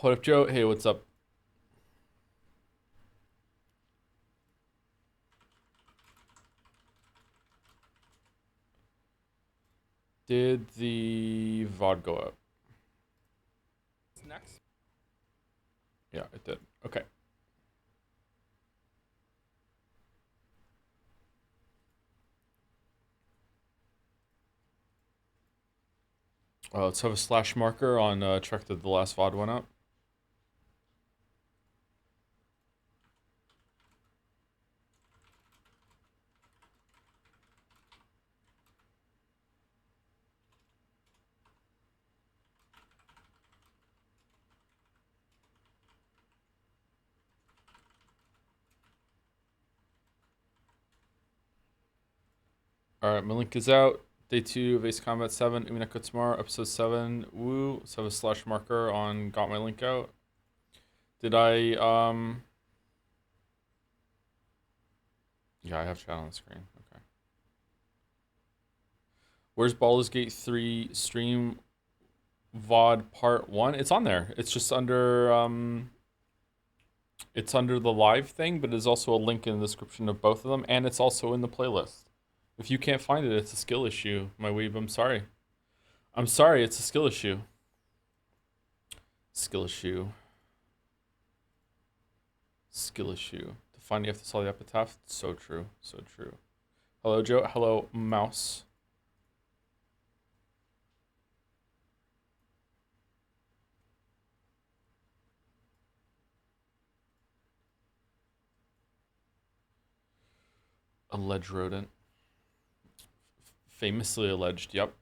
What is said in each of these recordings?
What up, Joe? Hey, what's up? Did the VOD go up? Next. Yeah, it did. Okay. Let's have a slash marker on check that the last VOD went up. Alright, my link is out. Day 2 of Ace Combat 7, Umineko tomorrow, episode 7. Woo. Let's have a slash marker on got my link out. Did I, yeah, I have chat on the screen. Okay. Where's Baldur's Gate 3 stream VOD part 1? It's on there. It's just under, it's under the live thing, but there's also a link in the description of both of them, and it's also in the playlist. If you can't find it, it's a skill issue, my weeb. I'm sorry. I'm sorry, it's a skill issue. Skill issue. Skill issue. To find you have to solve the epitaph. So true. So true. Hello, Joe. Hello, Mouse. Alleged rodent. Famously alleged, yep.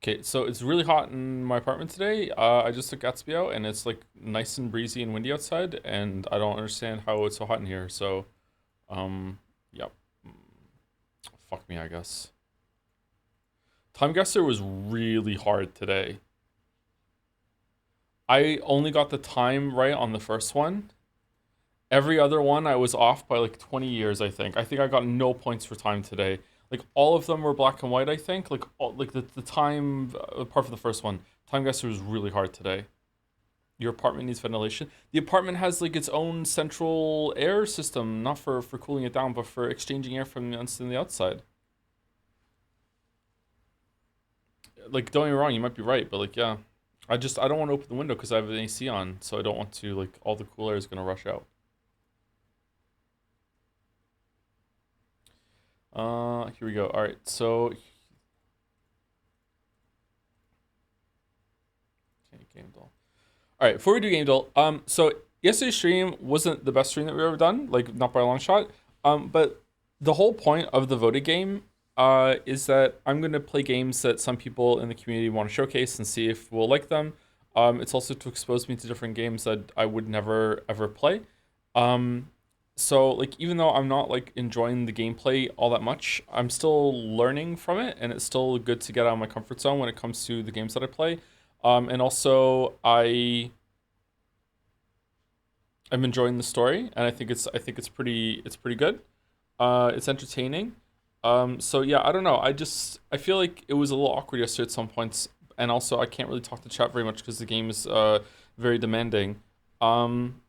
Okay, so it's really hot in my apartment today. I just took Gatsby out, and it's like nice and breezy and windy outside, and I don't understand how it's so hot in here. So, yep. Fuck me, I guess. Time Guesser was really hard today. I only got the time right on the first one. Every other one I was off by like 20 years, I think. I think I got no points for time today. Like all of them were black and white, I think. Like the time apart from the first one. Time Guesser was really hard today. Your apartment needs ventilation. The apartment has like its own central air system, not for cooling it down, but for exchanging air from the inside and the outside. Like don't get me wrong, you might be right, but like yeah. I don't want to open the window because I have an AC on, so I don't want to like all the cool air is gonna rush out. Here we go. All right, so okay, Gamedle. All right, before we do Gamedle, so yesterday's stream wasn't the best stream that we've ever done, like not by a long shot. But the whole point of the voted game, is that I'm gonna play games that some people in the community want to showcase and see if we'll like them. It's also to expose me to different games that I would never ever play. Um, so like even though I'm not like enjoying the gameplay all that much, I'm still learning from it, and it's still good to get out of my comfort zone when it comes to the games that I play. And also I'm enjoying the story, and I think it's pretty good. It's entertaining. So yeah, I don't know. I feel like it was a little awkward yesterday at some points, and also I can't really talk to chat very much because the game is very demanding. Um,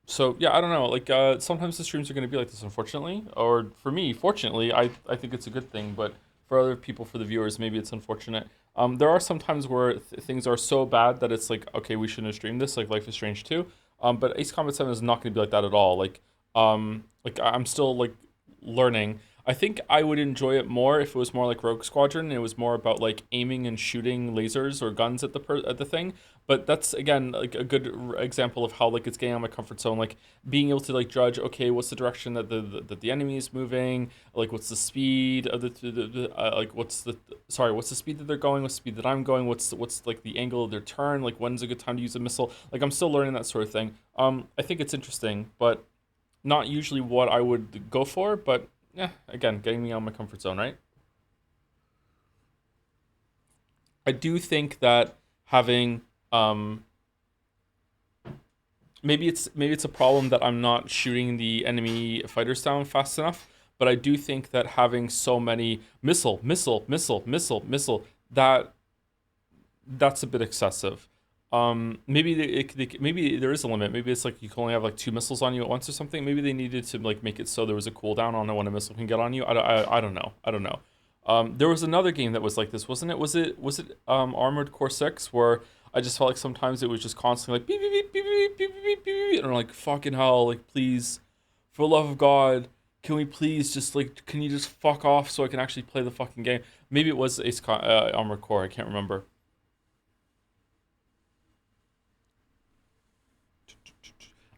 so yeah, I don't know. Like sometimes the streams are going to be like this, unfortunately, or for me, fortunately, I think it's a good thing. But for other people, for the viewers, maybe it's unfortunate. There are some times where things are so bad that it's like, okay, we shouldn't have streamed this, like Life is Strange 2. But Ace Combat 7 is not going to be like that at all. Like I'm still like learning. I think I would enjoy it more if it was more like Rogue Squadron and it was more about like aiming and shooting lasers or guns at at the thing. But that's again like a good example of how like it's getting out of my comfort zone. Like being able to like judge, okay, what's the direction that the enemy is moving? Like what's the speed of like what's the speed that they're going? What's the speed that I'm going? What's like the angle of their turn? Like when's a good time to use a missile? Like I'm still learning that sort of thing. I think it's interesting, but not usually what I would go for. But yeah, again, getting me out of my comfort zone, right? I do think that having maybe it's a problem that I'm not shooting the enemy fighters down fast enough. But I do think that having so many missile, that's a bit excessive. Maybe maybe there is a limit. Maybe it's like you can only have like two missiles on you at once or something. Maybe they needed to like make it so there was a cooldown on when a missile can get on you. I don't know. I don't know. There was another game that was like this, wasn't it? Was it Armored Core 6 where I just felt like sometimes it was just constantly like beep beep beep beep beep beep beep beep, and I'm like fucking hell, like please, for the love of God, can we please just like can you just fuck off so I can actually play the fucking game? Maybe it was Armored Core. I can't remember.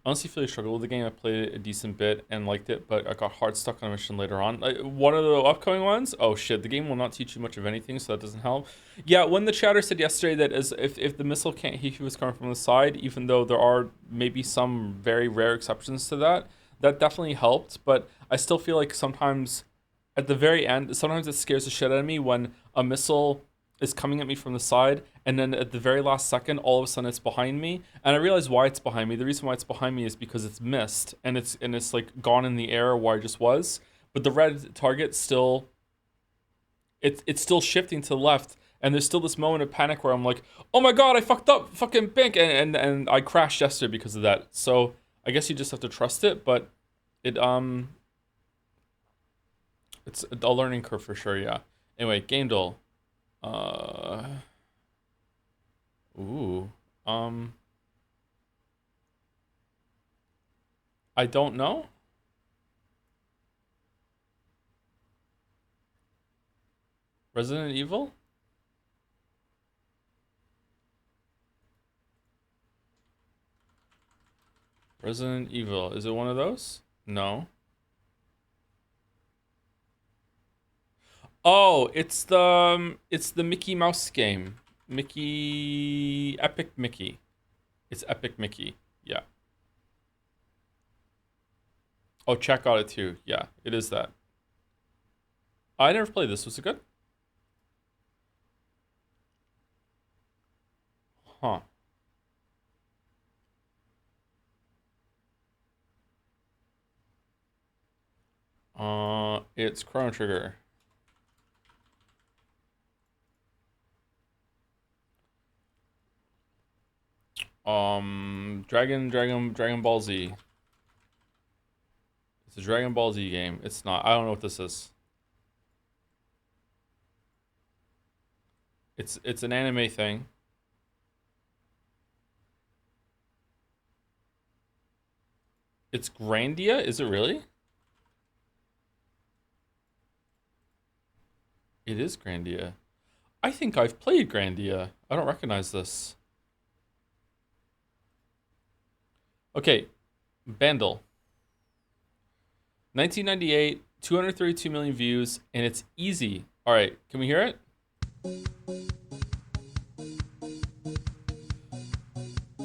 Honestly, feel struggled with the game. I played it a decent bit and liked it, but I got hard stuck on a mission later on. Like, one of the upcoming ones. Oh shit, the game will not teach you much of anything, so that doesn't help. Yeah, when the chatter said yesterday that as if the missile can't hit you was coming from the side, even though there are maybe some very rare exceptions to that, that definitely helped. But I still feel like sometimes at the very end, sometimes it scares the shit out of me when a missile is coming at me from the side, and then at the very last second, all of a sudden it's behind me, and I realize why it's behind me. The reason why it's behind me is because it's missed, and it's like gone in the air where I just was, but the red target still, it's still shifting to the left, and there's still this moment of panic where I'm like, oh my god, I fucked up, fucking bank, and I crashed yesterday because of that. So I guess you just have to trust it, but it it's a learning curve for sure. Yeah. Anyway, Gamedle. Uh, ooh. Um, I don't know. Resident Evil? Resident Evil. Is it one of those? No. Oh, it's the Mickey Mouse game. Mickey Epic Mickey. It's Epic Mickey. Yeah. Oh, check out it too. Yeah, it is that. I never played this. Was it good? Huh. It's Chrono Trigger. Dragon Ball Z. It's a Dragon Ball Z game. It's not. I don't know what this is. It's an anime thing. It's Grandia? Is it really? It is Grandia. I think I've played Grandia. I don't recognize this. Okay, Bandle. 1998, 232 million views, and it's easy. All right, can we hear it?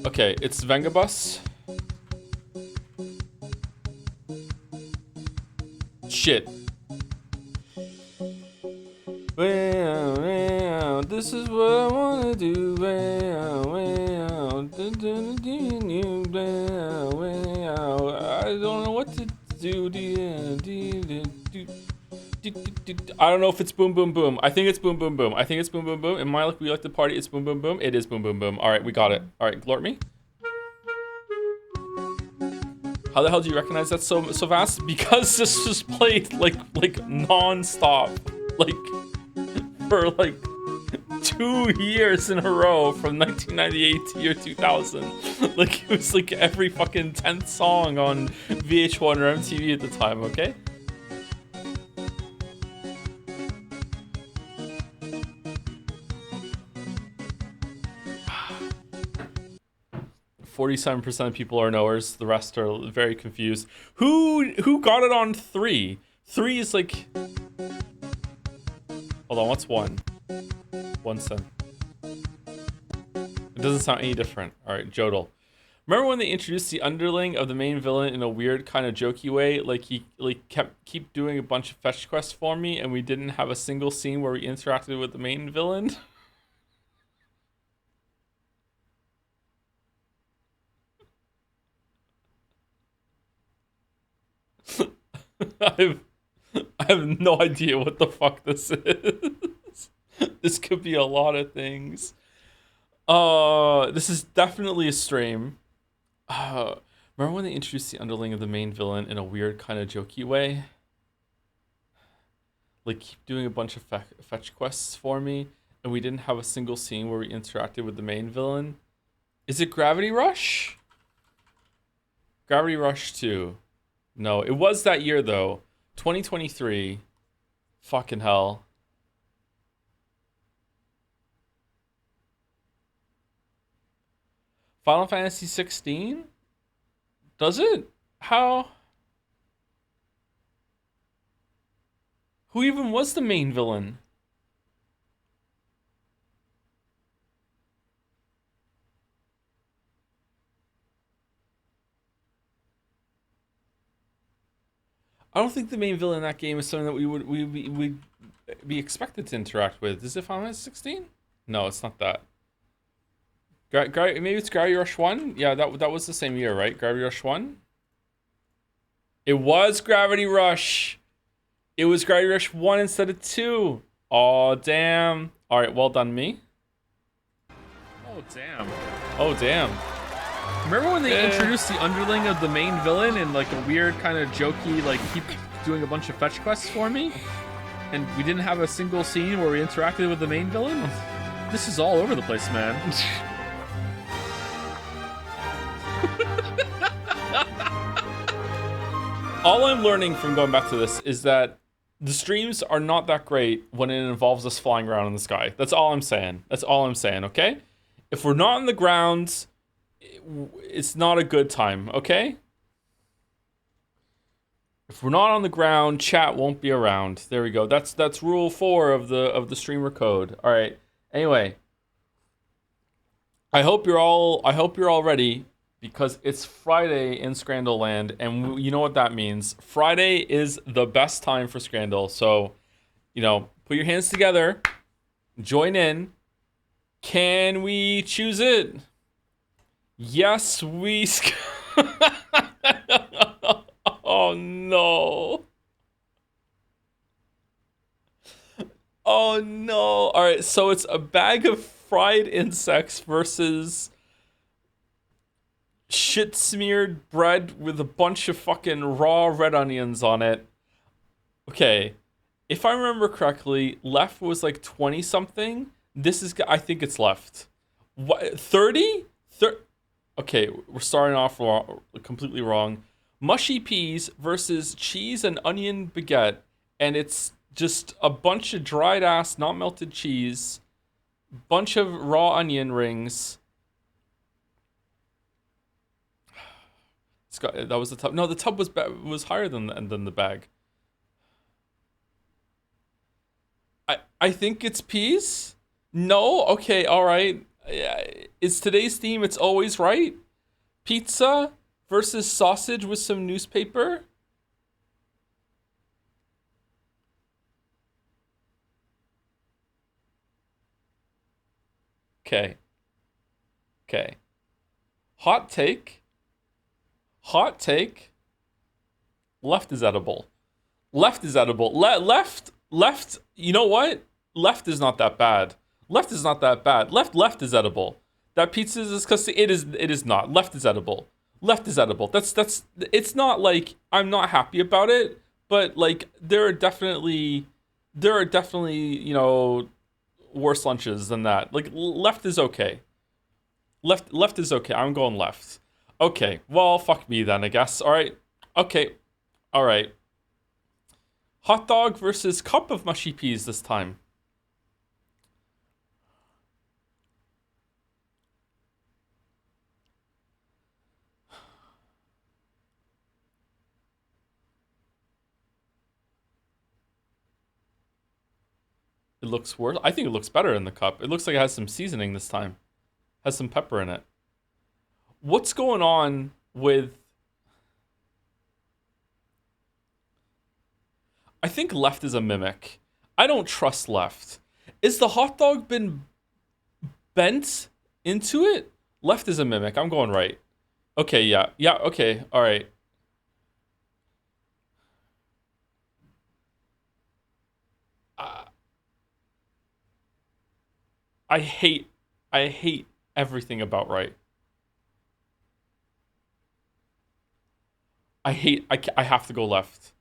Okay, it's Vengabus. Shit. This is what I wanna do. I don't know what to do. I don't know if it's boom boom boom. I think it's boom boom boom. I think it's boom boom boom. In my luck, we like the party. It's boom boom boom. It is boom boom boom. All right, we got it. All right, glort me. How the hell do you recognize that so fast? Because this was played like non-stop, like for like 2 years in a row from 1998 to year 2000. Like it was like every fucking 10th song on VH1 or MTV at the time. Okay. 47% of people are knowers. The rest are very confused. Who got it on 3? 3 is like. Hold on, what's 1? 1 cent. It doesn't sound any different. All right, Joedle. Remember when they introduced the underling of the main villain in a weird kind of jokey way? Like he keep doing a bunch of fetch quests for me, and we didn't have a single scene where we interacted with the main villain. I've, I have no idea what the fuck this is. This could be a lot of things. This is definitely a stream. Uh, Remember when they introduced the underling of the main villain in a weird kind of jokey way? Like, keep doing a bunch of fetch quests for me, and we didn't have a single scene where we interacted with the main villain. Is it Gravity Rush? Gravity Rush 2. No, it was that year though. 2023. Fucking hell. Final Fantasy 16? Does it? How? Who even was the main villain? I don't think the main villain in that game is something that we'd be expected to interact with. Is it Final Fantasy 16? No, it's not that. Maybe it's Gravity Rush 1? Yeah, that was the same year, right? Gravity Rush 1? It was Gravity Rush. It was Gravity Rush 1 instead of 2. Oh, damn. All right, well done, me. Oh, damn. Oh, damn. Remember when they introduced the underling of the main villain in like a weird kind of jokey, like keep doing a bunch of fetch quests for me? And we didn't have a single scene where we interacted with the main villain? This is all over the place, man. All I'm learning from going back to this is that the streams are not that great when it involves us flying around in the sky. That's all I'm saying. That's all I'm saying, okay? If we're not on the ground, it's not a good time, okay? If we're not on the ground, chat won't be around. There we go. That's rule 4 of the streamer code. All right. Anyway, I hope you're all ready because it's Friday in Scrandle land, and you know what that means. Friday is the best time for Scrandle. So, put your hands together, join in. Can we choose it? Yes, we. Oh no. Oh no. All right, so it's a bag of fried insects versus shit smeared bread with a bunch of fucking raw red onions on it. Okay. If I remember correctly, left was like 20 something. I think it's left. What, 30? Okay, we're starting off completely wrong. Mushy peas versus cheese and onion baguette. And it's just a bunch of dried ass, not melted cheese, bunch of raw onion rings. That was the tub. No, the tub was higher than the bag. I think it's peas. No, okay, all right. Is today's theme? It's always right. Pizza versus sausage with some newspaper. Okay. Hot take. Left is edible. Left. You know what? Left is not that bad. Left is edible. That pizza is disgusting. It is not. Left is edible. That's it's not like I'm not happy about it, but like there are definitely worse lunches than that. Like left is okay. Left is okay. I'm going left. Okay. Well, fuck me then, I guess. All right. Okay. All right. Hot dog versus cup of mushy peas this time. It looks worse. I think it looks better in the cup. It looks like it has some seasoning this time. Has some pepper in it. What's going on with... I think left is a mimic. I don't trust left. Is the hot dog been bent into it? Left is a mimic. I'm going right. Okay, yeah. Yeah, okay. All right. I hate I hate everything about right. I have to go left.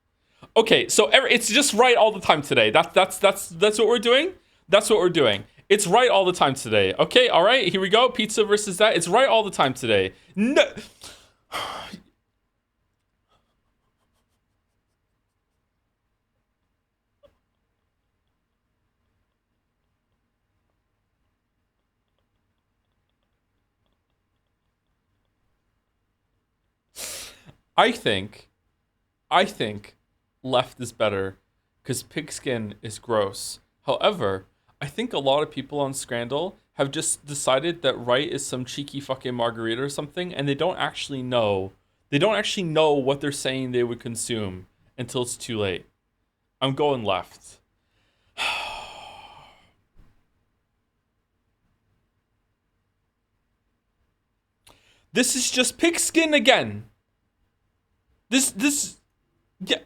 Okay, so it's just right all the time today. That's what we're doing. That's what we're doing. It's right all the time today. Okay, all right, here we go. Pizza versus that. It's right all the time today. No, I think I think left is better because pigskin is gross. However, I think a lot of people on Scrandle have just decided that right is some cheeky fucking margarita or something, and they don't actually know. They don't actually know what they're saying they would consume until it's too late. I'm going left. This is just pigskin again. This yeah.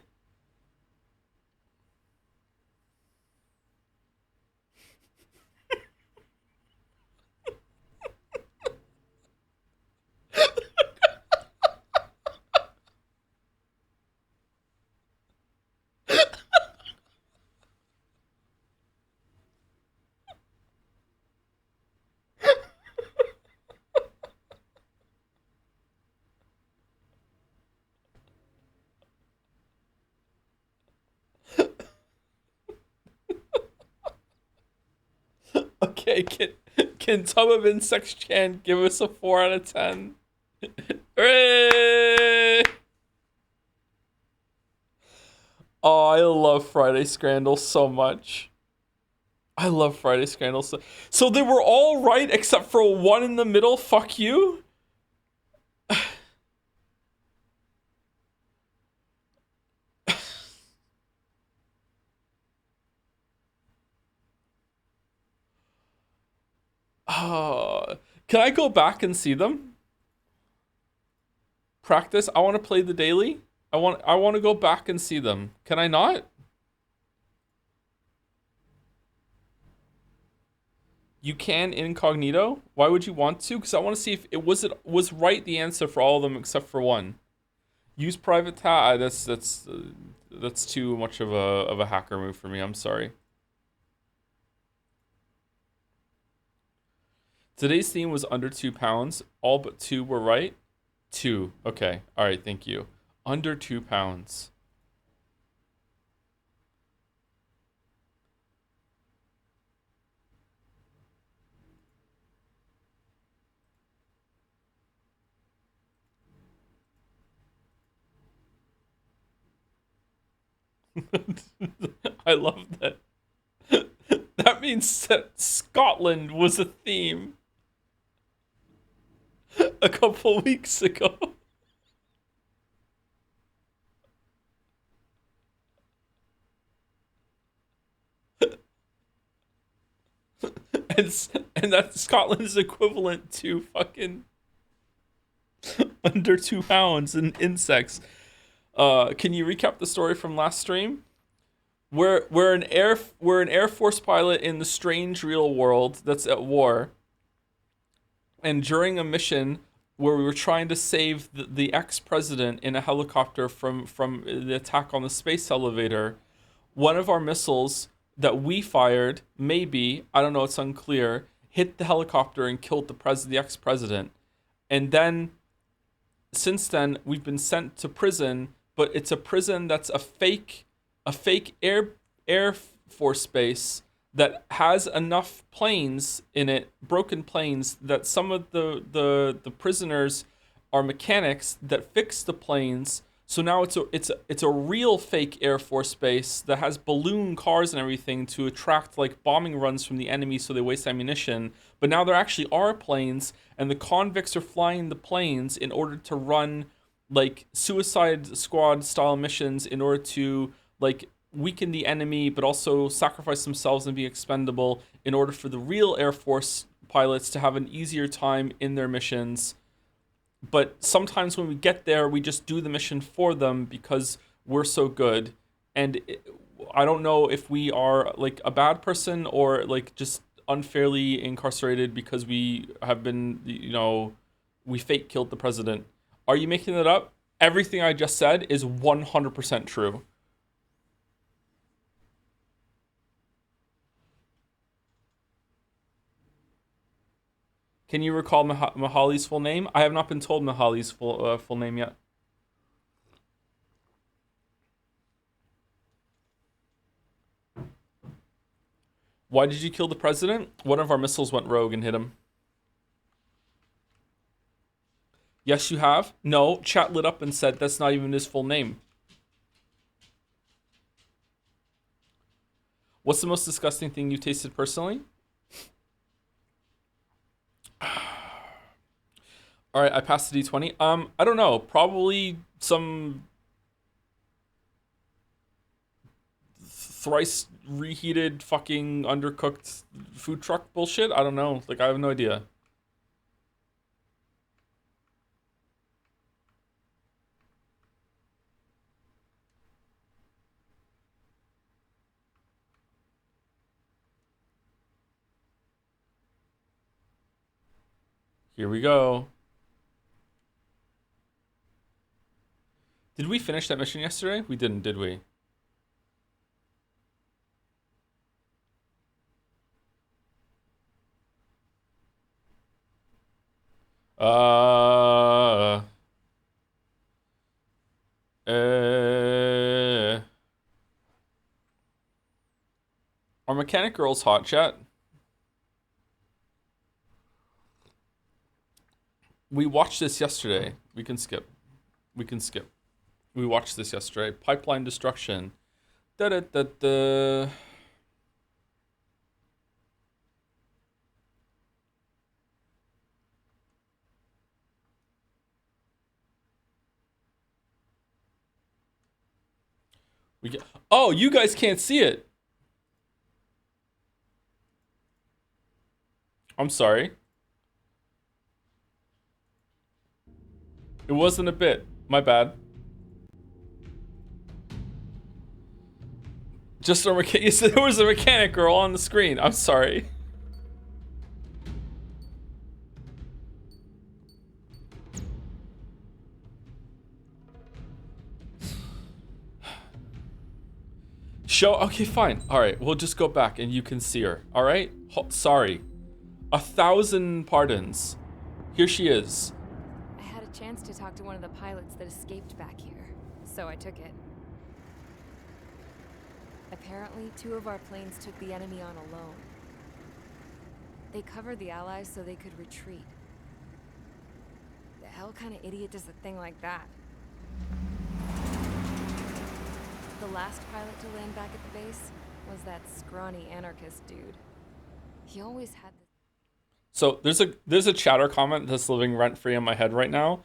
Okay, can Tub of Insects Chan give us a 4 out of 10? Hooray! Oh, I love Friday Scrandle so much. I love Friday Scrandle so they were all right except for one in the middle. Fuck you. Can I go back and see them? Practice. I want to play the daily. I want to go back and see them. Can I not? You can incognito. Why would you want to? Because I want to see if it was right the answer for all of them except for one. Use private tab. That's too much of a hacker move for me. I'm sorry. Today's theme was under 2 pounds. All but two were right. Two. Okay. All right. Thank you. Under 2 pounds. I love that. That means that Scotland was a theme a couple weeks ago. and and that Scotland's equivalent to fucking under 2 pounds in insects. Can you recap the story from last stream? We're an Air Force pilot in the strange real world that's at war, and during a mission where we were trying to save the ex-president in a helicopter from the attack on the space elevator, one of our missiles that we fired, maybe, I don't know, it's unclear, hit the helicopter and killed the ex-president. And then since then we've been sent to prison, but it's a prison that's a fake air force base that has enough planes in it, broken planes, that some of the prisoners are mechanics that fix the planes. So now it's a real fake Air Force base that has balloon cars and everything to attract like bombing runs from the enemy so they waste ammunition. But now there actually are planes, and the convicts are flying the planes in order to run like Suicide Squad style missions in order to like weaken the enemy, but also sacrifice themselves and be expendable in order for the real Air Force pilots to have an easier time in their missions. But sometimes when we get there, we just do the mission for them because we're so good. And I don't know if we are like a bad person or like just unfairly incarcerated because we have been, we fake killed the president. Are you making that up? Everything I just said is 100% true. Can you recall Mahali's full name? I have not been told Mahali's full name yet. Why did you kill the president? One of our missiles went rogue and hit him. Yes, you have. No, chat lit up and said that's not even his full name. What's the most disgusting thing you tasted personally? All right, I passed the D20. I don't know. Probably some thrice reheated fucking undercooked food truck bullshit. I don't know. Like, I have no idea. Here we go. Did we finish that mission yesterday? We didn't, did we? Are mechanic girls hot, chat? We watched this yesterday. We can skip. We can skip. We watched this yesterday. Pipeline destruction. Da da da da. We get. Oh, you guys can't see it. I'm sorry. It wasn't a bit. My bad. Just a mechanic. Yes, there was a mechanic girl on the screen. I'm sorry. Okay, fine. All right, we'll just go back and you can see her. All right? Sorry. 1,000 pardons. Here she is. I had a chance to talk to one of the pilots that escaped back here, so I took it. Apparently, 2 of our planes took the enemy on alone. They covered the Allies so they could retreat. The hell kind of idiot does a thing like that? The last pilot to land back at the base was that scrawny anarchist dude. He always had this. So there's a chatter comment that's living rent free in my head right now,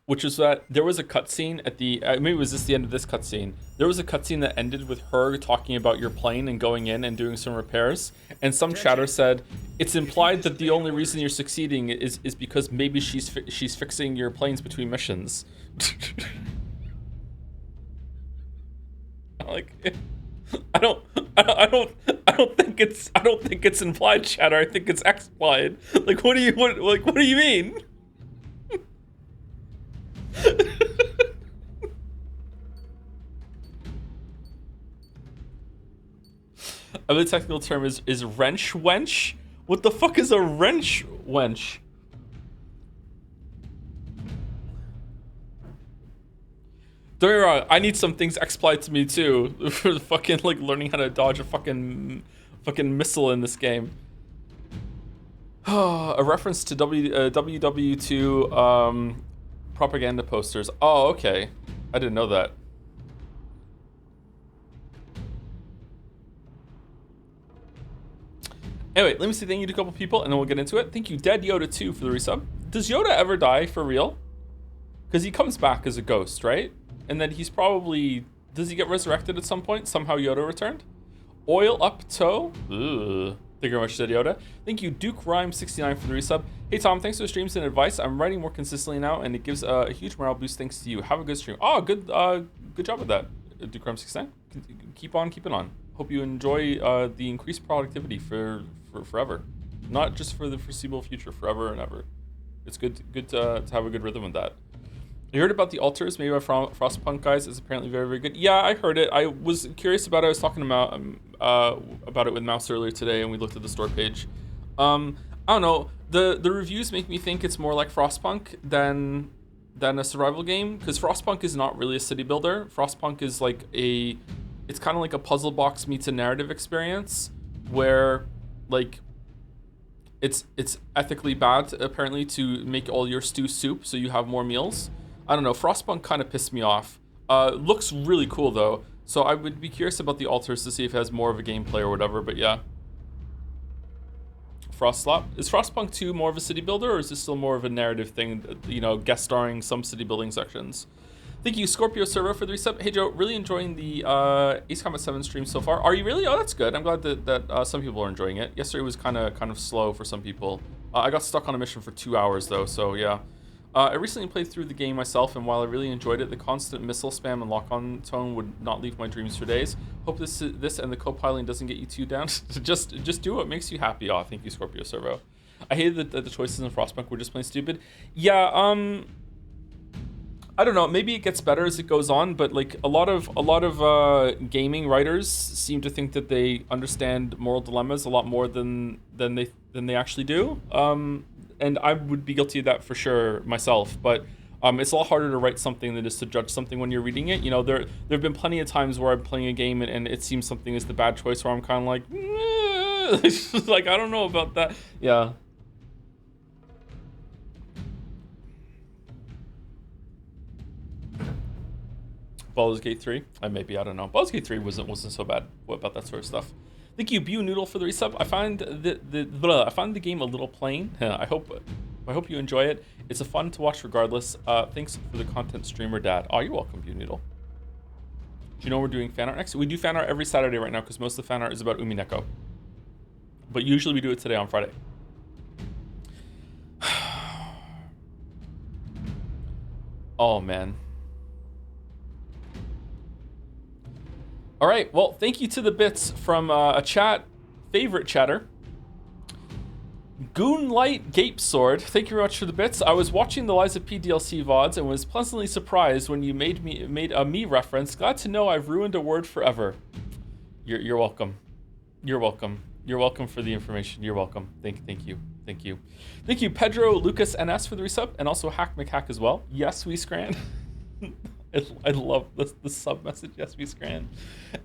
which is that there was a cutscene at the maybe it was just the end of this cutscene. There was a cutscene that ended with her talking about your plane and going in and doing some repairs, and some chatter said it's implied that the only reason you're succeeding is because maybe she's fixing your planes between missions. Like, I don't think it's implied chatter. I think it's explied. Like, what do you mean? The technical term is wrench wench. What the fuck is a wrench wench? Don't get me wrong, I need some things explied to me too for the fucking like learning how to dodge a fucking missile in this game. A reference to WW2 propaganda posters. Oh, okay. I didn't know that. Anyway, let me say thank you to a couple people and then we'll get into it. Thank you, Dead Yoda 2 for the resub. Does Yoda ever die for real? Because he comes back as a ghost, right? And then he's probably... Does he get resurrected at some point? Somehow Yoda returned? Oil up toe? Ugh. Thank you very much, Dead Yoda. Thank you, Duke Rhyme 69 for the resub. Hey Tom, thanks for the streams and advice. I'm writing more consistently now, and it gives a huge morale boost thanks to you. Have a good stream. Oh, good job with that, Duke Rhyme 69. Keep on keeping on. Hope you enjoy the increased productivity for for forever, not just for the foreseeable future, forever and ever. It's good to have a good rhythm with that. You heard about the altars made by Frostpunk guys? It's apparently very, very good. Yeah, I heard it. I was curious about it. I was talking about it with Mouse earlier today, and we looked at the store page. I don't know. The reviews make me think it's more like Frostpunk than a survival game, because Frostpunk is not really a city builder. Frostpunk is like it's kind of like a puzzle box meets a narrative experience, where like it's ethically bad apparently to make all your stew soup so you have more meals. I don't know. Frostpunk kind of pissed me off. Looks really cool though, so I would be curious about the altars to see if it has more of a gameplay or whatever. But yeah. Frostslop. Is Frostpunk 2 more of a city builder, or is this still more of a narrative thing, you know, guest starring some city building sections? Thank you, Scorpio Servo, for the resub. Hey Joe, really enjoying the Ace Combat 7 stream so far. Are you really? Oh, that's good. I'm glad that some people are enjoying it. Yesterday was kind of slow for some people. I got stuck on a mission for 2 hours though, so yeah. I recently played through the game myself, and while I really enjoyed it, the constant missile spam and lock-on tone would not leave my dreams for days. Hope this and the co-piloting doesn't get you too down. just do what makes you happy. Oh, thank you, Scorpio Servo. I hated that the choices in Frostpunk were just plain stupid. Yeah, I don't know. Maybe it gets better as it goes on, but like a lot of gaming writers seem to think that they understand moral dilemmas a lot more than they actually do. And I would be guilty of that for sure myself, but it's a lot harder to write something than it is to judge something when you're reading it. You know, there have been plenty of times where I'm playing a game and it seems something is the bad choice, where I'm kind of like, like, I don't know about that. Yeah. Baldur's Gate 3? I don't know. Baldur's Gate 3 wasn't so bad. What about that sort of stuff? Thank you, Bu Noodle, for the resub. I find the game a little plain. I hope you enjoy it. It's a fun to watch regardless. Thanks for the content streamer, Dad. Oh, you're welcome, Bu Noodle. Do you know we're doing fan art next? We do fan art every Saturday right now because most of the fan art is about Umineko. But usually we do it today on Friday. Oh man. All right, well, thank you to the bits from a favorite chatter. Goonlight Gape Sword, thank you very much for the bits. I was watching the Lies of P DLC VODs and was pleasantly surprised when you made a me reference. Glad to know I've ruined a word forever. You're welcome. You're welcome. You're welcome for the information. You're welcome. Thank you. Thank you, Pedro Lucas NS, for the resub, and also Hack McHack as well. Yes, we scran. I love the sub message. Yes, we scran.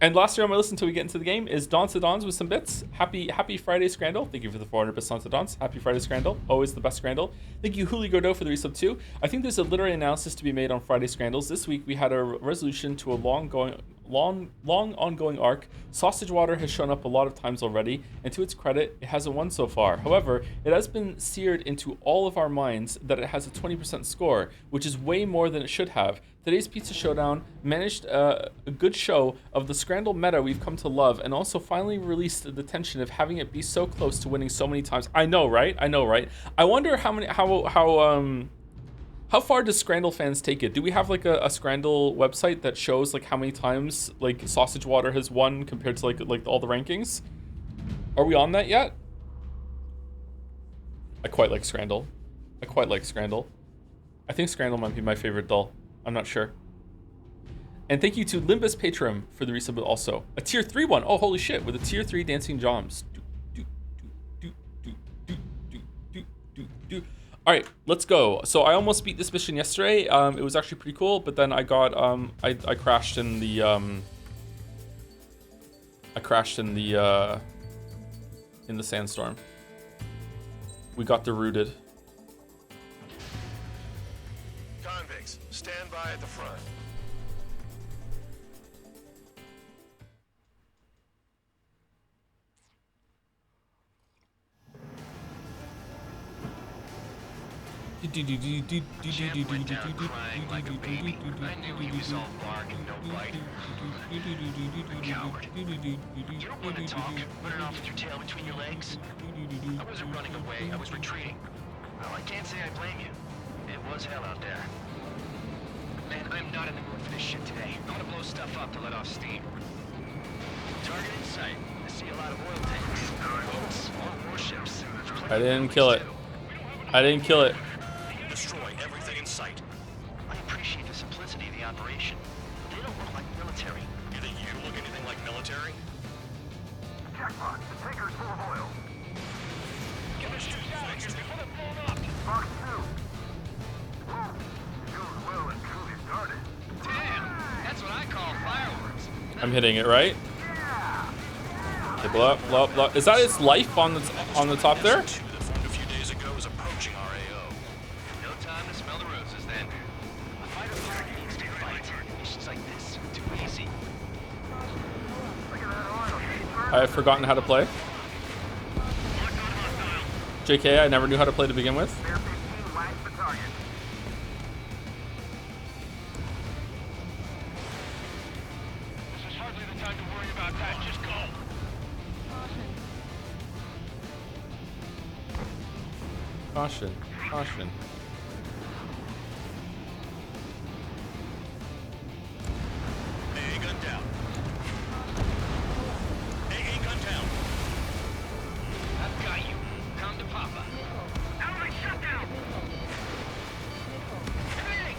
And last year on my listen until we get into the game is Dawn to Dawns with some bits. Happy Friday, Scrandle. Thank you for the 400 bits, Dawn to Dawns. Happy Friday, Scrandle. Always the best Scrandle. Thank you, Huli Godot, for the resub too. I think there's a literary analysis to be made on Friday Scrandles. This week we had a resolution to a long ongoing arc. Sausage Water has shown up a lot of times already, and to its credit, it hasn't won so far. However, it has been seared into all of our minds that it has a 20% score, which is way more than it should have. Today's Pizza Showdown managed a good show of the Scrandle meta we've come to love, and also finally released the tension of having it be so close to winning so many times. I know, right? I wonder how far does Scrandle fans take it? Do we have like a Scrandle website that shows like how many times like Sausage Water has won compared to like all the rankings? Are we on that yet? I quite like Scrandle. I think Scrandle might be my favorite doll. I'm not sure. And thank you to Limbus Patron for the resub also. A tier 3 one. Oh, holy shit. With a tier 3 dancing Joms. All right, let's go. So I almost beat this mission yesterday. It was actually pretty cool, but then I got I crashed in the sandstorm. We got derooted. Convicts, stand by at the front. Jeb went down crying like a baby. I knew he was all bark and no bite. A coward. You don't want to talk, running off with your tail between your legs. I wasn't running away, I was retreating. Well, I can't say I blame you. It was hell out there. Man, I'm not in the mood for this shit today. I'm gonna blow stuff up to let off steam. Target in sight. The see a lot of oil tanks, boats, all warships. I didn't kill it. I didn't kill it. Destroy everything in sight. I appreciate the simplicity of the operation. They don't look like military. You think you look anything like military? Jackpot, the tanker's full of oil. Get the ships out of here before they're blown up. Box 2. Whoa, fuel's well and truly started. Damn, that's what I call fireworks. I'm hitting it, right? Okay, blow up, blow up, blow up. Is that its life on the top there? SO2 that formed a few days ago is approaching our AO. No time to smell the roses then. A fighter pilot needs to fight. Missions like this are too easy. I've forgotten how to play. JK, I never knew how to play to begin with. Spare 15 lags the target. This is hardly the time to worry about that. Just go. Caution, caution. AA gun down. AA gun down. I've got you. Come to Papa. Ally shutdown. Everything.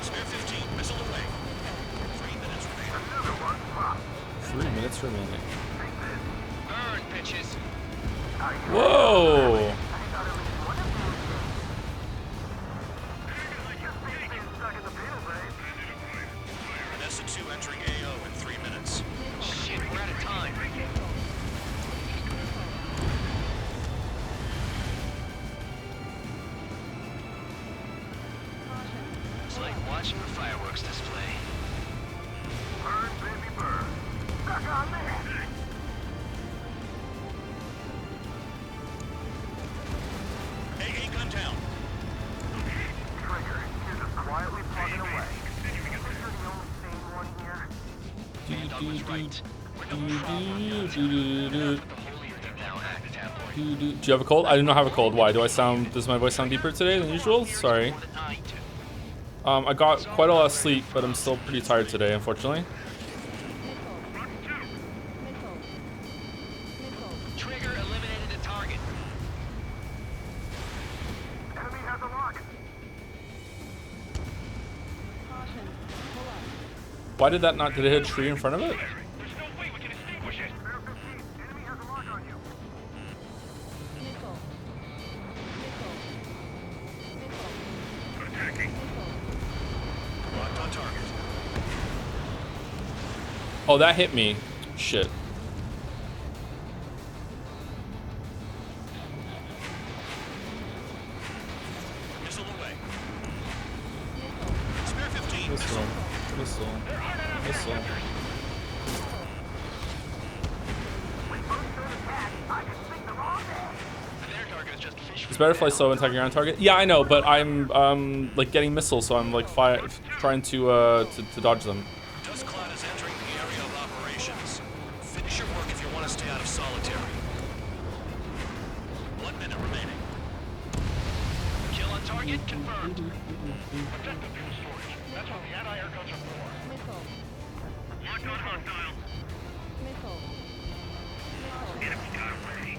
Spare 15, missile away. 3 minutes remaining. Another one popped. 3 minutes remaining. Burn, bitches. Whoa! An SO2 entering AO in 3 minutes. Shit, we're out of time. It's like watching a fireworks display. Burn, baby, burn. Suck on that. AA gun down. Trigger, you're just quietly plugging away. You're the only sane one here. Bandle was right. We're no problem. The holier than thou act, tabloid. Do you have a cold? I do not have a cold. Why? Does my voice sound deeper today than usual? Sorry. More than I do. I got quite a lot of sleep, but I'm still pretty tired today, unfortunately. Trigger eliminated the target. Enemy has a lock. Why did that not? Did it hit a tree in front of it? There's no way we can extinguish it. Spare 15, enemy has a lock on you. Attacking. Locked on target. Oh, that hit me. Shit. Missile away. Spare 15, Missile. Missile. Missile. Their target is just fish. It's better if I slow and attack your own target. Yeah, I know, but I'm like getting missiles, so I'm like trying to dodge them. Dust cloud is entering the area of operations. Finish your work if you want to stay out of solitary. 1 minute remaining. Kill on target confirmed. Objective fuel storage. That's what the anti-air guns are for. Locked on hostile. Enemy got away.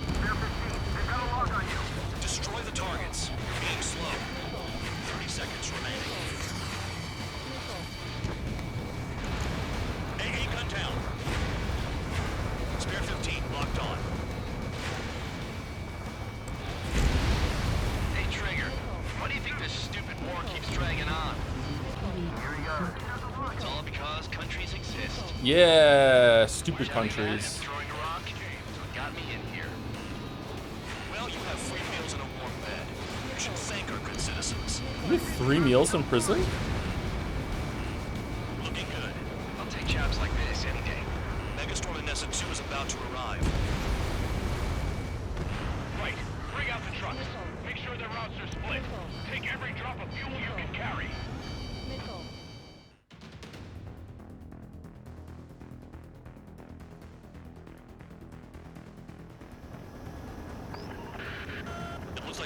Spare 15, they've got a lock on you. Destroy the targets. You're being slow. 30 seconds remaining. AA gun down. Spare 15 locked on. Hey, Trigger. Why do you think this stupid war keeps dragging on? It's all because countries exist. Yeah, stupid Shouting that and countries. throwing a rock, so it got me in here. Well, you have free meals and a warm bed. You should thank our good citizens. You have 3 meals in prison? Looking good. I'll take jobs like this any day. Megastorm in SO2 is about to arrive. Right. Bring out the trucks. Make sure their routes are split. Take every drop of fuel you can carry.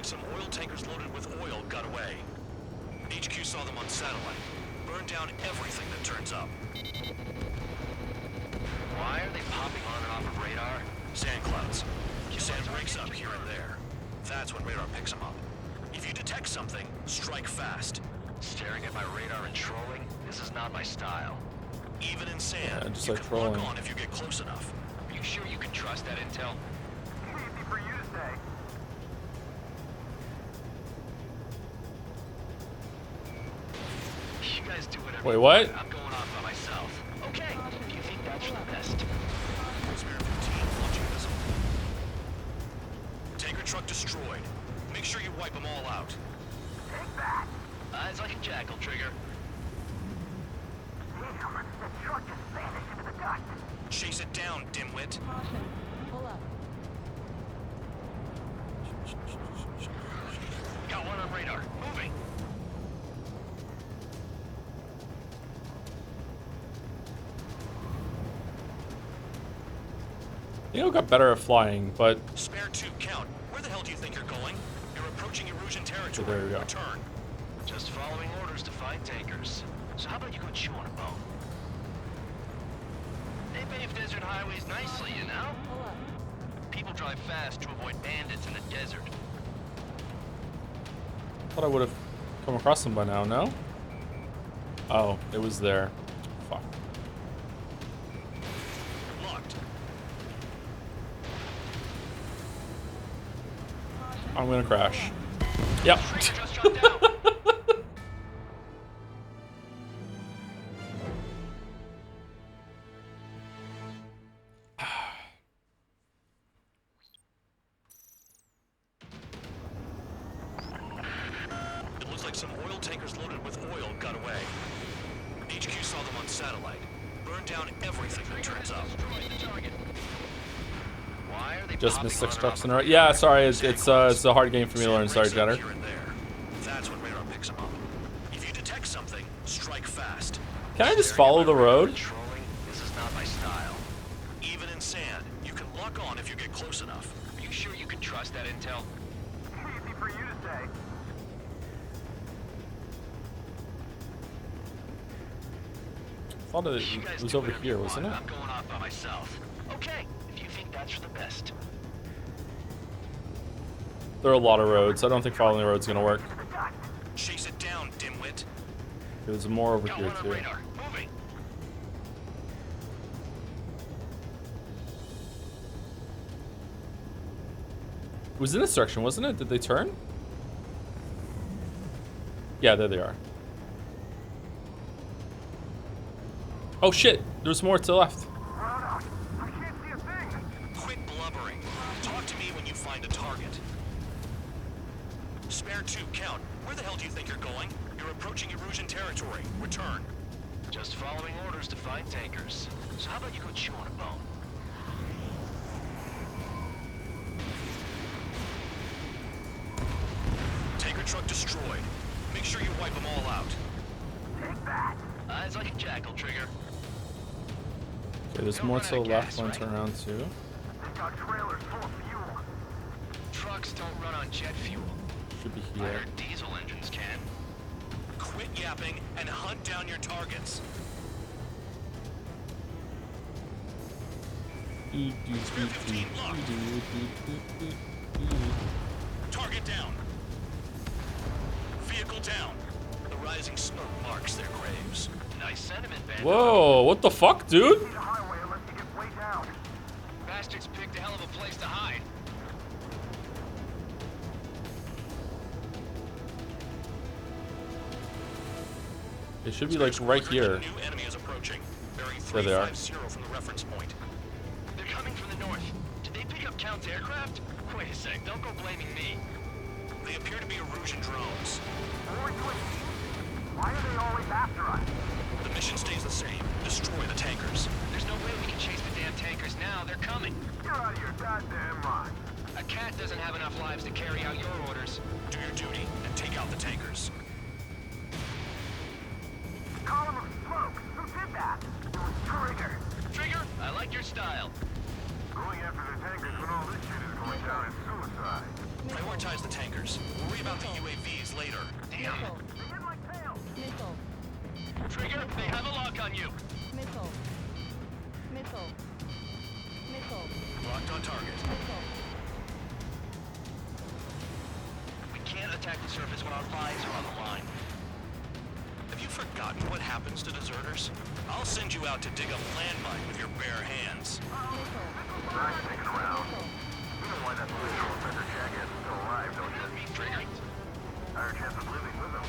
like some oil tankers loaded with oil got away. HQ saw them on satellite. Burned down everything that turns up. Why are they popping on and off of radar? Sand clouds. Sand breaks up here and there. That's when radar picks them up. If you detect something, strike fast. Staring at my radar and trolling? This is not my style. Even in sand, Yeah, just you like can trolling. lock on if you get close enough. Are you sure you can trust that intel? Easy for you to say. You guys do whatever Wait, you what? want. I'm going off by myself. Okay, if you think that's for the best. Spare 15 launching missile. Tanker truck destroyed. Make sure you wipe them all out. Take that. Eyes like a jackal, Trigger. Damn, the truck just vanished into the dust. Chase it down, dimwit. Pull up. Got one on radar. Moving. Neo got better at flying, but Spare 2 count. Where the hell do you think you're going? You're approaching Erusian territory. there we go. Return. Just following orders to find tankers. So how about you go chew on a bone? They pave desert highways nicely, you know? Pull up. People drive fast to avoid bandits in the desert. thought I would have come across them by now, no? Oh, it was there. Fuck. Locked. I'm gonna crash. Yep. Trigger just shot down. It looks like some oil tankers loaded with oil got away. HQ saw them on satellite. Burned down everything that turns up. Destroyed the target. Why are they Just popping missed on 6 and trucks off in of a row. radar? Yeah, sorry, it's a hard game for me to learn. Sorry, Sand breaks Jetter. up here and there. That's when radar picks them up. If you detect something, strike fast. Can I just Staring follow at my the radar road? and trolling? This is not my style. Even in sand, you can lock on if you get close enough. Are you sure you can trust that intel? Easy for you to say. I thought You it guys was do over whatever here, you wasn't it? want. I'm going off by myself. Okay, if you think that's for the best. There are a lot of roads. I don't think following the road's gonna work. Into the dust. Chase it down, dimwit. There's more over Got here one on too. radar. Moving. It was in this direction, wasn't it? Did they turn? Yeah, there they are. Oh shit! There's more to the left. Run out. I can't see a thing. Quit blubbering. Talk to me when you find a target. Spare 2 count. Where the hell do you think you're going? You're approaching Erusian territory. Return. Just following orders to find tankers. So how about you go chew on a bone? Tanker truck destroyed. Make sure you wipe them all out. Take that. Eyes like a jackal, Trigger. Okay, there's more to the left. One turn around too. They got trailers full of fuel. Trucks don't run on jet fuel. Should be I here. heard diesel engines can. Quit yapping and hunt down your targets. Target down. Vehicle down. The rising smoke marks their graves. Nice sentiment, Bandle. Whoa! What the fuck, dude? See the highway unless you get way down. Bastards picked a hell of a place to hide. It should be like right here. New enemy is approaching. Bearing There they are. 350 from the reference point. They're coming from the north. Did they pick up Count's aircraft? Wait a sec, don't go blaming me. They appear to be Erusian drones. More twisty. Why are they always after us? The mission stays the same. Destroy the tankers. There's no way we can chase the damn tankers now. They're coming. You're out of your goddamn mind. A cat doesn't have enough lives to carry out your orders. Do your duty and take out the tankers. Column of smoke. Who did that? It was Trigger. Trigger, I like your style. Going after the tankers when all this shit is going down is suicide. Prioritize the tankers. tankers. Worry about the UAVs later. Damn. They hit my tail! Missile. Trigger, they have a lock on you. Missile. Missile. Missile. Locked on target. Missile. We can't attack the surface when our lives are on the line. Have you forgotten what happens to deserters? I'll send you out to dig a landmine with your bare hands. Missile. Right, sticking around. Missile. You know why that political offender jackass is still alive, don't you? Trigger. Higher chance of living with him.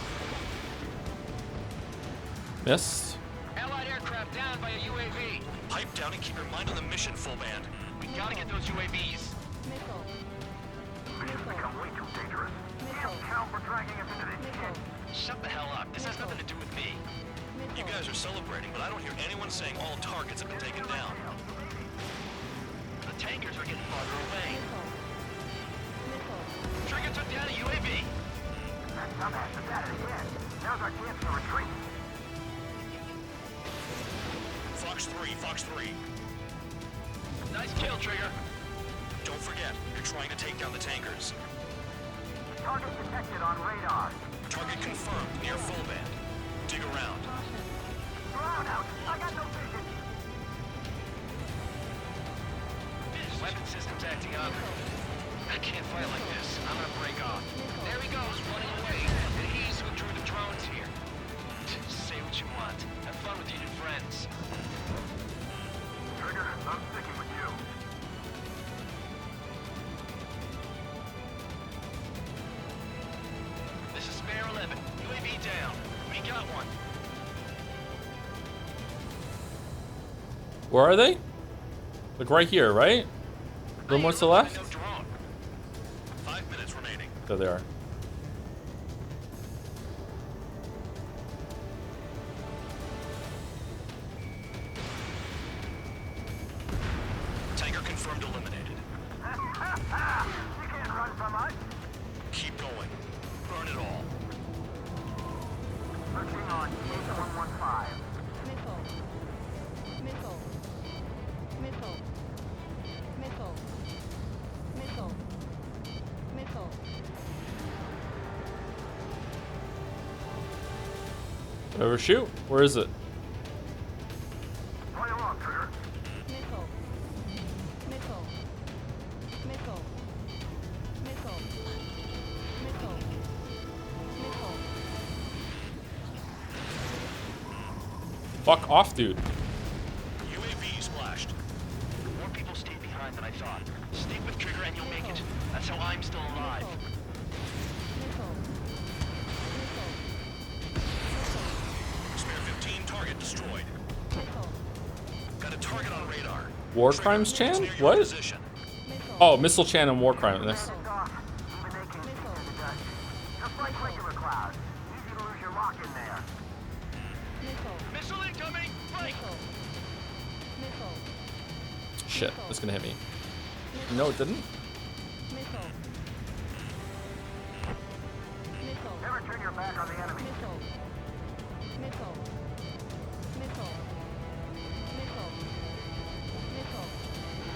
Missed. Allied aircraft down by a UAV. Pipe down and keep your mind on the mission, full band. We gotta get those UAVs. Missile. Mission's become way too dangerous. Damn cow for dragging us into this shit. Shut the hell up. This has nothing to do with me. You guys are celebrating, but I don't hear anyone saying all targets have been taken down. The tankers are getting farther away. Missile. Missile. Trigger took down a UAV. That dumbass is at it again. Now's our chance to retreat. Fox 3. Nice kill, Trigger. Don't forget, you're trying to take down the tankers. Target detected on radar. Target confirmed near full band. Dig around. Ground out. I got no vision. Weapon system's acting up. I can't fight like this. I'm gonna break off. There he goes, running away. And he's who drew the drones here. Say what you want. Have fun with your new friends. Trigger, I'm sticking with you. This is Spare 11. UAV down. We got one. Where are they? Like right here, right? A little more to the left? No drone. 5 minutes remaining. There they are. Tanker confirmed eliminated. You can't run from us. Keep going. Burn it all. Searching on H115. Missile. Missile. Missile. Missile. Missile. Missile. Ever shoot? Where is it? Play along, Trigger. Missile. Missile. Missile. Missile. Missile. Missile. Fuck off, dude. UAV splashed. More people stayed behind than I thought. Stick with Trigger and you'll make it. That's how I'm still alive. Missile. Missile. Spare 15, target destroyed. Missile. Got a target on radar. War Trigger, Crimes it's Chan? near your What? position. Missile. Oh, Missile Chan and War Crimes. This. It's off. Even they can see through the dust. Just like regular clouds. Easy to lose your lock in there. Missile. Missile incoming! Break! Missile. Missile. Shit, it's gonna hit me. No, it didn't. Missile. Missile. Never turn your back on the enemy. Missile. Missile. Missile. Missile. Missile.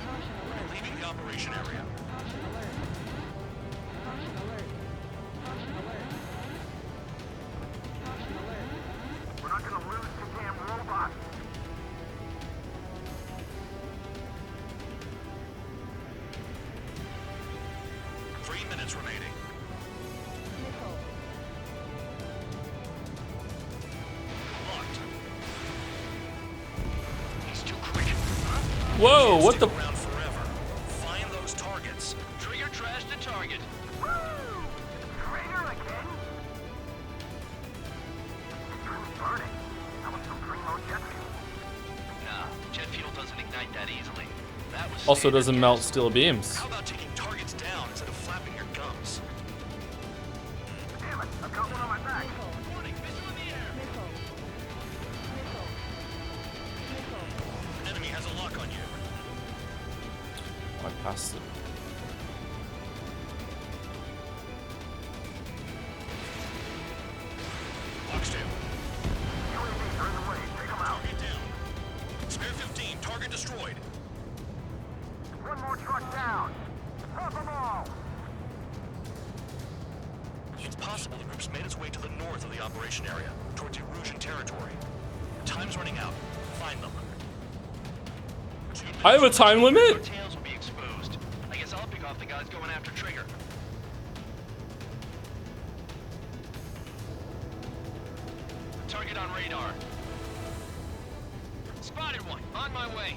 Caution alert. Leaving the operation area. Caution alert. Caution alert. Caution alert. Caution alert. We're not gonna lose to damn robots. Three minutes remaining. Missile. Locked. He's too quick. Whoa, what Stick the? around forever. Find those targets. Trigger trashed the target. Woo! Trigger again? It's really burning. That was some primo jet fuel. Nah, jet fuel doesn't ignite that easily. That was Also standard doesn't gas. melt steel beams. How about taking targets down instead of flapping your gums? Damn it, I've got one on my back. Missile. Warning, missile in the air. Missile. Missile. Missile. Enemy has a lock on you. Oh, I passed it. Locks down. UAVs are in the way. Take them out. Target down. Spare 15, target destroyed. One more truck down. Pop them all. It's possible the group's made its way to the north of the operation area, towards Erusian territory. Time's running out. Find them. I have a time Our limit? tails will be exposed. I guess I'll pick off the guys going after Trigger. Target on radar. Spotted one. On my way.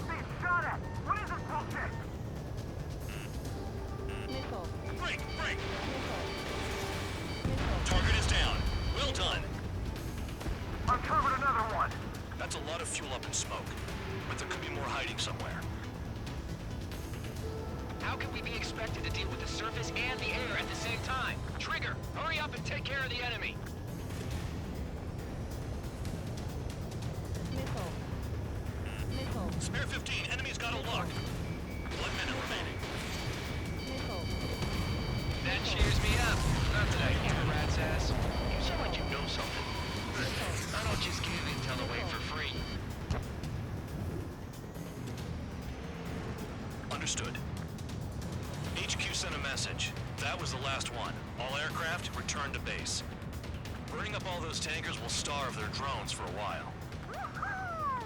Being shot at! What is this bullshit? Missile. Break! Break! Missile. Missile. Target is down. Well done. Uncovered another one. That's a lot of fuel up in smoke. But there could be more hiding somewhere. How can we be expected to deal with the surface and the air at the same time? Trigger, hurry up and take care of the enemy. Missile. Missile. Spare 15. Enemy's got a lock. 1 minute remaining. Missile. That cheers me up. Not that I care, rat's ass. You sound like you know something. I don't just give intel away for free. Understood. HQ sent a message. That was the last one. All aircraft return to base. Burning up all those tankers will starve their drones for a while.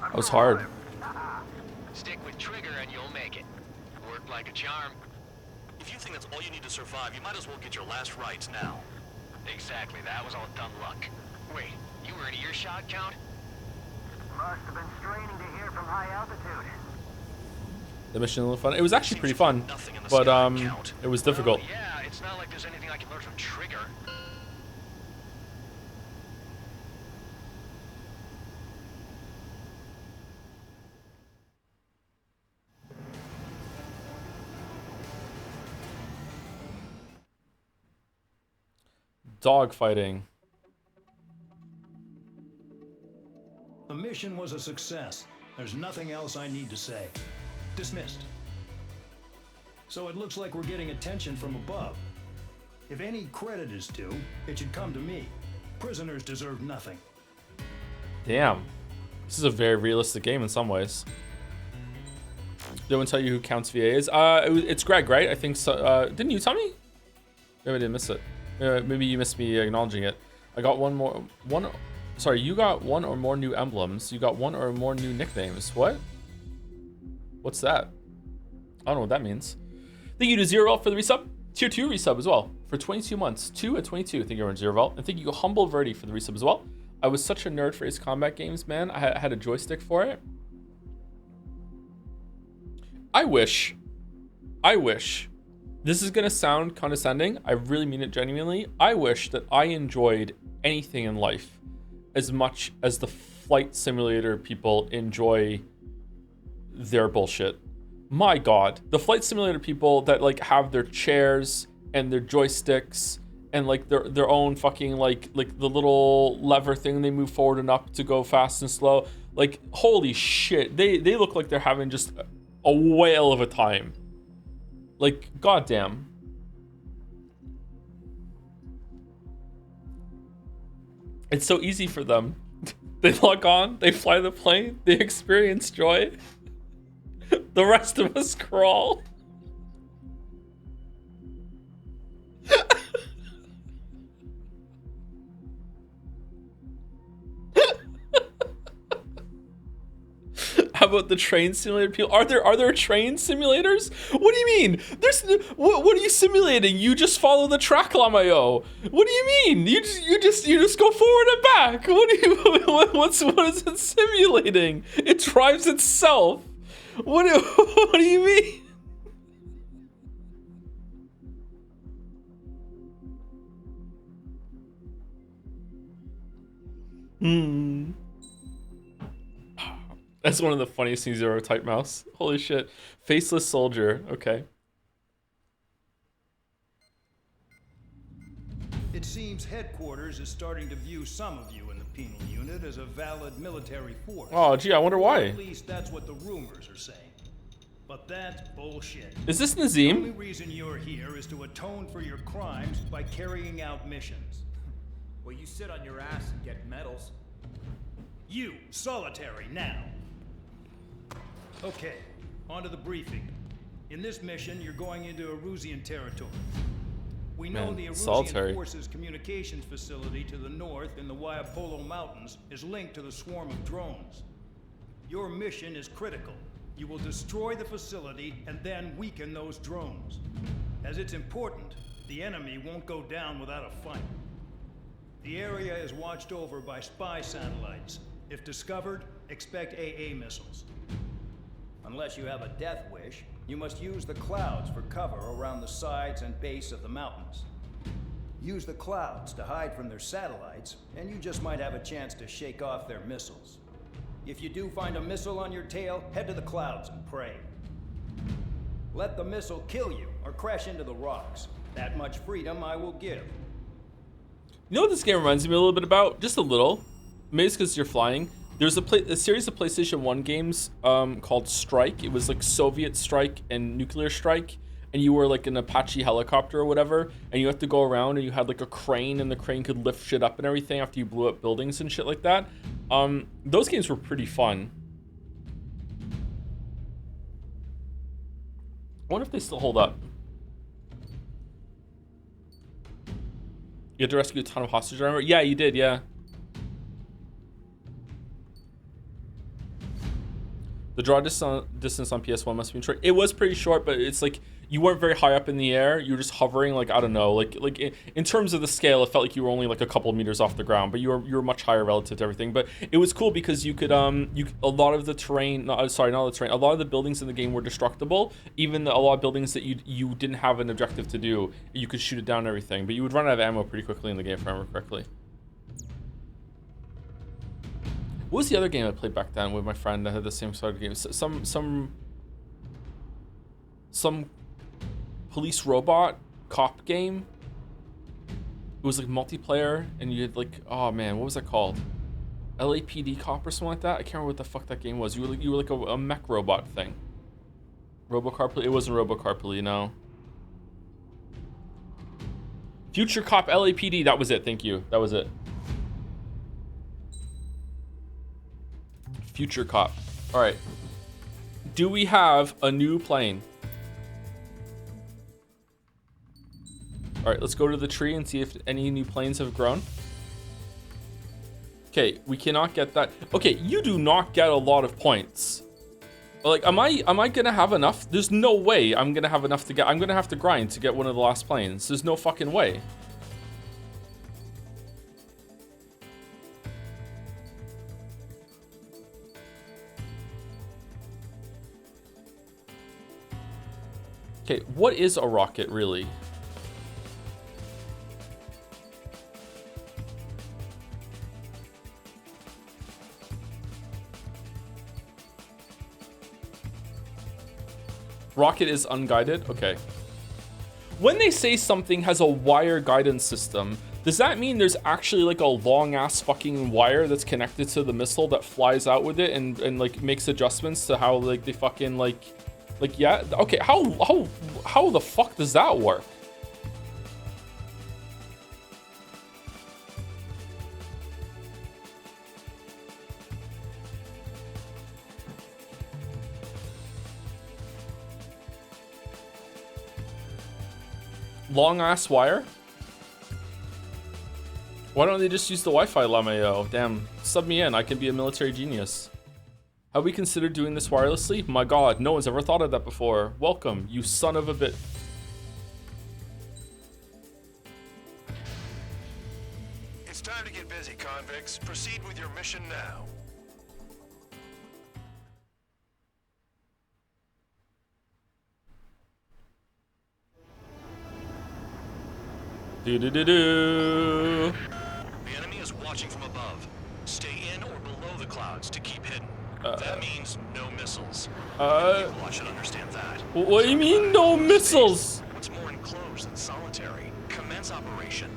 That was hard. Stick with Trigger and you'll make it. Worked like a charm. If you think that's all you need to survive, you might as well get your last rites now. Exactly, that was all dumb luck. Wait, you were in earshot, Count? Must have been straining to hear from high altitude. The mission looked fun. It was actually pretty fun, Nothing in the but sky, Count. it was difficult. Well, yeah, it's not like there's anything I can learn from Trigger. Dog fighting. The mission was a success. There's nothing else I need to say. Dismissed. So it looks like we're getting attention from above. If any credit is due, it should come to me. Prisoners deserve nothing. Damn. This is a very realistic game in some ways. Did anyone tell you who Count's VA is? It's Greg, right? I think so. Didn't you tell me? Maybe I didn't miss it. Maybe you missed me acknowledging it. I got sorry, you got one or more new emblems. You got one or more new nicknames. What? What's that? I don't know what that means. Thank you to Zero for the resub. Tier 2 resub as well for 22 months. 2 at 22. Thank you very much, Zero. And thank you, Humble Verdi, for the resub as well. I was such a nerd for Ace Combat games, man. I had a joystick for it. I wish. This is gonna sound condescending. I really mean it genuinely. I wish that I enjoyed anything in life as much as the flight simulator people enjoy their bullshit. My God, the flight simulator people that like have their chairs and their joysticks and like their own fucking like the little lever thing they move forward and up to go fast and slow. Like holy shit, they look like they're having just a whale of a time. Like goddamn. It's so easy for them. They log on, they fly the plane, they experience joy. The rest of us crawl. How about the train simulator people? Are there train simulators? What do you mean? There's what are you simulating? You just follow the track, Lamayo. What do you mean? You just go forward and back. What is it simulating? It drives itself. What do you mean? That's one of the funniest things ever. Type mouse. Holy shit. Faceless soldier. Okay. It seems headquarters is starting to view some of you in the penal unit as a valid military force. Oh, gee, I wonder Or why. at least that's what the rumors are saying. But that's bullshit. Is this The only Nazim? reason you're here is to atone for your crimes by carrying out missions. Well, you sit on your ass and get medals. You, solitary, now. Okay, on to the briefing. In this mission, you're going into Erusian territory. We know Man, the Erusian solitary. Forces communications facility to the north in the Waiapolo Mountains is linked to the swarm of drones. Your mission is critical. You will destroy the facility and then weaken those drones. As it's important, the enemy won't go down without a fight. The area is watched over by spy satellites. If discovered, expect AA missiles. Unless you have a death wish, you must use the clouds for cover around the sides and base of the mountains. Use the clouds to hide from their satellites, and you just might have a chance to shake off their missiles. If you do find a missile on your tail, head to the clouds and pray. Let the missile kill you or crash into the rocks. That much freedom I will give. You know what this game reminds me a little bit about? Just a little. Maybe it's because you're flying. There's a series of PlayStation 1 games called Strike. It was like Soviet Strike and Nuclear Strike. And you were like an Apache helicopter or whatever. And you had to go around and you had like a crane and the crane could lift shit up and everything after you blew up buildings and shit like that. Those games were pretty fun. I wonder if they still hold up. You had to rescue a ton of hostages, remember? Yeah, you did, yeah. The draw distance on PS1 must have been short. It was pretty short, but it's like you weren't very high up in the air. You were just hovering, like, I don't know, like in terms of the scale, it felt like you were only like a couple of meters off the ground, but you were much higher relative to everything. But it was cool because you could a lot of the terrain, a lot of the buildings in the game were destructible. Even a lot of buildings that you didn't have an objective to do, you could shoot it down and everything. But you would run out of ammo pretty quickly in the game, if I remember correctly. What was the other game I played back then with my friend that had the same sort of game? Some police robot cop game. It was like multiplayer, and you had like, oh man, what was that called? LAPD cop or something like that. I can't remember what the fuck that game was. You were like a mech robot thing. Robocar Police. It wasn't Robocar Police, no. Future Cop LAPD. That was it. Thank you. That was it. Future Cop. All right. Do we have a new plane? All right, let's go to the tree and see if any new planes have grown. Okay, we cannot get that. Okay, you do not get a lot of points. Like, am I gonna have enough? There's no way I'm gonna have enough to get. I'm gonna have to grind to get one of the last planes. There's no fucking way. Okay, what is a rocket really? Rocket is unguided? Okay. When they say something has a wire guidance system, does that mean there's actually like a long ass fucking wire that's connected to the missile that flies out with it and like makes adjustments to how like they fucking like yeah, okay, how the fuck does that work? Long ass wire? Why don't they just use the Wi-Fi, LMAO? Damn, sub me in, I can be a military genius. Have we considered doing this wirelessly? My god, no one's ever thought of that before. Welcome, you son of a bit. It's time to get busy, convicts. Proceed with your mission now. Do-do-do-do. The enemy is watching from above. Stay in or below the clouds to keep hidden. That means no missiles. People should understand that. What do you mean no missiles? What's more enclosed than solitary? Commence operation.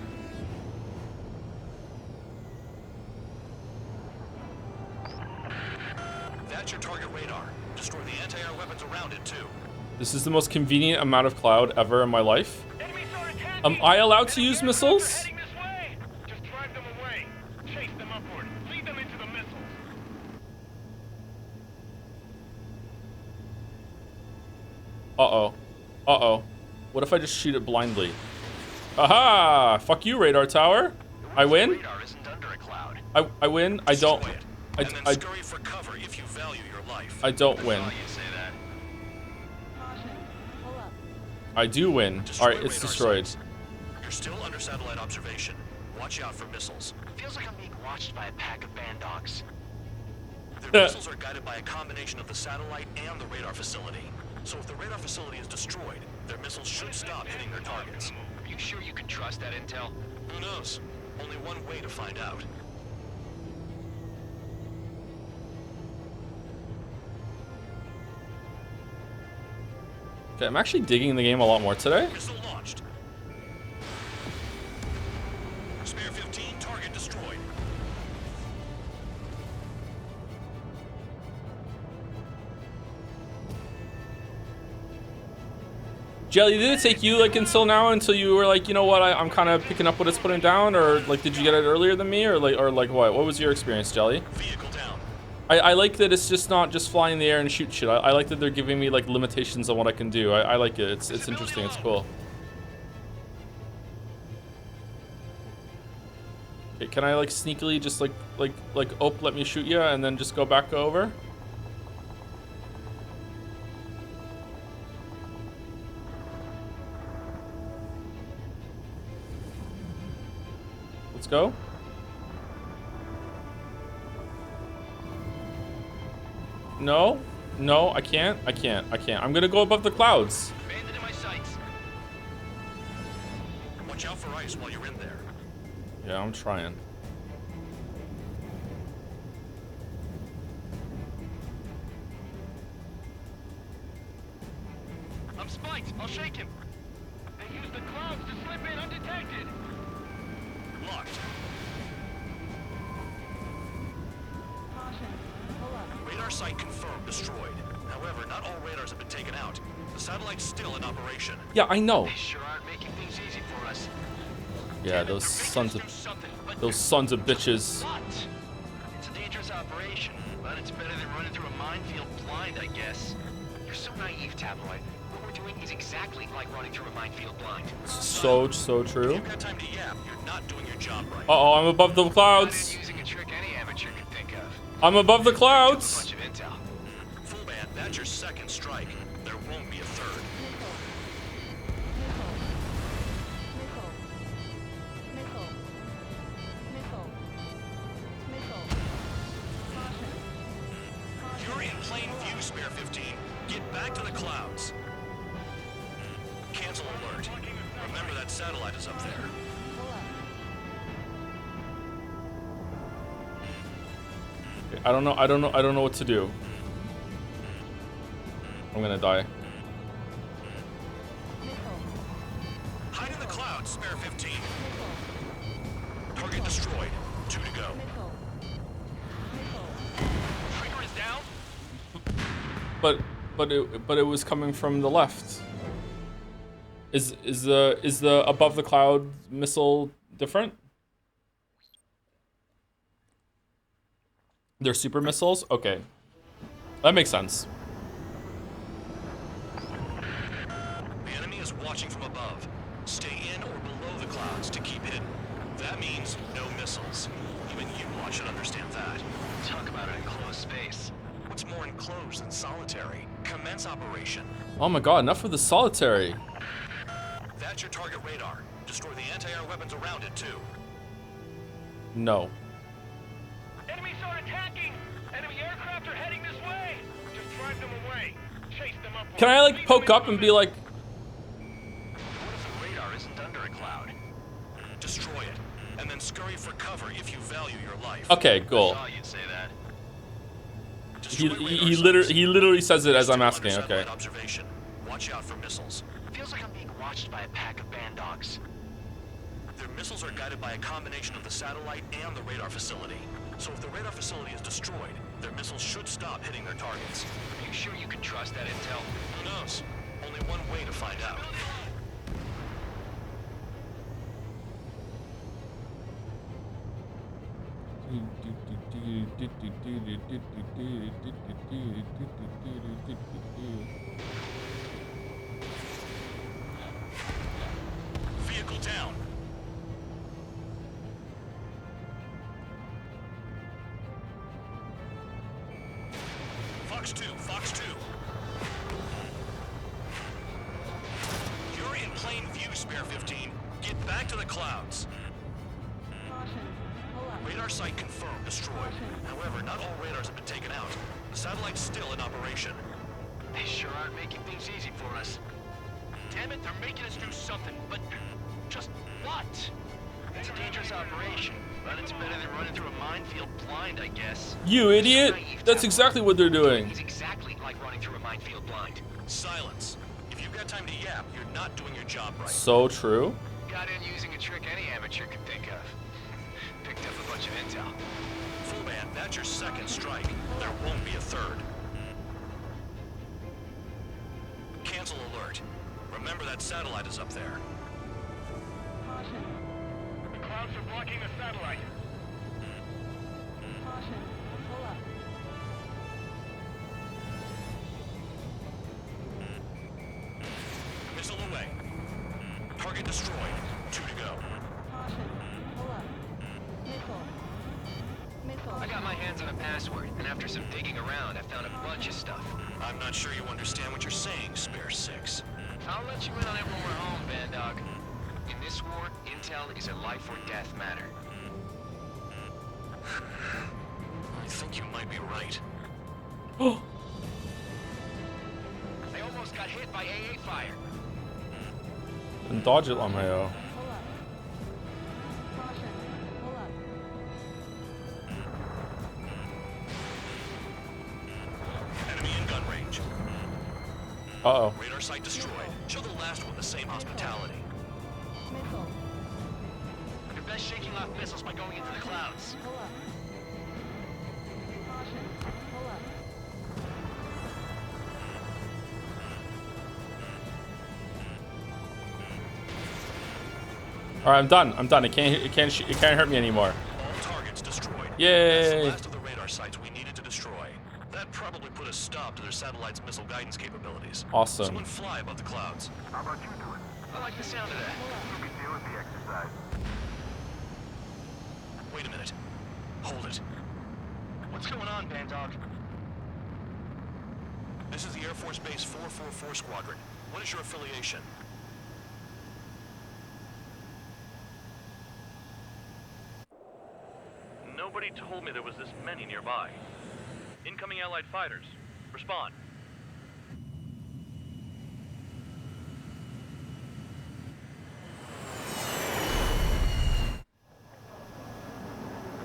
That's your target radar. Destroy the anti-air weapons around it too. This is the most convenient amount of cloud ever in my life. Am I allowed to use missiles? Just drive them away. Chase them upward. Lead them into the missiles. Uh-oh. Uh-oh. What if I just shoot it blindly? Aha! Fuck you, radar tower. I win? Radar isn't under a cloud. I win? I don't. Destroy it, and then scurry for cover if you value your life. I don't win. Saw you say that. Pull up. I do win. Destroy Alright, it's radar destroyed. sites. You're still under satellite observation. Watch out for missiles. Feels like I'm being watched by a pack of band dogs. Their missiles are guided by a combination of the satellite and the radar facility. So if the radar facility is destroyed, their missiles should stop hitting their targets. Are you sure you can trust that intel? Who knows? Only one way to find out. Okay, I'm actually digging the game a lot more today. Missile launched. Spare 15, target destroyed. Jelly, did it take you like until now until you were like, you know what, I'm kind of picking up what it's putting down, or like did you get it earlier than me, or like what? What was your experience, Jelly? Vehicle down. I like that it's just not just fly in the air and shoot shit. I like that they're giving me like limitations on what I can do. I like it. It's interesting. It's cool. Okay, can I like sneakily just like let me shoot you and then just go back over? Let's go. No, I can't. I'm gonna go above the clouds. Banded in my sights. Watch out for ice while you're in there. Yeah, I'm trying. I'm spiked. I'll shake him. They use the clouds to slip in undetected. Locked. Caution. Pull up. Radar site confirmed destroyed. However, not all radars have been taken out. The satellite's still in operation. Yeah, I know. They sure aren't making things easy for us. Yeah, those sons of bitches. But it's a dangerous operation, but it's better than running through a minefield blind, I guess. You're so naive, Tabloid. What we're doing is exactly like running through a minefield blind. So If true. you've got time to yap, you're not doing your job right. Uh-oh, I'm above the Not clouds. in using a trick any amateur could think of. I'm above the A clouds. bunch of intel. Full band, that's your second strike. There won't be a third. You're in plain view, Spare 15. Get back to the clouds. Cancel alert. Remember that satellite is up there. Okay, I don't know what to do. I'm gonna die. Hide in the clouds, Spare 15. Target destroyed. 2 to go. Trigger is down. But it was coming from the left. Is the above the cloud missile different? They're super missiles? Okay. That makes sense. The enemy is watching from above. Stay in or below the clouds to keep hidden. That means no missiles. Even you lot should understand that. Talk about an enclosed space. What's more enclosed than solitary? Commence operation. Oh my god, enough of the solitary. That's your target radar. Destroy the anti-air weapons around it, too. No. Enemies are attacking! Enemy aircraft are heading this way! Just drive them away. Chase them up. Can I like poke up and be like, What if the radar isn't under a cloud? Destroy it, and then scurry for cover if you value your life. okay, cool. Saw you'd say that. He Destroy radar sites. literally says it as I'm Still asking. under Okay. satellite observation. Watch out for missiles. Feels like I'm being watched by a pack of band dogs. Their missiles are guided by a combination of the satellite and the radar facility. So if the radar facility is destroyed, their missiles should stop hitting their targets. Are you sure you can trust that intel? Who knows? Only one way to find out. Fox 2, Fox 2. You're in plain view, Spare 15. Get back to the clouds. Radar site confirmed, destroyed. However, not all radars have been taken out. The satellite's still in operation. They sure aren't making things easy for us. Damn it, they're making us do something, but just what? It's a dangerous operation, but it's better than running through a minefield blind, I guess. You idiot! That's exactly what they're doing. It's exactly like running through a minefield blind. Silence. If you've got time to yap, you're not doing your job right. So true. Got in using a trick any amateur could think of. Picked up a bunch of intel. Full man, that's your second strike. There won't be a third. Cancel alert. Remember that satellite is up there. The clouds are blocking the satellite. Missile away. Target destroyed. 2 to go. I got my hands on a password, and after some digging around, I found a bunch of stuff. I'm not sure you understand what you're saying, Spare 6. I'll let you in on it when we're home, Bandog. In this war, intel is a life or death matter. I think you might be right. They almost got hit by AA fire. And dodge it, Lamayo. Enemy in gun range. Uh-oh. Radar site destroyed. Show the last one the same hospitality. You're best shaking off missiles by going into the clouds. All right, I'm done. I'm done. It can't hurt me anymore. All targets destroyed. Yay. That's the last of the radar sites we needed to destroy. That probably put a stop to their satellite's missile guidance capabilities. Awesome. Someone fly above the clouds. How about you do it? I like the sound of that. You can deal with the exercise. Wait a minute. Hold it. What's going on, Bandog? This is the Air Force Base 444 Squadron. What is your affiliation? Nobody told me there was this many nearby. Incoming Allied fighters. Respond.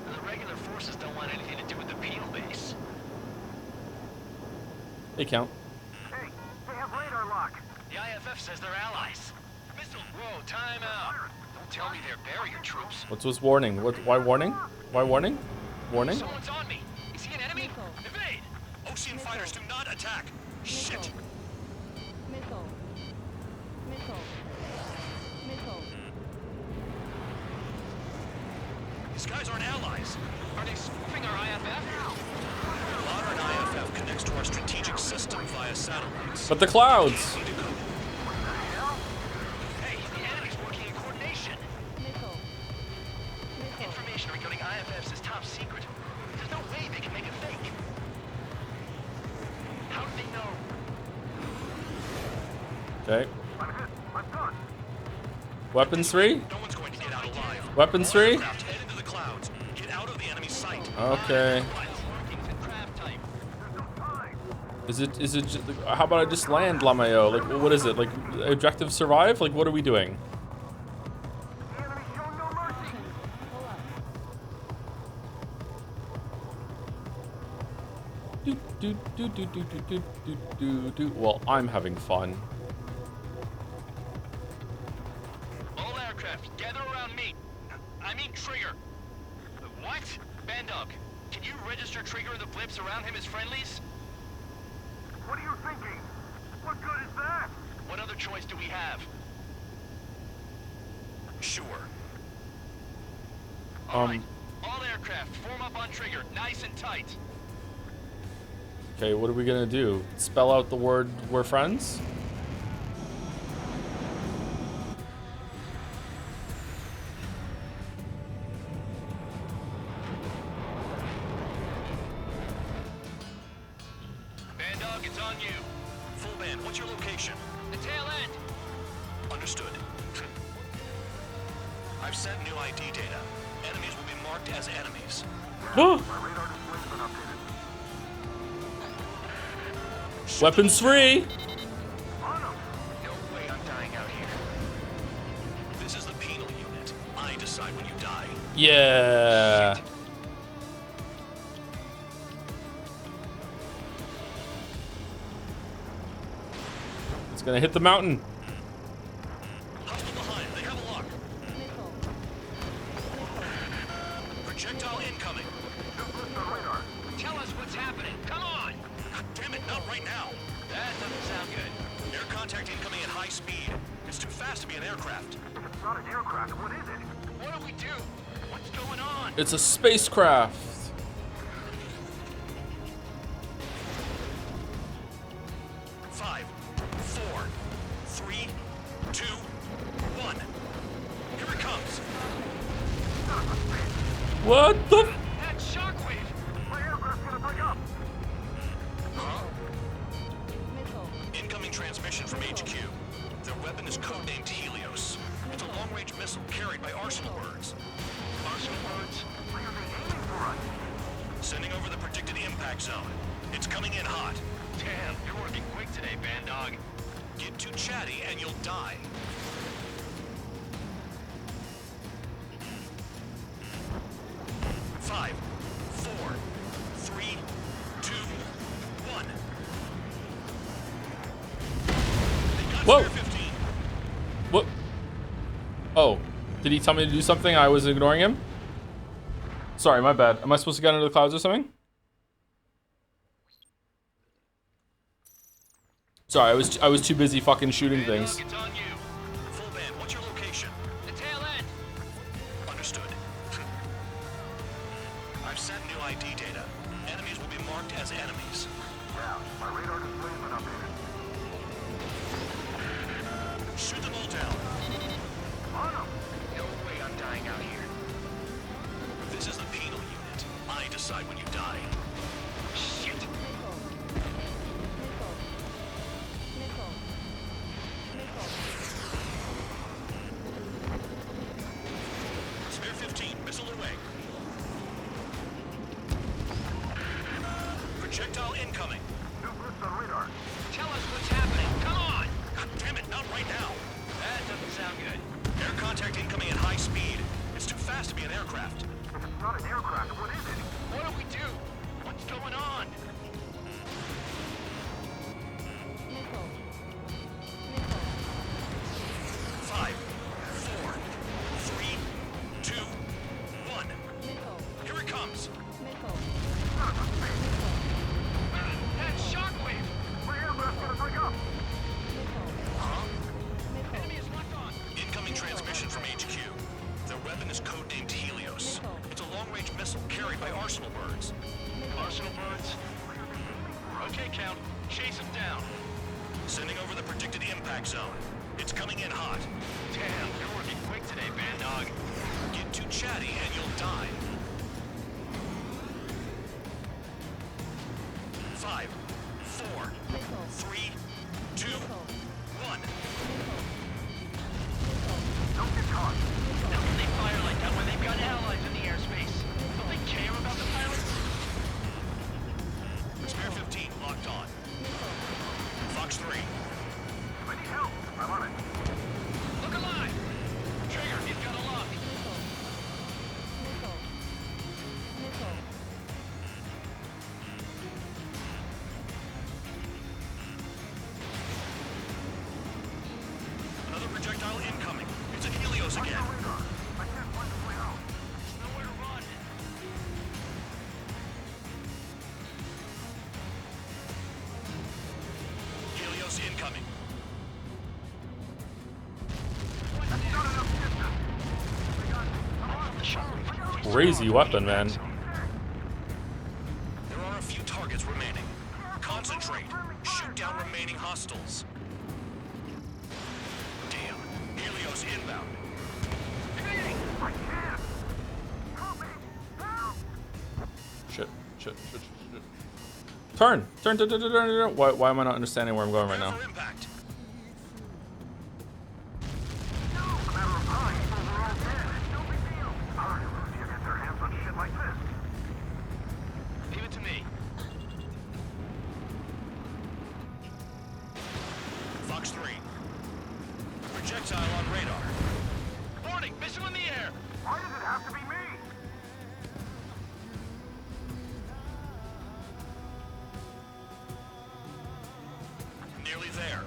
The regular forces don't want anything to do with the penal base. They count. Hey, they have radar lock. The IFF says they're allies. Missile, whoa, time out. Don't tell me they're barrier troops. What's this warning? Why warning? Why warning? Warning? Someone's on me. Is he an enemy? Evade! Ocean fighters do not attack! Shit! These guys aren't allies. Are they spoofing our IFF? Modern IFF connects to our strategic system via satellites. But the clouds. Hey, the enemy's working in coordination. Information regarding IFFs is top secret. There's no way they can make it fake. How do they know? Okay. I'm hit. I'm done. Weapons 3? No one's going to get out alive. Weapons 3? Aircraft head into the clouds. Get out of the enemy's sight. Okay. Workings and craft type. Is it how about I just land, Lamayo? Like, what is it? Like, objective survive? Like, what are we doing? The enemy showing no mercy. Well, I'm having fun. All aircraft, gather around me. I mean Trigger. What? Bandog, can you register Trigger and the blips around him as friendlies? What are you thinking? What good is that? What other choice do we have? Sure. All right. All aircraft, form up on Trigger, nice and tight. Okay, what are we gonna do? Spell out the word "we're friends"? Dog, it's on you. Full band, what's your location? The tail end. Understood. I've sent new ID data. Enemies will be marked as enemies. Weapons free. No way I'm dying out here. This is the penal unit. I decide when you die. Yeah. It's gonna hit the mountain. Hostile behind. They have a lock. Projectile incoming. Tell us what's happening. Come on. God damn it, not right now. That doesn't sound good. Air contact incoming at high speed. It's too fast to be an aircraft. It's not an aircraft. What is it? What do we do? What's going on? It's a spacecraft. Five, four, three, two, one. Here it comes. What the? That shockwave. My aircraft's gonna break up. Incoming transmission from HQ. Their weapon is codenamed Helios. It's a long-range missile carried by Arsenal birds. Arsenal birds? Why are they aiming for us? Sending over the predicted impact zone. It's coming in hot. Damn, you're working quick today, Bandog. Get too chatty and you'll die. Five, four, three, two, one. They got Whoa. Spare 15. What? Oh, did he tell me to do something? I was ignoring him. Sorry, my bad. Am I supposed to get under the clouds or something? Sorry, I was too busy fucking shooting things. It's on you. Full band, what's your location? The tail end. Understood. I've sent new ID data. Enemies will be marked as enemies. Yeah, my radar display's been updated. Shoot them all down. On 'em. No way I'm dying out here. This is the penal unit. I decide when you die. Shit. Spare 15, missile away. Projectile incoming. New blips on radar. Tell us what's happening. Come on. God damn it, not right now. That doesn't sound good. Air contact incoming at high speed. It's too fast to be an aircraft. If it's not an aircraft, what is it? What do we do? What's going on? Five, four, three, two, one. Here it comes. That shockwave. My aircraft's gonna break up. Enemy is locked on. Incoming transmission from HQ. Their weapon is codenamed Helios. It's a long-range missile carried by Arsenal birds. Arsenal birds. Okay, Count. Chase them down. Sending over the predicted impact zone. It's coming in hot. Damn, you're working quick today, Bandog. Get too chatty and you'll die. Five, four, three, two, one. Don't get caught. How can they fire like that when they've got allies in the airspace? Don't they care about the pilots? Spare 15 locked on. Fox 3. I need help. I'm on it. Look alive! Trigger, you've got a lock. Another projectile incoming. It's a Helios again. Radar. I can't find the way out. Nowhere to run. Helios incoming. Crazy weapon, man. There are a few targets remaining. Concentrate. Shoot down remaining hostiles. Damn. Helios inbound. I can't. Help me. Help. Shit. Turn. Why am I not understanding where I'm going right now? For impact. No, it's a matter of time before we're all dead. No big deal. How do Lucia get their hands on shit like this? Leave it to me. Fox 3. Projectile on radar. Warning, missile in the air. Why does it have to be me? Nearly there.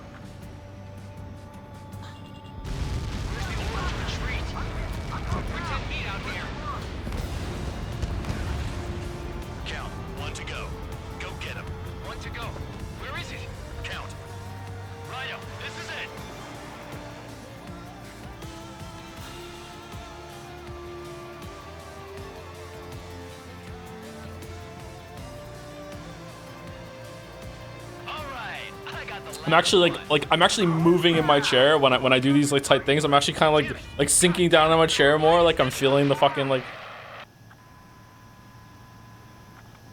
Where's the order to retreat? We can't meet out here. Count. 1 to go. Go get him. 1 to go. Where is it? Count. Rhino, this is it. All right, I got the I'm actually I'm actually moving in my chair when I do these like tight things. I'm actually kind of like sinking down in my chair more. Like I'm feeling the fucking like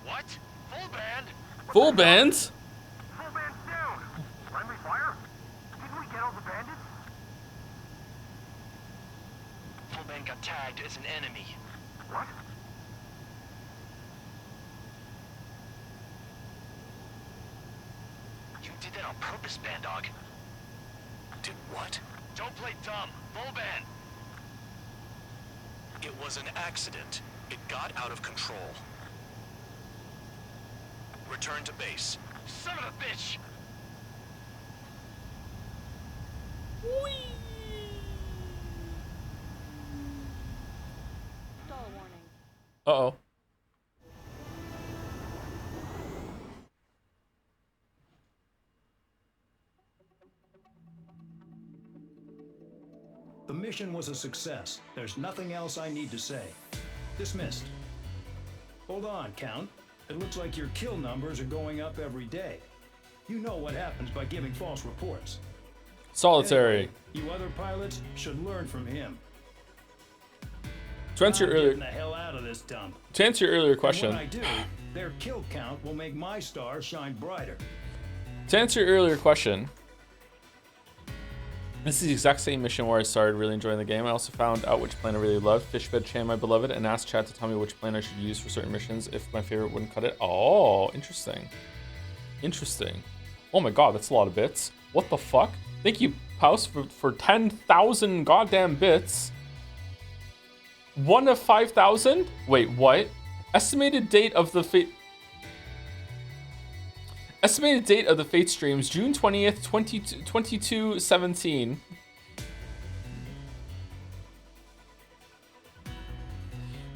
What? Full band? full bands. Full band's down. Friendly fire? Didn't we get all the bandits? Full band got tagged as an enemy. What? You did that on purpose, Bandog. Did what? Don't play dumb. Full band. It was an accident. It got out of control. Return to base. Son of a bitch! Uh-oh. The mission was a success. There's nothing else I need to say. Dismissed. Hold on, Count. It looks like your kill numbers are going up every day. You know what happens by giving false reports. Solitary. Anyway, you other pilots should learn from him. To answer your I'm earlier getting the hell out of this dump. to answer your earlier And question. when I do, their kill count will make my star shine brighter. To answer your earlier question, this is the exact same mission where I started really enjoying the game. I also found out which plane I really loved, Fishfed Chan, my beloved, and asked chat to tell me which plane I should use for certain missions if my favorite wouldn't cut it. Oh, interesting. Interesting. Oh my god, that's a lot of bits. What the fuck? Thank you, Paus, for 10,000 goddamn bits. 1 of 5,000? Wait, what? Estimated date of the fate... Estimated date of the Fate streams, June 20th, 22/17.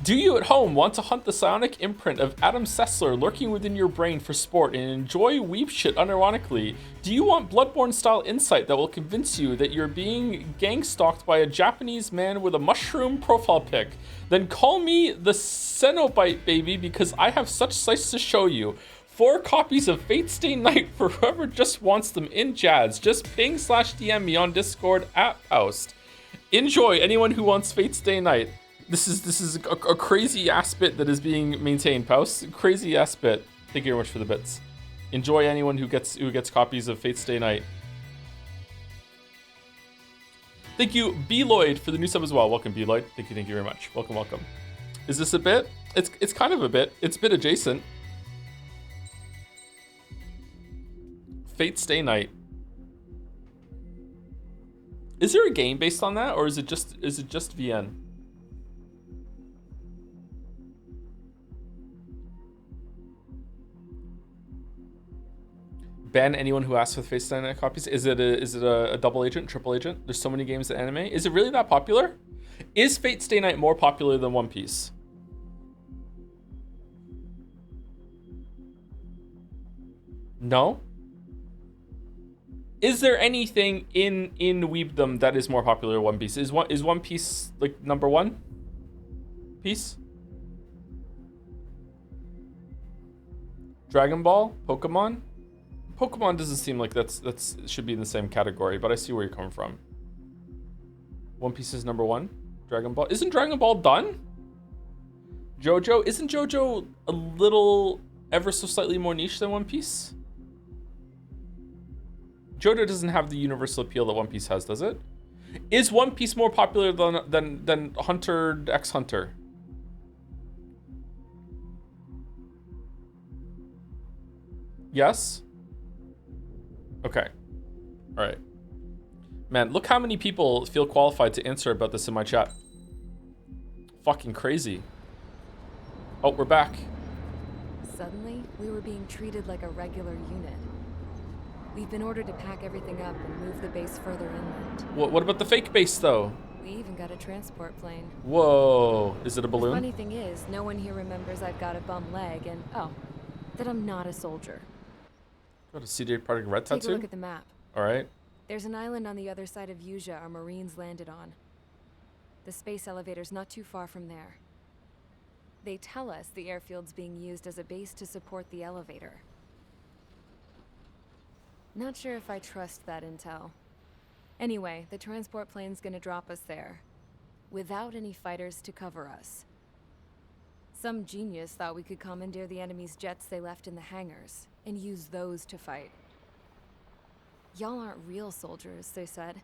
Do you at home want to hunt the psionic imprint of Adam Sessler lurking within your brain for sport and enjoy weep shit unironically? Do you want Bloodborne-style insight that will convince you that you're being gang-stalked by a Japanese man with a mushroom profile pic? Then call me the Cenobite baby because I have such sights to show you. 4 copies of Fate Stay Night for whoever just wants them in Jazz. Just ping/DM me on Discord at Post. Enjoy, anyone who wants Fate Stay Night. This is a crazy ass bit that is being maintained, Post. Crazy ass bit. Thank you very much for the bits. Enjoy anyone who gets copies of Fate Stay Night. Thank you, B Lloyd, for the new sub as well. Welcome, B Lloyd. Thank you very much. Welcome. Is this a bit? It's kind of a bit. It's bit adjacent. Fate Stay Night. Is there a game based on that, or is it just VN? Ban anyone who asks for the Fate Stay Night copies. Is it a double agent, triple agent? There's so many games that anime. Is it really that popular? Is Fate Stay Night more popular than One Piece? No. Is there anything in Weebdom that is more popular than One Piece? Is One Piece like number 1 piece? Dragon Ball? Pokemon? Pokemon doesn't seem like that's should be in the same category, but I see where you're coming from. One Piece is number 1. Dragon Ball. Isn't Dragon Ball done? JoJo? Isn't JoJo a little ever so slightly more niche than One Piece? Joedle doesn't have the universal appeal that One Piece has, does it? Is One Piece more popular than Hunter x Hunter? Yes? Okay. All right. Man, look how many people feel qualified to answer about this in my chat. Fucking crazy. Oh, we're back. Suddenly, we were being treated like a regular unit. We've been ordered to pack everything up and move the base further inland. What about the fake base, though? We even got a transport plane. Whoa. Is it a The balloon? funny thing is, no one here remembers I've got a bum leg and, oh, that I'm not a soldier. Got a CDA Project Red Take a tattoo? look at the map. All right. There's an island on the other side of Yuja our Marines landed on. The space elevator's not too far from there. They tell us the airfield's being used as a base to support the elevator. Not sure if I trust that intel. Anyway, the transport plane's gonna drop us there, without any fighters to cover us. Some genius thought we could commandeer the enemy's jets they left in the hangars, and use those to fight. Y'all aren't real soldiers, they said.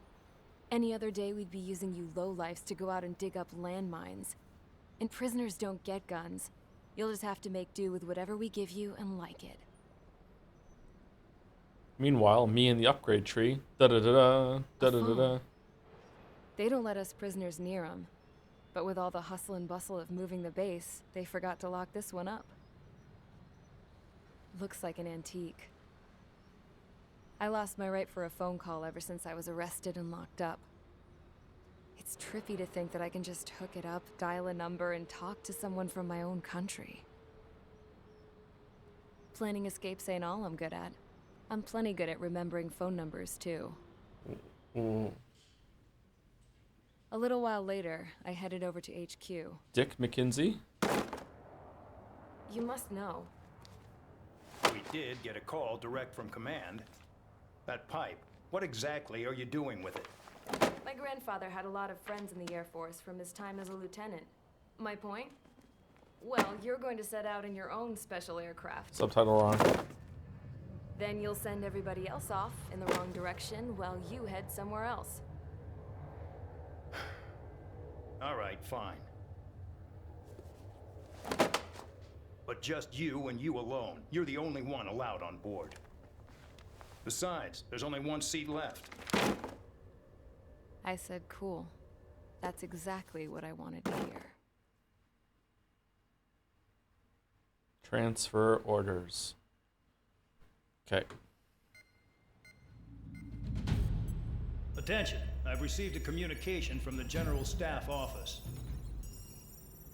Any other day we'd be using you lowlifes to go out and dig up landmines. And prisoners don't get guns. You'll just have to make do with whatever we give you and like it. Meanwhile, me and the upgrade tree. Da-da-da-da. Da-da-da-da. They don't let us prisoners near them. But with all the hustle and bustle of moving the base, they forgot to lock this one up. Looks like an antique. I lost my right for a phone call ever since I was arrested and locked up. It's trippy to think that I can just hook it up, dial a number, and talk to someone from my own country. Planning escapes ain't all I'm good at. I'm plenty good at remembering phone numbers, too. A little while later, I headed over to HQ. Dick McKinsey? You must know. We did get a call direct from command. That pipe, what exactly are you doing with it? My grandfather had a lot of friends in the Air Force from his time as a lieutenant. My point? Well, you're going to set out in your own special aircraft. Subtitle wrong. Then you'll send everybody else off in the wrong direction while you head somewhere else. All right, fine. But just you and you alone. You're the only one allowed on board. Besides, there's only one seat left. I said, cool. That's exactly what I wanted to hear. Transfer orders. Okay. Attention, I've received a communication from the General Staff Office.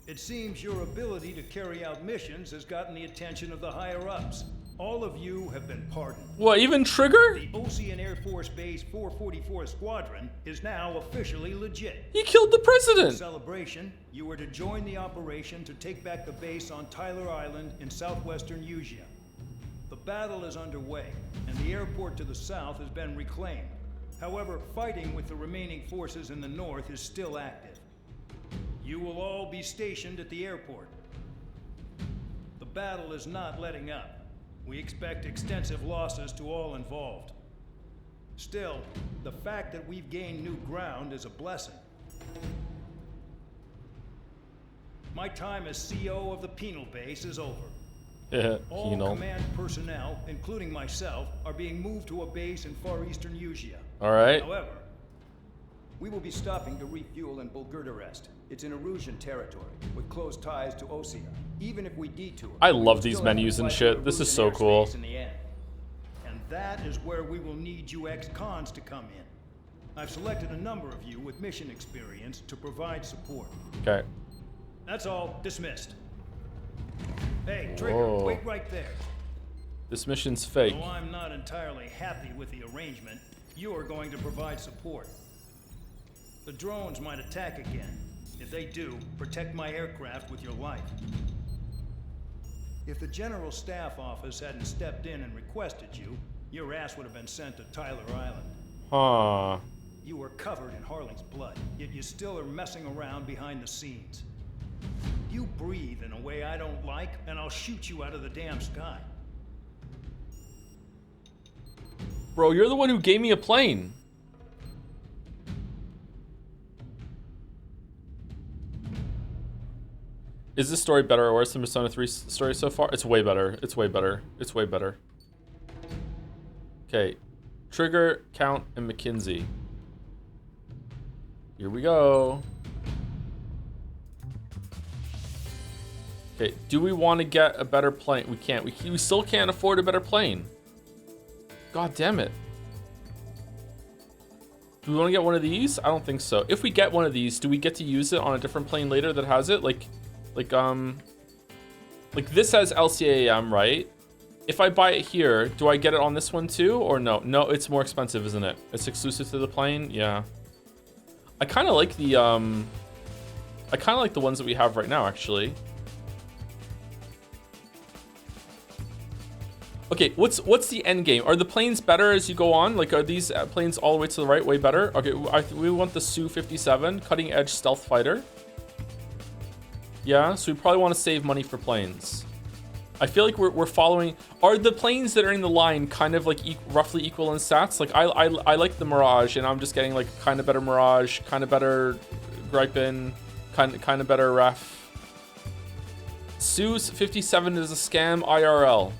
It seems your ability to carry out missions has gotten the attention of the higher-ups. All of you have been pardoned. What, even Trigger? The Ocean Air Force Base 444 Squadron is now officially legit. He killed the In president! celebration, you are to join the operation to take back the base on Tyler Island in southwestern Yuja. The battle is underway, and the airport to the south has been reclaimed. However, fighting with the remaining forces in the north is still active. You will all be stationed at the airport. The battle is not letting up. We expect extensive losses to all involved. Still, the fact that we've gained new ground is a blessing. My time as CO of the Penal Base is over. Yeah, All penal. command personnel, including myself, are being moved to a base in far eastern Yuja. Alright. However, we will be stopping to refuel in Bulgurdarest. It's in Erusian territory, with close ties to Osea. Even if we detour, I we love will these still have to menus and fight shit. for This is Erusian so cool. airspace in the end. And that is where we will need you ex-cons to come in. I've selected a number of you with mission experience to provide support. Okay. That's all. Dismissed. Hey, Trigger, Whoa. wait right there. This mission's fake. Though I'm not entirely happy with the arrangement, you are going to provide support. The drones might attack again. If they do, protect my aircraft with your life. If the General Staff Office hadn't stepped in and requested you, your ass would have been sent to Tyler Island. Huh. You were covered in Harling's blood, yet you still are messing around behind the scenes. You breathe in a way I don't like, and I'll shoot you out of the damn sky. Bro, you're the one who gave me a plane. Is this story better or worse than Persona 3 story so far? It's way better. It's way better. It's way better. Okay. Trigger, Count, and McKinsey. Here we go. Okay, do we want to get a better plane? We can't. We still can't afford a better plane. God damn it. Do we want to get one of these? I don't think so. If we get one of these, do we get to use it on a different plane later that has it? Like this has LCAM, right? If I buy it here, do I get it on this one too, or no? No, it's more expensive, isn't it? It's exclusive to the plane. Yeah. I kind of like the ones that we have right now, actually. Okay, what's the end game? Are the planes better as you go on? Like, are these planes all the way to the right way better? Okay, we want the Su-57 cutting edge stealth fighter. Yeah, so we probably want to save money for planes. I feel like we're following. Are the planes that are in the line kind of like roughly equal in stats? Like I like the Mirage, and I'm just getting like kind of better Mirage, kind of better Gripen, kind of better Ref. Su-57 is a scam IRL.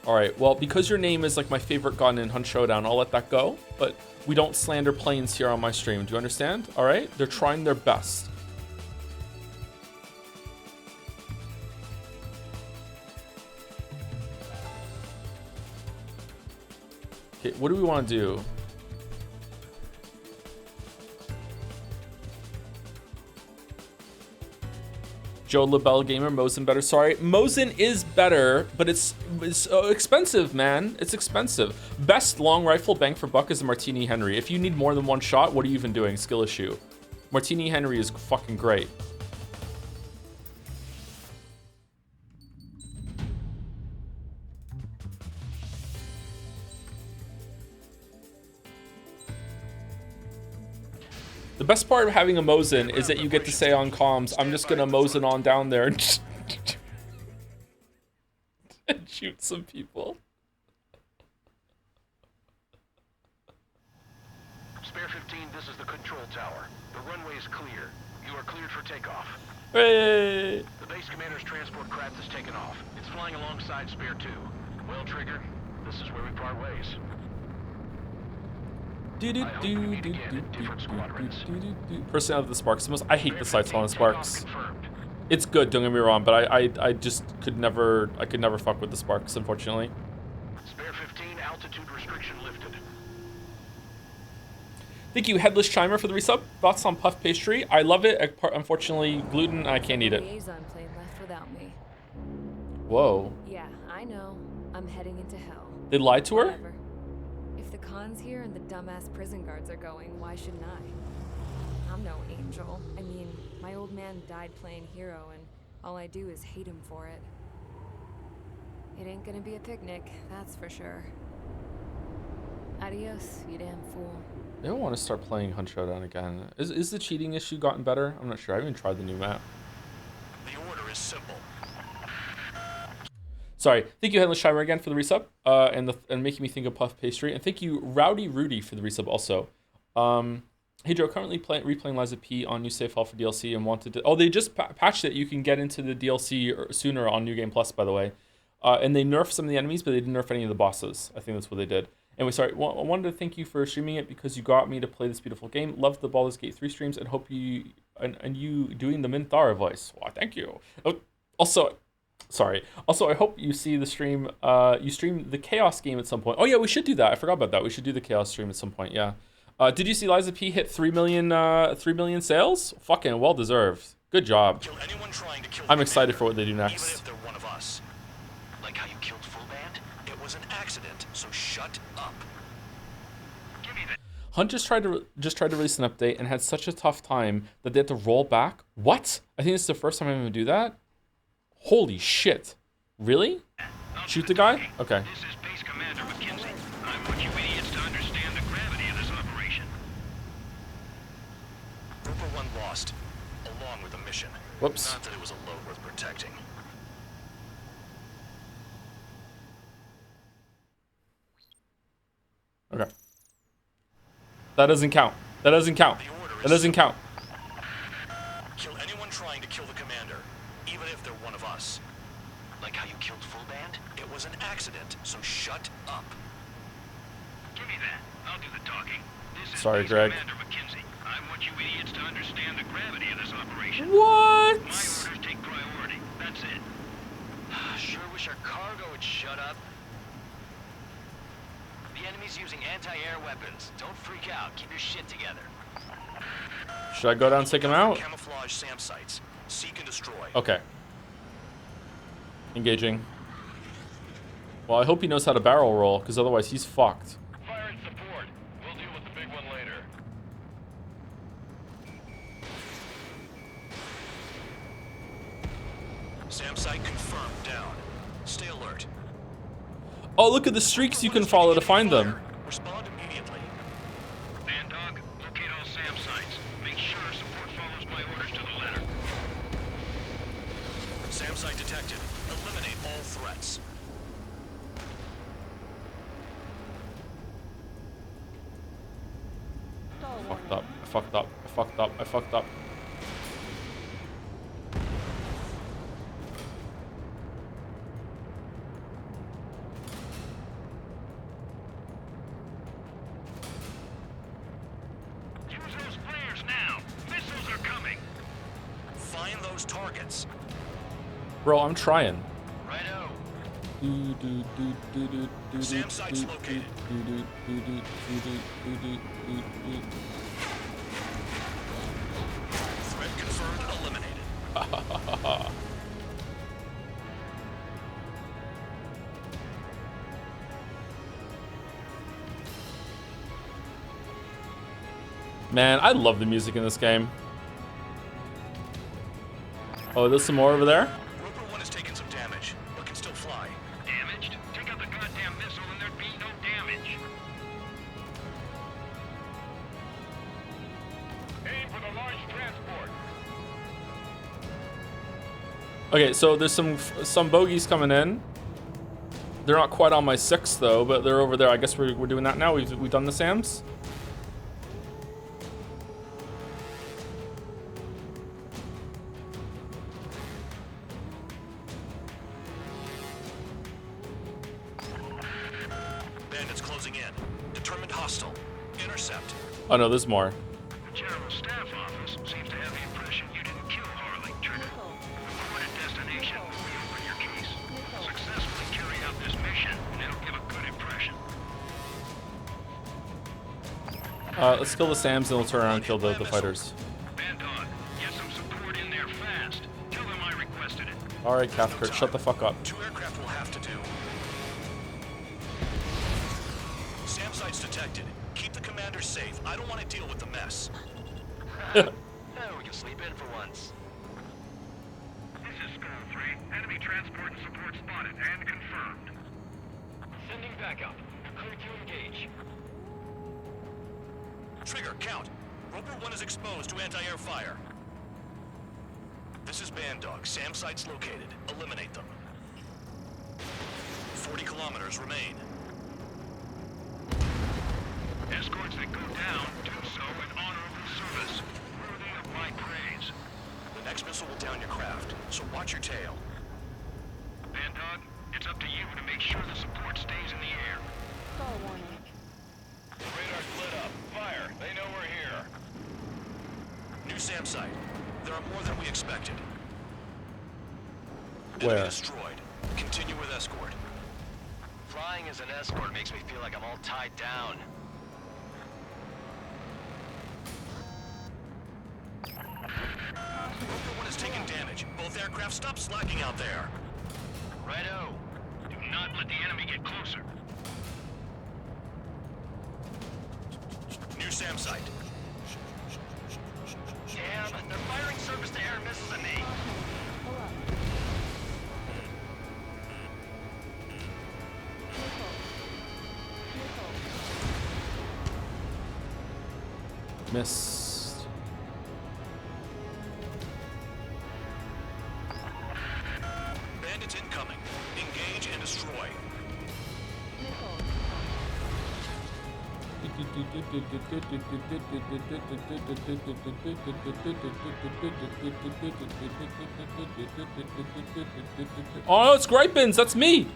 All right, well, because your name is like my favorite gun in Hunt Showdown, I'll let that go. But we don't slander planes here on my stream. Do you understand? All right, they're trying their best. Okay, what do we want to do? Joedle Bell Gamer, Mosin better. Sorry, Mosin is better, but it's expensive, man. It's expensive. Best long rifle bang for buck is a Martini Henry. If you need more than one shot, what are you even doing? Skill issue. Martini Henry is fucking great. The best part of having a Mosin is that you get to say on comms, I'm just gonna Mosin on down there and shoot some people. Spare 15, this is the control tower. The runway is clear. You are cleared for takeoff. Hey! The base commander's transport craft has taken off. It's flying alongside Spare 2. Well, Trigger, this is where we part ways. Personality of the Sparks. I hate the sights on the Sparks. It's good, don't get me wrong, but I just could never fuck with the Sparks, unfortunately. Spare 15, altitude restriction lifted. Thank you, Headless Chimer, for the resub. Thoughts on puff pastry? I love it. Unfortunately, gluten, I can't eat it. Liaison plane left without me. Whoa. Yeah, I know. I'm heading into hell. They lied to her? Whatever. If the Khan's here and the dumbass prison guards are going, why shouldn't I? I'm no angel. I mean, my old man died playing hero, and all I do is hate him for it. It ain't gonna be a picnic, that's for sure. Adios, you damn fool. I don't want to start playing Hunt Showdown again. Is the cheating issue gotten better? I'm not sure. I haven't tried the new map. The order is simple. Sorry. Thank you, Headless Chimer, again for the resub and making me think of puff pastry. And thank you, Rowdy Rudy, for the resub also. Hey Joe, currently replaying Liza P on New Save File for DLC and wanted to. Oh, they just patched it. You can get into the DLC sooner on New Game Plus, by the way. And they nerfed some of the enemies, but they didn't nerf any of the bosses. I think that's what they did. Anyway, sorry. I wanted to thank you for streaming it because you got me to play this beautiful game. Loved the Baldur's Gate 3 streams and hope you and you doing the Minthara voice. Wow, thank you. Also, I hope you see the stream. You stream the Chaos game at some point. Oh yeah, we should do that. I forgot about that. We should do the Chaos stream at some point. Yeah. Did you see Liza P hit 3 million sales? Fucking well deserved. Good job. I'm excited for what they do next. Even if they're one of us. Like how you killed Full Band? It was an accident, so shut up. Give me that. Hunt just tried to release an update and had such a tough time that they had to roll back. What? I think this is the first time I'm gonna do that. Holy shit. Really? Shoot the guy? Okay. This is Base Commander McKinsey. I want you idiots to understand the gravity of this operation. Grouper 1 lost. along with the mission. Whoops. Not that it was a load worth protecting. Okay. That doesn't count. That doesn't count. The order is That doesn't count. kill anyone trying to kill the commander, even if they're one of us. Like how you killed Full Band? It was an accident, so shut up. Give me that. I'll do the talking. This is Sorry, Base Greg. Commander McKenzie. I want you idiots to understand the gravity of this operation. What? My orders take priority. That's it. Sure wish our cargo would shut up. The enemy's using anti-air weapons. Don't freak out. Keep your shit together. Should I go down and take him out? Camouflage SAM sites. Seek and destroy. Okay. Engaging. Well, I hope he knows how to barrel roll, because otherwise he's fucked. Fire and support. We'll deal with the big one later. SAM site confirmed. Down. Stay alert. Oh, look at the streaks you can follow to find them. Respond immediately. Bandog, locate all SAM sites. Make sure support follows my orders to the letter. SAM site detected. Eliminate all threats. I fucked up. I fucked up. I fucked up. I fucked up. Use those flares now. Missiles are coming. Find those targets. Bro, I'm trying. Righto. SAM site's located. Threat confirmed. Eliminated. Man, I love the music in this game. Oh, there's some more over there? Roper 1 has taken some damage, but can still fly. Damaged? Take out the goddamn missile and there'd be no damage. Aim for the large transport. Okay, so there's some bogeys coming in. They're not quite on my 6 though, but they're over there. I guess we're doing that now. We've done the SAMs. Bandits closing in. Determined hostile. Intercept. Oh no, there's more. The General Staff Office seems to have the impression you didn't kill Harley, Trigger. Report at destination when we open your case. Successfully carry out this mission, and it'll give a good impression. Let's kill the SAMs and we'll turn around and kill the fighters. Bandog, get some support in there fast. Tell them I requested it. Alright, Cathcart, shut the fuck up. 2 aircraft will have to do. SAM sites detected. Keep the commander safe. I don't want to deal with the mess. We can sleep in for once. This is Skull 3. Enemy transport and support spotted and confirmed. Sending backup. Clear to engage. Trigger, count. Roper 1 is exposed to anti-air fire. This is Bandog. SAM sites located. Eliminate them. 40 kilometers remain. Escorts that go down do so in honorable service, worthy of my praise. The next missile will down your craft, so watch your tail. Bandog, it's up to you to make sure the support stays in the air. Radar's lit up. Fire. They know we're here. New SAM site. There are more than we expected. Where? Enemy destroyed. Continue with escort. Flying as an escort makes me feel like I'm all tied down. Roper 1 is taking damage. Both aircraft, stop slacking out there. Righto. Do not let the enemy get closer. New SAM site. Damn, they're firing surface-to-air missiles at me. Missed. Oh, it's Gripins. That's me.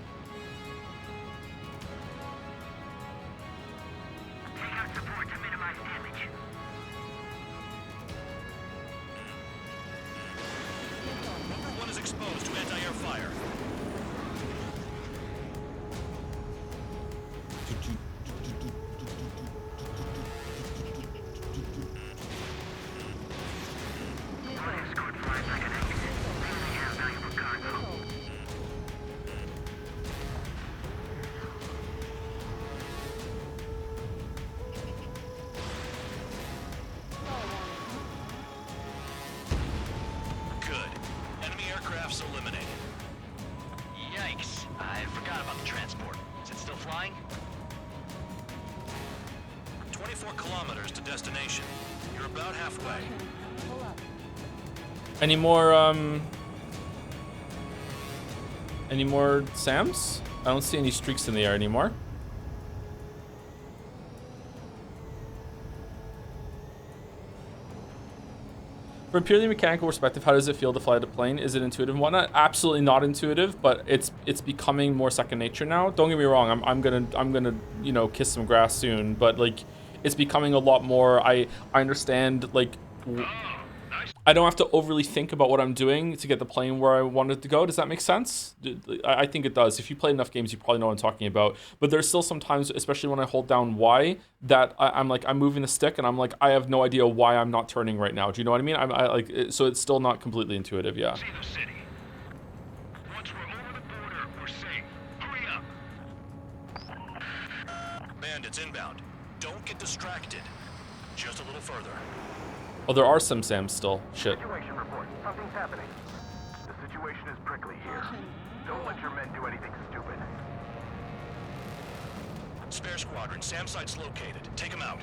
Number 1 is exposed to anti-air fire. Good. Enemy aircraft's eliminated. Yikes. I forgot about the transport. Is it still flying? 24 kilometers to destination. You're about halfway. Any more Sams? I don't see any streaks in the air anymore. From a purely mechanical perspective, how does it feel to fly the plane? Is it intuitive and whatnot? Absolutely not intuitive, but it's becoming more second nature now. Don't get me wrong, I'm gonna you know, kiss some grass soon, but like it's becoming a lot more. I understand, like I don't have to overly think about what I'm doing to get the plane where I want it to go. Does that make sense? I think it does. If you play enough games, you probably know what I'm talking about. But there's still some times, especially when I hold down Y, that I'm like, I'm moving the stick and I'm like, I have no idea why I'm not turning right now. Do you know what I mean? So it's still not completely intuitive, yeah. See the city. Once we're over the border, we're safe. Hurry up. Bandits inbound. Don't get distracted. Just a little further. Oh, there are some Sams still. Shit. Situation report. Something's happening. The situation is prickly here. Don't let your men do anything stupid. Spare squadron. SAM site's located. Take him out.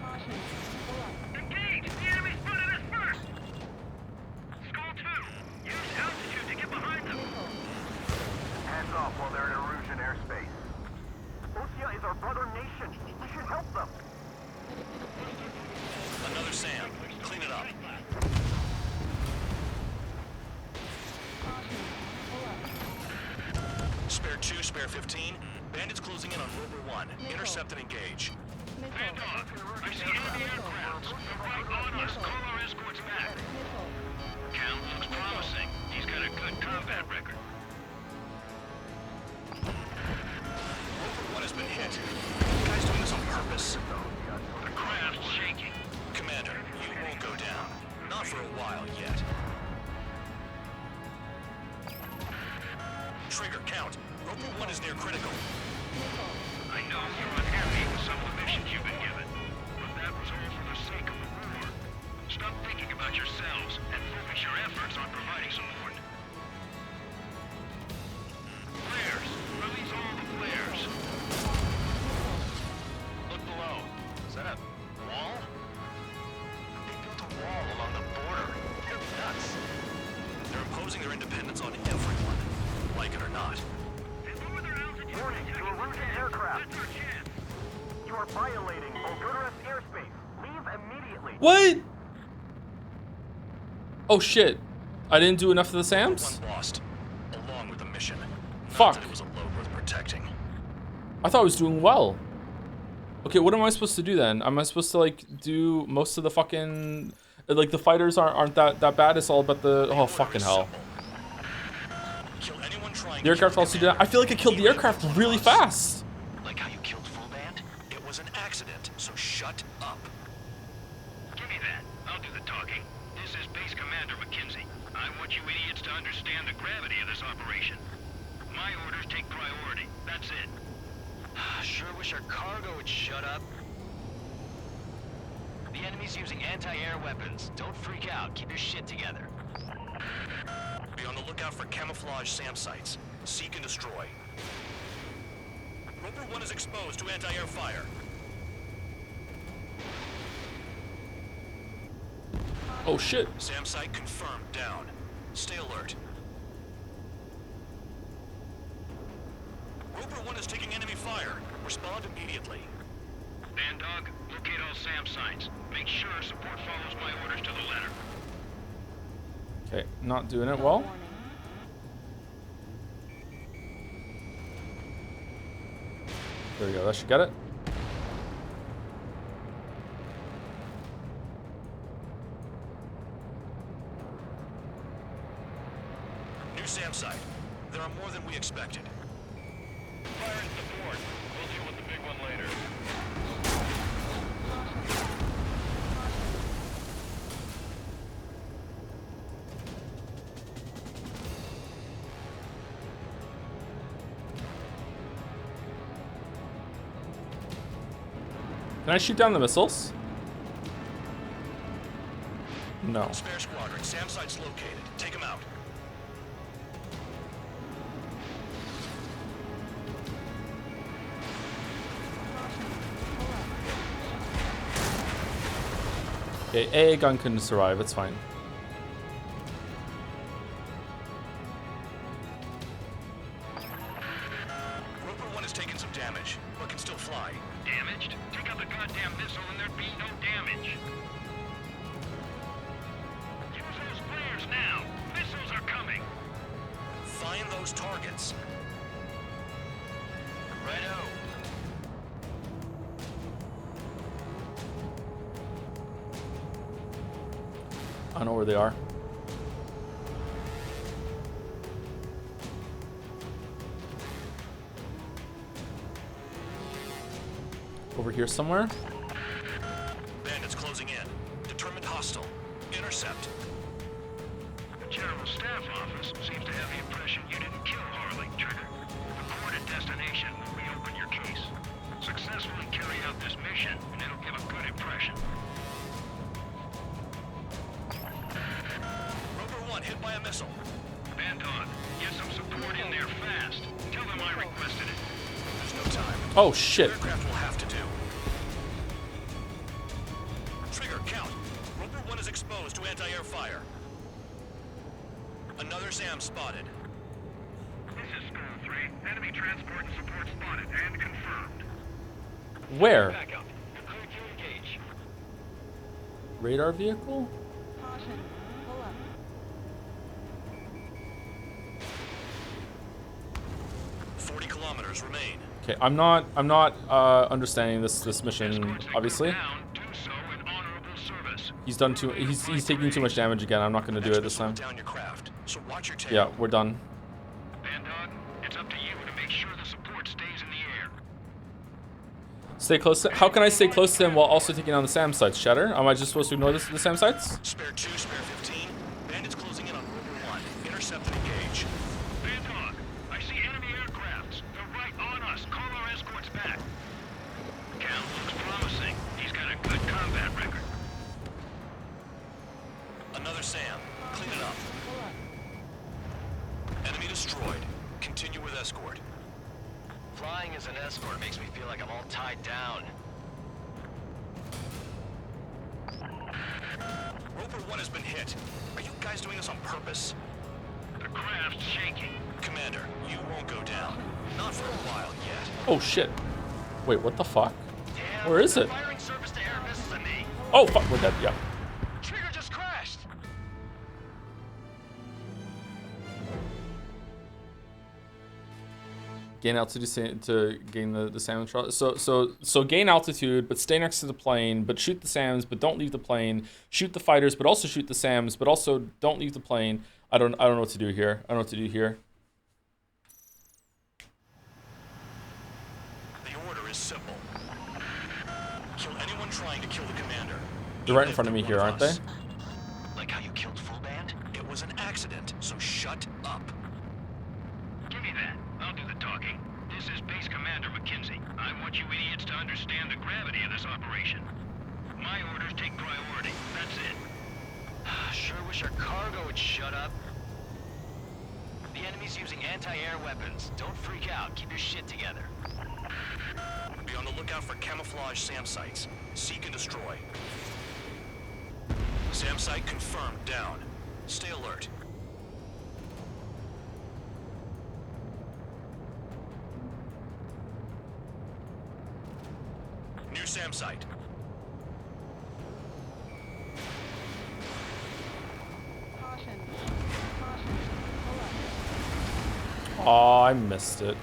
Engage! The enemy spotted us first! Skull 2, use altitude to get behind them. Hands off while they're in Erusian airspace. Osea is our brother nation. We should help them. Another SAM. Clean it up. Spare 2, spare 15. Bandits closing in on Rover 1. Intercept and engage. Bandog, I see enemy aircraft. Right on us. Call our escorts back. Count looks promising. He's got a good combat record. Rover 1 has been hit. The guy's doing this on purpose. The craft's shaking. Commander, you won't go down. Not for a while yet. Trigger, count. Rover 1 is near critical. I know you're unhappy with some of the missions you've been given, but that was all for the sake of the war. Stop thinking about yourselves and focus your efforts on providing support. Flares! Release all the flares! Look below. Is that a wall? They built a wall along the border. They're nuts. They're imposing their independence on everyone, like it or not. Warning to Erusian aircraft. You are violating Bulgaria's airspace. Leave immediately. What? Oh shit. I didn't do enough of the Sams? One lost, along with the mission. Not Fuck. that it was a load worth protecting. I thought I was doing well. Okay, what am I supposed to do then? Am I supposed to like do most of the fucking, like the fighters aren't that bad? It's all about the, oh fucking hell. Kill anyone trying The aircraft also did that. I feel like I killed the aircraft really fast. Like how you killed Full Band? It was an accident, so shut up. Give me that. I'll do the talking. This is Base Commander McKenzie. I want you idiots to understand the gravity of this operation. My orders take priority. That's it. Sure wish our cargo would shut up. The enemy's using anti-air weapons. Don't freak out. Keep your shit together. Be on the lookout for camouflage SAM sites. Seek and destroy. Rover 1 is exposed to anti-air fire. Oh shit. SAM site confirmed down. Stay alert. Rover 1 is taking enemy fire. Respond immediately. Bandog, Locate all SAM sites. Make sure support follows my orders to the letter. Okay, not doing it well. There we go, that should get it. New SAM site. There are more than we expected. Fire and support. We'll deal with the big one later. Can I shoot down the missiles? No. Spare squadron. SAM site's located. Take them out. Okay, a gun couldn't survive, it's fine. Roper 1 has taken some damage, but can still fly. Damaged? Take out the goddamn missile and there'd be no damage. Use those flares now. Missiles are coming. Find those targets. Righto. I know where they are. Over here somewhere. Bandits closing in. Determined hostile. Intercept. The General Staff Office seems to have the impression you didn't kill Harley, Trigger. Reported destination will reopen your case. Successfully carry out this mission, and it'll give a good impression. Roper 1 hit by a missile. Bandle, get some support in there fast. Tell them I requested it. There's no time. Oh shit. Aircraft will have to do. Trigger, count. Roper 1 is exposed to anti-air fire. Another SAM spotted. This is School 3. Enemy transport and support spotted and confirmed. Where? Back up. You're clear to engage. Radar vehicle? Caution. Pull up. 40 kilometers remain. Okay, I'm not understanding this mission, obviously. Down, do so in honorable service. He's taking too much damage again. I'm not gonna do it this time. Down your craft, so watch your tail. Yeah, we're done. Bandog, it's up to you to make sure the support stays in the air. Stay close to, how can I stay close to him while also taking on the SAM sites, Shatter? Am I just supposed to ignore the SAM sites? Spare 2, spare 15. Bandits closing in on Roper 1. Intercept and engage. Bandog, I see enemy aircrafts. They're right on us. Call our escorts back. Cal looks promising. He's got a good combat record. Another SAM. Clean it up. Enemy destroyed. Continue with escort. Flying as an escort makes me feel like I'm all tied down. Roper 1 has been hit. Are you guys doing this on purpose? The craft's shaking. Commander, you won't go down. Not for a while yet. Oh shit. Wait, what the fuck? Damn, Where is it? Firing service to air missiles at me. Oh fuck, we're dead, yeah. Trigger just crashed. Gain altitude to gain the SAM control. So gain altitude, but stay next to the plane, but shoot the SAMs, but don't leave the plane. Shoot the fighters, but also shoot the SAMs, but also don't leave the plane. I don't know what to do here. I don't know what to do here. The order is simple. Kill anyone trying to kill the commander. They're right in Even front of if me they're here, one aren't of they? us. Like how you killed Full Band? It was an accident, so shut up. Give me that. I'll do the talking. This is Base Commander McKenzie. I want you idiots to understand the gravity of this operation. My orders take priority. That's it. Sure wish our cargo would shut up. The enemy's using anti-air weapons. Don't freak out. Keep your shit together. Be on the lookout for camouflage SAM sites. Seek and destroy. SAM site confirmed down. Stay alert. New SAM site. Oh, I missed it.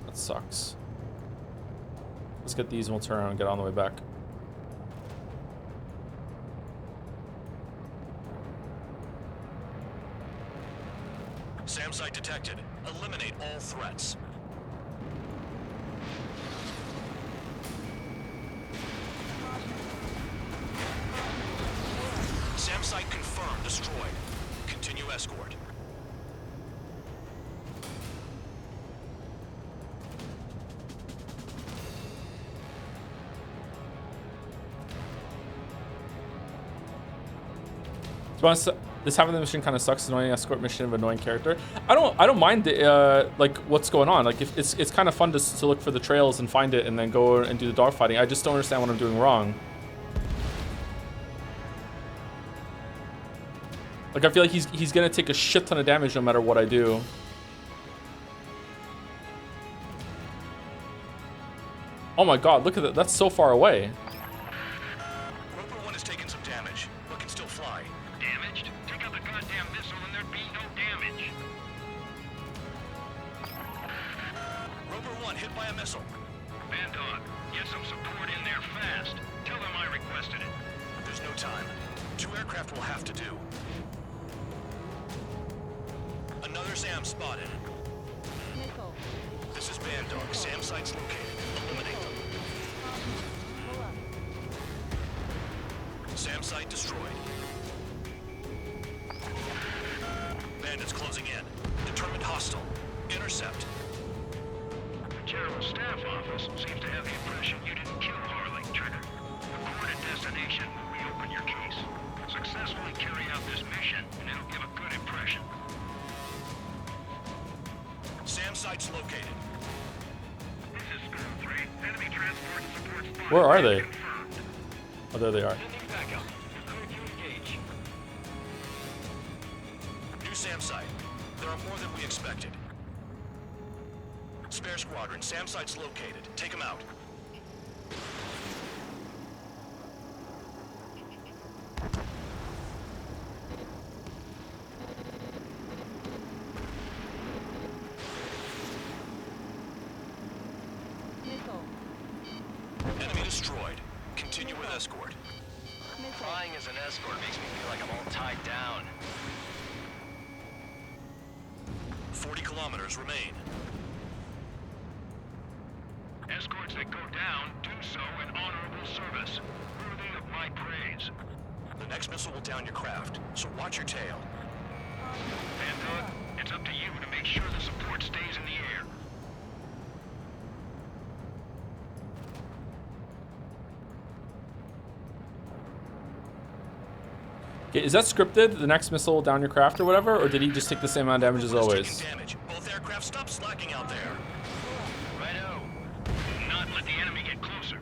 That sucks. Let's get these and we'll turn around and get on the way back. SAM site detected. Eliminate all threats. SAM site confirmed. Destroyed. Continue escort. To be honest, this half of the mission kind of sucks. Annoying escort mission of annoying character. I don't mind the like what's going on. Like if it's kind of fun to look for the trails and find it and then go and do the dogfighting. I just don't understand what I'm doing wrong. Like I feel like he's gonna take a shit ton of damage no matter what I do. Oh my god, look at that. That's so far away. Roper 1 has taken some damage, but can still fly. Damaged? Take out the goddamn missile and there'd be no damage. Roper 1 hit by a missile. Bandle, get some support in there fast. Tell them I requested it. There's no time. 2 aircraft will have to do. Another SAM spotted. Missile. This is Bandle. SAM site's located. Eliminate them. Pull up. SAM site destroyed. Bandits closing in. Determined hostile. Intercept. The General Staff Office seems to have the impression you didn't kill Harley, Trigger. Report at destination will reopen your case. Successfully carry out this mission, and it'll give a good impression. SAM site's located. This is Scrandle 3. Enemy transport and support spotted. Where are they? Confirmed. Oh, there they are. Sending backup. Clear to engage. New SAM site. There are more than we expected. Spare squadron. SAM site's located. Take them out. Missile. Enemy destroyed. Continue with escort. Missile. Flying as an escort makes me feel like I'm all tied down. 40 kilometers remain. Escorts that go down do so in honorable service, worthy of my praise. The next missile will down your craft, so watch your tail. Bandle, it's up to you to make sure the support stays in the air. Okay, is that scripted? The next missile down your craft or whatever, or did he just take the same amount of damage as always? Taking damage. Both aircraft stop slacking out there. Righto. Not let the enemy get closer.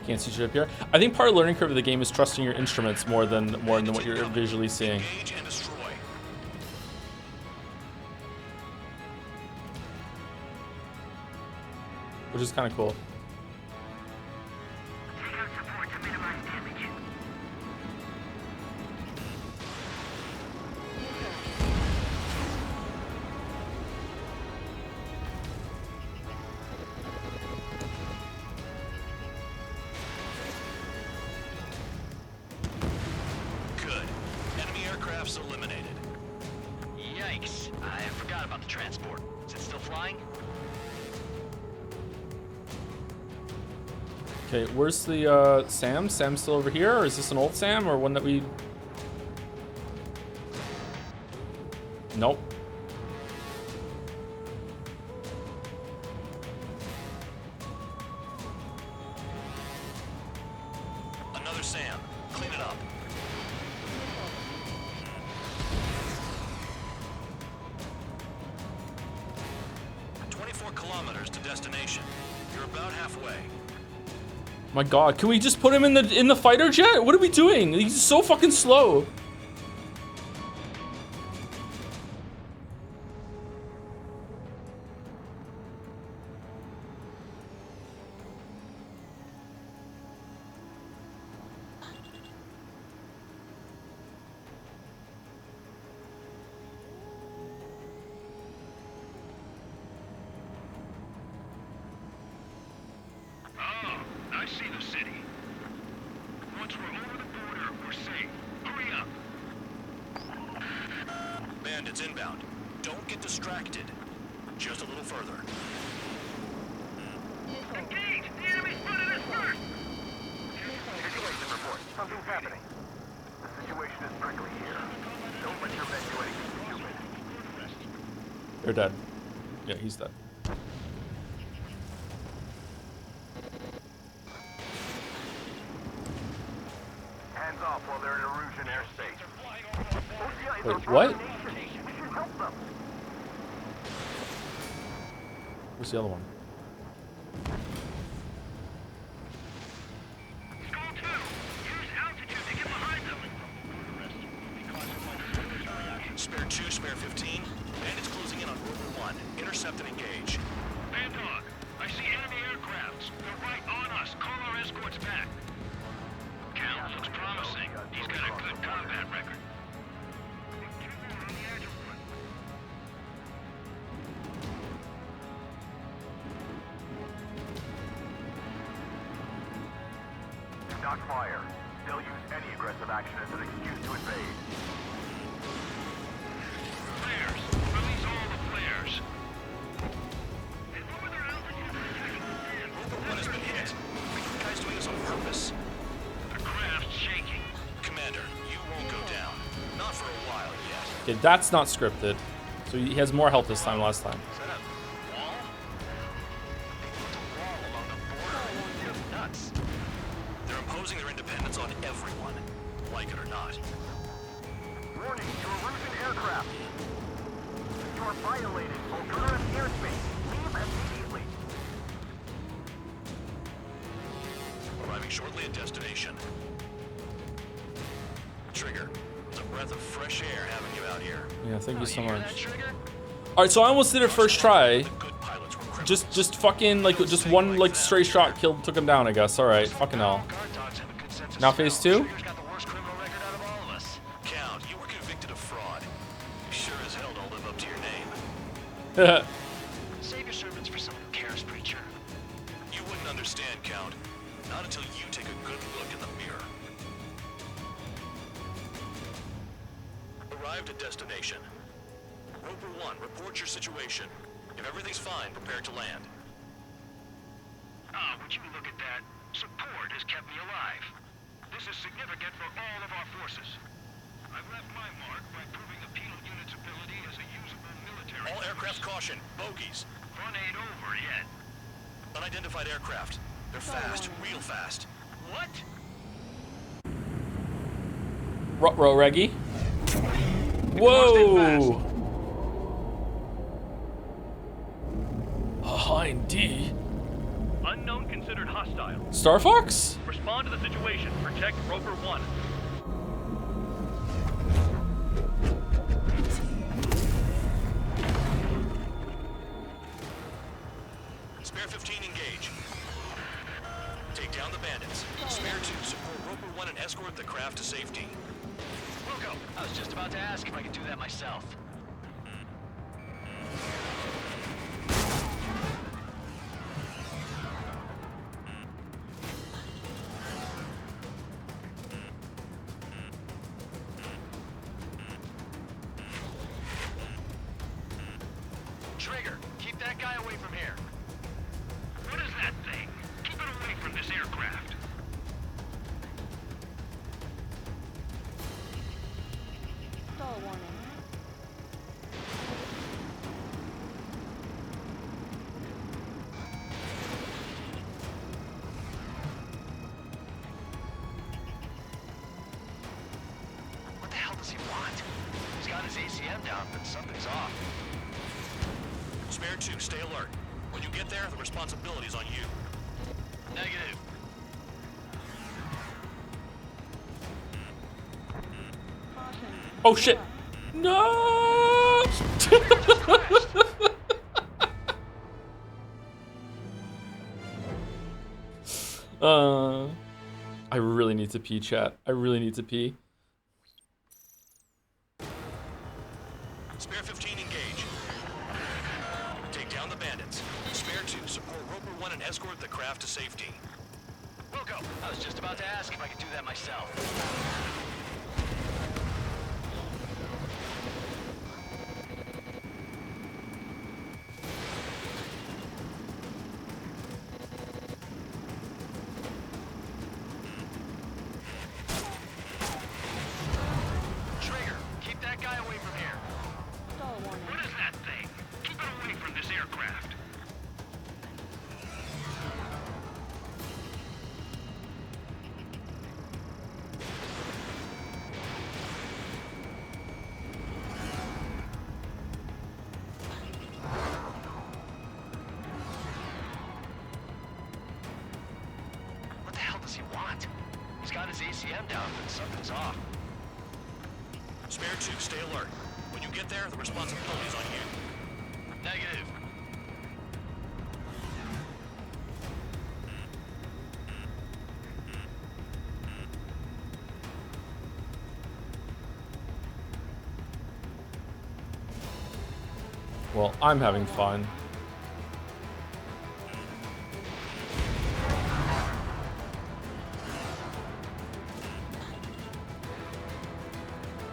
Can't see shit up here. I think part of the learning curve of the game is trusting your instruments more than what you're visually seeing, Engage and destroy. which is kind of cool. Take out support to minimize damage. Good. Enemy aircraft's eliminated. Yikes. I forgot about the transport. Is it still flying? Okay, where's the Sam? Sam's still over here, or is this an old Sam, or one that we... Nope. Another SAM. Clean it up. destination. You're about halfway. My God, can we just put him in the fighter jet? What are we doing? He's so fucking slow. Oh, I see the city. Once we're over the border, we're safe. Hurry up. Bandits inbound. Don't get distracted. Just a little further. Engage! The enemy spotted us first! Situation report. Something's happening. The situation is prickly here. Don't let your men do anything stupid. They're dead. Yeah, he's dead. Hands off while they're in Erusian airspace. Wait, what? We should help them. Where's the other one? Skull 2, use altitude to get behind them. Spare 2, spare 15. Bandits closing in on Rover 1. Intercept and engage. Bandog, I see enemy aircrafts. They're right on us. Call our escorts back. Count looks promising. He's got a good combat record. Two more on the agile front. Do not fire. They'll use any aggressive action as an excuse to invade. Flares. Release all the flares. And lower their altitude to protect the stand. Rover 1 has been hit. The guy's doing this on purpose. The craft's shaking. Commander, you won't go down. Not for a while yet. Okay, that's not scripted. So he has more health this time last time. Is that a wall? They put a wall along the border. They're nuts. They're imposing their independence on everyone, like it or not. Warning to Erusian aircraft. You are violating alternative airspace. Leave immediately. Arriving shortly at destination. Trigger, it's a breath of fresh air having you out here. Yeah, thank you so hear that, much. Trigger? All right, so I almost did it first try. The good pilots were criminals. Just fucking like just one like stray shot took him down, I guess. All right, fucking hell. Guard dogs have a good sense of Now smell. phase 2. Trigger's got the worst criminal record out of all of us. Count, you were convicted of fraud. You sure as hell don't live up to your name. Save your servants for someone who cares, preacher. You wouldn't understand, Count. Not until you take a good look in the mirror. Arrived at destination. Roper 1, report your situation. If everything's fine, prepare to land. Ah, would you look at that? Support has kept me alive. This is significant for all of our forces. I've left my mark by proving the penal unit's ability as a usable military. All aircraft caution. Bogies. Front ain't over yet. Unidentified aircraft. They're fast, real fast. What? Ruh-roh, Reggie. Whoa! Behind D. Unknown considered hostile. Star Fox? Respond to the situation. Protect Roper 1. Spare 15 engage. Take down the bandits. Spare 2 support Roper 1 and escort the craft to safety. Wilco, I was just about to ask if I could do that myself. Trigger, keep that guy away from here. What is that thing? Keep it away from this aircraft. Stall warning. What the hell does he want? He's got his ACM down, but something's off. Spare 2, stay alert. When you get there, the responsibility's on you. Negative. Caution. Oh shit! No! I really need to pee, chat. I really need to pee. Spare 15 engage. Take down the bandits. Spare 2 support Roper 1 and escort the craft to safety. Wilco, I was just about to ask if I could do that myself. Trigger, keep that guy away from here. Stall warning. What is that thing? Keep it away from this aircraft. What the hell does he want? He's got his ACM down, but something's off. Spare 2, stay alert. When you get there, the responsibility's on you. Negative. Well, I'm having fun.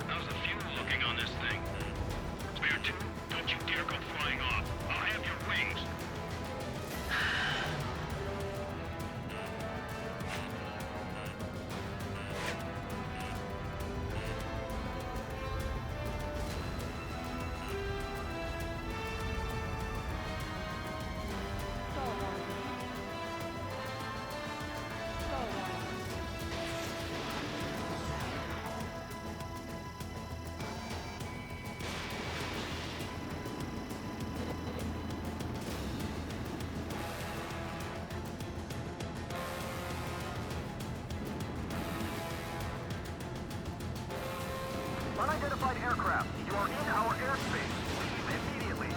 How's the fuel looking on this thing? Spare 2, don't you dare go flying off. I'll have your wings. Stall warning. Stall warning. Unidentified aircraft, you are in our airspace. Leave immediately.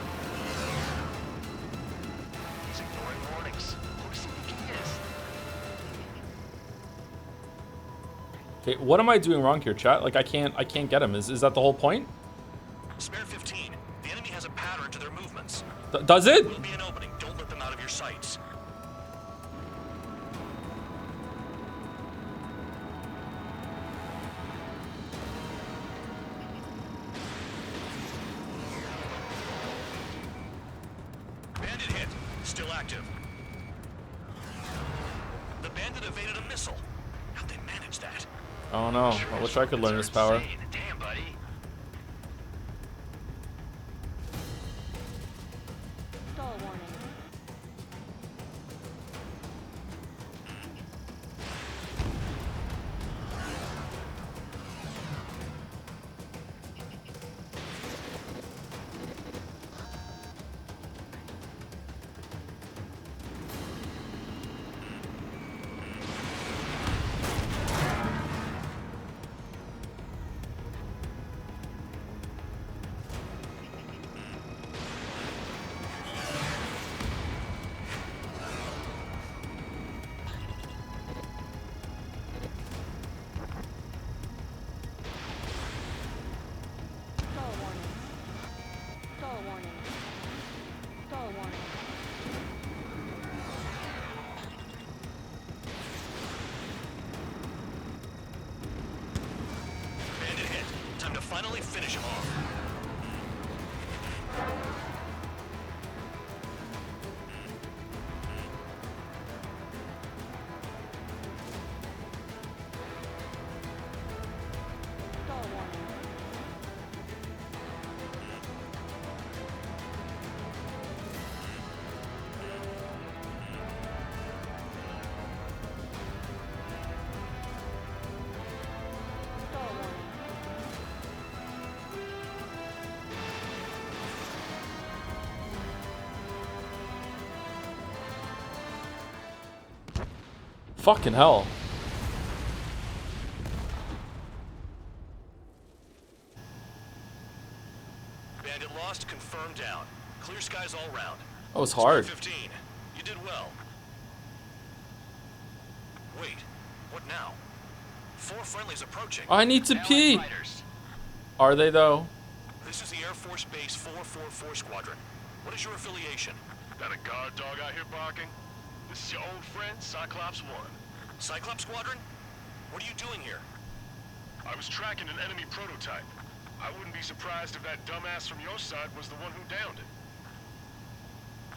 He's ignoring warnings. Who does he think he is? Okay, what am I doing wrong here, chat? Like I can't get him. Is that the whole point? Spare 15. The enemy has a pattern to their movements. Does it? Will be an opening. Don't let them out of your sights. Bandit hit. Still active. The bandit evaded a missile. How'd they manage that? Oh no. I wish I could learn this power. Damn, buddy. Stall warning. Stall warning. Stall warning. Stall warning. Bandit hit. Time to finally finish him off. Stall warning. Stall warning. Fucking hell. Bandit lost, confirmed down. Clear skies all round. That was hard. 15. You did well. Wait, what now? 4 friendlies approaching. I need to Allied pee. fighters. Are they though? This is the Air Force Base 444 Squadron. What is your affiliation? Got a guard dog out here barking? This is your old friend, Cyclops 1. Cyclops Squadron? What are you doing here? I was tracking an enemy prototype. I wouldn't be surprised if that dumbass from your side was the one who downed it.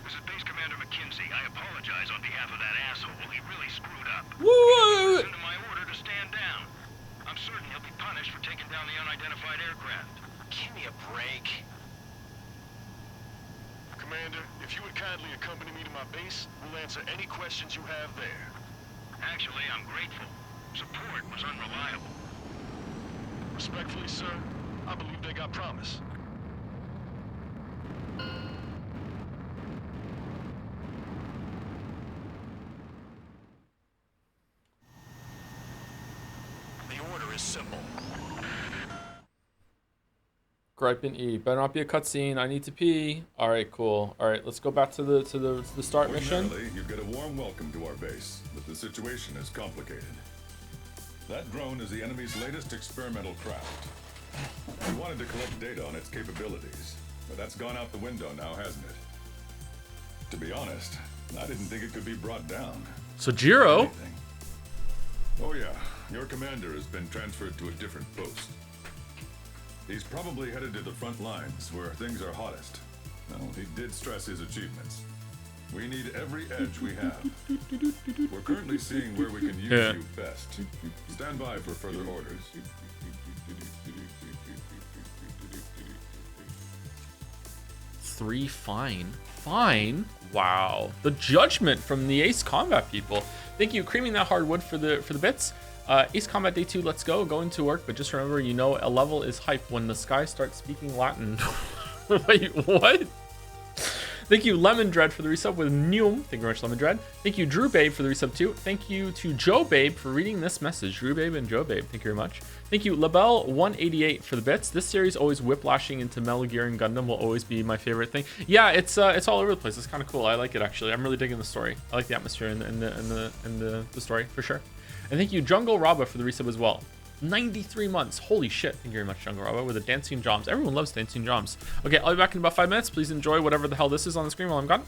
This is Base Commander McKenzie. I apologize on behalf of that asshole. He really screwed up. Woo! Listen to my order to stand down. I'm certain he'll be punished for taking down the unidentified aircraft. Give me a break. Commander, if you would kindly accompany me to my base, we'll answer any questions you have there. Actually, I'm grateful. Support was unreliable. Respectfully, sir, I believe they got promise. The order is simple. Gripe and E. Better not be a cutscene. I need to pee. All right, cool. All right, let's go back to the start mission. Ordinarily, you get a warm welcome to our base, but the situation is complicated. That drone is the enemy's latest experimental craft. We wanted to collect data on its capabilities, but that's gone out the window now, hasn't it? To be honest, I didn't think it could be brought down. So Jiro. Anything. Oh yeah, your commander has been transferred to a different post. He's probably headed to the front lines where things are hottest. No, he did stress his achievements. We need every edge we have. We're currently seeing where we can use you best. Stand by for further orders. 3 fine. Fine? Wow. The judgment from the Ace Combat people. Thank you, creaming that hardwood for the bits. Ace Combat Day 2, let's go. Going to work, but just remember, you know, a level is hype when the sky starts speaking Latin. Wait, what? Thank you, Lemon Dread, for the resub with Neum. Thank you very much, Lemon Dread. Thank you, Drew Babe, for the resub too. Thank you to Joe Babe for reading this message. Drew Babe and Joe Babe, thank you very much. Thank you, Labelle188 for the bits. This series always whiplashing into Metal Gear and Gundam will always be my favorite thing. Yeah, it's all over the place. It's kind of cool. I like it actually. I'm really digging the story. I like the atmosphere and the story for sure. And thank you, Jungle Raba, for the resub as well. 93 months. Holy shit. Thank you very much, Jungle Raba, with the dancing joms. Everyone loves dancing joms. Okay, I'll be back in about 5 minutes. Please enjoy whatever the hell this is on the screen while I'm gone.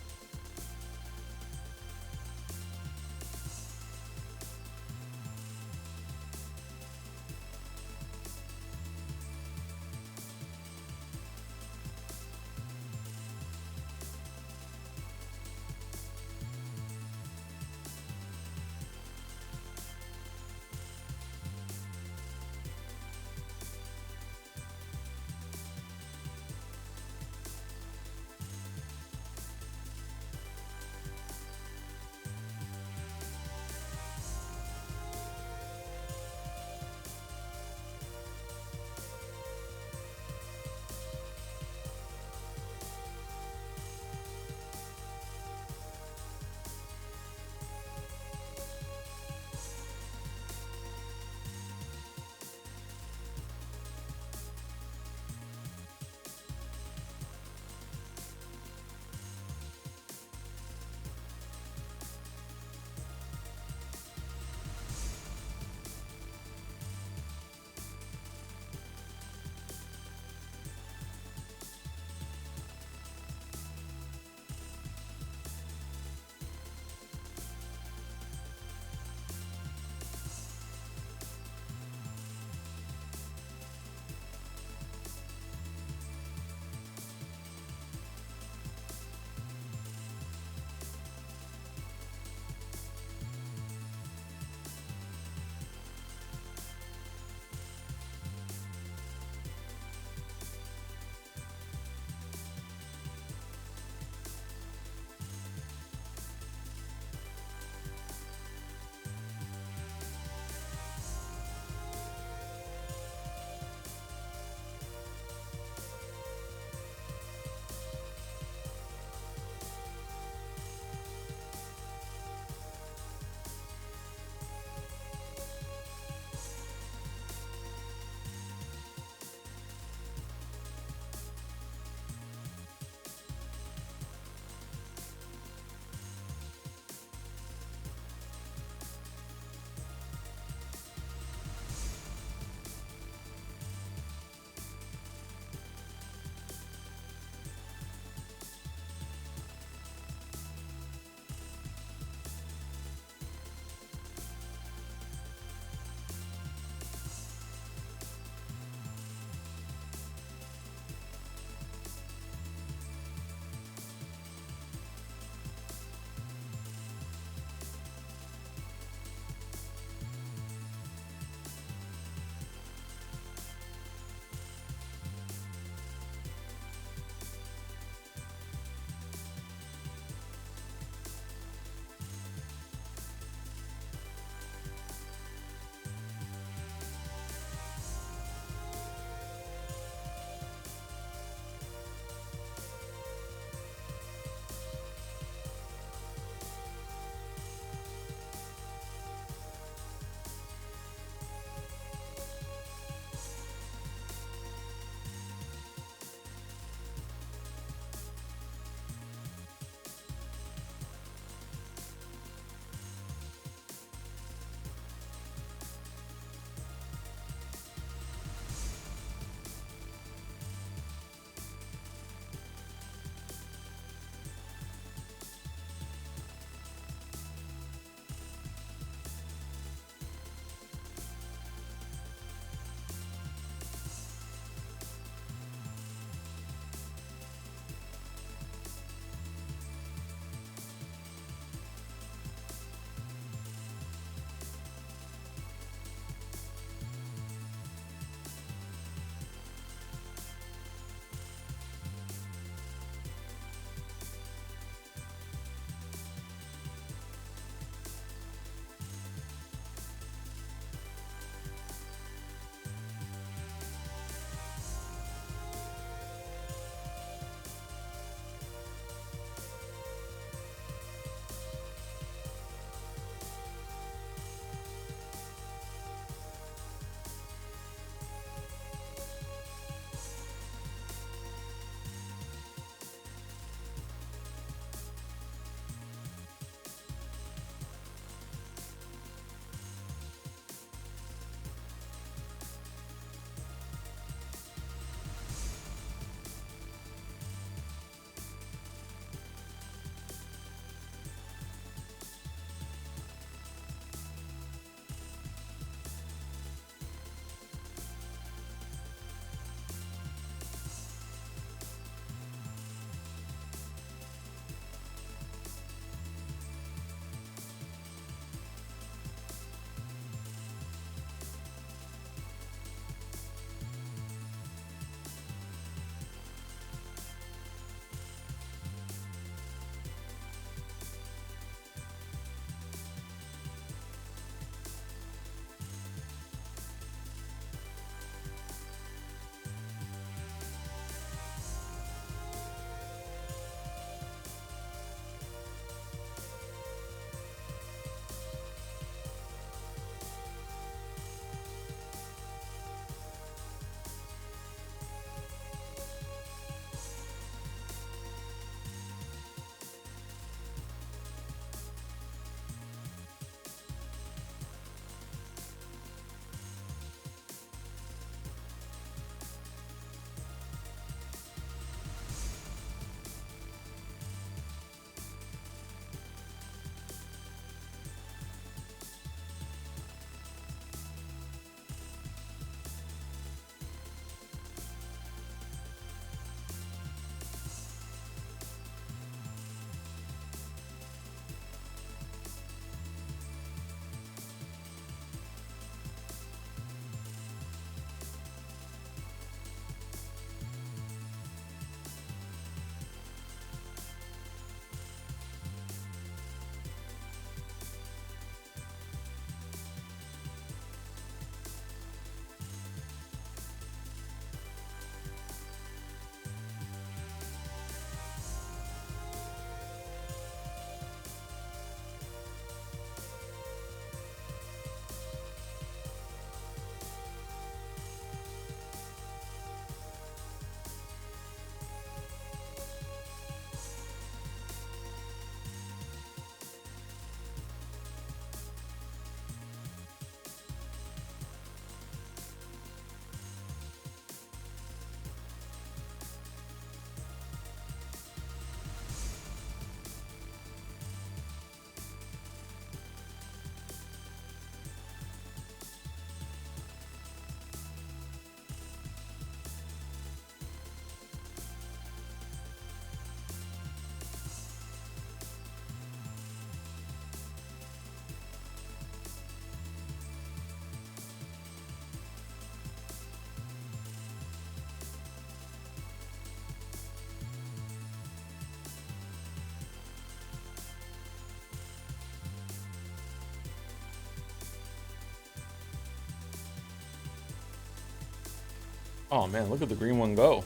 Oh man, look at the green one go.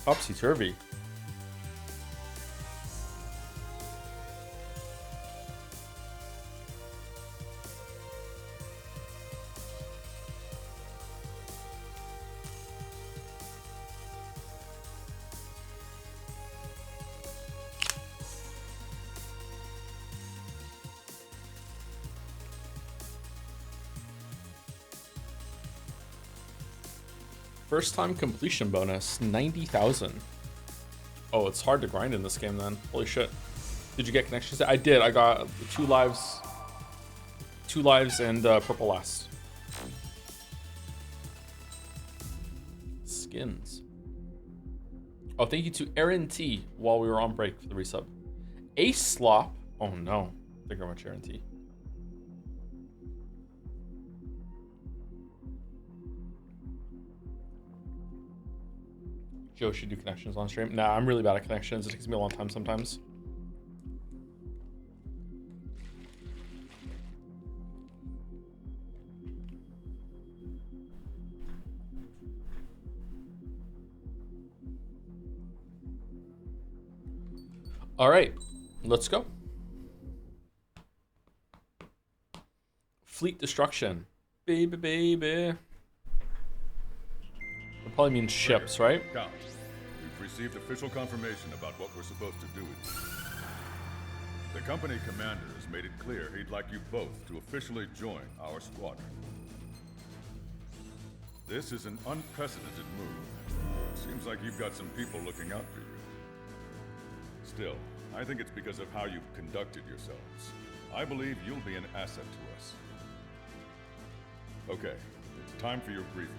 Topsy-turvy. First time completion bonus, 90,000. Oh, it's hard to grind in this game then. Holy shit. Did you get connections? I did. I got 2 lives. 2 lives and purple last. Skins. Oh, thank you to Aaron T while we were on break for the resub. Ace Slop. Oh no. Thank you very much, Aaron T. Joe should do connections on stream. Nah, I'm really bad at connections. It takes me a long time sometimes. All right, let's go. Fleet destruction. Baby, baby. That probably means ships, right? Count. We've received official confirmation about what we're supposed to do with you. The company commander has made it clear he'd like you both to officially join our squadron. This is an unprecedented move. Seems like you've got some people looking out for you. Still, I think it's because of how you've conducted yourselves. I believe you'll be an asset to us. Okay, it's time for your briefing.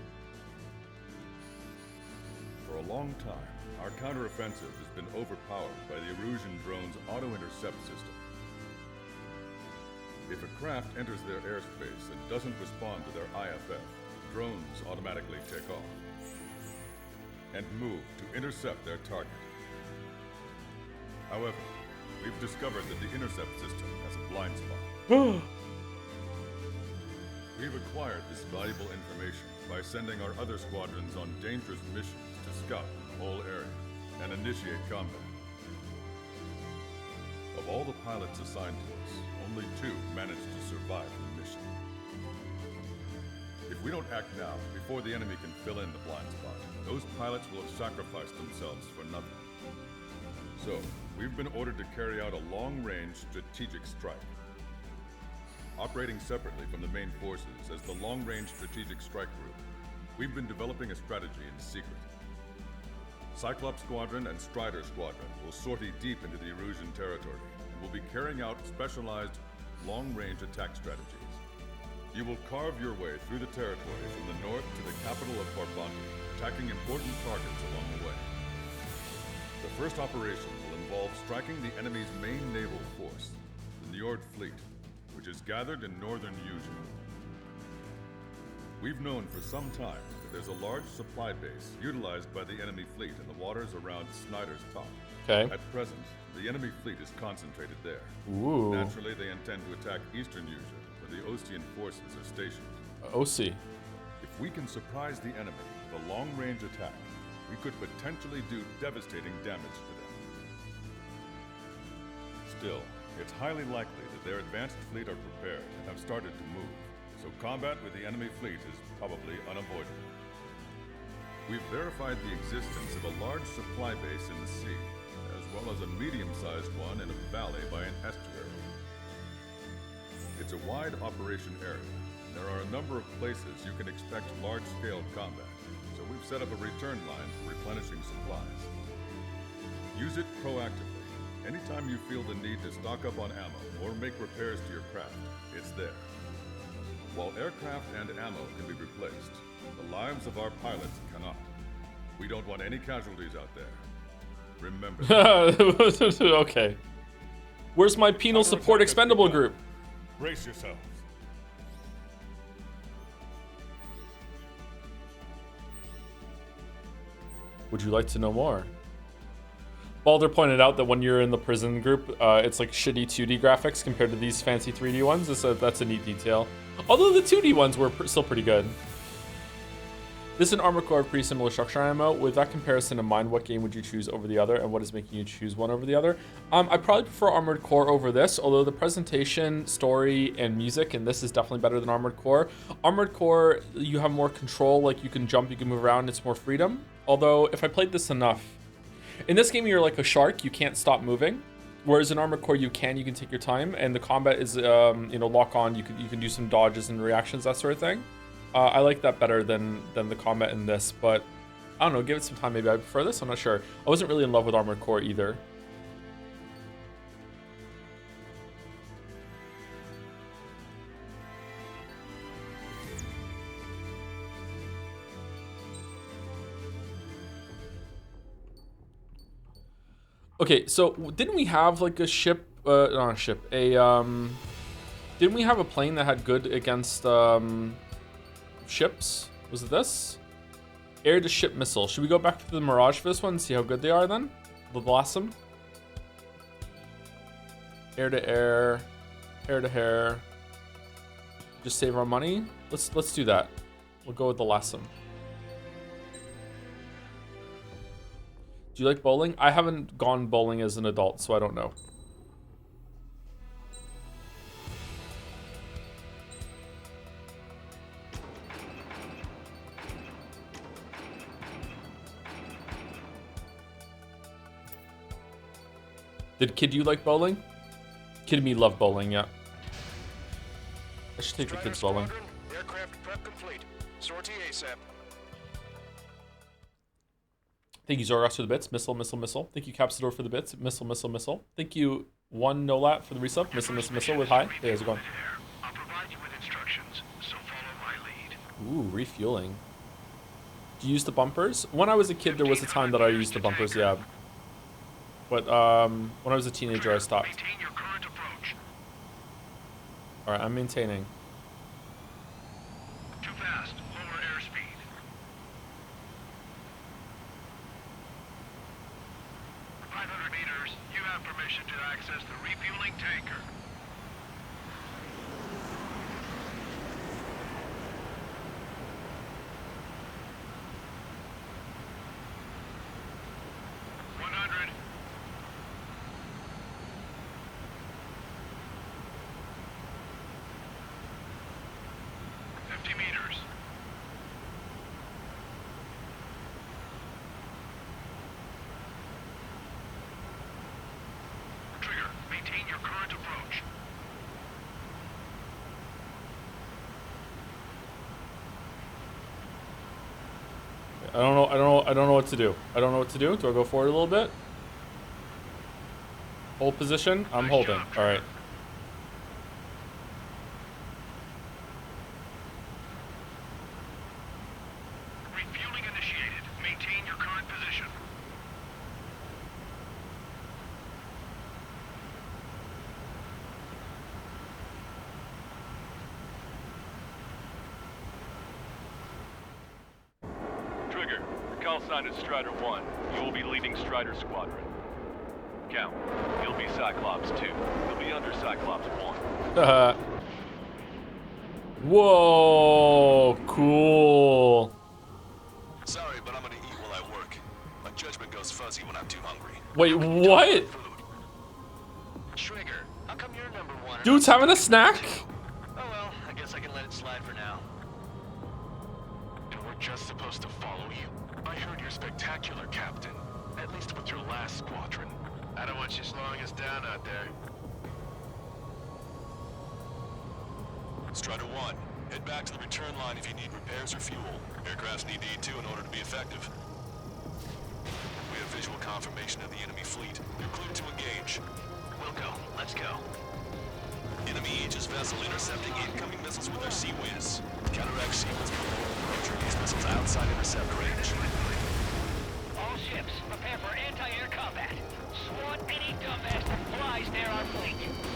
For a long time, our counteroffensive has been overpowered by the Erusian drone's auto-intercept system. If a craft enters their airspace and doesn't respond to their IFF, drones automatically take off and move to intercept their target. However, we've discovered that the intercept system has a blind spot. We've acquired this valuable information by sending our other squadrons on dangerous missions to scout the whole area and initiate combat. Of all the pilots assigned to us, only 2 managed to survive the mission. If we don't act now, before the enemy can fill in the blind spot, those pilots will have sacrificed themselves for nothing. So, we've been ordered to carry out a long-range strategic strike. Operating separately from the main forces as the Long-Range Strategic Strike Group, we've been developing a strategy in secret. Cyclops Squadron and Strider Squadron will sortie deep into the Erusian territory and will be carrying out specialized long-range attack strategies. You will carve your way through the territory from the north to the capital of Farbanti, attacking important targets along the way. The first operation will involve striking the enemy's main naval force, the Njord Fleet, which is gathered in northern Eugene. We've known for some time that there's a large supply base utilized by the enemy fleet in the waters around Snyder's Top. Okay. At present, the enemy fleet is concentrated there. Ooh. Naturally, they intend to attack eastern Eugene, where the Ostian forces are stationed. OC. If we can surprise the enemy with a long-range attack, we could potentially do devastating damage to them. Still, it's highly likely that their advanced fleet are prepared and have started to move, so combat with the enemy fleet is probably unavoidable. We've verified the existence of a large supply base in the sea, as well as a medium-sized one in a valley by an estuary. It's a wide operation area, and there are a number of places you can expect large-scale combat, so we've set up a return line for replenishing supplies. Use it proactively. Anytime you feel the need to stock up on ammo or make repairs to your craft, it's there. While aircraft and ammo can be replaced, the lives of our pilots cannot. We don't want any casualties out there. Remember that. Okay. Where's my penal support expendable group? Brace yourselves. Would you like to know more? Balder pointed out that when you're in the prison group, it's like shitty 2D graphics compared to these fancy 3D ones. So that's a neat detail. Although the 2D ones were still pretty good. This is an Armored Core of pretty similar structure ammo. With that comparison in mind, what game would you choose over the other, and what is making you choose one over the other? I probably prefer Armored Core over this, although the presentation, story, and music in this is definitely better than Armored Core. Armored Core, you have more control, like you can jump, you can move around, it's more freedom. Although, if I played this enough, in this game you're like a shark, you can't stop moving. Whereas in Armored Core you can take your time, and the combat is lock on. You can do some dodges and reactions, that sort of thing. I like that better than the combat in this, but I don't know, give it some time. Maybe I prefer this, I'm not sure. I wasn't really in love with Armored Core either. Okay, so didn't we have like a ship, not a ship, didn't we have a plane that had good against ships? Was it this? Air to ship missile. Should we go back to the Mirage for this one and see how good they are then? The Blossom. Air to air, air to air. Just save our money. Let's do that. We'll go with the Blossom. Do you like bowling? I haven't gone bowling as an adult, so I don't know. Did Kid you like bowling? Kid me love bowling, yeah. I should take the kids bowling. Aircraft prep complete. Sortie ASAP. Thank you, Zoros, for the bits. Missile, missile, missile. Thank you, Capsador, for the bits. Missile, missile, missile. Thank you, One Nolat, for the resub. Missile, missile, missile with hi. Hey, how's it going? I'll provide you with instructions, so follow my lead. Ooh, refueling. Do you use the bumpers? When I was a kid, there was a time that I used the bumpers, yeah. But when I was a teenager, I stopped. Maintain your current approach. All right, I'm maintaining. Too fast. Lower airspeed. You have permission to access the refueling tanker. I don't know what to do. I don't know what to do. Do I go forward a little bit? Hold position. I'm holding. All right. Refueling initiated. Maintain your current position. Trigger, your call sign is Strider 1. You will be leading Strider Squadron. Count, you'll be Cyclops 2. You'll be under Cyclops 1. Whoa, cool. Sorry, but I'm gonna eat while I work. My judgment goes fuzzy when I'm too hungry. Wait, what? Trigger, how come you're number one? Dude's having a snack? Oh well, I guess I can let it slide for now. And we're just supposed to follow you. I heard you're spectacular, Captain. At least with your last squadron. I don't want you slowing us down out there. Strider 1, head back to the return line if you need repairs or fuel. Aircrafts need E2 in order to be effective. We have visual confirmation of the enemy fleet. You're cleared to engage. We'll go. Let's go. Enemy Aegis vessel intercepting incoming missiles with their Sea Whiz. Counteract sequence below. Roger, these missiles outside intercept range. All ships, prepare for anti-air combat. Swat any dumbass that flies near our fleet.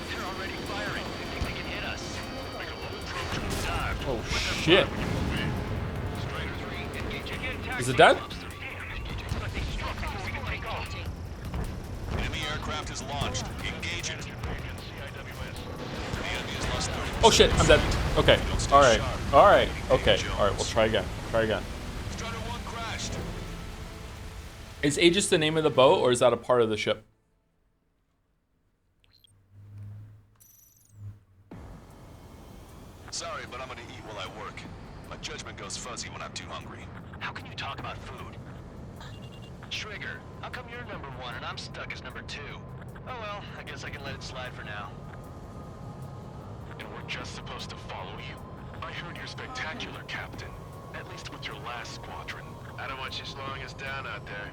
They're already firing. They think they can hit us. Make a low approach and dive. Oh shit. Strider 3, engage again. Is it dead? But they struck before we can take off. Enemy aircraft is launched. Engage it. The enemy has lost 30%. Oh shit, I'm dead. Okay. Alright. Alright. Okay. Alright, we'll try again. Try again. smashed. Is Aegis the name of the boat, or is that a part of the ship? Sorry, but I'm gonna eat while I work. My judgment goes fuzzy when I'm too hungry. How can you talk about food? Trigger, how come you're number 1 and I'm stuck as number 2? Oh well, I guess I can let it slide for now. And we're just supposed to follow you? I heard you're spectacular, Captain. At least with your last squadron. I don't want you slowing us down out there.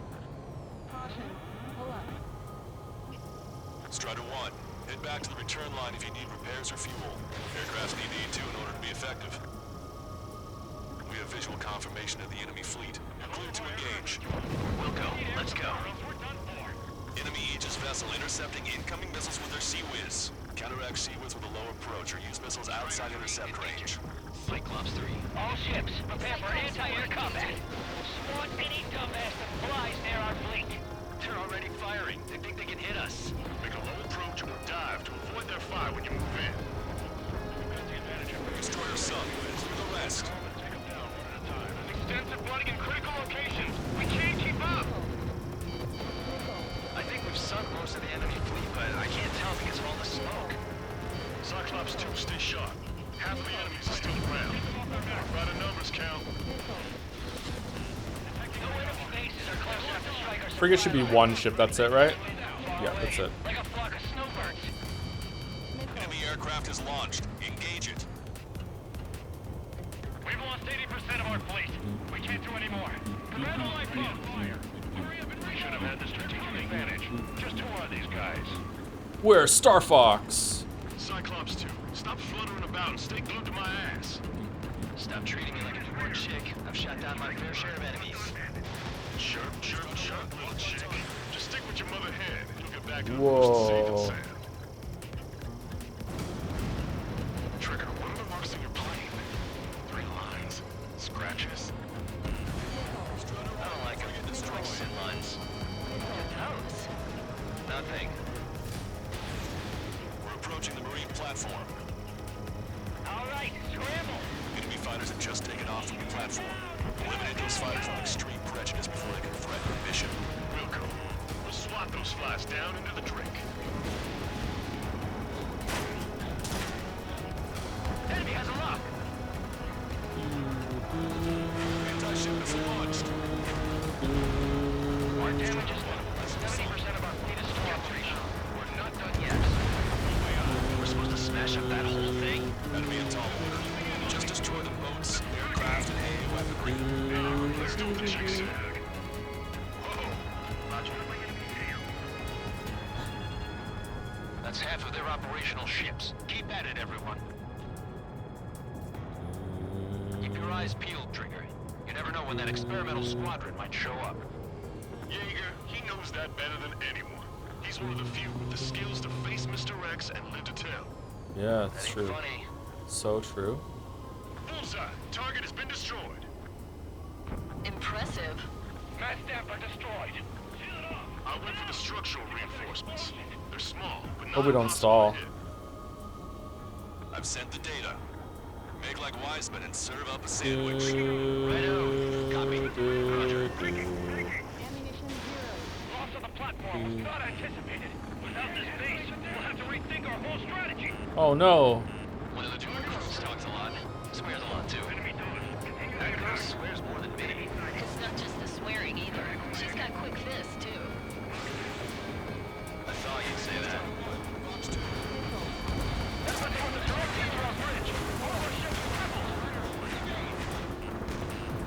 Caution. Pull up. Strider 1, head back to the return line if you need repairs or fuel. Aircrafts need E2 in order to be effective. We have visual confirmation of the enemy fleet. Clear to engage. We'll go. Let's go. Enemy Aegis vessel intercepting incoming missiles with their Sea-Wiz. Counteract Sea-Wiz with a low approach or use missiles outside intercept range. Cyclops 3. All ships, prepare for anti-air combat. Spawn any dumbass that flies near our fleet. They're already firing. They think they can hit us. Make a low approach or dive to avoid their fire when you move in. Destroyer sunk. Do the rest. Extensive flooding in critical locations. We can't keep up. I think we've sunk most of the enemy fleet, but I can't tell because of all the smoke. Cyclops 2, stay sharp. Half the enemies are still around. By the numbers count. No enemy bases are close enough to strike our Frigate should be one ship. That's it, right? Yeah, that's it. like a flock of snowbirds. Enemy aircraft is launched. Engage it. We've lost 80% of our fleet. We can't do any more. Command the lifeboat. Fire. We should have had the strategic advantage. Just who are these guys? We're Star Fox. Cyclops 2, stop fluttering about and stay glued to my ass. Stop treating me like a newborn chick. I've shot down my fair share of enemies. Chirp, chirp, chirp, little chick. Just stick with your mother hen and you'll get back to the Whoa. coast safe and sound. Trigger, what are the marks on your plane? 3 lines. Scratches? I don't like them. It's like sin lines. Those? Nothing. We're approaching the marine platform. All right, scramble. Enemy fighters have just taken off from the platform. Eliminate those fighters with extreme prejudice before they can threaten our mission. Wilco, we'll swat those flies down into the drink. Enemy has a lock. Anti-ship missile launched. Our damage is 70% of our fleet is still operational. We're not done yet. We're supposed to smash up that whole thing? That'd be a tall order. Just destroy the boats, aircraft, and heavy weaponry. Let's do the chase. That's half of their operational ships. Keep at it, everyone. Keep your eyes peeled, Trigger. You never know when that experimental squadron might show up. Jaeger, he knows that better than anyone. He's one of the few with the skills to face Mr. X and live to tell. Yeah, it's That ain't true. funny. So true. Bullseye, target has been destroyed. Impressive. Mass Damper destroyed. Seal it up. I went for the structural reinforcements. They're small, but not Hope we don't impossible stall. to hit. I've sent the data. Make like Wiseman and serve up a sandwich. Ammunition 0. Loss of the platform was not anticipated. Without this base, we'll have to rethink our whole strategy. Oh no. One of the two recruits talks a lot. Swears a lot too. That girl swears more than me. It's not just the swearing either. She's got quick fists, too. I thought you'd say that. That's what's on the direct into our bridge. All of our ships crippled.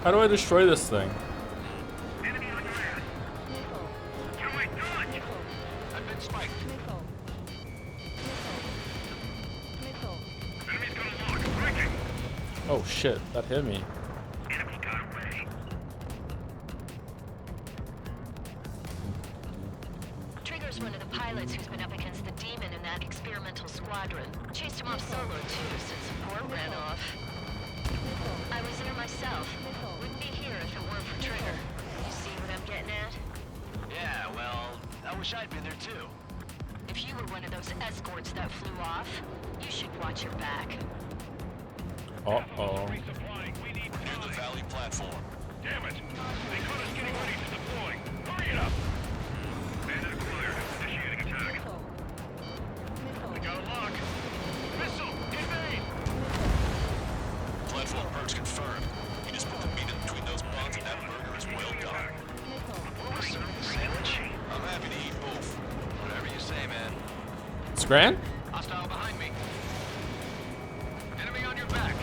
How do I destroy this thing? Enemy on your ass. Get away, dodge! I've been spiked. Enemy's gonna lock. Breaking. Oh shit, that hit me. Enemy got away. Trigger's one of the pilots who's been up against the demon in that experimental squadron. Chased him off solo, too, since support ran off. I was there myself. Wouldn't be here if it weren't for Trigger. You see what I'm getting at? Yeah, well, I wish I'd been there too. If you were one of those escorts that flew off, you should watch your back. Uh-oh. Near the valley platform. Damn it. They Scran? Hostile behind me. Enemy on your back.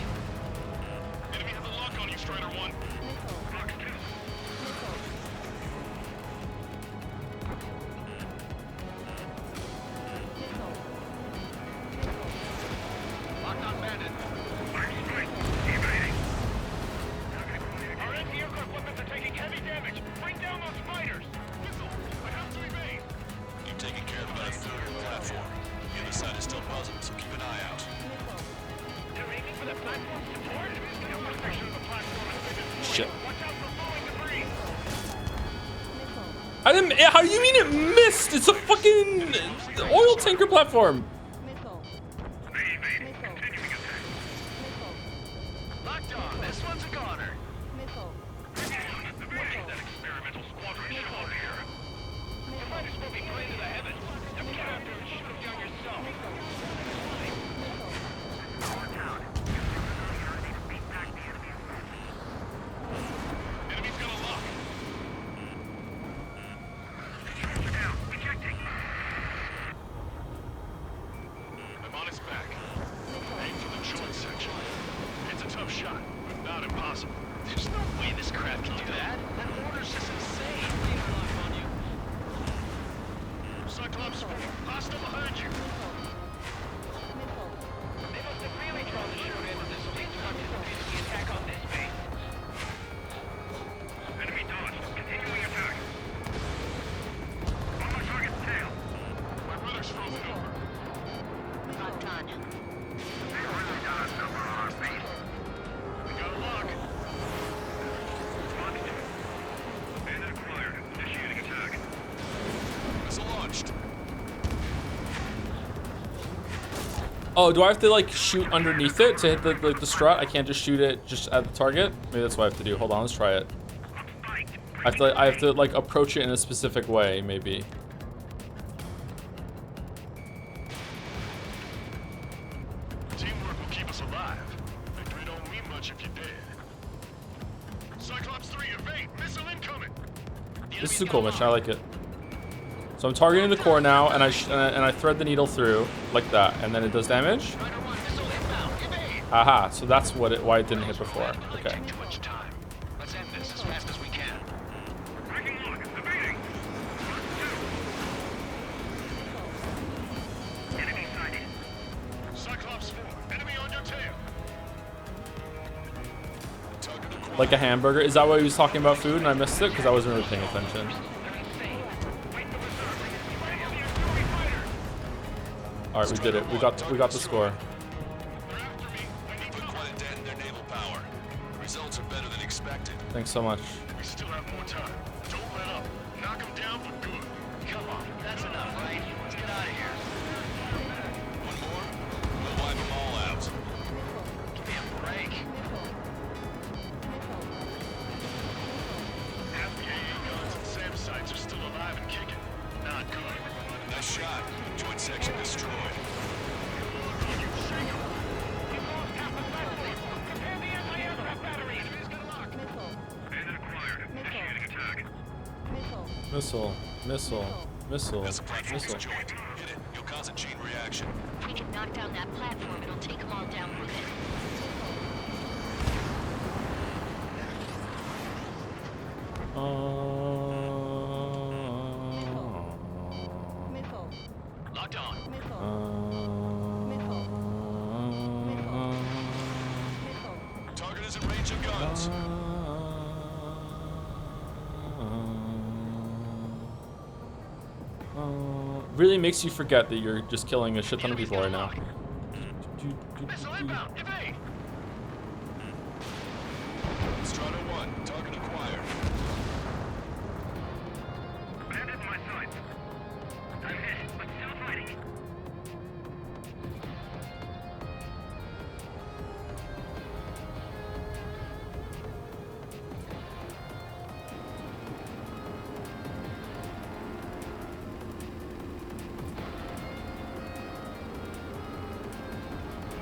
Enemy has a lock on you, Strider 1. Box 2. Locked on Bandit. Fire strike. Evading. Our anti-aircraft weapons are taking heavy damage. Bring down those fighters. Missile. I have to evade. You've taken care of about a third of the platform. The other side is still buzzing, so keep an eye out. They're aiming for the platform support. The upper section of the platform has been destroyed. Shit. Watch out for falling debris. I didn't. How do you mean it missed? It's a fucking oil tanker platform. Evading. Continuing attack. Locked on. This one's a goner. The footage that experimental squadron show up here. The fighters will be prey to the heavens. Now get out there and shoot them down yourself. Enemy's got a lock. Down. Ejecting. I'm on his back. Aim for the joint section. It's a tough shot, but not impossible. There's no way this crap can do that. That order's just insane. Lock on you. Cyclops 4, hostile behind you. They must have really drawn the short end of this elite participate in the attack on this base. Enemy dodged. Continuing attack. On my target's tail. My rudder's frozen over. Locked on. They really got a number on our base. We got a lock. Box 2. Bandit acquired. Initiating attack. Missile launched. Oh, do I have to like shoot underneath it to hit the strut? I can't just shoot it just at the target. Maybe that's what I have to do. Hold on, let's try it. I have to like approach it in a specific way, maybe. Teamwork will keep us alive. Victory don't mean much if you're dead. Cyclops 3, evade! Missile incoming! This is a cool mission. I like it. So I'm targeting the core now, and I thread the needle through like that, and then it does damage. Strider 1, missile inbound! Evade! Aha! So that's why it didn't hit before. Okay. Take too much time. Let's end this as fast as we can. Breaking lock. Evading. Box 2. Enemy sighted. Cyclops 4, enemy on your tail! Like a hamburger. Is that why he was talking about food and I missed it? Because I wasn't really paying attention. Alright, we did it. We got the score. Put quite a dent in their naval power. Results are better than expected. Thanks so much. We still have more time. Don't let up. Knock them down for good. Come on, that's enough, right? Let's get out of here. One more, we'll wipe them all out. Give me a break. Half the AA guns and SAM sites are still alive and kicking. Not good. Nice shot. Joint section destroyed. Missile. That's a platform's joint. Hit it, you'll cause a chain reaction. If we can knock down that platform, it'll take them all down with it. Locked on. Target is in range of guns. Really makes you forget that you're just killing a shit ton of people right now. Missile inbound. Evade. Strider 1, target acquired. Bandit in my sights. I'm hit, but still fighting.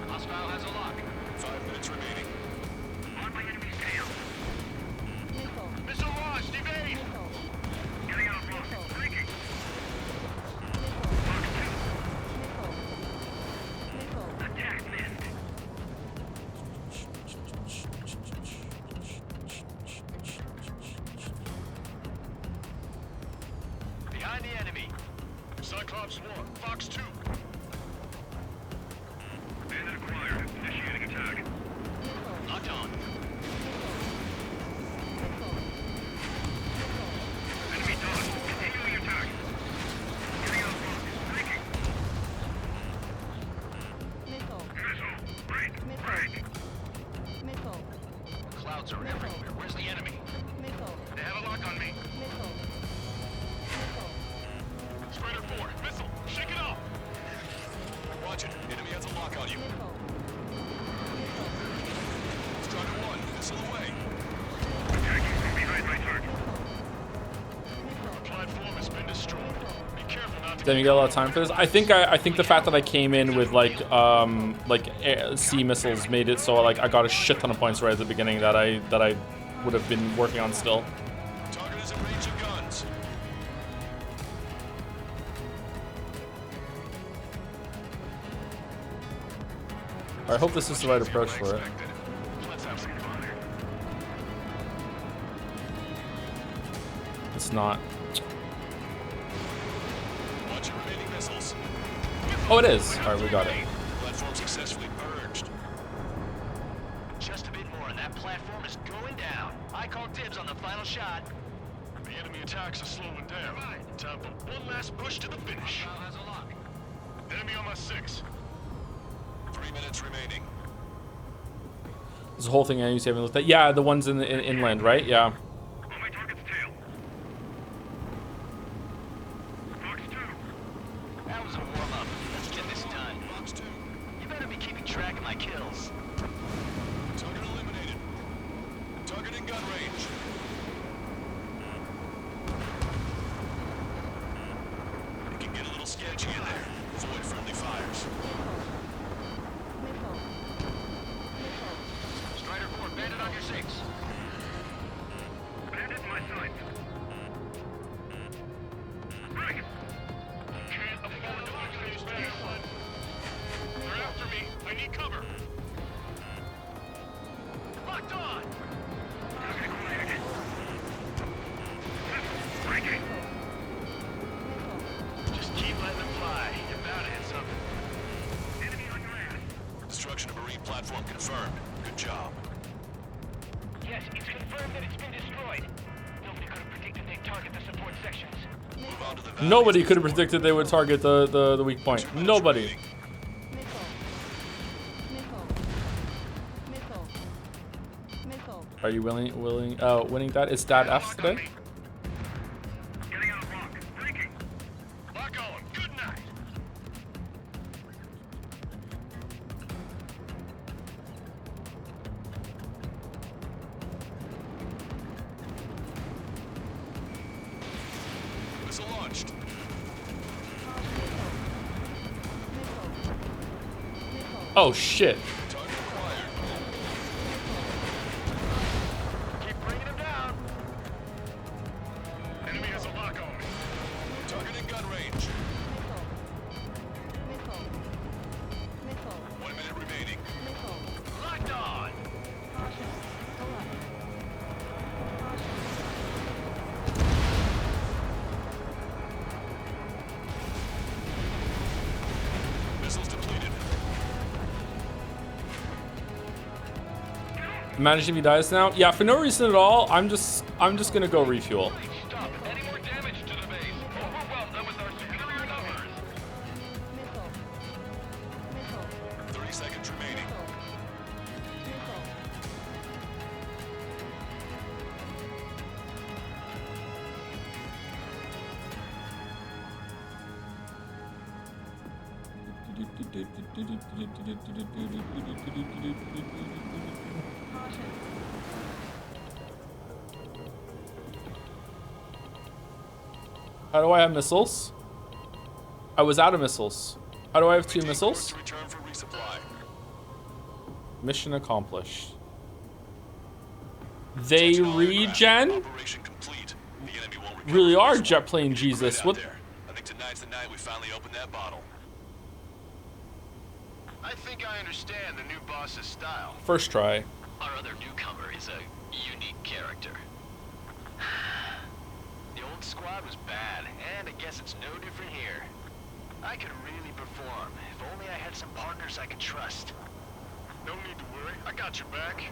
Hostile has a lock. 5 minutes remaining. On my enemy's tail. Behind the enemy. Cyclops 1, Fox 2. Bandit acquired. Initiating attack. Locked on. Enemy dodged. Continuing attack. Getting out front. Breaking. Missile. Break. Break. Clouds are everywhere. Where's the enemy? They have a lock on me. Strider 4, missile. Shake it off. Watch it. Enemy has a lock on you. Strider 1, missile away. Attacking from behind my target. The platform has been destroyed. Be careful not to Didn't you get a lot of time for this? I think the fact that I came in with like sea missiles made it so like I got a shit ton of points right at the beginning that I would have been working on still. Target is in range of guns. I hope this is the right approach for it. Let's have some fun. It's not. Watch your remaining missiles. Oh, it is. All right, we got it. Platform successfully purged. Just a bit more and that platform is going down. I call dibs on the final shot. The enemy attacks are slowing down. Time for one last push to the finish. Has a lock. Enemy on my 6. 3 minutes remaining. This whole thing I used to haven't looked at. Yeah, the ones in the inland, right? Yeah. On my target's tail. Fox 2. That was a warm-up. Let's get this done. Fox 2. You better be keeping track of my kills. Target eliminated. Target in gun range. It can get a little sketchy in there. Avoid friendly fires. Strider 4, bandit on your 6. Bandit in my sights. Break. Can't afford to lose these men. They're after me. I need cover. Locked on! Target acquired. Breaking. Just keep letting them fly. You're bound to hit something. Enemy on your ass. Destruction of marine platform confirmed. Good job. Yes, it's confirmed that it's been destroyed. Nobody could have predicted they'd target the support sections. Move on to the valley. Nobody could have predicted they would target the weak point. 2 minutes Nobody. remaining. Are you winning that? Is that F today? Getting out of lock. Breaking. Lock on. Good night. Missile launched. Oh shit. Target acquired. Keep bringing them down. Enemy has a lock on me. Target in gun range. 1 minute remaining. Locked on! Missiles depleted. Imagine if he dies now. Yeah, for no reason at all. I'm just gonna go refuel. Stop! Any more damage to the base? Overwhelm them with our superior numbers! 30 seconds remaining. How do I have missiles? I was out of missiles. How do I have 2 missiles? To return for resupply. Mission accomplished. They regen? Operation complete. The enemy won't recover Really are this jet one. plane Great Jesus. out What? there. I think tonight's the night we finally open that bottle. I think I understand the new boss's style. First try. Our other newcomer is a unique character. The old squad was bad, and it gets guess it's no different here. I could really perform if only I had some partners I could trust. No need to worry. I got your back.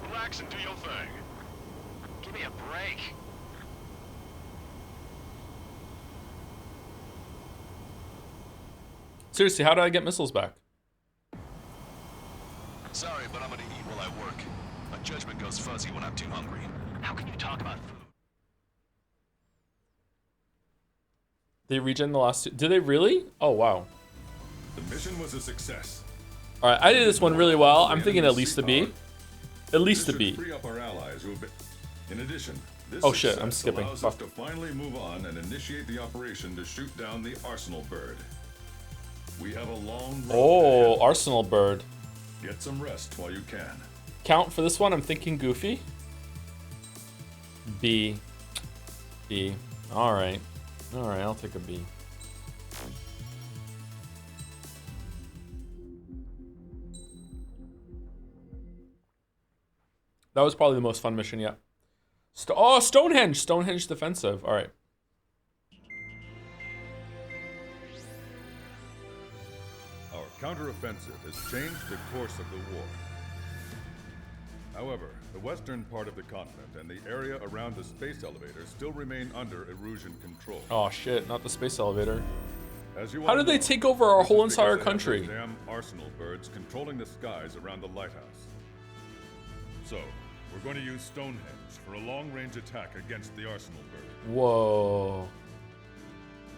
Relax and do your thing. Give me a break. Seriously, how do I get missiles back? Sorry, but I'm gonna eat while I work. My judgment goes fuzzy when I'm too hungry. How can you talk about food? They regen the last two. Did they really? Oh, wow. The mission was a success. All right, I did this one really well. I'm thinking at least a B. At least a B. Free up our allies who have been... In addition, this Oh shit, I'm success skipping. allows Fuck. us to finally move on and initiate the operation to shoot down the Arsenal bird. We have a long road Oh, ahead. Arsenal Bird. Get some rest while you can. Count for this one, I'm thinking Goofy. B. B. Alright. Alright, I'll take a B. That was probably the most fun mission yet. Oh, Stonehenge! Stonehenge defensive. Alright. Our counteroffensive has changed the course of the war. However, the western part of the continent and the area around the space elevator still remain under Erusian control. Oh shit, not the space elevator. As you How all did they know, take over our this whole is entire because they have country? those damn Arsenal birds controlling the skies around the lighthouse. So, we're going to use Stonehenge for a long-range attack against the Arsenal bird. Whoa.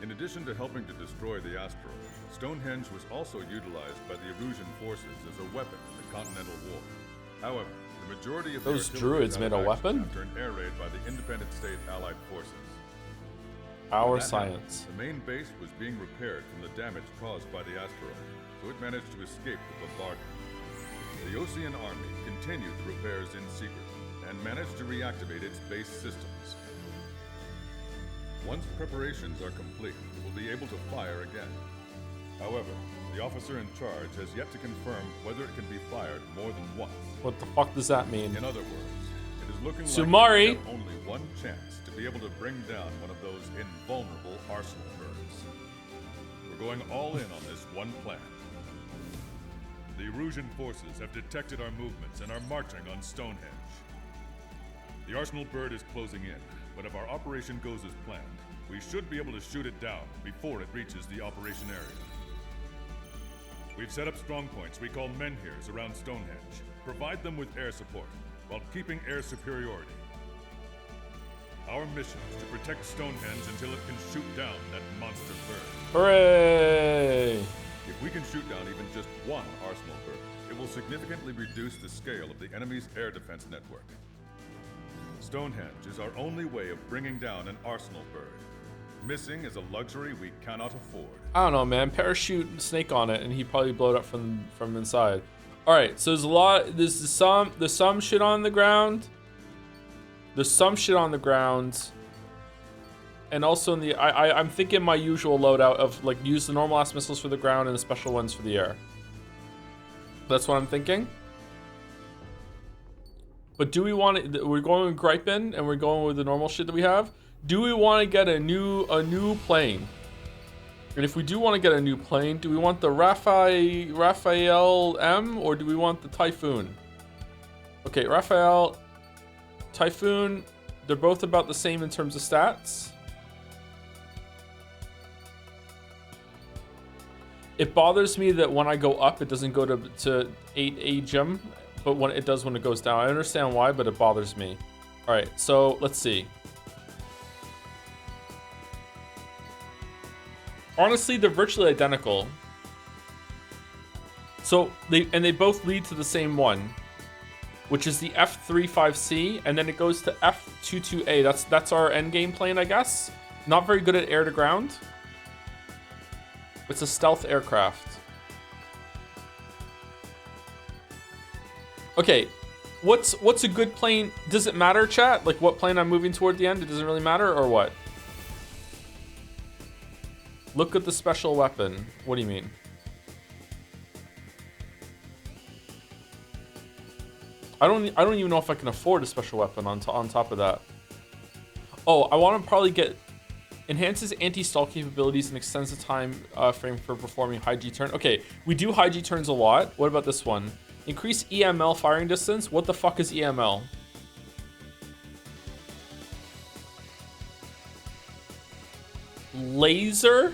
In addition to helping to destroy the asteroid, Stonehenge was also utilized by the Erusian forces as a weapon in the Continental War. However, the majority of Those the artillery druids was made out a of action weapon? after an air raid by the Independent State Allied forces. Our When that happened, science. the main base was being repaired from the damage caused by the asteroid, so it managed to escape the bombardment. The Ocean Army continued the repairs in secret and managed to reactivate its base systems. Once preparations are complete, it will be able to fire again. However, the officer in charge has yet to confirm whether it can be fired more than once. What the fuck does that mean? In other words, it is looking Sumari. like we have only one chance to be able to bring down one of those invulnerable Arsenal birds. We're going all in on this one plan. The Erusian forces have detected our movements and are marching on Stonehenge. The Arsenal bird is closing in, but if our operation goes as planned, we should be able to shoot it down before it reaches the operation area. We've set up strong points we call menhirs around Stonehenge. Provide them with air support, while keeping air superiority. Our mission is to protect Stonehenge until it can shoot down that monster bird. Hooray! If we can shoot down even just one Arsenal bird, it will significantly reduce the scale of the enemy's air defense network. Stonehenge is our only way of bringing down an Arsenal bird. Missing is a luxury we cannot afford. I don't know, man. Parachute snake on it, and he probably blow it up from inside. All right, so there's a lot. There's some shit on the ground. There's some shit on the ground, and also in the I'm thinking my usual loadout of like use the normal ass missiles for the ground and the special ones for the air. That's what I'm thinking. But do we want to? We're going with Gripin, and we're going with the normal shit that we have. Do we want to get a new plane? And if we do want to get a new plane, do we want the Raphael M or do we want the Typhoon? Okay, Raphael, Typhoon, they're both about the same in terms of stats. It bothers me that when I go up, it doesn't go to 8 AGM, but when it does when it goes down. I understand why, but it bothers me. All right, so let's see. Honestly, they're virtually identical. So they both lead to the same one, which is the F-35C, and then it goes to F-22A. That's our endgame plane, I guess. Not very good at air to ground. It's a stealth aircraft. Okay, what's a good plane? Does it matter, chat? Like what plane I'm moving toward the end? It doesn't really matter, or what? Look at the special weapon. What do you mean? I don't even know if I can afford a special weapon on top of that. Oh, I want to probably get Enhances anti-stall capabilities and extends the time frame for performing high G turn. Okay, we do high G turns a lot. What about this one? Increase EML firing distance. What the fuck is EML? Laser?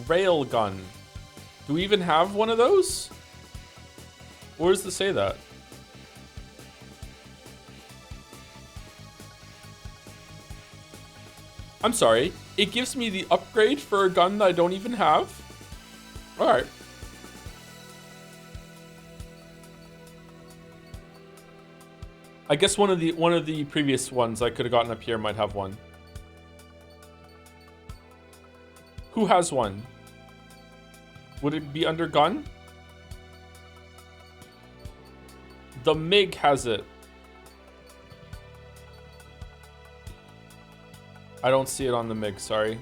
Railgun. Do we even have one of those? Where does it say that? I'm sorry. It gives me the upgrade for a gun that I don't even have? Alright. I guess one of the previous ones I could have gotten up here might have one. Who has one? Would it be under gun? The MiG has it. I don't see it on the MiG, sorry.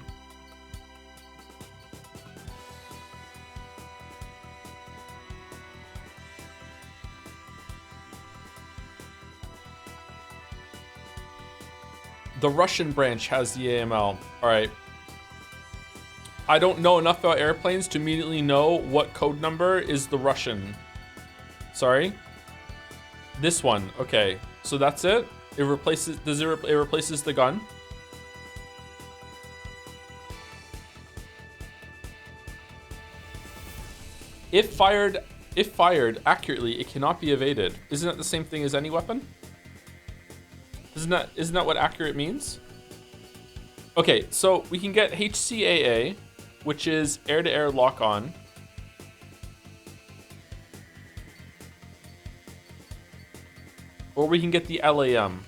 The Russian branch has the AML. Alright. I don't know enough about airplanes to immediately know what code number is the Russian. Sorry. This one. Okay. So that's it? It replaces it replaces the gun? If fired accurately, it cannot be evaded. Isn't that the same thing as any weapon? Isn't that what accurate means? Okay, so we can get HCAA, which is air-to-air lock-on. Or we can get the LAM.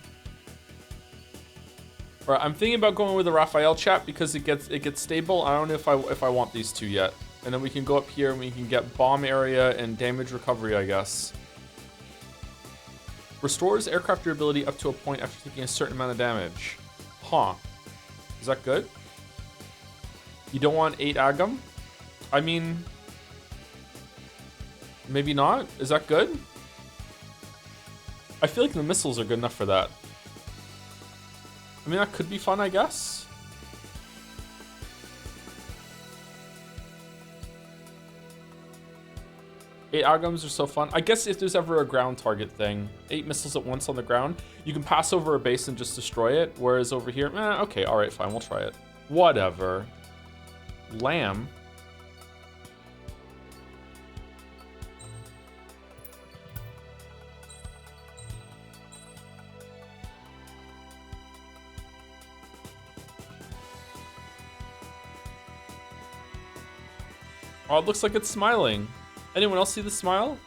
Or I'm thinking about going with the Raphael chat because it gets stable. I don't know if I want these two yet. And then we can go up here and we can get bomb area and damage recovery, I guess. Restores aircraft durability up to a point after taking a certain amount of damage. Huh. Is that good? You don't want 8 AGM? I mean, maybe not. Is that good? I feel like the missiles are good enough for that. I mean, that could be fun, I guess. Eight AGMs are so fun. I guess if there's ever a ground target thing, 8 missiles at once on the ground, you can pass over a base and just destroy it. Whereas over here, okay, all right, fine, we'll try it. Whatever. Lamb. Oh, it looks like it's smiling. Anyone else see the smile?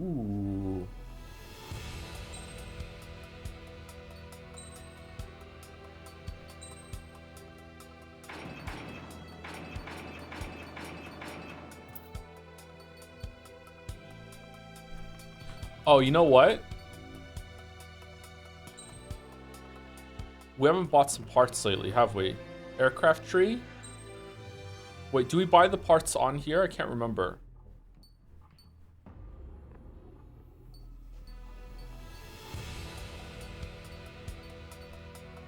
Ooh. Oh, you know what? We haven't bought some parts lately, have we? Aircraft tree? Wait, do we buy the parts on here? I can't remember.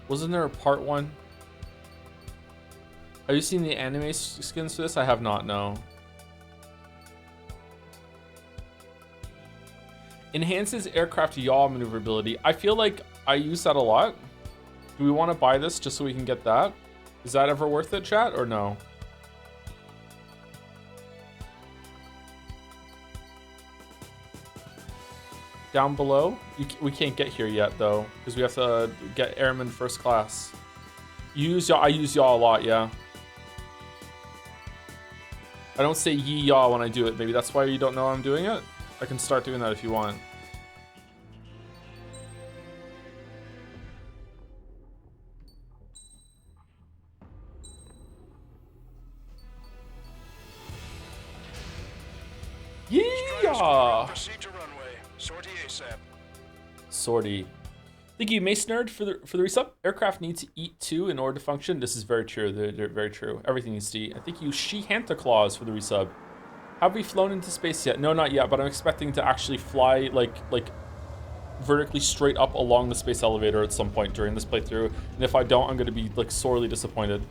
Wasn't there a part one? Have you seen the anime skins for this? I have not, no. Enhances aircraft yaw maneuverability. I feel like I use that a lot. Do we want to buy this just so we can get that? Is that ever worth it, chat, or no? Down below? We can't get here yet, though, because we have to get airman first class. You use yaw? I use yaw a lot, yeah. I don't say yee yaw when I do it. Maybe that's why you don't know I'm doing it? I can start doing that if you want. Sortie ASAP. Sortie. Thank you, Mace Nerd, for the resub. Aircraft need to eat too in order to function. This is very true. They're very true. Everything needs to eat. I thank you, She-Hanta Claus, for the resub. Have we flown into space yet? No, not yet, but I'm expecting to actually fly like vertically straight up along the space elevator at some point during this playthrough. And if I don't, I'm going to be like sorely disappointed.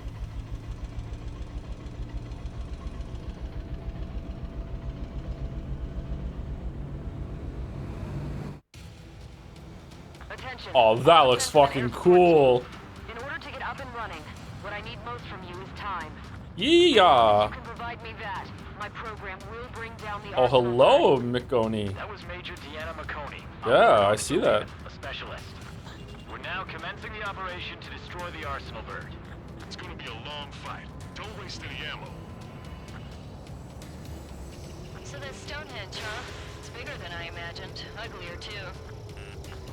Attention. Oh, that looks fucking cool. In order to get up and running, what I need most from you is time. Yeah. You can provide me that. My program will bring down the Oh, hello, Mikoni. That was Major Deanna McConey. Yeah, I see that. A specialist. We're now commencing the operation to destroy the Arsenal bird. It's gonna be a long fight. Don't waste any ammo. So that's Stonehenge, huh? It's bigger than I imagined. Uglier, too.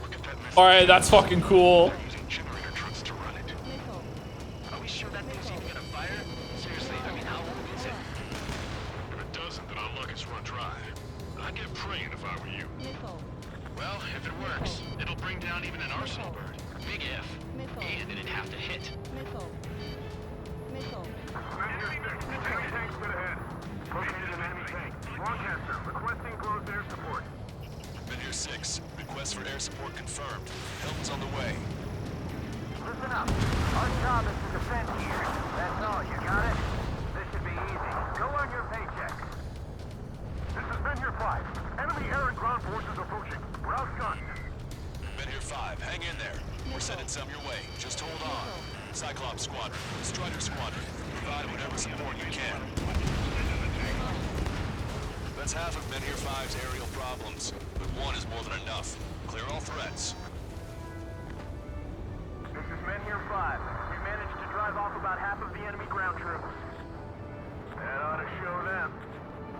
Look at that mess. Alright, that's fucking cool. They're using generator trucks to run it. Are we sure that thing's even gonna fire? Seriously, I mean, how old is it? If it doesn't, then our luck is run dry. I'd get praying if I were you. Well, if it works, it'll bring down even an Arsenal bird. Big if. And it'd have to hit. Enemy tank spit ahead. Located an enemy tank. Lancaster, requesting close air support. Men here 6. Request for air support confirmed. Help is on the way. Listen up. Our job is to defend here. That's all, you got it? This should be easy. Go on your paycheck. This is Men here 5. Enemy air and ground forces approaching. We're outgunned. Men here 5. Hang in there. We're sending some your way. Just hold on. Cyclops Squadron. Strider Squadron. Provide whatever support you can. That's half of Men here 5's aerial problems, but one is more than enough. Clear all threats. This is Men here 5. We managed to drive off about half of the enemy ground troops. That ought to show them.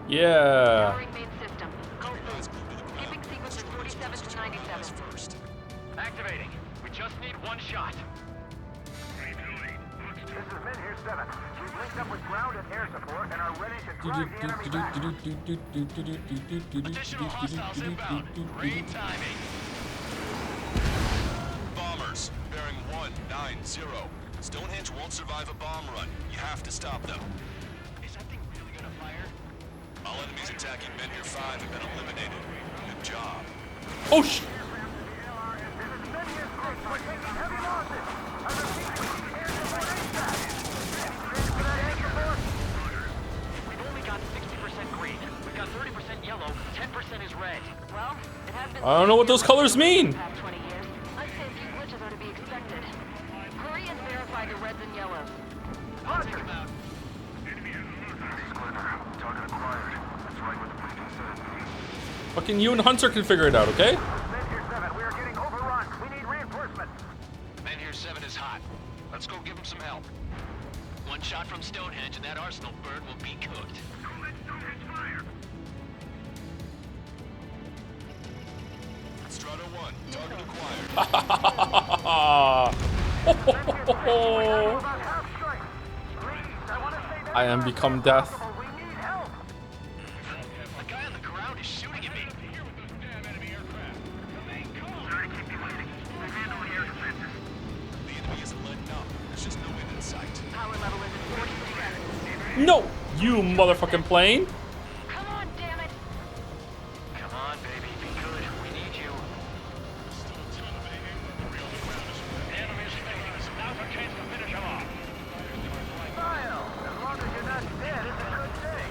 Yeah. Powering main system. Go full. Skipping sequence is 47 to 97. First. Activating. We just need one shot. This is Men here 7. We've linked up with ground and air support and are ready to drive the enemy back. Additional hostiles inbound. Great timing. Bombers, bearing 190. Stonehenge won't survive a bomb run. You have to stop them. Is that thing really gonna fire? All enemies attacking Men here 5 have been eliminated. Good job. Oh, sh. This is Men here 6. We're taking heavy losses. I repeat, we need air support ASAP. Ready for that air support? We've only got 60% green. We've got 30% yellow. 10% is red. Well, it has been... I don't know what those colors mean. ...past 20 years. I'd say a few glitches are to be expected. Hurry and verify the reds and yellows. I'll take him out. Target acquired. That's right what the briefing said. Fucking you and Hunter can figure it out, okay? Men here 7. We are getting overrun. We need reinforcements. Men here 7 is hot. Let's go give him some help. One shot from Stonehenge and that Arsenal bird will be cooked. Don't let Stonehenge fire. Strider 1, target acquired. About half strength. Please, I want to say that I am become death. we need help. The guy on the ground is shooting at me. Here with those damn enemy aircraft. The main call. Sorry to keep you waiting. We handle the air defenses. The enemy isn't letting up. There's just no end in sight. Power level is at 40%. No, you motherfucking plane. Come on, damn it! Come on, baby. Be good. We need you. The enemy's phase. Now's our chance to finish him off. Smile. As long as you're not dead, it's a good day.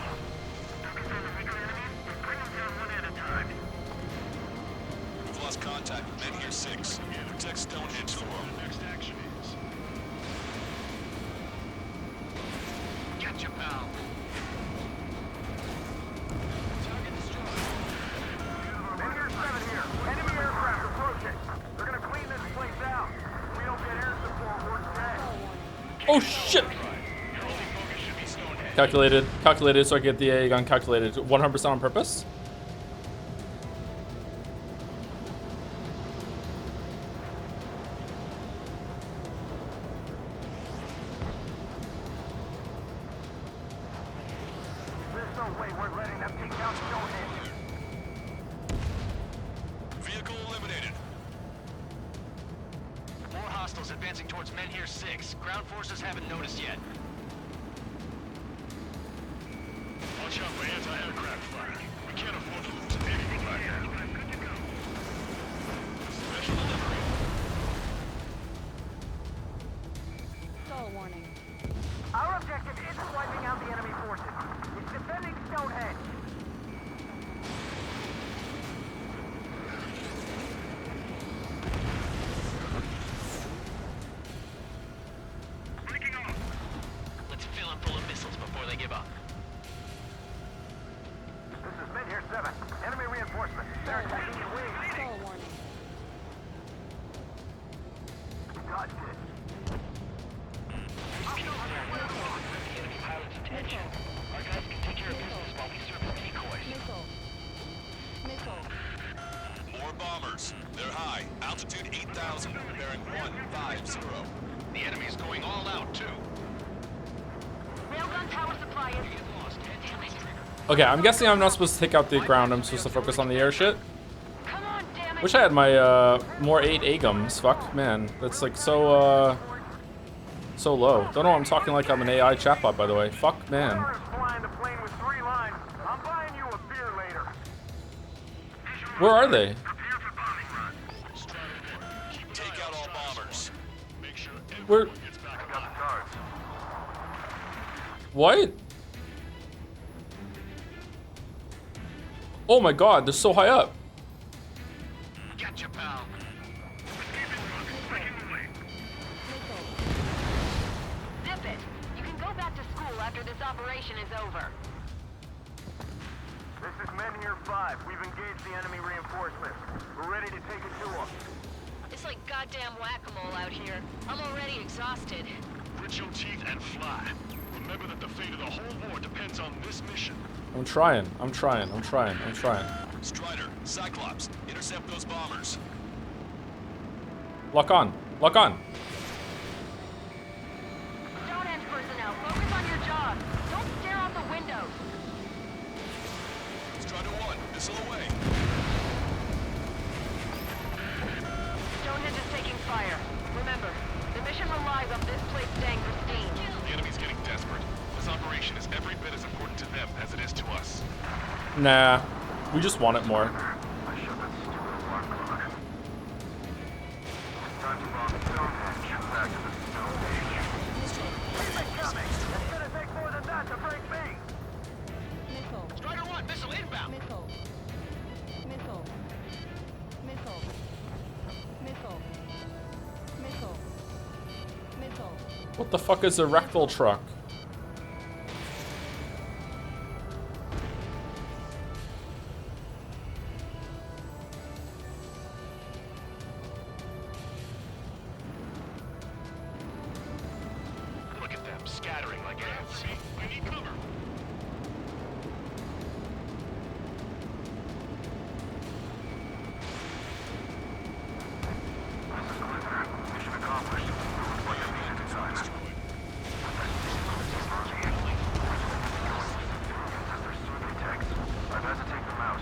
Bring them down one at a time. We've lost contact with Men here 6. Protect Stonehenge for them. Next action is... Gotcha, pal. Target destroyed. Men here 7 here. Enemy aircraft approaching. They're gonna clean this place out. If we don't get air support, we're dead. Oh shit. Calculated, so I get the A gun calculated. 100% on purpose. There's no way we're letting them take down Stonehenge. advancing towards Men Here 6. Ground forces haven't noticed yet. Watch out for anti-aircraft fire. We can't afford to lose anything like that. Special delivery. Stall warning. Our objective isn't wiping out the enemy forces. It's defending Stonehenge. Breaking off. Let's fill them full of missiles before they give up. This is Men Here 7. Enemy reinforcements. They're attacking your wings. Stall warning. Dodged it. Enemy pilots' attention. Our guys can take care of business while we serve as decoys. Missile. Missile. More bombers. They're high. Altitude 8,000. Bearing 150. The enemy's going all out, too. Railgun power supply is... Damn it. Okay, I'm guessing I'm not supposed to take out the ground. I'm supposed to focus on the air shit. Come on, damn it. Wish I had my more 8 AGUMs. Fuck, man. That's like so so low. Don't know why I'm talking like I'm an AI chatbot, by the way. Fuck, man. Flying the plane with 3 lines. I'm buying you a beer later. Where are they? Prepare for bombing run. Take out all bombers. Make sure Where? gets back up. Got the cards. What? Oh my god, they're so high up. Gotcha, pal. Zip it. You can go back to school after this operation is over. This is Men Here 5. We've engaged the enemy reinforcements. We're ready to take it to them. It's like goddamn whack-a-mole out here. I'm already exhausted. Grit your teeth and fly. Remember that the fate of the whole war depends on this mission. I'm trying. Strider, Cyclops, intercept those bombers. Lock on. Lock on. Stonehenge personnel, focus on your job. Don't stare out the windows. Strider 1, missile away. Stonehenge is taking fire. Remember, the mission relies on this place staying pristine. The enemy's getting desperate. This operation is every bit as important to them as it is to us. Nah. We just want it more. I shut that stupid alarm clock. Time to bomb Stonehenge. Back to the Stonehenge. Keep it coming! It's gonna take more than that to break me! Missile. Strider 1, missile inbound. Missile. Missile. Missile. Missile. Missile. Missile. What the fuck is a rectal truck? Look at them, scattering like ants. We need cover. Mission accomplished. What the mission designs. I've had to take them out.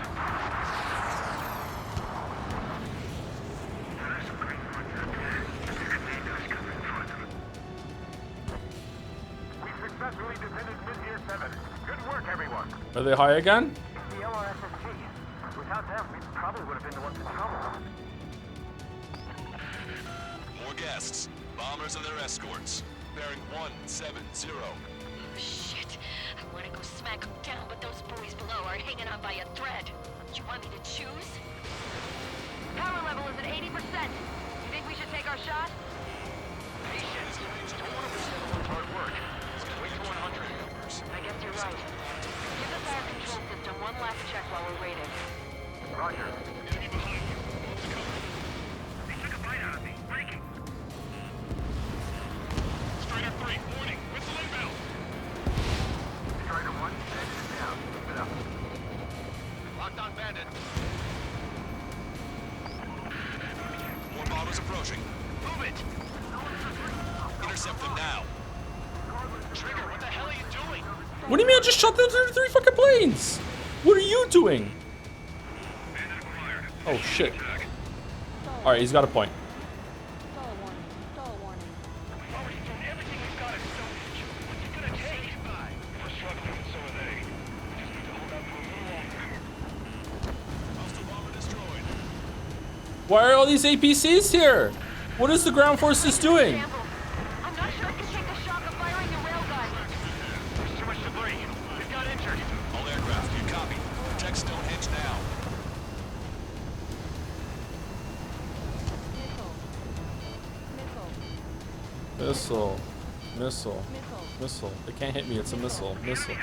We've successfully defended Men Here 7. Good work, everyone. Are they high again? The LRSSG. Without them, we probably would have been the ones in trouble. More guests. Bombers and their escorts. Bearing 170. Oh, shit. I want to go smack them down, but those boys below are hanging on by a thread. You want me to choose? Power level is at 80%. You think we should take our shot? Patience. Don't want to resist one's hard work. Wait to 100. I guess you're right. Give the fire control system one last check while we're waiting. Roger. Enemy behind you. Close cover. They took a bite out of me. Breaking. Strider 3, warning. Missile inbound. Strider 1, engine down. Keep it up. Locked on Bandit. More bombers approaching. Move it! Intercept them now. Trigger, what the hell are you doing? What do you mean I just shot down 3 fucking planes? What are you doing? Oh shit. Alright, he's got a point. Stall warning. Stall warning. Why are all these APCs here? What is the ground forces doing? I'm not sure I can take the shock of firing the railgun. There's too much debris. We've got injured. All aircraft, you copy. Protect Stonehenge now. Missile. Missile. Missile. It can't hit me. It's a missile. Missile.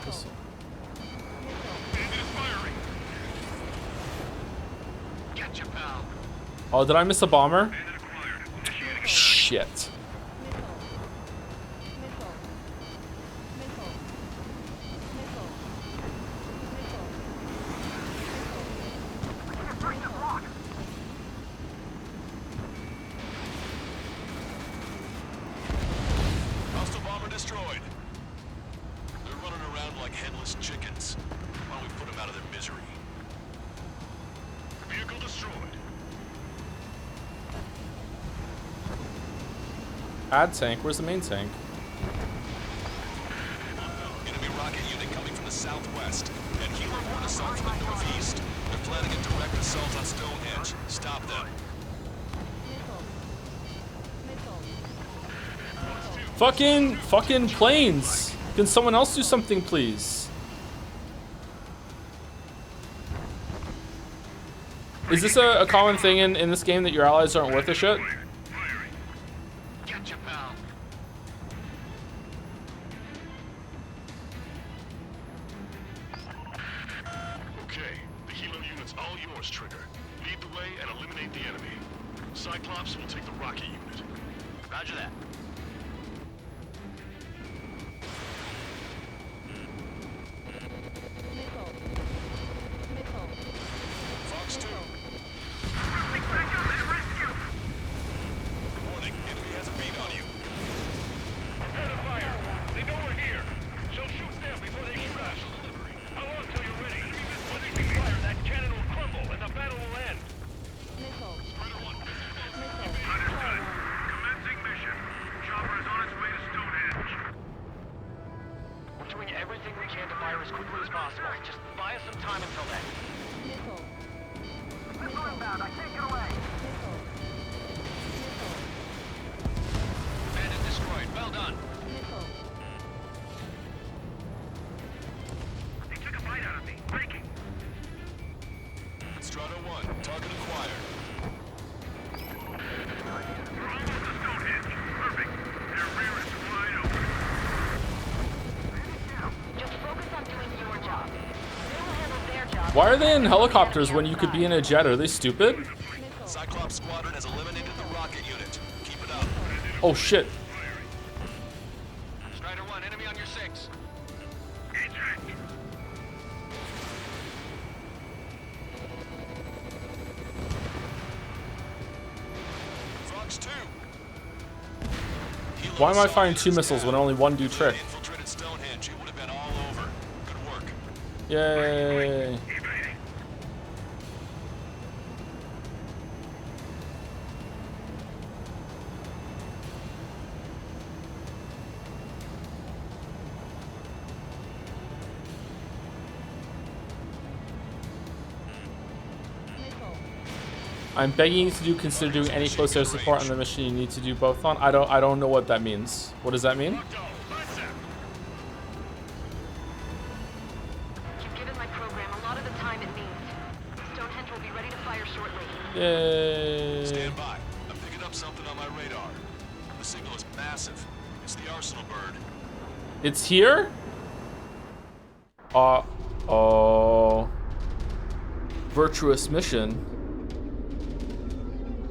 Missile. Get you, pal. Oh, did I miss a bomber? Shit. Hostile bomber destroyed. They're running around like headless chickens. Why don't we put them out of their misery? Vehicle destroyed. Add tank. Where's the main tank? Enemy rocket unit coming from the southwest. And Helo 1 assault from the northeast. They're planning a direct assault on Stonehenge. Stop them. Fucking planes. Can someone else do something, please? Is this a common thing in this game that your allies aren't worth a shit? Get you, pal. Okay, the Helo unit's all yours, Trigger. Lead the way and eliminate the enemy. Cyclops will take the rocket unit. Roger that. Fox 2. Warning, enemy has a beat on you. Prepare to fire. They know we're here. So shoot them before they shoot us. How long till you're ready? When they fire, that cannon will crumble and the battle will end. Understood. Commencing mission. Chopper is on its way to Stonehenge. We're doing everything we can to fire as quickly as possible. Just buy us some time until then. Missile inbound. I can't get away. Bandit destroyed. Well done. They took a bite out of me. Breaking. Strata 1, target acquired. We're almost to Stonehenge. Perfect. Their rear is wide open. Just focus on doing your job. They will handle their job. Why are they in helicopters when you could be in a jet? Are they stupid? Cyclops Squadron has eliminated the rocket unit. Keep it up. Oh shit. Strider 1, enemy on your 6. Fox 2. Why am I firing 2 missiles when only one do trick? Infiltrated Stonehenge. It would have been all over. Good work. Yay. I'm begging you to consider doing any close air support on the mission you need to do both on. I don't know what that means. What does that mean? You've given my program a lot of the time it needs. Stonehenge will be ready to fire shortly. Yay. Stand by. I'm picking up something on my radar. The signal is massive. It's the Arsenal bird. It's here? Oh. Virtuous mission.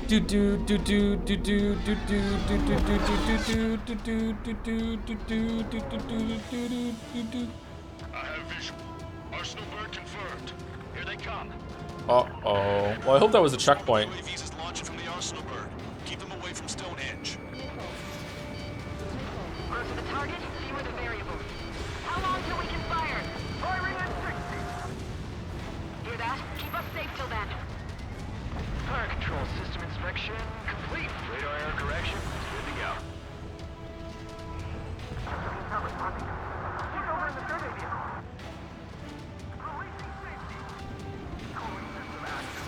Do do do do do do do do do do do do do do do do do. I have visual. Arsenal bird confirmed. Here they come. Uh-oh. Well, I hope that was a checkpoint. UAVs is launching from the Arsenal bird. Keep them away from Stonehenge. Close to the target, fewer the variables. How long till we can fire? Firing at 60. Hear that? Keep us safe till then. Fire control system inspection complete. Radar error correction. Good to go. Look over in the survey vehicle. Releasing safety. Cooling system active.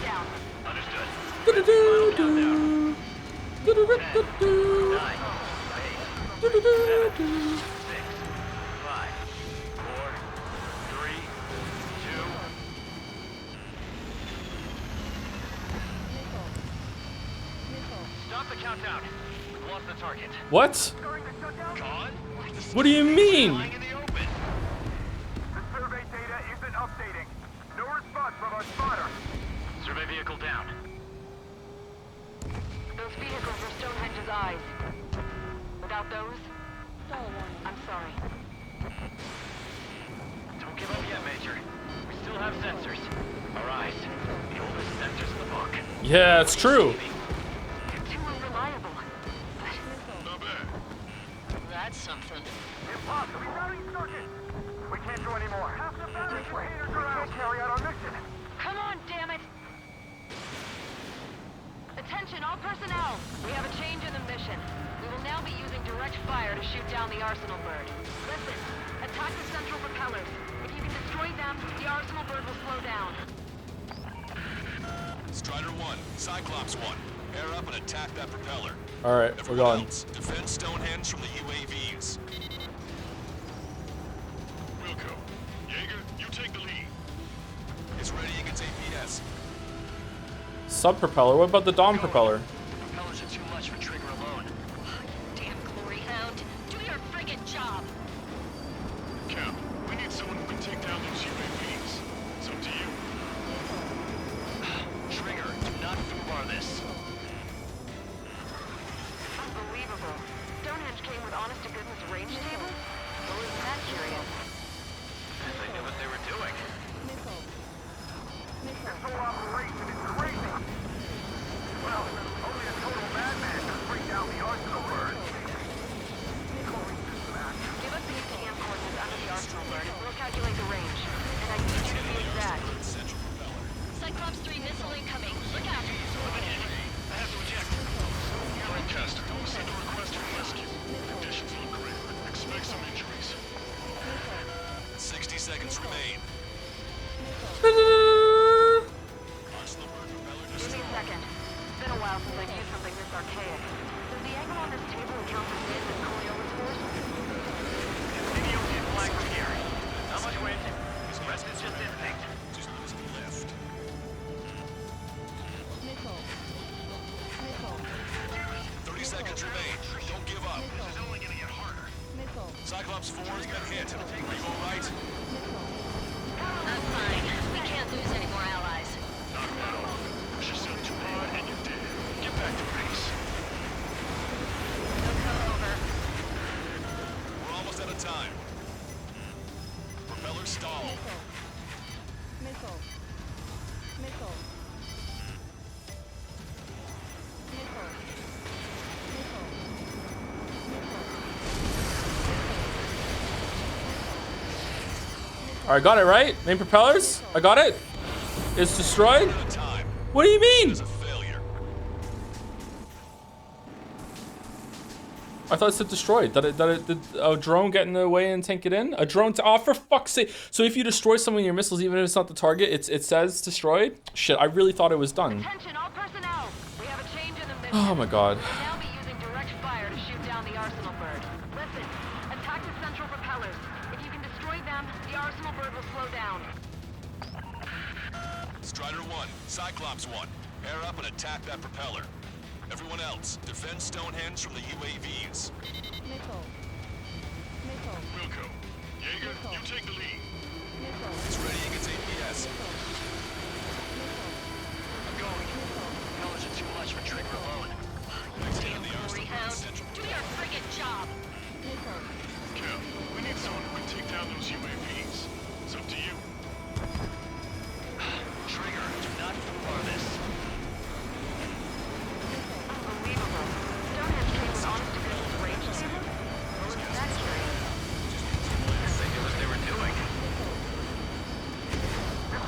down. Understood. Do-do-do-do. Do-do-do-do-do. 9, 8, Do-do-do-do. 6, 5, 4, 3, 2. Stop the countdown. We've lost the target. What? Gone? What do you mean? Lying in the open. The survey data isn't updating. No response from our spotter. Survey vehicle down. Those vehicles are Stonehenge's eyes. Without those, I'm sorry. Don't give up yet, Major. We still have sensors. Our eyes. The oldest sensors in the book. Yeah, it's true. They're too unreliable. Not bad. That's something. Impossible. Rerouting circuit. We can't do any more. Half the batteries were haters around. Carry out our mission. Come on, damn it! Attention, all personnel! We have a change in the mission. We will now be using direct fire to shoot down the Arsenal bird. Listen, attack the central propellers. If you can destroy them, the Arsenal bird will slow down. Strider 1, Cyclops 1. Air up and attack that propeller. All right, we're Everyone going. else, defend Stonehenge from the UAVs. Wilco, Jaeger, you take the lead. It's ready against APS. Sub propeller. What about the Dom propeller? Propellers are too much for Trigger alone. Damn glory hound. Do your friggin' job. Cap, we need someone who can take down those UAVs. It's up to you. Trigger, do not foobar this. Unbelievable. Stonehenge came with honest-to-goodness range tables? Well, isn't that curious? They knew what they were doing. This whole operation is crazy. Well, only a total madman could bring down the Arsenal bird. Give us the ETM coordinates under the Arsenal bird and we'll calculate the range. And I need you to be exact. Central propeller. Cyclops 3 missile incoming. Look out! I have to eject. Lancaster, send a request for rescue. Conditions look grim. Expect some injuries. 60 seconds remain. Arsenal bird propeller Give me a second. It's been a while since I've used something this archaic. Does the angle on this table account for wind and Coriolis force? Video get flag from here. Not much wind. Rest is just instinct. Just lose the left. 30 seconds remain. Don't give up. This is only gonna get harder. Cyclops 4 has been hit. Are you alright? I'm fine. We can't lose any more allies. Knock that off. Push yourself too hard and you're dead. Get back to base. They'll come over. We're almost out of time. Propeller stall. All right, got it right. Main propellers. I got it. It's destroyed. Out of time. What do you mean? It's a failure. I thought it said destroyed. Did a drone get in the way and tank it in? A drone? Oh, for fuck's sake! So if you destroy some of your missiles, even if it's not the target, it says destroyed. Shit, I really thought it was done. Attention, all personnel. We have a change in the mission. Oh my god. We'll now be using direct fire to shoot down the Arsenal bird. Listen, attack the central propellers. If you can destroy them, the Arsenal bird will slow down. Strider 1, Cyclops 1. Air up and attack that propeller. Everyone else, defend Stonehenge from the UAVs. Wilco, Jaeger, you take the lead. It's ready against APS. I'm going. Propellers are too much for Trigger alone. Damn glory hound. Do your friggin' job. Cap, we need someone who can take down those UAVs. It's up to you. Trigger, do not foobar this. Unbelievable. Stonehenge came with honest-to-goodness range tables? Well, isn't that curious? They knew what they were doing. This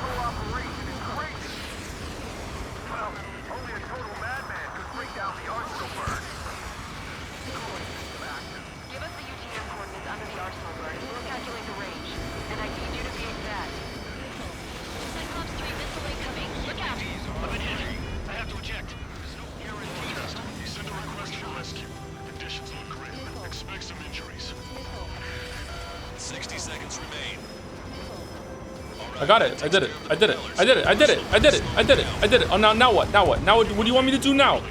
I got it. I did it. I did it. I did it. I did it. I did it. I did it. I did it. Oh, now what? Now what? Now what do you want me to do now?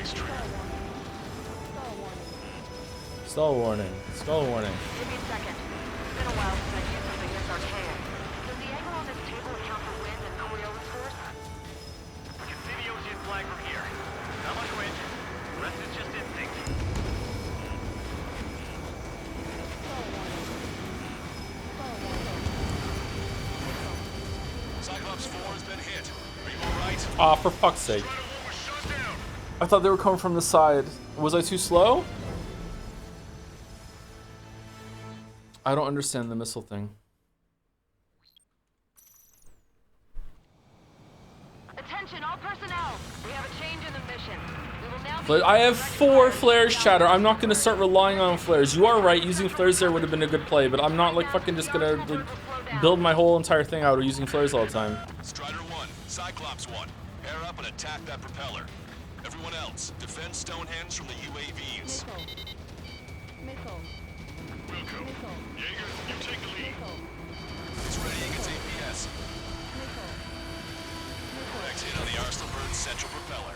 Stall warning. Stall warning. Give me a second. It's been a while since I've used something this archaic. Does the angle on this table account for wind and Coriolis force? We can see the ocean flag from here. Not much wind. The rest is just instinct. Cyclops 4 has been hit. Are you alright? Ah, for fuck's sake. I thought they were coming from the side. Was I too slow? I don't understand the missile thing. Attention, all personnel. We have a change in the mission. We will now be I have 4 flares, chatter. I'm not gonna start relying on flares. You are right, using flares there would have been a good play, but I'm not like fucking just gonna like, build my whole entire thing out of using flares all the time. Strider 1, Cyclops 1. Pair up and attack that propeller. Everyone else, defend Stonehenge from the UAVs. Wilco. Jaeger, you take the lead. It's ready against APS. Next hit on the Arsenal Bird's central propeller.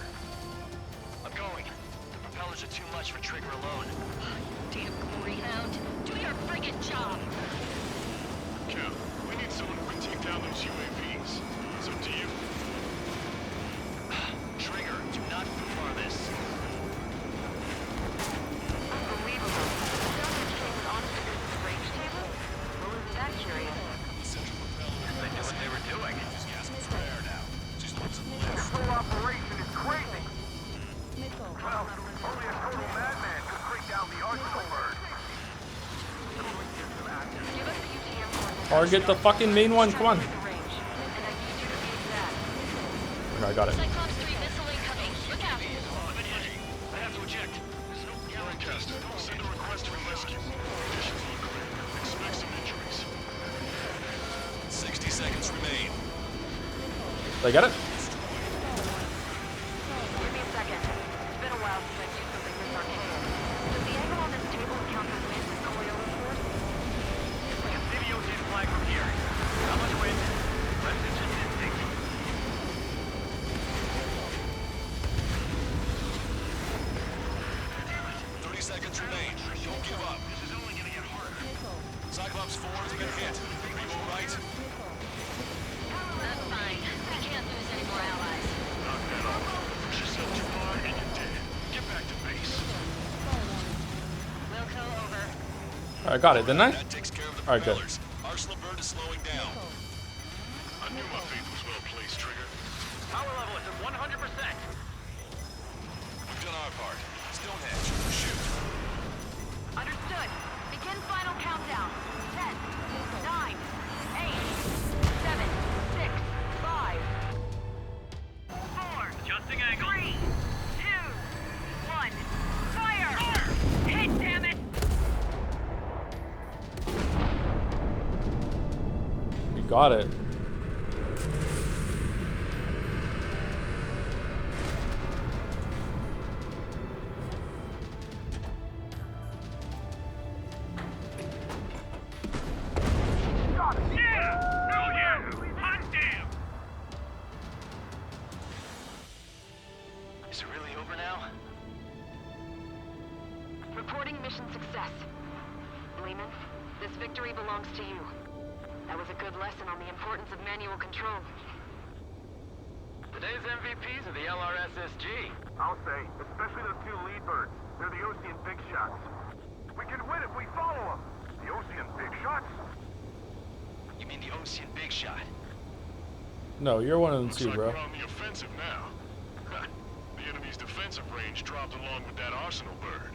I'm going. The propellers are too much for Trigger alone. damn greyhound. Do your friggin' job. Cal, we need someone who can take down those UAVs. It's up to you. Trigger, do not far this. Unbelievable. Stonehenge came with honest to goodness range table? Well, isn't that curious? The central propeller. They knew what they were doing. Just gasping for air now. She's losing the This lift. whole operation is crazy. Well, only a total madman could bring down the Arsenal Bird. Give us the UTM coordinates. Target the fucking main one, come on. The range. And I need you to be exact. Okay, I got it. Cyclops 3 missile incoming. Look out. I have to eject. There's no Forecast, send a request for rescue. Conditions look grim. Expect some injuries. 60 seconds remain. Did I get it? Give me a second. It's been a while since I've used something this archaic. Does the angle on this table account for wind and Coriolis force? We can see the ocean flag from here. Not much wind. Rest is just instinct. 30 seconds remain. Don't give up. This is only gonna get harder. Cyclops 4 has been hit. Are you alright? That's fine. We can't lose any more allies. Knock that off. Push yourself too far and you're dead. Get back to base. Wilco, over. I got it, didn't I? That takes care of the Alright, good. propellers. Arsenal Bird is slowing down. I knew my faith was well placed, Trigger. Power level is at 100%. We've done our part. Stonehenge, shoot. Understood. Begin final countdown. 10, 9, 8, 7, 6, 5, 4, Adjusting angle. 3, 2, 1. Fire! Hit, damn it! We got it. Yeah! Oh yeah! Hot damn! Is it really over now? Reporting mission success. Lehman, this victory belongs to you. That was a good lesson on the importance of manual control. Today's MVPs are the LRSSG. I'll say, especially those two lead birds. They're the Ocean Big Shots. We can win if we follow them. The Ocean Big Shots? You mean the Ocean Big Shot? No, you're one of them Looks too, like bro. we're on the offensive now. The enemy's defensive range dropped along with that Arsenal Bird.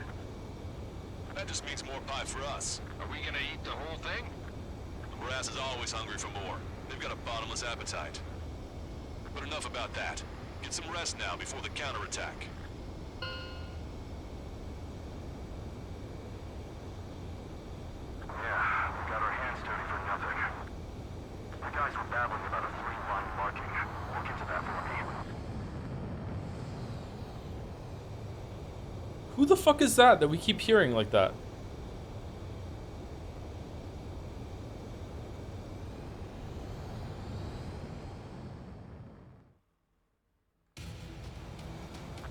That just means more pie for us. Are we gonna eat the whole thing? The brass is always hungry for more. They've got a bottomless appetite. But enough about that. Get some rest now before the counterattack. Yeah, we got our hands dirty for nothing. The guys were babbling about a 3-line marking. We'll get to that for me. Who the fuck is that we keep hearing like that?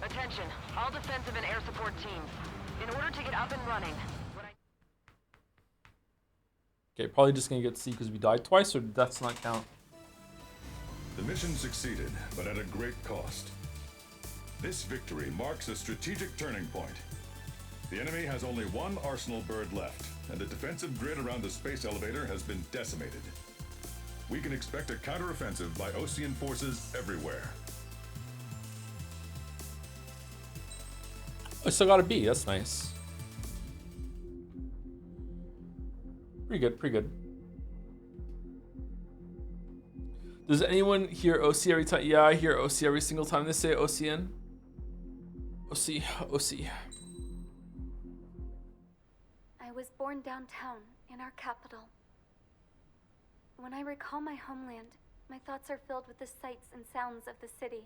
Attention, all defensive and air support teams. In order to get up and running, Okay, probably just gonna get C because we died twice, or that's not count. The mission succeeded, but at a great cost. This victory marks a strategic turning point. The enemy has only one arsenal bird left, and the defensive grid around the space elevator has been decimated. We can expect a counteroffensive by Osean forces everywhere. I still got a B. That's nice. Pretty good, pretty good. Does anyone hear OC every time? Yeah, I hear OC every single time they say Ocean. OC, OC. I was born downtown, in our capital. When I recall my homeland, my thoughts are filled with the sights and sounds of the city.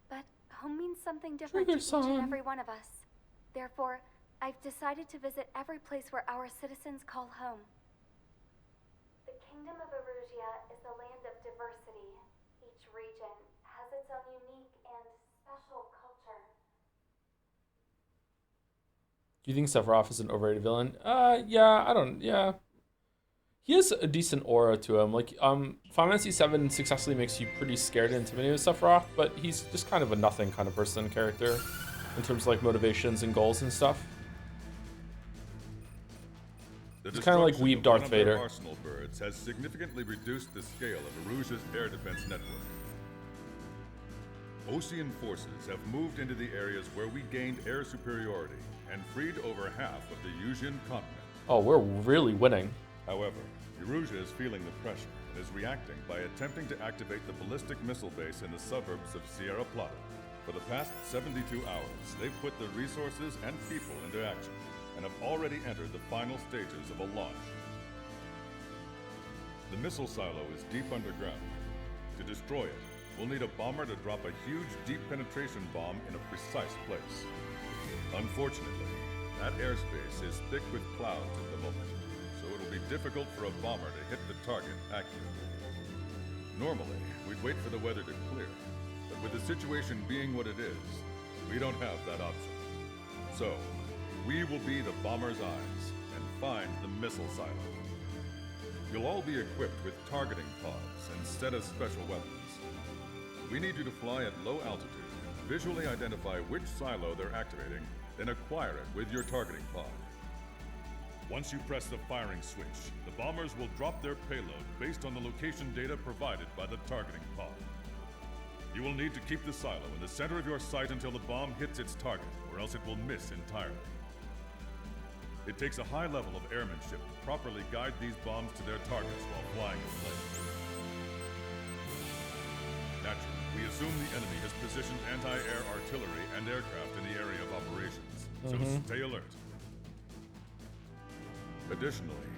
But home means something different to each and every one of us. Therefore, I've decided to visit every place where our citizens call home. The Kingdom of Erusia is a land of diversity. Each region has its own unique and special culture. Do you think Sephiroth is an overrated villain? Yeah. He has a decent aura to him. Like, Final Fantasy VII successfully makes you pretty scared and intimidated with Sephiroth, but he's just kind of a nothing kind of person character in terms of like motivations and goals and stuff. It's kind of like weeb Darth Vader. Arsenal birds has significantly reduced the scale of Erusia's air defense network. Osean forces have moved into the areas where we gained air superiority and freed over half of the Yusian continent. Oh, we're really winning. However, Erusia is feeling the pressure and is reacting by attempting to activate the ballistic missile base in the suburbs of Sierra Plata. For the past 72 hours, they've put their resources and people into action and have already entered the final stages of a launch. The missile silo is deep underground. To destroy it, we'll need a bomber to drop a huge deep penetration bomb in a precise place. Unfortunately, that airspace is thick with clouds at the moment, so it'll be difficult for a bomber to hit the target accurately. Normally, we'd wait for the weather to clear, but with the situation being what it is, we don't have that option. So, we will be the bomber's eyes and find the missile silo. You'll all be equipped with targeting pods instead of special weapons. We need you to fly at low altitude, visually identify which silo they're activating, then acquire it with your targeting pod. Once you press the firing switch, the bombers will drop their payload based on the location data provided by the targeting pod. You will need to keep the silo in the center of your sight until the bomb hits its target, or else it will miss entirely. It takes a high level of airmanship to properly guide these bombs to their targets while flying in place. Naturally, we assume the enemy has positioned anti-air artillery and aircraft in the area of operations, so stay alert. Additionally,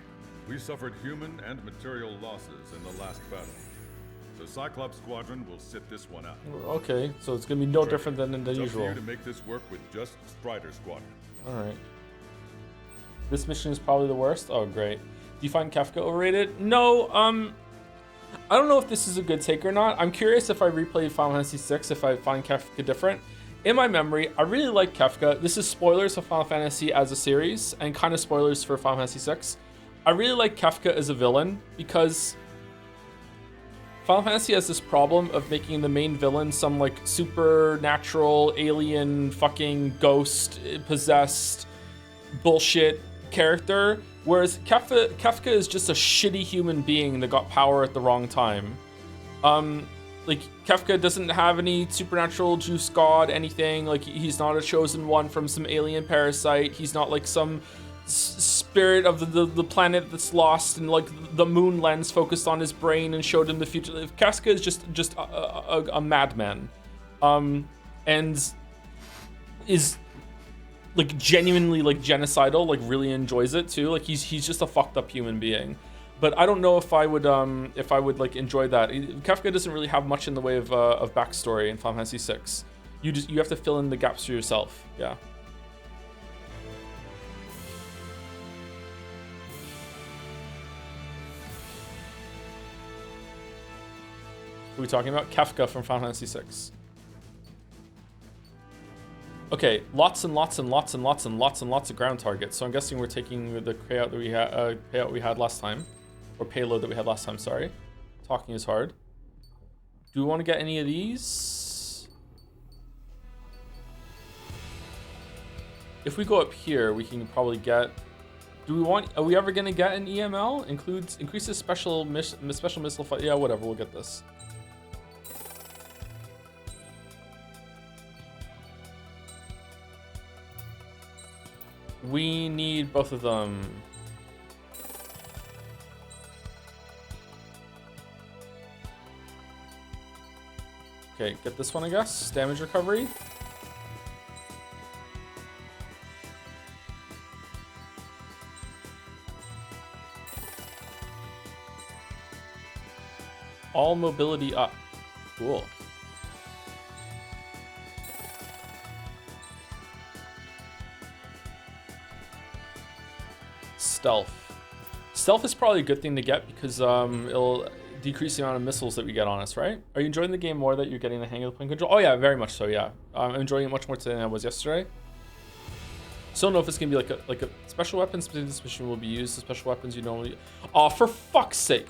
we suffered human and material losses in the last battle. The Cyclops Squadron will sit this one out. Okay, so it's gonna be no different than the usual. It's up to you to make this work with just Strider Squadron. Alright. This mission is probably the worst. Oh, great. Do you find Kefka overrated? No, I don't know if this is a good take or not. I'm curious if I replayed Final Fantasy VI, if I find Kefka different. In my memory, I really like Kefka. This is spoilers of Final Fantasy as a series, and kind of spoilers for Final Fantasy VI. I really like Kefka as a villain, because Final Fantasy has this problem of making the main villain some, like, supernatural, alien, fucking ghost, possessed, bullshit character, whereas Kefka is just a shitty human being that got power at the wrong time. Like, Kefka doesn't have any supernatural juice god, anything. Like, he's not a chosen one from some alien parasite. He's not like some spirit of the planet that's lost, and like the moon lens focused on his brain and showed him the future. Kefka is just a madman, and is like genuinely like genocidal, like really enjoys it too. Like he's just a fucked up human being. But I don't know if I would like enjoy that. Kefka doesn't really have much in the way of backstory in Final Fantasy VI. You have to fill in the gaps for yourself. Yeah. Who are we talking about? Kefka from Final Fantasy VI. Okay, lots and lots and lots and lots and lots and lots of ground targets. So I'm guessing we're taking the payout that we had last time, or payload that we had last time. Sorry, talking is hard. Do we want to get any of these? If we go up here, we can probably get. Do we want? Are we ever gonna get an EML? Increases special missile fight. Yeah, whatever. We'll get this. We need both of them. Okay, get this one, I guess. Damage recovery. All mobility up. Cool. Stealth. Stealth is probably a good thing to get because it'll decrease the amount of missiles that we get on us, right? Are you enjoying the game more that you're getting the hang of the plane control? Oh yeah, very much so, yeah. I'm enjoying it much more today than I was yesterday. Still don't know if it's gonna be like a special weapons, but this mission will be used. The special weapons you normally. Oh, for fuck's sake!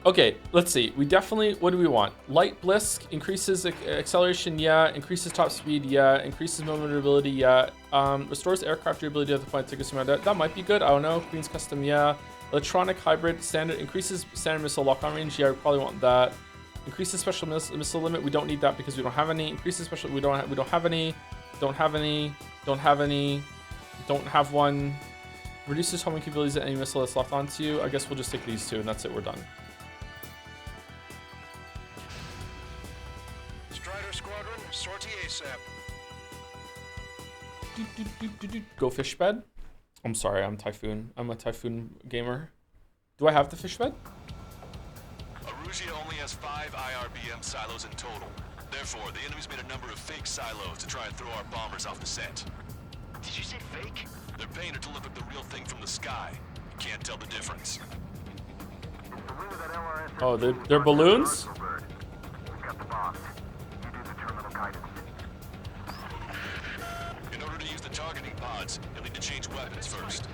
Okay, let's see. We definitely, what do we want? Light Blisk increases acceleration, yeah. Increases top speed, yeah. Increases maneuverability, yeah. Restores aircraft durability at the point tickets amount. That might be good. I don't know. Queen's Custom, yeah. Electronic hybrid standard increases standard missile lock-on range. Yeah, we probably want that. Increases special missile limit. We don't need that because we don't have any. Increases special. We don't have any. Don't have any. Don't have any. Don't have one. Reduces homing capabilities at any missile that's locked onto you. I guess we'll just take these two and that's it. We're done. Sortie ASAP. Go fish bed. I'm sorry, I'm Typhoon. I'm a Typhoon gamer. Do I have the fish bed? Arusia only has 5 IRBM silos in total. Therefore, the enemy's made a number of fake silos to try and throw our bombers off the scent. Did you say fake? They're painted to look like the real thing from the sky. You can't tell the difference. Oh, they're balloons? We've got the bombs. In order to use the targeting pods, you'll need to change weapons first.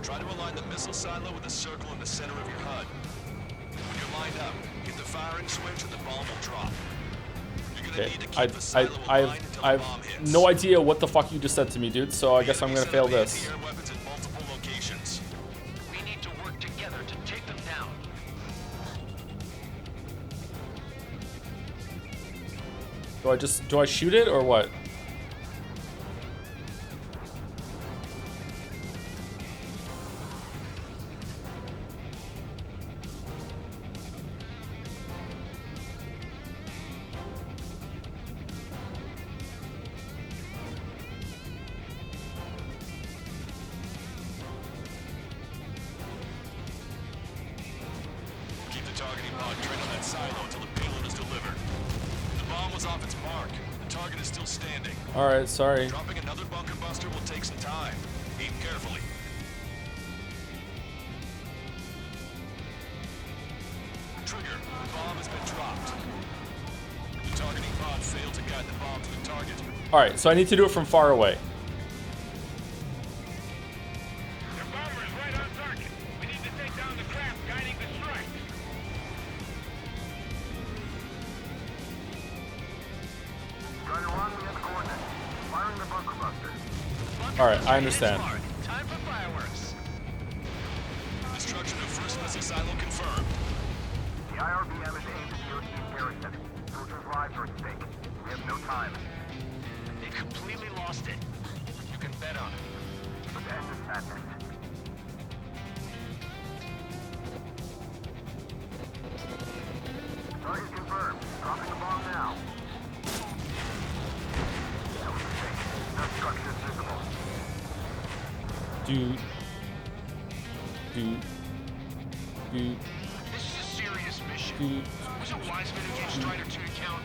Try to align the missile silo with the circle in the center of your HUD. When you're lined up, hit the firing switch and the bomb will drop. You're gonna need to keep the silo aligned until the bomb hits. No idea what the fuck you just said to me, dude, so I guess I'm gonna fail this. Weapons in multiple locations. We need to work together to take them down. Do I shoot it or what? Keep the targeting pod trained on that silo until the payload is delivered. The bomb was off its mark. The target is still standing. Alright, sorry. Dropping another bunker buster will take some time. Aim carefully. Trigger, the bomb has been dropped. The targeting pod failed to guide the bomb to the target. Alright, so I need to do it from far away. The bomber's right on target. We need to take down the craft guiding the strike. Strider 1, we have the coordinates. Firing the bunker buster. Alright, I understand. Time for fireworks. Destruction of first missile silo confirmed. The IRBM is aimed at the OC garrison. Soldiers' lives are at stake. We have no time. They completely lost it. You can bet on it. Let's end this madness. Target confirmed. Dropping the bomb now. No mistake. No structures visible. Do. This is a serious mission. Was it Wiseman who gave Strider 2 account?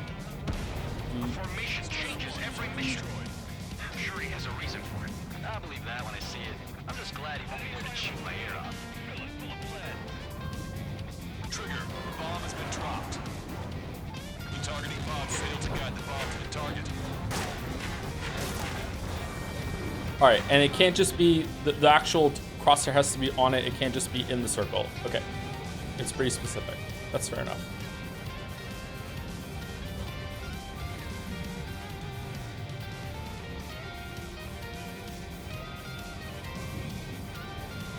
A formation changes every mission. I'm sure he has a reason for it. I'll believe that when I see it. I'm just glad he won't be there to shoot my ear off. Trigger, the bomb has been dropped. The targeting pod failed to guide the bomb to the target. All right, and it can't just be the actual crosshair has to be on it. It can't just be in the circle. Okay, it's pretty specific. That's fair enough.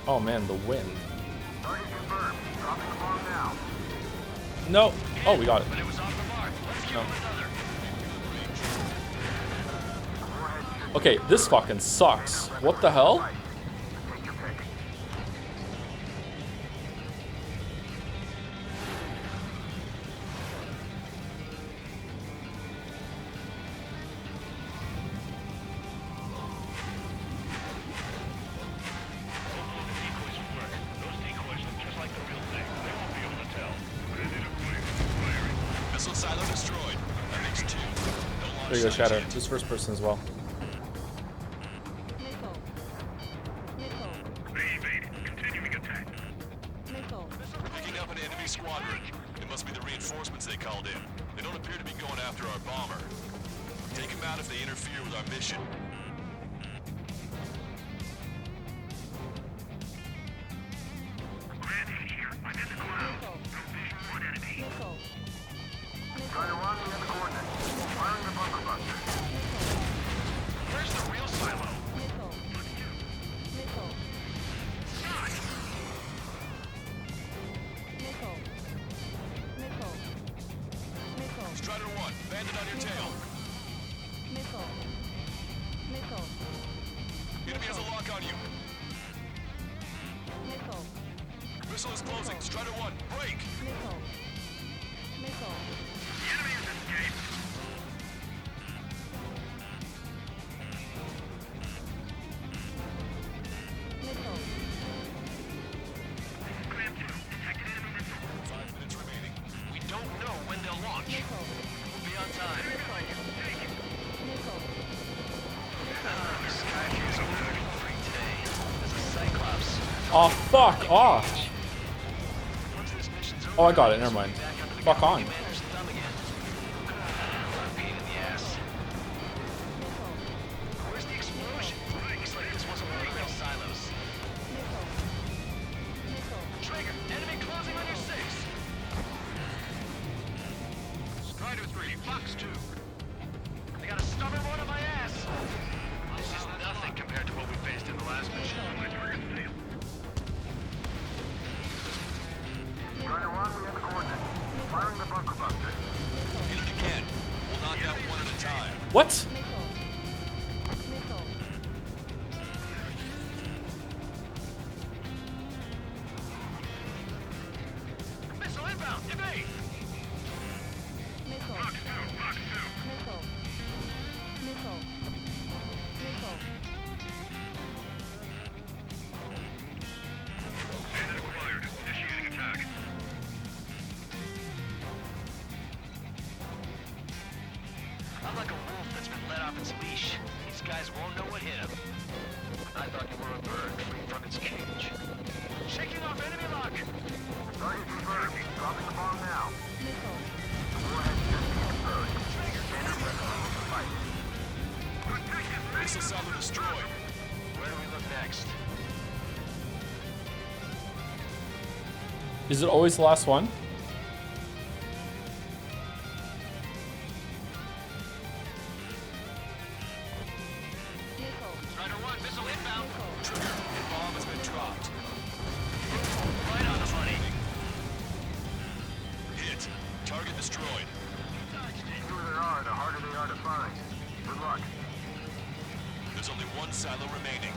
Oh man, the wind. Target confirmed. Dropping the bomb now. No. Oh, we got it. But it was off the mark. Let's give No. him another. Okay, this fucking sucks. What the hell? Take your pick. Missile silo destroyed. That makes 2. No There you go, Shadow. This first person as well. Picking up an enemy squadron. It must be the reinforcements they called in. They don't appear to be going after our bomber. Take them out if they interfere with our mission. Strider 1, we have the coordinates. Firing the bunker buster. Where's the real silo? Strider 1, bandit on your tail. Enemy has a lock on you. Missile is closing. Strider 1, break! The enemy has escaped. Scram 2, detected enemy missile. 5 minutes remaining. We don't know when they'll launch. We'll be on time. The sky views are looking great today. There's a Cyclops. Oh, fuck off. Once this mission's over, Oh, I got it. Never mind. back under the Fuck on. commander's thumb again. What a pain in the ass. Where's the explosion? Looks like this wasn't one of the real silos. Trigger, enemy closing on your 6. Strider 3, Fox 2. They got a stubborn one on my ass. This is nothing compared to what we faced in the last mission. My target's failed. Strider 1, we have the coordinates. Firing the bunker buster. Hit it again. We'll knock out one at a time. What? Missile inbound, evade! Fox 2, Fox 2. Bandit acquired. Initiating attack. I'm like a wolf that's been let off its leash. These guys won't know what hit him. I thought you were a bird free from its cage. Shaking off enemy lock! Target confirmed. Dropping the bomb now. Warhead just being exposed. Missile silo destroyed. Where do we look next? Is it always the last one? Strider 1, missile inbound. Trigger, the bomb has been dropped. Right on the money. Hit. Target destroyed. The fewer there are, the harder they are to find. Good luck. There's only one silo remaining.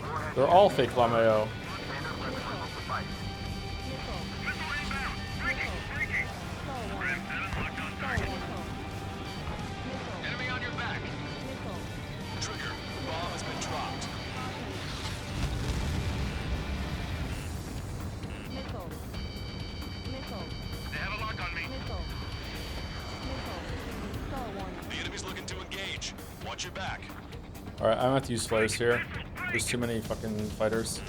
Warhead They're all fake Lameo. standard weapon will suffice. Missile inbound. Breaking, breaking. Ram 7 locked on target. Enemy on your back. Trigger, the bomb has been dropped. They have a lock on me. The enemy's looking to engage. Watch your back. Alright, I'm gonna have to use flares here. There's too many fucking fighters.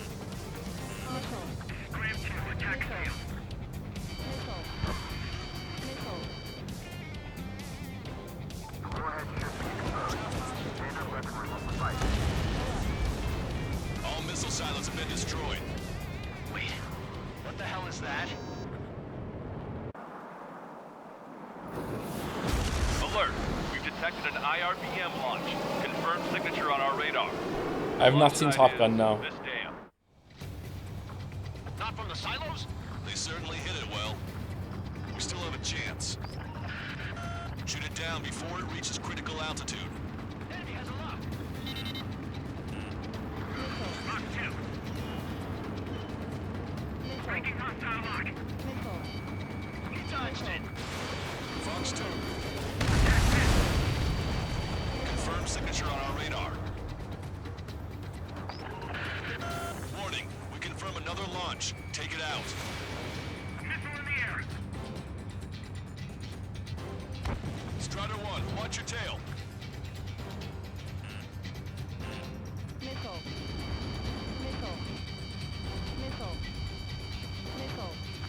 All missile silos have been destroyed. Wait, what the hell is that? Alert! We've detected an IRBM launch. Confirmed signature on our radar. I have not seen Top Gun, no. This dam. Not from the silos? They certainly hit it well. We still have a chance. Shoot it down before it reaches critical altitude. Enemy has a lock. Lock 2. Breaking hostile lock. He touched it. Fox 2. Confirmed signature on our radar. Warning, we confirm another launch. Take it out. Missile in the air. Strider 1, watch your tail.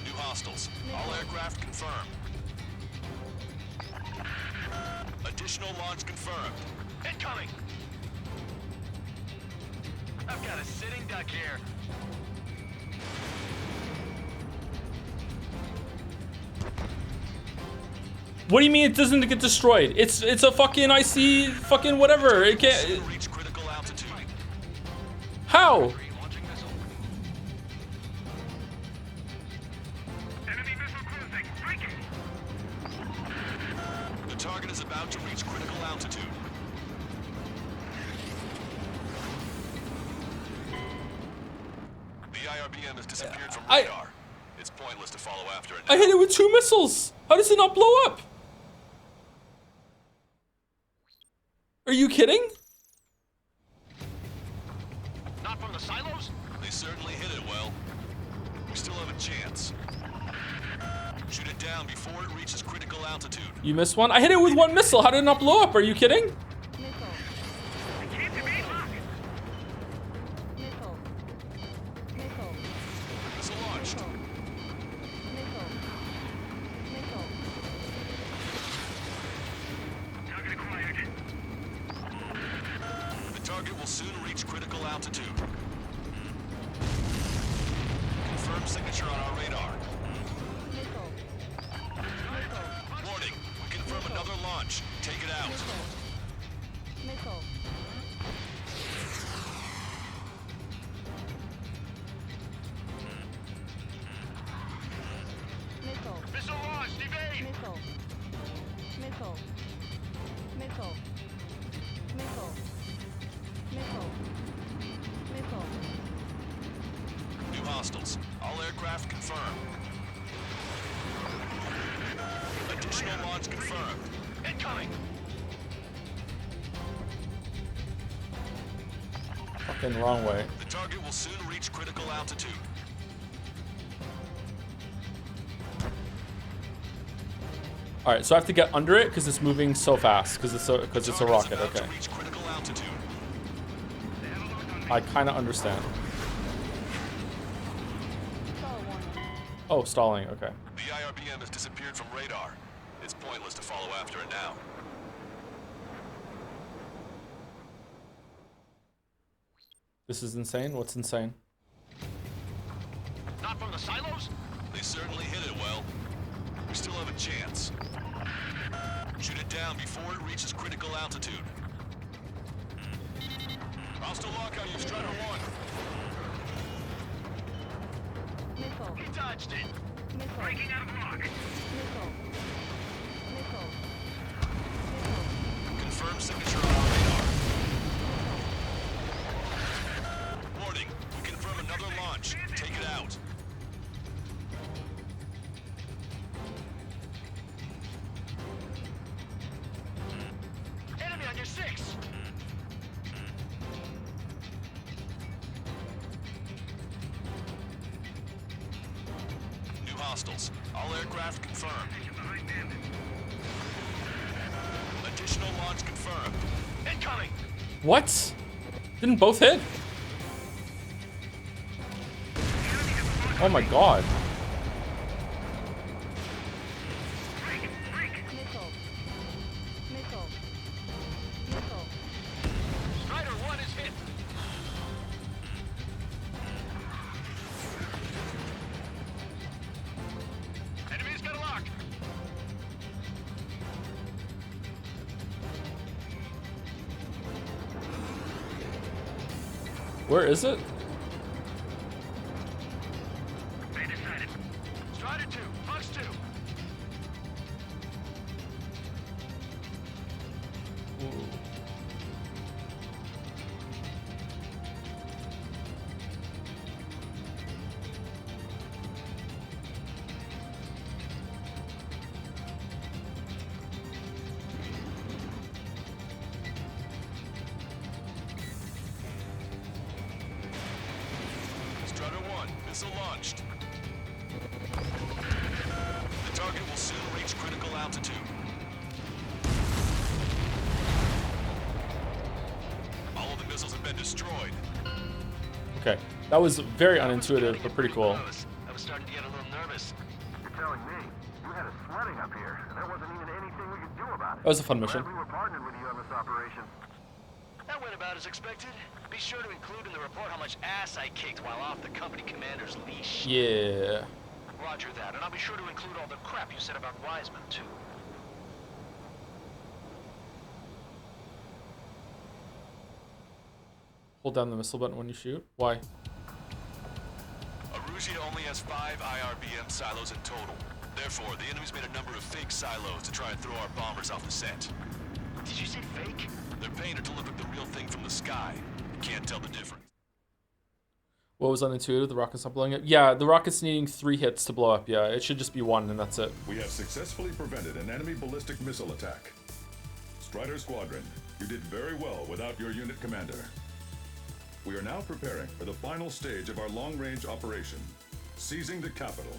New hostiles. All aircraft confirmed. Additional launch confirmed. Incoming. I've got a sitting duck here. What do you mean it doesn't get destroyed? It's a fucking IC fucking whatever. It can't. Reach critical altitude. How? Launching missile. Enemy missile cruising. Breaking. The target is about to reach critical altitude. The IRBM has disappeared from radar. It's pointless to follow after it now. I hit it with 2 missiles. How does it not blow up? Are you kidding? Not from the silos? They certainly hit it well. We still have a chance. Shoot it down before it reaches critical altitude. You missed one? I hit it with 1 missile. How did it not blow up? Are you kidding? Missile launched. Target acquired. The target will soon reach critical altitude. Confirmed signature on our radar. Warning, we confirm another launch. Take it out. Missile launched. Evade. New hostiles. All aircraft confirmed. Additional launch confirmed. Incoming. Fucking wrong way. The target will soon reach critical altitude. All right, so I have to get under it because it's moving so fast because it's a rocket. About to Okay, reach critical altitude. I kind of understand. Oh, stalling. Okay. The IRBM has disappeared from radar. It's pointless to follow after it now. This is insane. What's insane? Not from the silos? They certainly hit it well. We still have a chance. Shoot it down before it reaches critical altitude. Hostile lockout, you Strider 1. He dodged it. Breaking out of lock. Confirmed signature on our radar. Warning, we confirm another launch. Take it out. Enemy on your 6. New hostiles. All aircraft confirmed. Behind Bandle. Additional launch confirmed. Incoming. What? Didn't both hit? Oh my god. Strider 1 is hit. Enemy's got a lock. Where is it? They decided. Strider 2, Fox 2. Strider 1, missile launched. The target will soon reach critical altitude. All of the missiles have been destroyed. Okay, that was very unintuitive, but pretty cool. I was starting to get a little nervous. You're telling me you had us sweating up here, and there wasn't even anything we could do about it. That was a fun mission. Glad we were partnered with you on this operation. That went about as expected. Be sure to include in the report how much ass I kicked while off the company commander's leash. Yeah. Roger that, and I'll be sure to include all the crap you said about Wiseman, too. Hold down the missile button when you shoot. Why? Arusia only has 5 IRBM silos in total. Therefore, the enemy's made a number of fake silos to try and throw our bombers off the scent. Did you say fake? They're painted to look like the real thing from the sky. You can't tell the difference. What was unintuitive? The rocket's not blowing up? Yeah, the rocket's needing 3 hits to blow up. Yeah, it should just be 1 and that's it. We have successfully prevented an enemy ballistic missile attack. Strider Squadron, you did very well without your unit commander. We are now preparing for the final stage of our long-range operation, seizing the capital.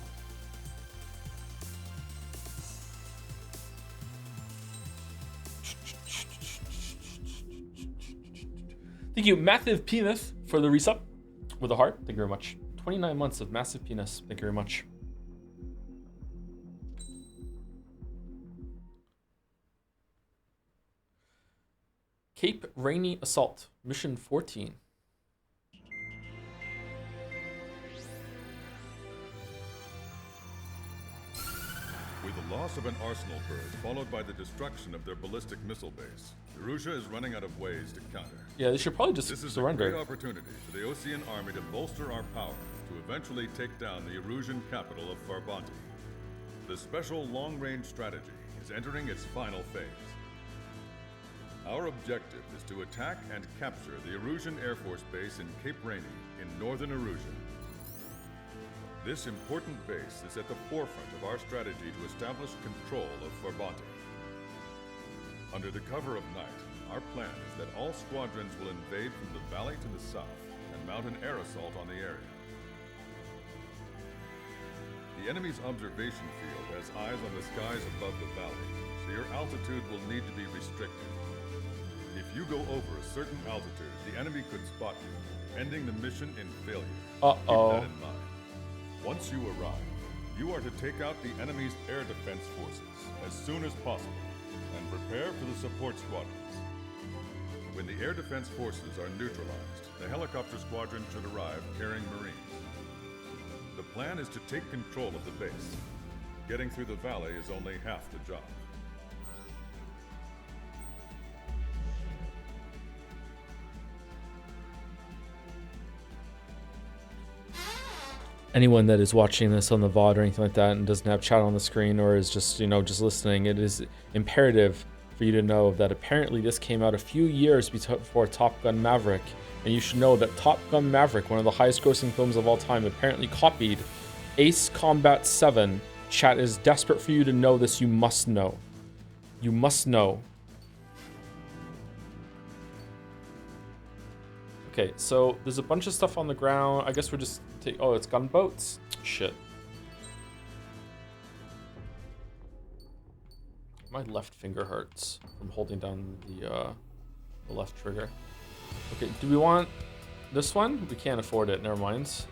Thank you, Massive Penis, for the resub with a heart. Thank you very much. 29 months of Massive Penis. Thank you very much. Cape Rainy Assault, Mission 14. With the loss of an arsenal bird, followed by the destruction of their ballistic missile base, Erusia is running out of ways to counter. Yeah, they should probably just This is surrender. a great opportunity for the Osean army to bolster our power to eventually take down the Erusian capital of Farbanti. The special long-range strategy is entering its final phase. Our objective is to attack and capture the Erusian Air Force Base in Cape Rainy in northern Erusia. This important base is at the forefront of our strategy to establish control of Farbanti. Under the cover of night, our plan is that all squadrons will invade from the valley to the south and mount an air assault on the area. The enemy's observation field has eyes on the skies above the valley, so your altitude will need to be restricted. If you go over a certain altitude, the enemy could spot you, ending the mission in failure. Uh-oh. Keep that in mind. Once you arrive, you are to take out the enemy's air defense forces as soon as possible and prepare for the support squadrons. When the air defense forces are neutralized, the helicopter squadron should arrive carrying Marines. The plan is to take control of the base. Getting through the valley is only half the job. Anyone that is watching this on the VOD or anything like that and doesn't have chat on the screen or is just, just listening, it is imperative for you to know that apparently this came out a few years before Top Gun Maverick. And you should know that Top Gun Maverick, one of the highest grossing films of all time, apparently copied Ace Combat 7. Chat is desperate for you to know this. You must know. You must know. Okay, so there's a bunch of stuff on the ground. I guess we're just oh, it's gunboats? Shit. My left finger hurts from holding down the The left trigger. Okay, do we want this one? We can't afford it. Never mind.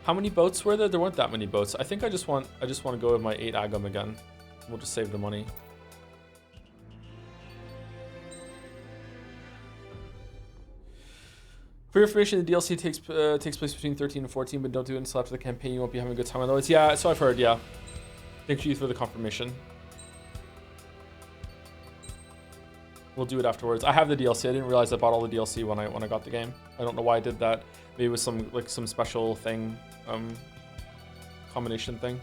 How many boats were there? There weren't that many boats. I think I just want to go with my 8 Agam again. We'll just save the money. For your information, the DLC takes place between 13 and 14, but don't do it until after the campaign. You won't be having a good time otherwise. Yeah, so I've heard, yeah. Thank you for the confirmation. We'll do it afterwards. I have the DLC. I didn't realize I bought all the DLC when I got the game. I don't know why I did that. Maybe it was some special thing, combination thing.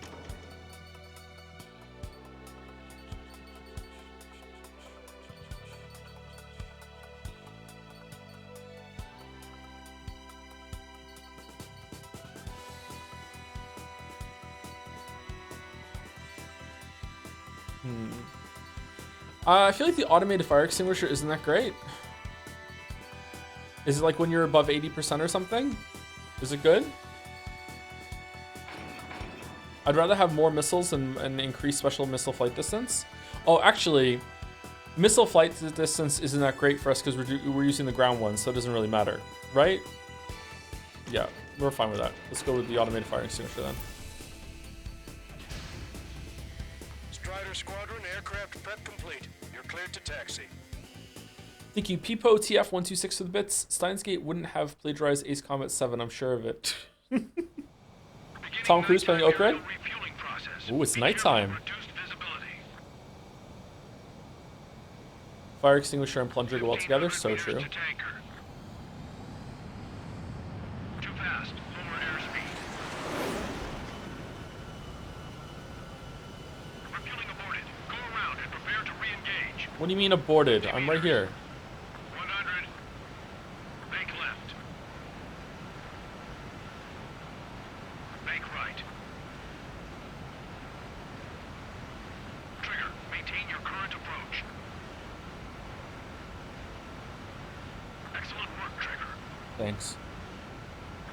I feel like the automated fire extinguisher isn't that great. Is it like when you're above 80% or something? Is it good? I'd rather have more missiles and increase special missile flight distance. Oh, actually, missile flight distance isn't that great for us because we're using the ground one, so it doesn't really matter, right? Yeah, we're fine with that. Let's go with the automated fire extinguisher then. Strider Squadron, aircraft prep complete. You're cleared to taxi. Thank you, Peepo TF126 for the bits. Steins Gate wouldn't have plagiarized Ace Combat 7, I'm sure of it. Tom Cruise playing Oak Red? Ooh, it's nighttime. Fire extinguisher and plunger go well together, so true. Too fast. Lower airspeed. Refueling aborted. Go around and prepare to re-engage. What do you mean aborted? I'm right here. 100. Bank left. Bank right. Trigger, maintain your current approach. Excellent work, Trigger. Thanks.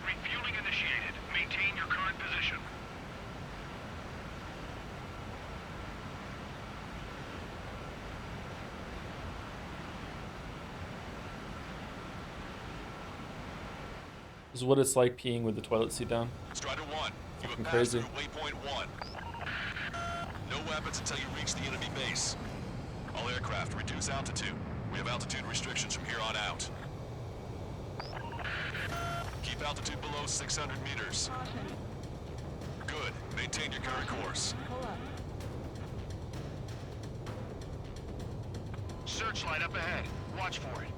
Refueling initiated. Maintain your current position. This is what it's like peeing with the toilet seat down. Strider 1, you have passed Crazy. through waypoint 1. No weapons until you reach the enemy base. All aircraft, reduce altitude. We have altitude restrictions from here on out. Keep altitude below 600 meters. Good. Maintain your current course. Searchlight up ahead. Watch for it.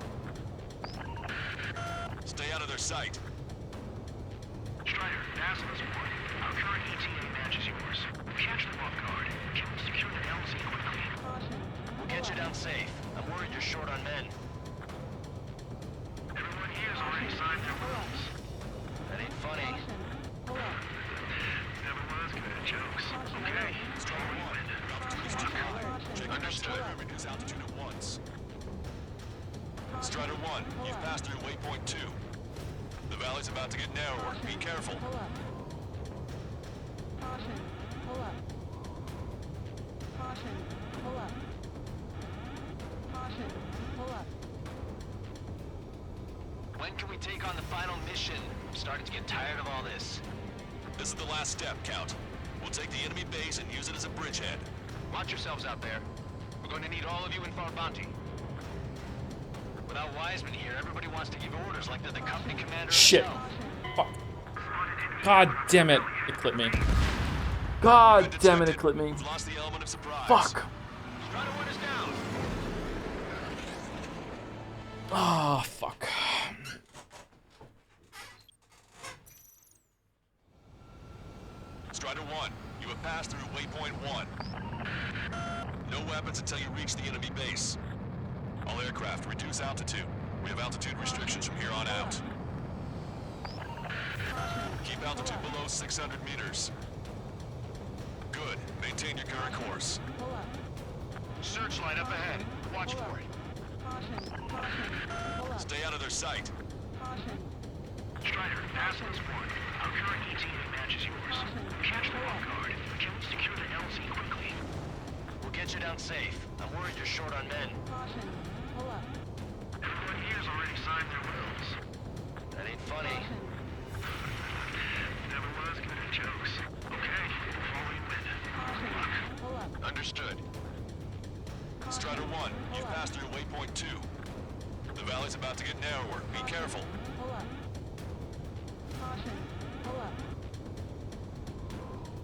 Stay out of their sight. Strider, Dazzle is one. Our current ETA matches yours. Catch them off guard. Can we secure the LZ quickly? We'll get you down safe. I'm worried you're short on men. Everyone here has already signed their rules. That ain't funny. Never was good at jokes. Okay. Strider 1, your altitude is too high. Check your display and reduce altitude at once. Strider 1, you've passed through waypoint 2. The valley's about to get narrower. Be careful. When can we take on the final mission? I'm starting to get tired of all this. This is the last step, Count. We'll take the enemy base and use it as a bridgehead. Watch yourselves out there. We're going to need all of you in Far Bounty. Without Wiseman here, everybody wants to give orders like they're the company commander Shit. himself. Fuck. God damn it. It clipped me. God damn it, it clipped me. We've lost the element of surprise. Fuck. Strider 1 is down. Ah, fuck. Strider 1, you have passed through waypoint 1. No weapons until you reach the enemy base. All aircraft, reduce altitude. We have altitude restrictions from here on out. Keep altitude below 600 meters. Good. Maintain your current course. Searchlight up ahead. Watch for it. Stay out of their sight. Strider, Dazzle is one. Our current ETA matches yours. Catch them off guard. Can we secure the LZ quickly? We'll get you down safe. I'm worried you're short on men. Everyone here's already signed their wills. That ain't funny. Never was good at jokes. Okay, before we win. Understood. Strider 1, you've passed through waypoint 2. The valley's about to get narrower. Be careful. Pull up. Caution. Pull up.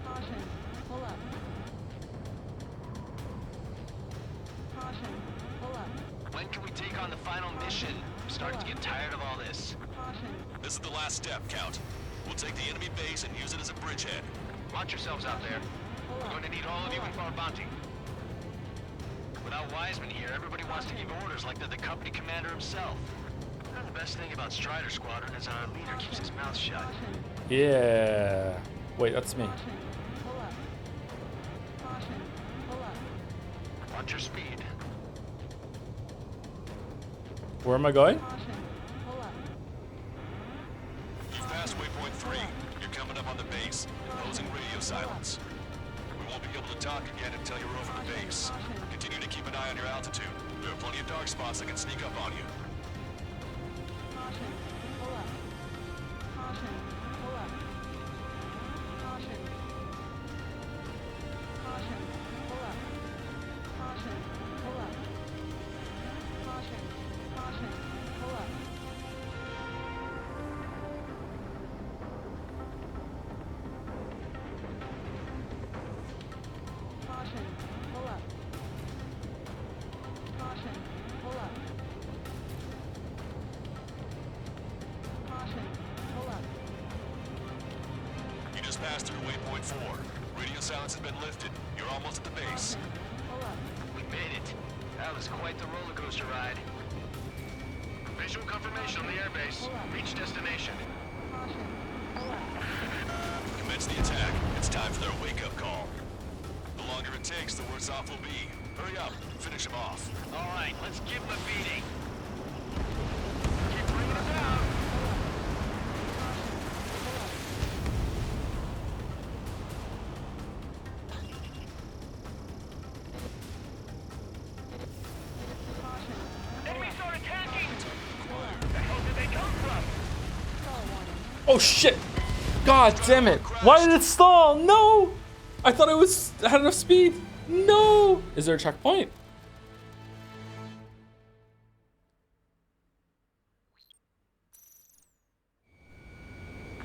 Caution. Pull up. Caution. Pull up. When can we take on the final mission? I'm starting to get tired of all this. Caution. This is the last step, Count. We'll take the enemy base and use it as a bridgehead. Launch yourselves out there. We're going to need all of you in for our bounty. Without Wiseman here, everybody wants to give orders like they're the company commander himself. You know, the best thing about Strider Squadron is our leader keeps his mouth shut. Yeah. Wait, that's me. Pull up. Caution. Pull up. Watch your speed. Where am I going? Caution. Pull up. You've passed waypoint 3. You're coming up on the base, imposing radio silence. We won't be able to talk again until you're over the base. Continue to keep an eye on your altitude. There are plenty of dark spots that can sneak up on you. Caution. Pull up. Caution. Pull up. Caution. Caution. Pull up. Caution. Pull up. Caution. Caution. Pull up. Caution. Pull up. Caution. Pull up. Caution. Pull up. You just passed through waypoint 4. Radio silence has been lifted. You're almost at the base. Pull up. We made it. That was quite the roller coaster ride. Visual confirmation on the airbase. Reach destination. Caution. Pull up. Commence the attack. It's time for their wake-up call. The longer it takes, the worse off we'll be. Hurry up. Finish him off. All right, let's give him a beating. Keep bringing it down. Enemy start attacking! Where the hell did they come from? Oh shit! God damn it! Why did it stall? No! I thought I had enough speed. No! Is there a checkpoint?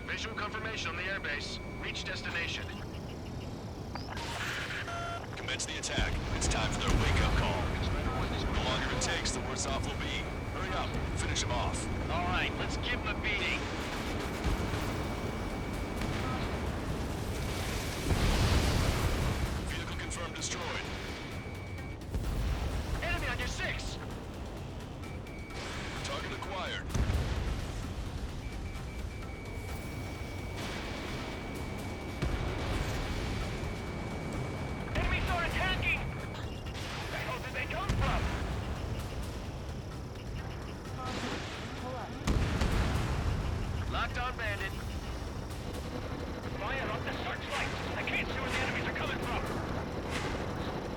Visual confirmation on the airbase. Reach destination. Commence the attack. It's time for their wake-up call. The longer it takes, the worse off we'll be. Hurry up. Finish him off. All right, let's give him a beating. Vehicle confirmed destroyed. Enemy on your 6. Target acquired. Enemy start attacking! Where the hell did they come from? Pull up. Locked on bandit. Fire up the searchlight! I can't see where the enemies are coming from!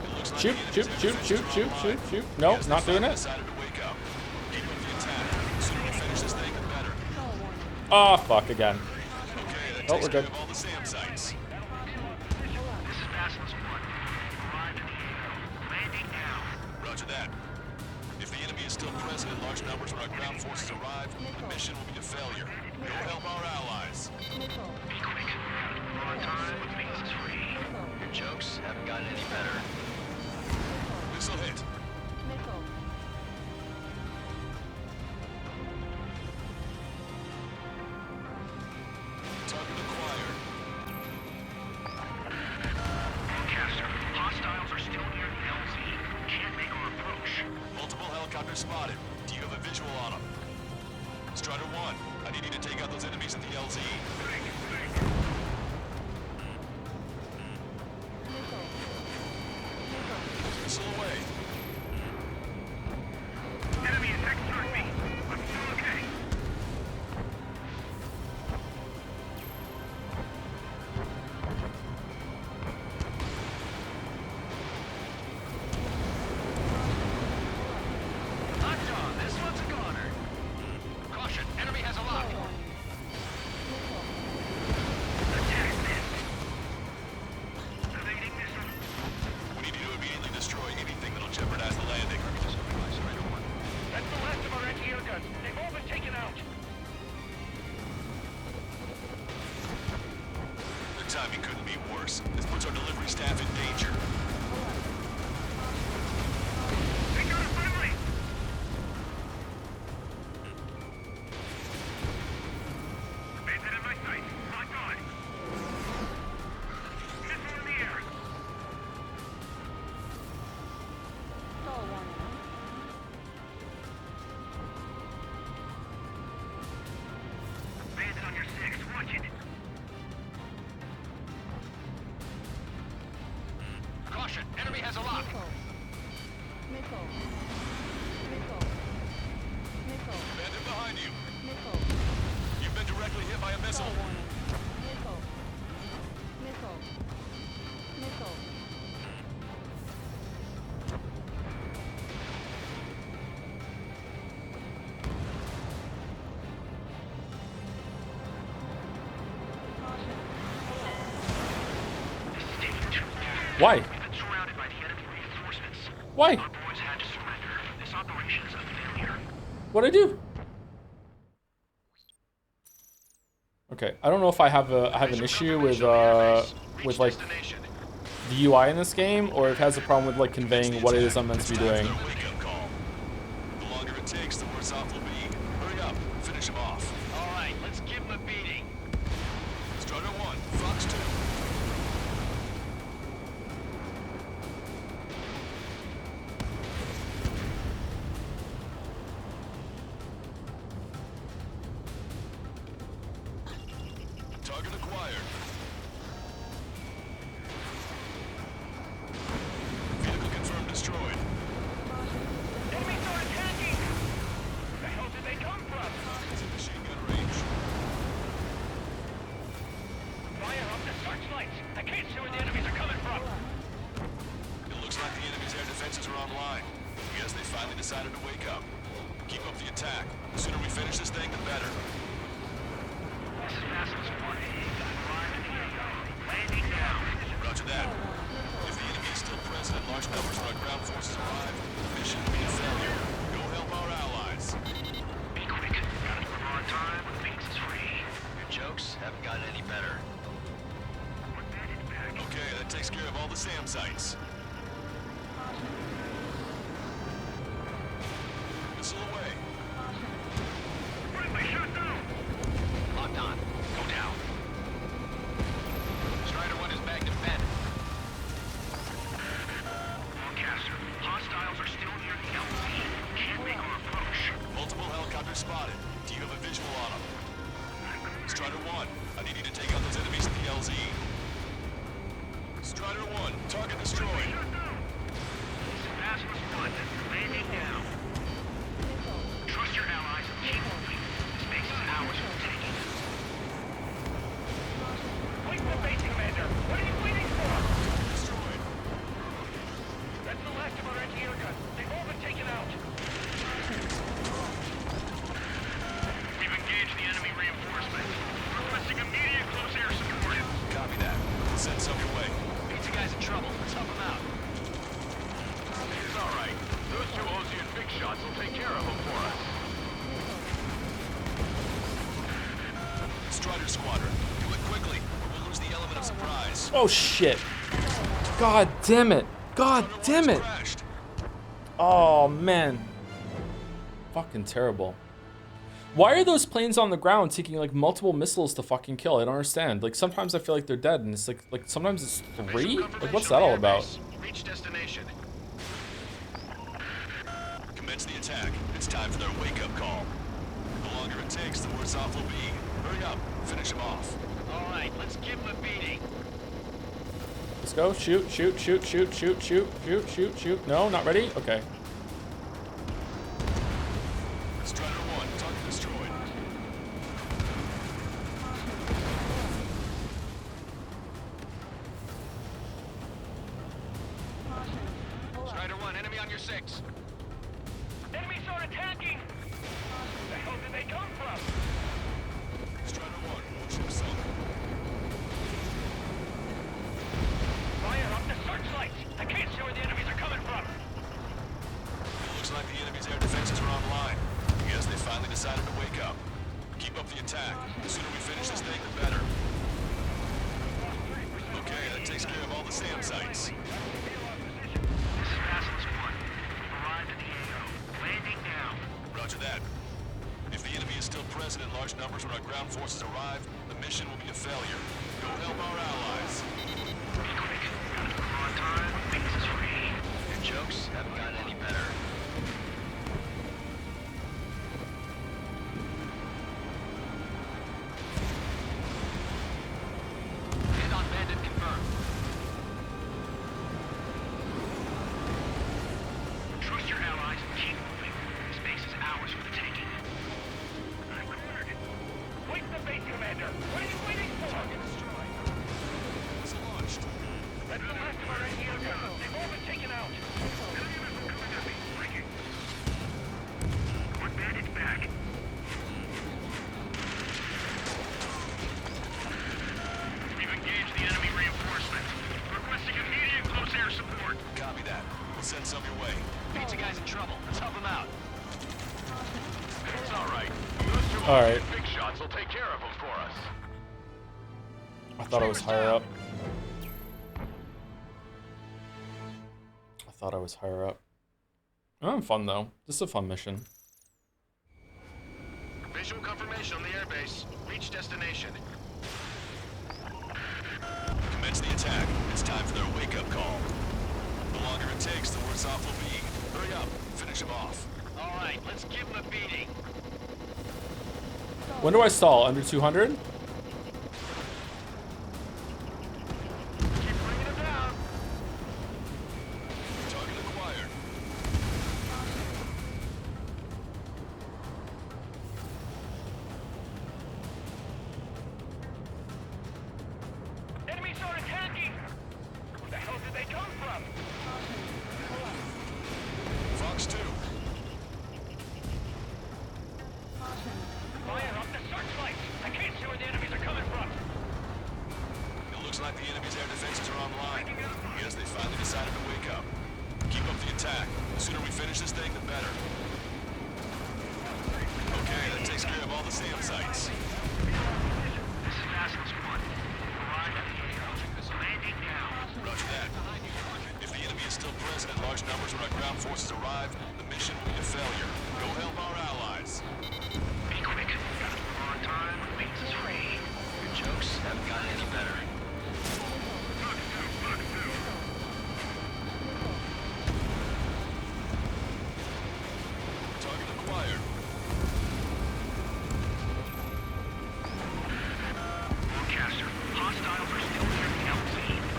It looks like Shoot, the shoot, enemy's shoot, efforts shoot, are shoot, online. shoot, shoot. No, Guess not they doing finally it. decided to wake up. Keep up the attack. The sooner we finish this thing, the better. Oh, fuck again. Okay, that Oh, takes we're care good. of all the SAM sites. This is Basilisk 1. Arrived at the AO. Landing now. Roger that. If the enemy is still present in large numbers when our ground forces arrive, the mission will be a failure. Go help our allies. Be quick. We're on time, which means it's free. Your jokes haven't gotten any better. Missile hit. Missile. Target acquired. Broadcaster, hostiles are still near the LZ. Can't make our approach. Multiple helicopters spotted. Do you have a visual on them? Strider 1, I need you to take out those enemies in the LZ. Missile away. Enemy is X-turning me. I'm still okay. Locked on. This one's a Nickel. Nickel. Nickel. Bandit behind you. Nickel. You've been directly hit by a missile. Call warning. Nickel. Nickel. Nickel. Why? We've been surrounded by the enemy reinforcements. Why? Our boys had to surrender. This operation is a failure. What'd I do? Okay, I don't know if I have an issue with like the UI in this game, or if it has a problem with like conveying what it is I'm meant to be doing. Wake-up call. The longer it takes, the worse off we'll be. Hurry up, finish him off. All right, let's give him a beating. Strider 1, Fox 2. Target acquired. Vehicle confirmed destroyed. Enemy start attacking! Where the hell did they come from? It's in machine gun range. Fire up the searchlights! I can't see where the enemies are coming from! It looks like the enemy's air defenses are online. Guess they finally decided to wake up. Keep up the attack. The sooner we finish this thing, the better. This is Vasquez 1. Arrived in the AO. Landing now. Roger that. If the enemy is still present in large numbers when our ground forces arrive, the mission will be a failure. Go help our allies. Be quick. Gotta deliver on time when Phoenix is free. Your jokes haven't gotten any better. Okay, that takes care of all the SAM sites. Missile away. Friendly, shoot down! Locked on. Go down. Strider 1 is bagged and bent. Forecaster. Hostiles are still near the LZ. Can't make our approach. Multiple helicopters spotted. Do you have a visual on them? Strider 1, I need you to take out those enemies in the LZ. Strider 1, target destroyed. Vasquez 1. Landing now. Trust your allies and keep moving. This base is ours for the taking. Wait for base commander! What are you waiting for? Destroyed. That's the last of our anti-air guns. They've all been taken out. We've engaged the enemy reinforcements. Requesting immediate close air support. Copy that. Send some your way. Pizza guy's in trouble. Let's help him out. It's all right. Those two Ozian big shots will take care of him for us. Strider Squadron, do it quickly, or we'll lose the element of surprise. Oh shit! God damn it! God damn it! Crashed. Oh man. Fucking terrible. Why are those planes on the ground taking like multiple missiles to fucking kill? I don't understand. Like sometimes I feel like they're dead and it's like sometimes it's 3? Like what's that all about? Reach destination. Commence the attack. It's time for their wake-up call. The longer it takes, the worse off we'll be. Hurry up, finish them off. All right, let's give him a beating. Let's go. Shoot, shoot, shoot, shoot, shoot, shoot, shoot, shoot, shoot. No, not ready? Okay. Strider 1, target destroyed. Strider 1, enemy on your 6. Enemy start attacking! Where the hell did they come from? Strider 1, ship sunk. Fire up the searchlights! I can't see where the enemies are coming from! It looks like the enemy's air defenses are online. Guess they finally decided to wake up. Keep up the attack. The sooner we finish this thing, the better. Okay, that takes care of all the SAM sites. This is Vasquez 1. Arrived in the AO. Landing now. Roger that. If the enemy is still present in large numbers when our ground forces arrive, the mission will be a failure. Go help our allies. Be quick. Gotta deliver on time when Phoenix is free. Your jokes haven't gotten any better. Hit on Bandit confirmed. Trust All right. Big shots will take care of them for us. I thought I was higher up. Oh, fun though. This is a fun mission. Visual confirmation on the airbase. Reach destination. Commence the attack. It's time for their wake-up call. The longer it takes, the worse off we'll be. Hurry up. Finish them off. All right, let's give them a beating. When do I stall? Under 200? Keep bringing them down. Target acquired. Enemies are attacking. Where the hell did they come from? Fox 2. Fire up the searchlights. I can't see where the enemies are coming from. It looks like the enemy's air defenses are online. Yes, they finally decided to wake up. Keep up the attack. The sooner we finish this thing, the better. Okay, that takes care of all the SAM sites. This is Basilisk 1. Arrived at the landing now. Roger that. If the enemy is still present in large numbers when our ground forces arrive, the mission will be a failure. Go help our allies. Be quick. Gotta move on time. Wings is free. Your jokes haven't gotten any better. Target acquired. Broadcaster. Hostiles are still near the LZ.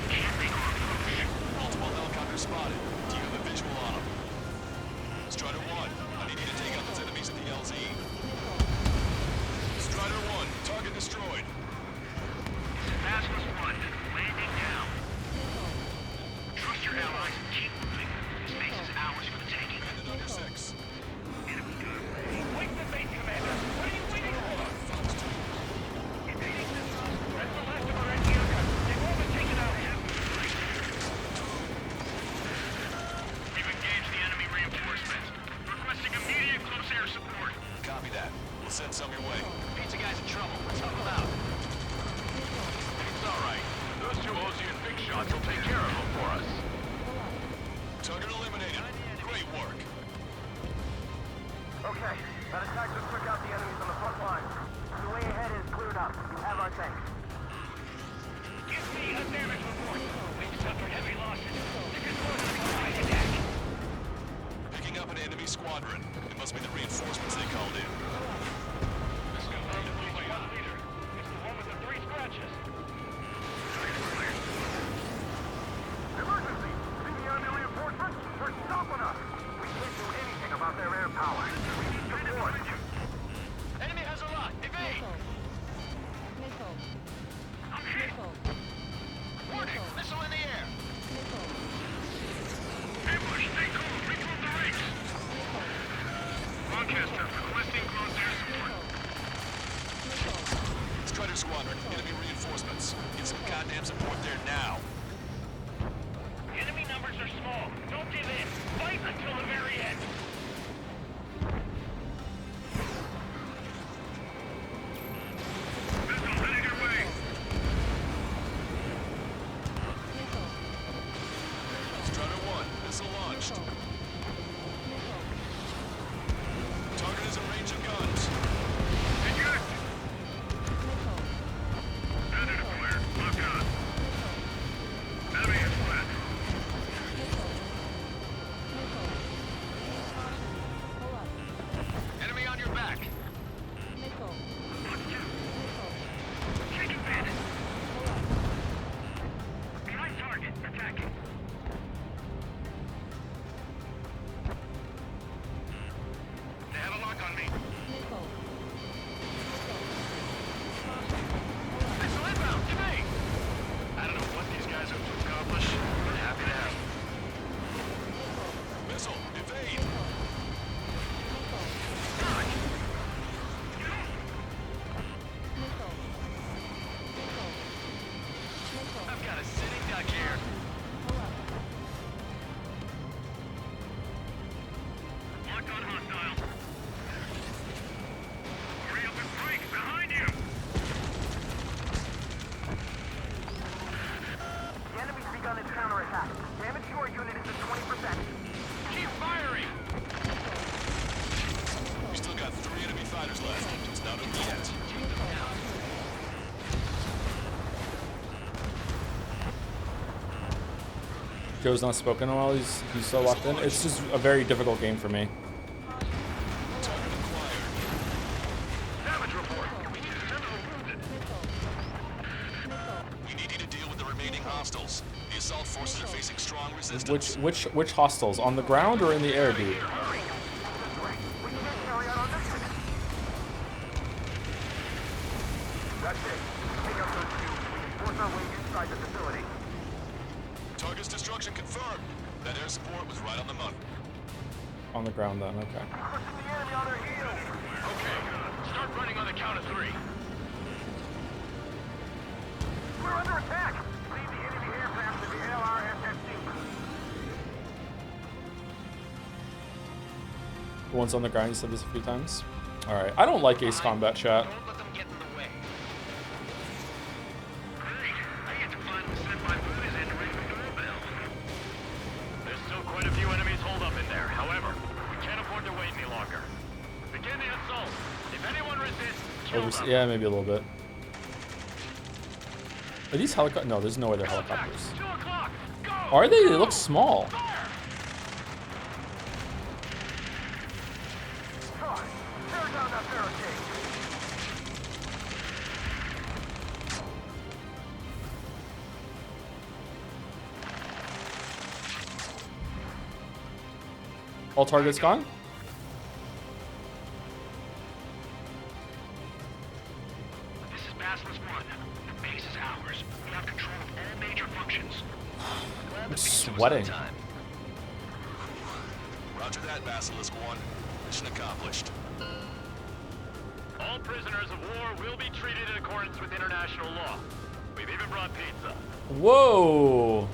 Can't make our approach. Multiple helicopters spotted. Do you have a visual on them? Strider 1, I need you to take out those enemies in the LZ. Strider 1, target destroyed. This is Basilisk 1. Landing now. Trust your allies and keep moving. This base is ours for the taking. And number 6. Enemy good. Wake the base commander. What are you waiting for? Fox 2. Invading missiles. That's the last of our Antiocha. They've all been taken out. We've engaged the enemy reinforcements. Requesting immediate close air support. Copy that. We'll send some your way. Pizza guy's in trouble. Let's help him out. It's all right. Those two Ozian big shots will take care of him for us. Target eliminated. Great work. Okay, that attack just took out the enemies on the front line. The way ahead is cleared up. You have our thanks. Give me a damage report. We've suffered heavy losses. This is more than a combined attack. Picking up an enemy squadron. It must be the reinforcements they called in. This confirmed at least one leader. It's the one with the 3 scratches. Emergency! See the enemy reinforcements? They're stopping us! We can't do anything about their air power. We need support. Enemy has a lot. Evade! Missile. Okay. Missile. Warning! Missile in the air! Missile. Ambush! Stay cool! Reload the rigs! Broadcaster, requesting close air support. Strider Squadron, enemy reinforcements. Get some goddamn support there now. Enemy numbers are small. Don't give in. Fight until the very end. Missile headed your way. Strider 1, missile launched. Target is in range of guns. Eject. Bandle clear. Lock on. Enemy is flat. Enemy on your back. Taking bandit. Behind target. Attacking. They have a lock on me. Missile inbound. To me. I don't know what these guys hope to accomplish, but happy to help. Missile, evade. I've got a sitting duck here. Locked on hostile. Hurry up Joe's not spoken in a while. He's so locked in. It's just a very difficult game for me. Damage report. We need to send the wounded. We need you to deal with the remaining hostiles. The assault forces are facing strong resistance. Which hostiles? On the ground or in the air, dude? That's it. Pick up those cubes. We can force our way inside the facility. Target's destruction confirmed. That air support was right on the money. On the ground then, okay. Pushing the enemy on their heels. Okay, start running on the count of 3. We're under attack. Lead the enemy aircraft to the LRSSC. The ones on the ground, you said this a few times. Alright, I don't like Ace Combat chat. Don't let them get in the way. Great. I get to finally send my boys in to ring the doorbell. There's still quite a few enemies holed up in there. However, we can't afford to wait any longer. Begin the assault. If anyone resists, kill them. Yeah, maybe a little bit. Are these helicopters? No, there's no way they're helicopters. 2 o'clock. Go. Are they? They look small. Try. Tear down that barricade. All targets gone? This is Basilisk 1. The base is ours. We have control of all major functions. I'm sweating. Roger that, Basilisk 1. Mission accomplished. All prisoners of war will be treated in accordance with international law. We've even brought pizza. Whoa.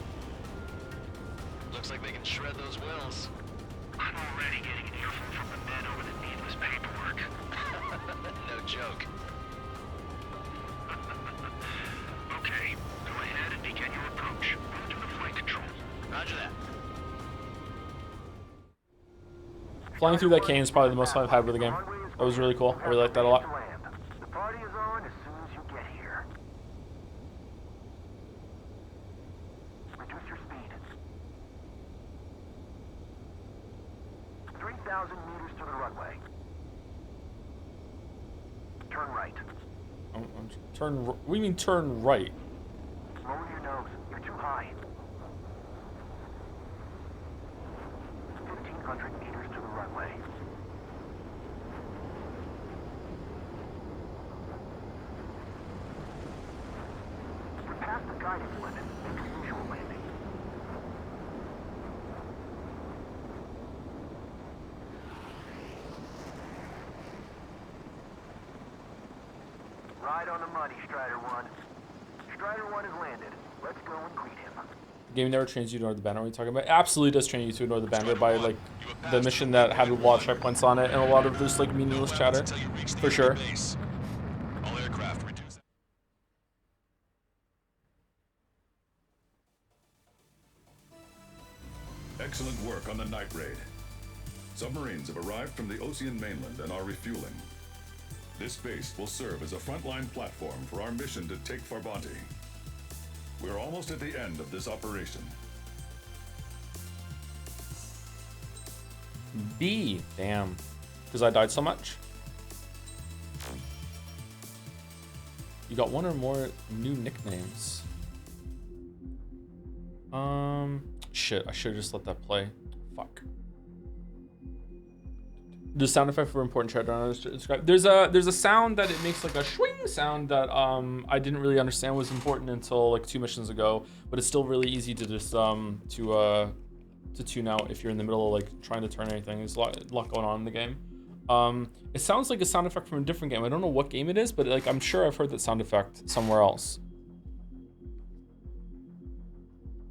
Looks like they can shred those wills. I'm already getting an earful from the men over the needless paperwork. No joke. Okay, go ahead and begin your approach. Go to the flight control. Roger that. Flying through that cane is probably the most fun I've had with the game. That was really cool. I really liked that a lot. The party is on as soon as you get here. Reduce your speed. 3,000 meters to the runway. Turn right. Turn. What do you mean turn right? Lower your nose. You're too high. 1,500 meters to the runway. We're past the guidance limit. Make a visual landing. Right on the money, Strider 1. Strider 1 has landed. Let's go and greet him. The game never trains you to ignore the banner. What are you talking about? It absolutely does train you to ignore the banner by like the mission that had a lot of checkpoints on it and a lot of just like meaningless chatter. For sure. All aircraft reduce. Excellent work on the night raid. Submarines have arrived from the Ocean mainland and are refueling. This base will serve as a frontline platform for our mission to take Farbanti. We're almost at the end of this operation. B. Damn. Because I died so much. You got one or more new nicknames. Shit, I should have just let that play. Fuck. The sound effect for important chat I don't describe. There's a sound that it makes like a swing sound that I didn't really understand was important until like 2 missions ago, but it's still really easy to just to tune out if you're in the middle of like trying to turn anything. There's a lot going on in the game. It sounds like a sound effect from a different game. I don't know what game it is, but like I'm sure I've heard that sound effect somewhere else.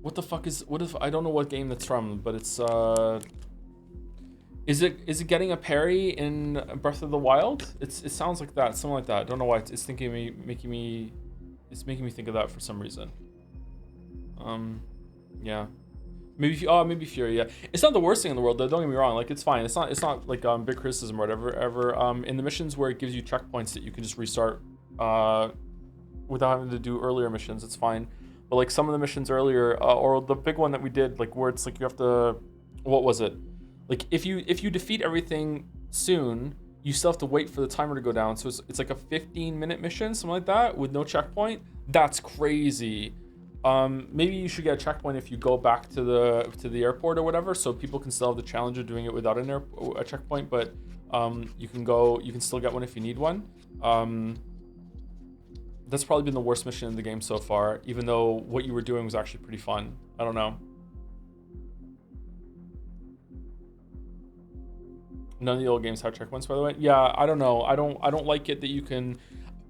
What the fuck is, what if, I don't know what game that's from, but it's is it getting a parry in Breath of the Wild? It sounds like that, something like that. I don't know why it's making me think of that for some reason. Yeah. Maybe Fury, yeah. It's not the worst thing in the world though, don't get me wrong, like it's fine. It's not like big criticism or whatever. In the missions where it gives you checkpoints that you can just restart without having to do earlier missions, it's fine. But like some of the missions earlier, or the big one that we did, like where it's like you have to, what was it? Like if you defeat everything soon, you still have to wait for the timer to go down. So it's like a 15-minute mission, something like that, with no checkpoint. That's crazy. Maybe you should get a checkpoint if you go back to the airport or whatever, so people can still have the challenge of doing it without a checkpoint. But you can still get one if you need one. That's probably been the worst mission in the game so far, even though what you were doing was actually pretty fun. I don't know. None of the old games have checkpoints, by the way. Yeah, I don't know. I don't like it that you can.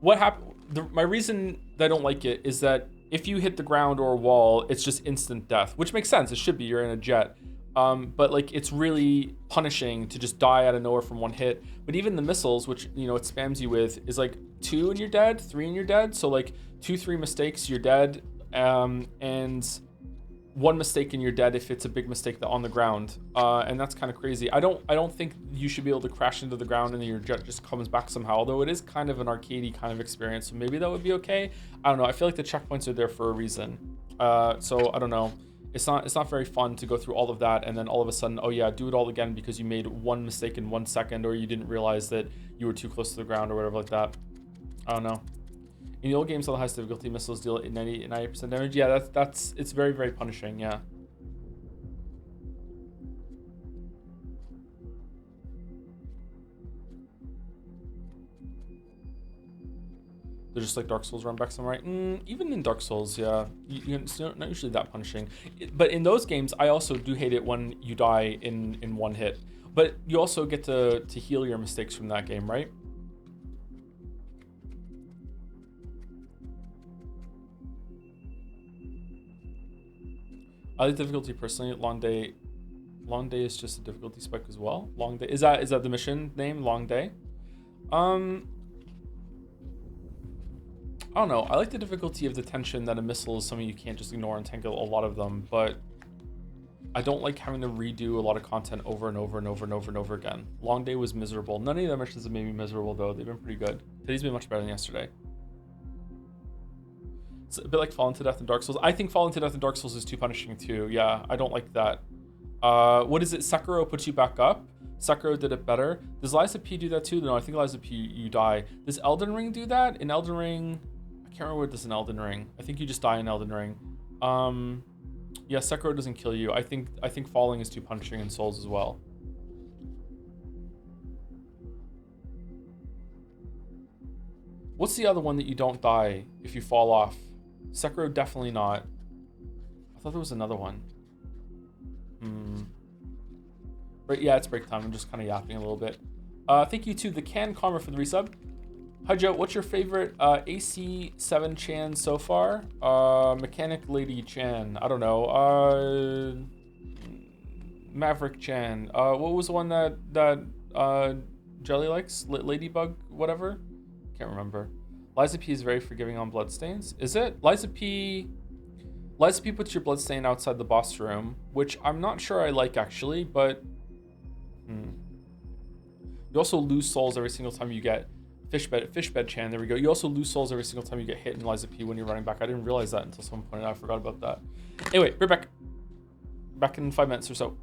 What happened? My reason that I don't like it is that if you hit the ground or a wall, it's just instant death, which makes sense. It should be. You're in a jet. But like it's really punishing to just die out of nowhere from one hit. But even the missiles, which it spams you with, is like 2 and you're dead, 3 and you're dead. So like 2-3 mistakes, you're dead, and 1 mistake and you're dead if it's a big mistake on the ground. And that's kind of crazy. I don't think you should be able to crash into the ground and then your jet just comes back somehow. Although it is kind of an arcadey kind of experience, so maybe that would be okay. I don't know. I feel like the checkpoints are there for a reason. So I don't know. It's not very fun to go through all of that and then all of a sudden, oh yeah, do it all again because you made 1 mistake in 1 second, or you didn't realize that you were too close to the ground or whatever like that. I don't know. In the old games, all the highest difficulty missiles deal 90% damage. Yeah, it's very, very punishing. Yeah. They're just like Dark Souls run back somewhere. Even in Dark Souls, yeah, it's not usually that punishing. But in those games, I also do hate it when you die in 1 hit. But you also get to heal your mistakes from that game, right? I like difficulty personally. Long day is just a difficulty spec as well. Long day is that the mission name? Long day. I don't know. I like the difficulty of the tension that a missile is something you can't just ignore and tangle a lot of them, but I don't like having to redo a lot of content over and over and over and over and over again. Long day was miserable. None of the missions have made me miserable though. They've been pretty good. Today's been much better than yesterday. It's a bit like Fallen to Death in Dark Souls. I think Fallen to Death in Dark Souls is too punishing too. Yeah, I don't like that. What is it? Sekiro puts you back up. Sekiro did it better. Does Liza P do that too? No, I think Liza P, you die. Does Elden Ring do that? In Elden Ring, I can't remember what it does in Elden Ring. I think you just die in Elden Ring. Yeah, Sekiro doesn't kill you. I think falling is too punishing in Souls as well. What's the other one that you don't die if you fall off? Sekiro, definitely not. I thought there was another one. Right, yeah, it's break time. I'm just kind of yapping a little bit. Thank you to the Can Karma for the resub. Hi Joe, what's your favorite AC7 Chan so far? Mechanic Lady Chan. I don't know. Maverick Chan. What was the one that Jelly likes? Ladybug, whatever. Can't remember. Liza P is very forgiving on bloodstains. Is it? Liza P puts your bloodstain outside the boss room, which I'm not sure I like actually, but you also lose souls every single time you get Fishbed Chan. There we go. You also lose souls every single time you get hit in Liza P when you're running back. I didn't realize that until someone pointed out. I forgot about that. Anyway, we're back. Back in 5 minutes or so.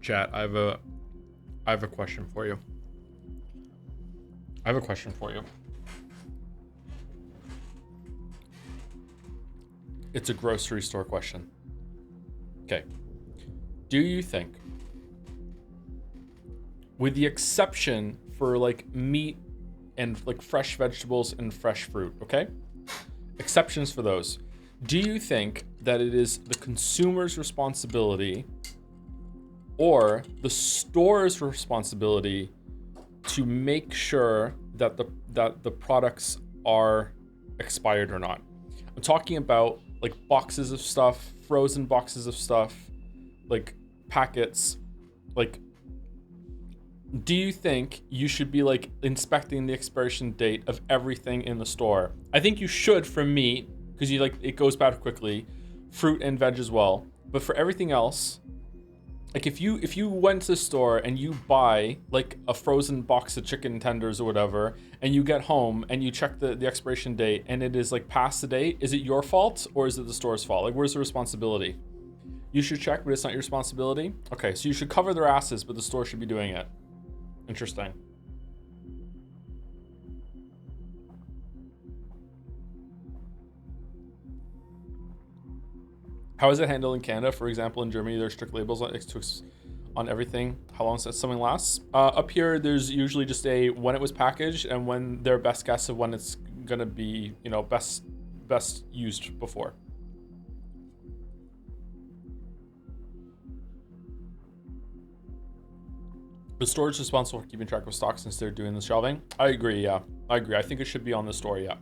Chat, I have a question for you. It's a grocery store question. Okay. Do you think, with the exception for like meat and like fresh vegetables and fresh fruit, okay? Exceptions for those. Do you think that it is the consumer's responsibility or the store's responsibility to make sure that the products are expired or not? I'm talking about like boxes of stuff, frozen boxes of stuff, like packets. Like, do you think you should be like inspecting the expiration date of everything in the store? I think you should for meat, because you like it goes bad quickly, fruit and veg as well. But for everything else, like if you went to the store and you buy like a frozen box of chicken tenders or whatever, and you get home and you check the expiration date and it is like past the date, is it your fault or is it the store's fault? Like, where's the responsibility? You should check, but it's not your responsibility? Okay, so you should cover their asses, but the store should be doing it. Interesting. How is it handled in Canada? For example, in Germany, there's strict labels on everything. How long does something lasts? Up here, there's usually just a when it was packaged and when their best guess of when it's gonna be, you know, best used before. The store is responsible for keeping track of stock since they're doing the shelving. I agree, yeah. I agree. I think it should be on the store, yeah.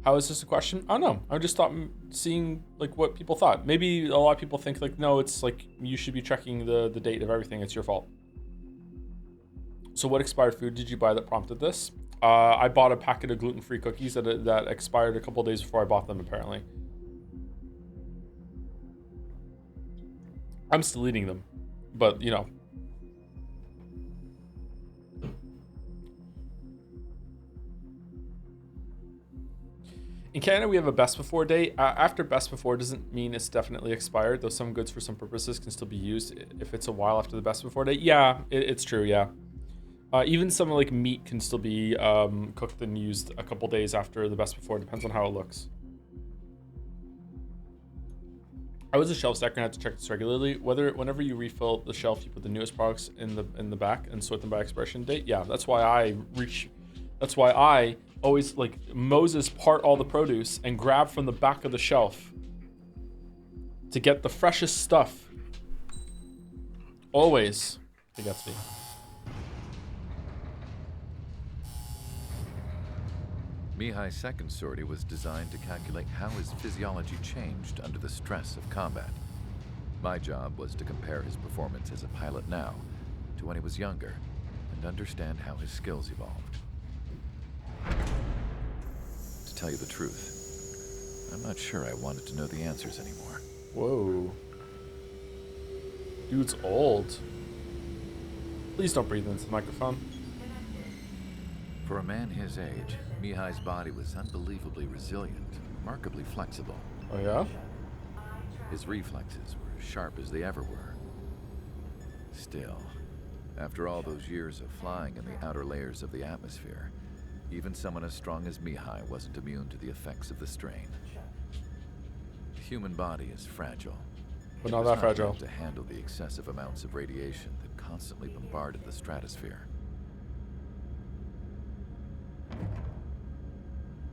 How is this a question? I don't know. I just thought seeing like what people thought. Maybe a lot of people think like, no, it's like you should be checking the date of everything. It's your fault. So what expired food did you buy that prompted this? I bought a packet of gluten-free cookies that expired a couple days before I bought them, apparently. I'm still eating them, but you know. In Canada, we have a best before date. After best before doesn't mean it's definitely expired, though some goods for some purposes can still be used if it's a while after the best before date. Yeah, it's true, yeah. Even some like meat can still be cooked and used a couple days after the best before. Depends on how it looks. I was a shelf stacker and had to check this regularly. Whenever you refill the shelf, you put the newest products in the back and sort them by expiration date. Yeah, that's why I always like Moses part all the produce and grab from the back of the shelf to get the freshest stuff. Always. I think that's me. Mihai's second sortie was designed to calculate how his physiology changed under the stress of combat. My job was to compare his performance as a pilot now to when he was younger and understand how his skills evolved. To tell you the truth, I'm not sure I wanted to know the answers anymore. Whoa. Dude's old. Please don't breathe into the microphone. For a man his age, Mihai's body was unbelievably resilient, remarkably flexible. Oh yeah? His reflexes were as sharp as they ever were. Still, after all those years of flying in the outer layers of the atmosphere, even someone as strong as Mihai wasn't immune to the effects of the strain. The human body is fragile. But not that fragile. To handle the excessive amounts of radiation that constantly bombarded the stratosphere.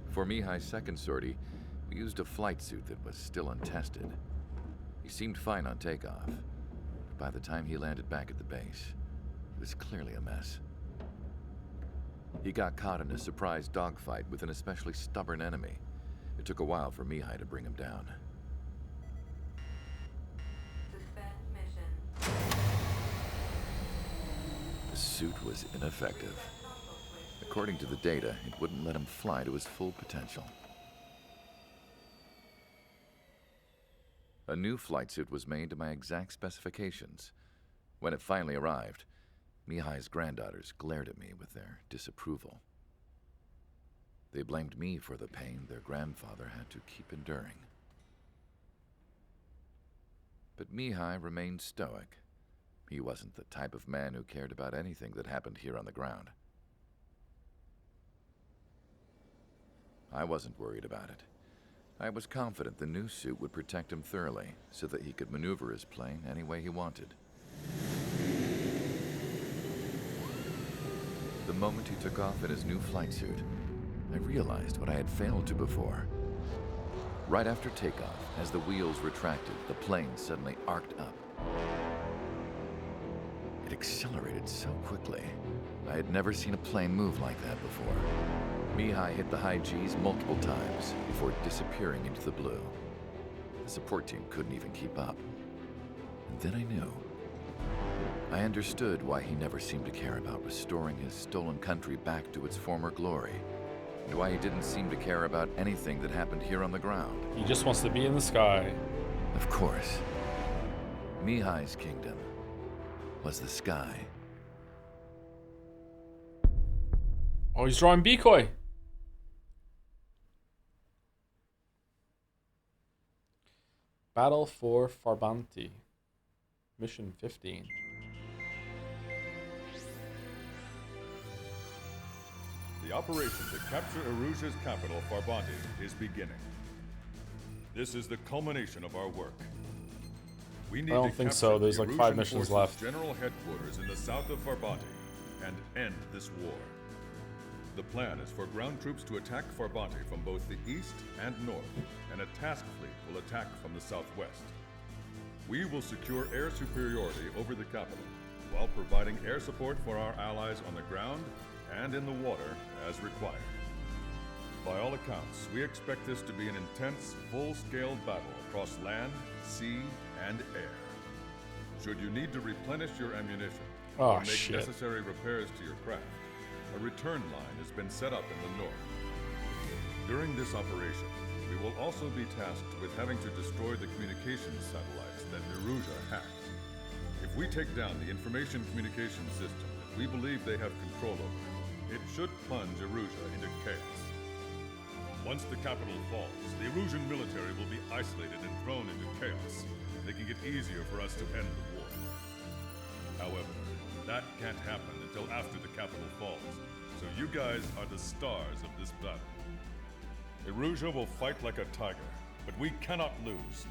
For Mihai's second sortie, we used a flight suit that was still untested. He seemed fine on takeoff, but by the time he landed back at the base, it was clearly a mess. He got caught in a surprise dogfight with an especially stubborn enemy. It took a while for Mihai to bring him down. The suit was ineffective. According to the data, it wouldn't let him fly to his full potential. A new flight suit was made to my exact specifications. When it finally arrived, Mihai's granddaughters glared at me with their disapproval. They blamed me for the pain their grandfather had to keep enduring. But Mihai remained stoic, He wasn't the type of man who cared about anything that happened here on the ground. I wasn't worried about it. I was confident the new suit would protect him thoroughly, so that he could maneuver his plane any way he wanted. The moment he took off in his new flight suit, I realized what I had failed to before. Right after takeoff, as the wheels retracted, the plane suddenly arced up. It accelerated so quickly. I had never seen a plane move like that before. Mihai hit the high G's multiple times before disappearing into the blue. The support team couldn't even keep up. And then I knew. I understood why he never seemed to care about restoring his stolen country back to its former glory, and why he didn't seem to care about anything that happened here on the ground. He just wants to be in the sky. Of course. Mihai's kingdom was the sky. Oh, he's drawing decoy. Battle for Farbanti. Mission 15. The operation to capture Erusia's capital, Farbanti, is beginning. This is the culmination of our work. We need I don't think so. There's like 5 missions left. General headquarters in the south of Farbanti and end this war. The plan is for ground troops to attack Farbanti from both the east and north, and a task fleet will attack from the southwest. We will secure air superiority over the capital, while providing air support for our allies on the ground and in the water as required. By all accounts, we expect this to be an intense, full-scale battle across land, sea, and air. Should you need to replenish your ammunition or make necessary repairs to your craft, a return line has been set up in the north. During this operation, we will also be tasked with having to destroy the communications satellites that Erusia hacked. If we take down the information communication system that we believe they have control over, it should plunge Erusia into chaos. Once the capital falls, the Erusian military will be isolated and thrown into chaos, making it easier for us to end the war. However, that can't happen until after the capital falls, so you guys are the stars of this battle. Erusia will fight like a tiger, but we cannot lose.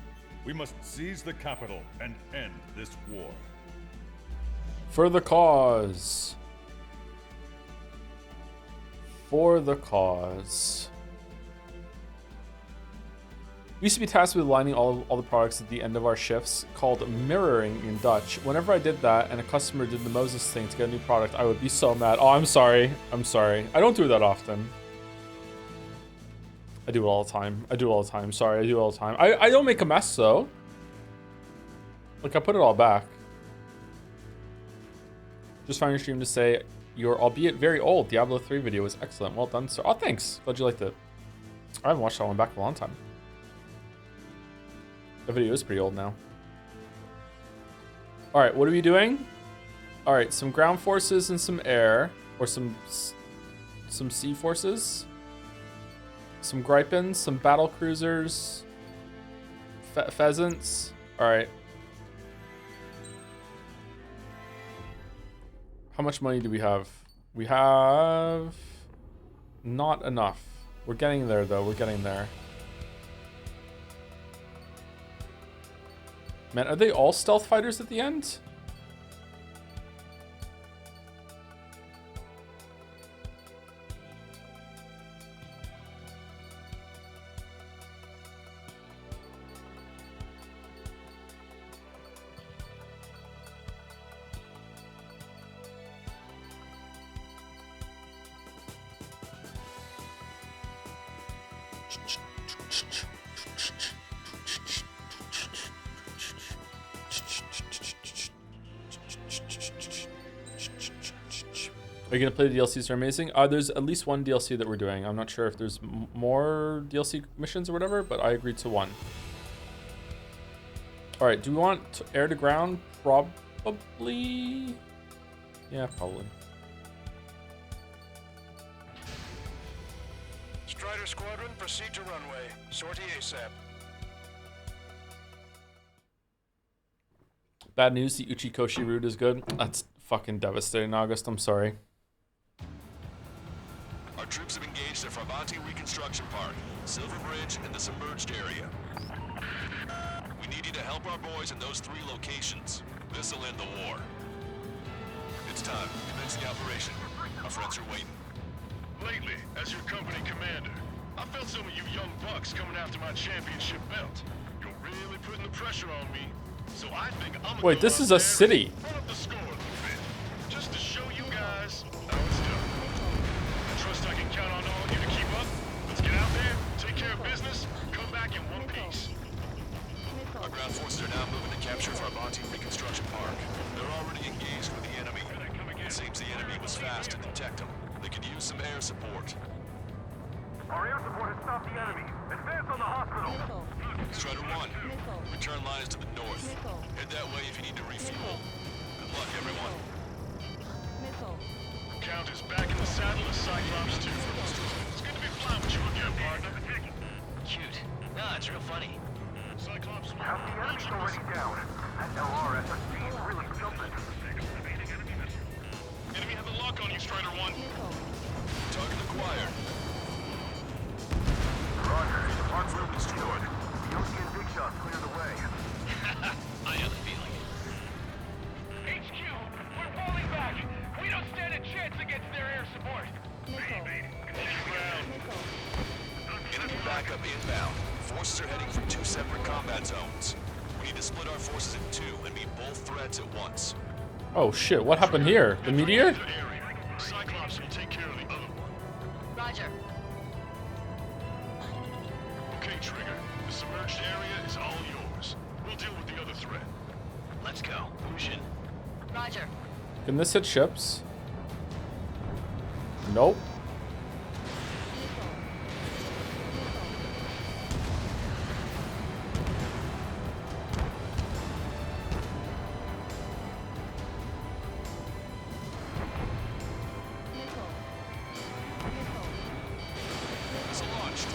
We must seize the capital and end this war. For the cause. For the cause. We used to be tasked with aligning all the products at the end of our shifts, called mirroring in Dutch. Whenever I did that and a customer did the Moses thing to get a new product, I would be so mad. Oh, I'm sorry. I'm sorry. I don't do that often. I do it all the time. I do it all the time. Sorry, I do it all the time. I don't make a mess, though. Like, I put it all back. Just found your stream to say, your albeit very old Diablo 3 video was excellent. Well done, sir. Oh, thanks. Glad you liked it. I haven't watched that one back in a long time. The video is pretty old now. All right, what are we doing? All right, some ground forces and some air, or some sea forces, some Gripens, some battle cruisers, pheasants. All right. How much money do we have? We have not enough. We're getting there, though. We're getting there. Man, are they all stealth fighters at the end? Are you gonna play the DLCs? Are amazing. There's at least one DLC that we're doing. I'm not sure if there's more DLC missions or whatever, but I agreed to one. All right. Do we want air to ground? Probably. Yeah, probably. Strider Squadron, proceed to runway. Sortie ASAP. Bad news, the Uchikoshi route is good. That's fucking devastating, August. I'm sorry. Our troops have engaged at Farbanti Reconstruction Park, Silver Bridge, and the submerged area. We need you to help our boys in those 3 locations. This'll end the war. It's time. Commence the operation. Our friends are waiting. Lately, as your company commander, I felt some of you young bucks coming after my championship belt. You're really putting the pressure on me. So I think I'm Wait, this is a city. Run up the score a little bit, just to show you guys how it's done. I trust I can count on all of you to keep up. Let's get out there, take care of business, come back in one piece. Our ground forces are now moving to capture Farbanti Reconstruction Park. They're already engaged with the enemy. It seems the enemy was fast to detect them. They could use some air support. Our air support has stopped the enemy. Advance on the hospital. Strider 1, return line is to the north. Head that way if you need to refuel. Good luck, everyone. Count is back in the saddle as Cyclops 2. It's good to be flying with you again, partner. Cute. Nah, it's real funny. Cyclops 1. The enemy's already down. That LRSSG is really jumping. Enemy have the lock on you, Strider 1. Target acquired. Roger. Park room destroyed. Yogi and Big Shot cleared the way. I have a feeling. HQ, we're falling back. We don't stand a chance against their air support. Enemy backup inbound. Forces are heading from 2 separate combat zones. We need to split our forces in 2 and meet both threats at once. Oh shit, what happened here? The meteor? Cyclops will take care of the other one. Roger. Okay, Trigger. The submerged area is all yours. We'll deal with the other threat. Let's go. Lucian. Roger. Can this hit ships? Nope. Missile launched.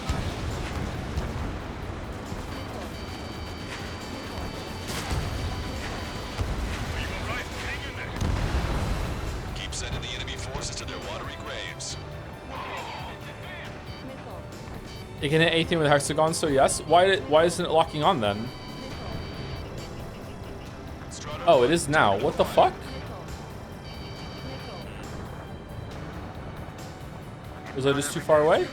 Keep sending the enemy forces to their watery graves. It can hit anything with hexagon, so yes. Why isn't it locking on then? Oh, it is now. What the fuck? Was I just too far away? You're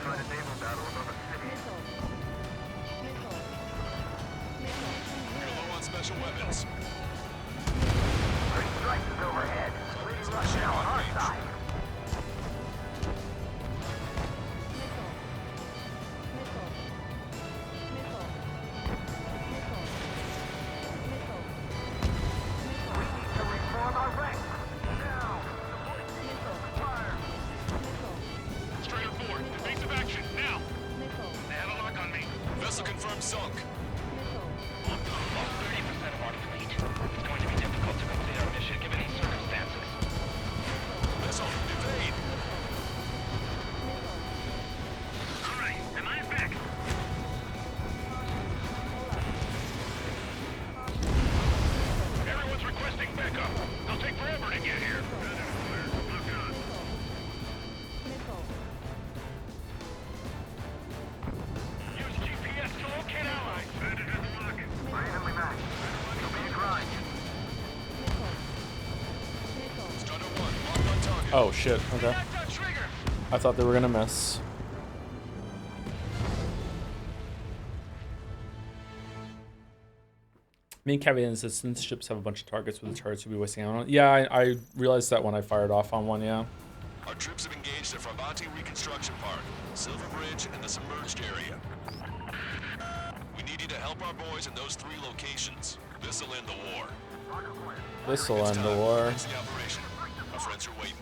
low on special weapons. Strike is overhead. Lady Russian on our side. Vessel confirmed sunk. About 30% of our fleet. It's going to be difficult to complete our mission given these circumstances. Vessel, evade. Alright, am I back? Everyone's requesting backup. They'll take forever to get here. Use GPS to locate allies. Randomly matched. It'll be a grind. Strider 1, locked on target. Oh shit, okay. I thought they were gonna miss. Main caveat is that since ships have a bunch of targets with the turrets, we'll be wasting out on. Yeah, I realized that when I fired off on one, yeah. Our troops have engaged at Farbanti Reconstruction Park, Silver Bridge, and the submerged area. We need you to help our boys in those 3 locations. This'll end the war. This'll It's end the time. war. Commence the operation. Our friends are waiting.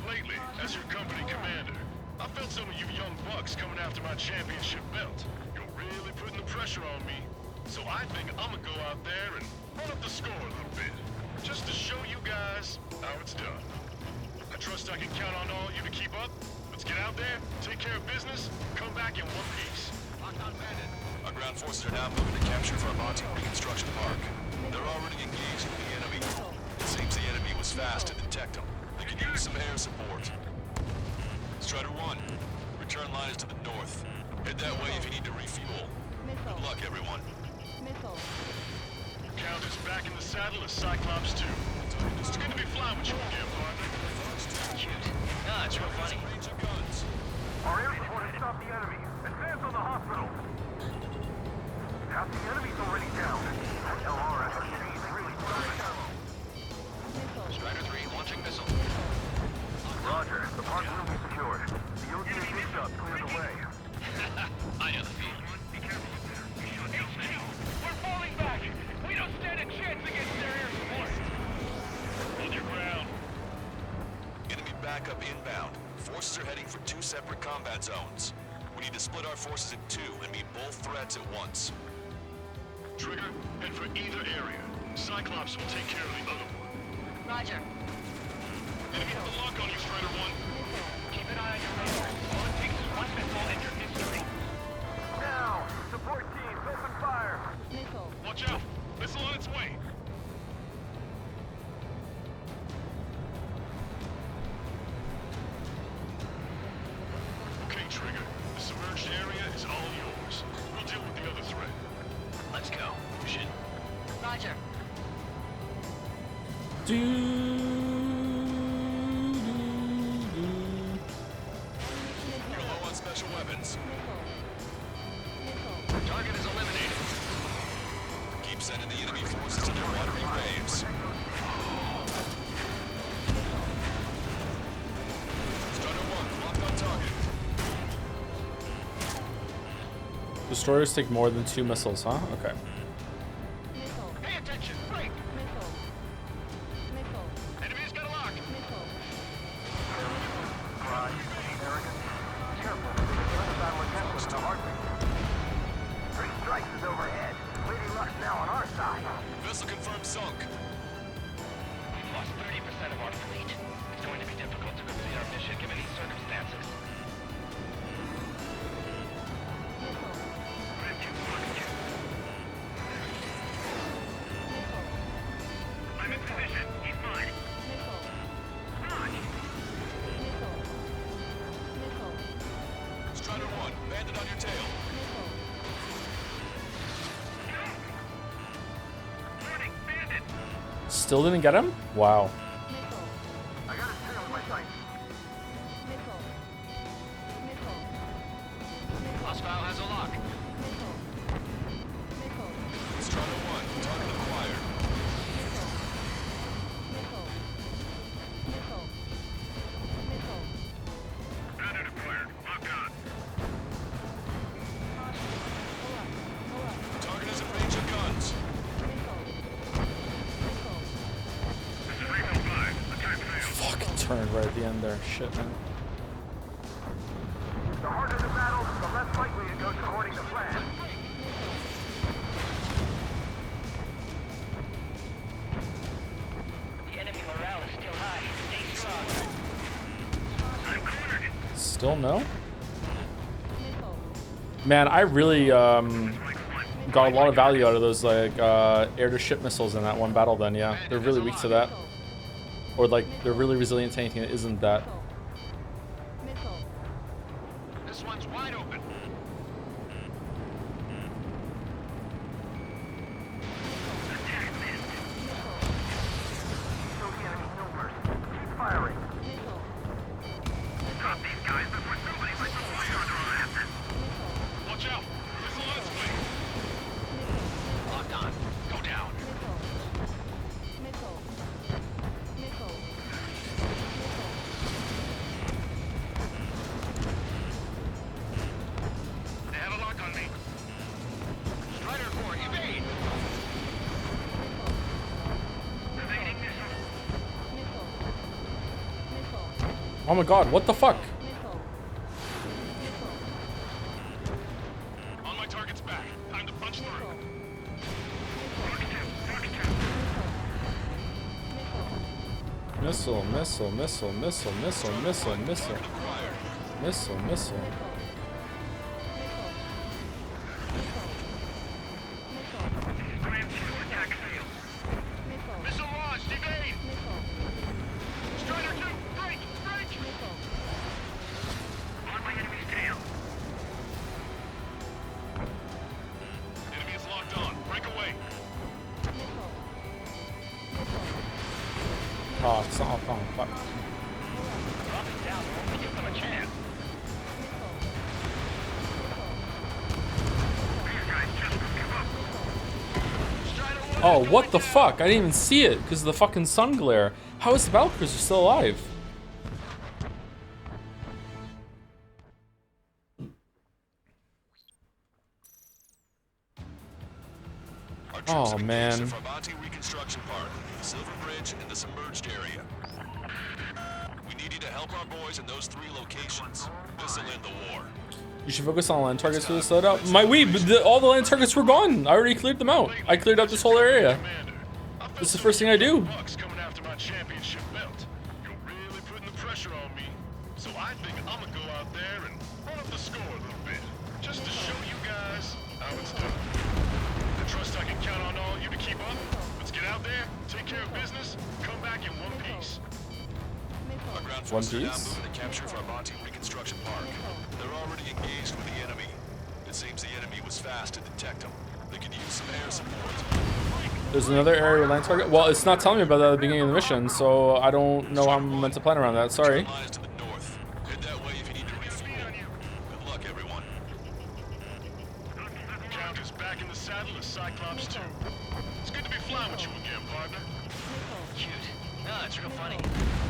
Lately, as your company commander, I felt some of you young bucks coming after my championship belt. You're really putting the pressure on me. So I think I'm gonna go out there and run up the score a little bit. Just to show you guys how it's done. I trust I can count on all of you to keep up. Let's get out there, take care of business, come back in one piece. Our ground forces are now moving to capture Farbanti Reconstruction Park. They're already engaged with the enemy. It seems the enemy was fast to detect them. They could use some air support. Strider 1, return line is to the north. Head that way if you need to refuel. Good luck, everyone. Missile. Count is back in the saddle as Cyclops 2. It's good to be flying with you again, partner. Cute. Ah, it's real funny. Range of guns. Our air support has stopped the enemy. Advance on the hospital. Half the enemy's already down. That LRSRC is really throwing down. Strider 3 launching missile. Roger. The park will be secured. The OTA big shot cleared the way. I know the feeling. Be careful up there. We shot down many. We're falling back. We don't stand a chance against their air support. Hold your ground. Enemy backup inbound. Forces are heading for 2 separate combat zones. We need to split our forces in 2 and meet both threats at once. Trigger, head for either area. Cyclops will take care of the other one. Roger. Enemy have a lock on you, Strider 1. Keep an eye on your radar. All it takes is one missile and you're history. Now, support teams, open fire. Missile. Watch out. Missile on its way. Okay, Trigger. The submerged area is all yours. We'll deal with the other threat. Let's go. Shin. Roger. You're low on special weapons. Target is eliminated. Keep sending the enemy forces to their watery graves. Strider 1, locked on target. Destroyers take more than 2 missiles, huh? Okay. Pay attention. Break. Enemy's got a lock. Pride, arrogance. Careful. The battle attempt was a heartbeat. 3 strikes is overhead. Lady Luck's now on our side. Vessel confirmed sunk. We've lost 30% of our fleet. It's going to be difficult to complete our mission given these circumstances. I'm in position. He's mine. Strider 1, bandit on your tail. Warning, bandit. Still didn't get him? Wow. I got his tail in my sights. Hostile has a lock. Strider 1, target acquired. Bandit acquired. Lock on. Target is in range of guns. This is Rainbow 5. Attack failed. Fucking turned right at the end there. Shit, man. The harder the battle, the less likely it goes according to plan. The enemy morale is still high. Stay strong. I'm cornered. Still no? Man, I really got a lot of value out of those like air-to-ship missiles in that one battle then, yeah. They're really weak to that. Or like, they're really resilient to anything that isn't that. This one's wide open. Show the enemy no mercy. Keep firing. Drop these guys before somebody lights a fire on our ass. Watch out. Missile on its way. Locked on. Go down. They have a lock on me. Strider 4, evade. Evading missile. Oh my god, what the fuck? On my target's back. Time to punch through. Missile, missile, missile, missile, missile, missile, missile. Missile, missile. Grand 2 attack failed. it's not. Oh, fuck. Oh, what the fuck? I didn't even see it because of the fucking sun glare. How is the battlecruiser still alive? Oh man. Reconstruction Park, the Silver Bridge, and the submerged area. We need you to help our boys in those 3 locations. This'll end the war. You should focus on land targets for this loadout. All the land targets were gone. I already cleared them out. I cleared out this whole area. This is the first thing I do. Coming after my championship belt. You're really putting the pressure on me. So I think I'm gonna go out there and run up the score a little bit. Just to show you guys how it's done. I trust I can count on all you to keep up. Let's get out there, take care of business, come back in one piece. Our ground forces are now moving to capture Farbanti Reconstruction Park. They're already engaged with the enemy. It seems the enemy was fast to detect them. They could use some air support. There's another area with land target. Well, it's not telling me about that at the beginning of the mission, so I don't know how I'm meant to plan around that. Sorry. Head that way if you need to refuel. Good luck, everyone. Count is back in the saddle as Cyclops 2. It's good to be flying with you again, partner. Cute. No, it's real funny.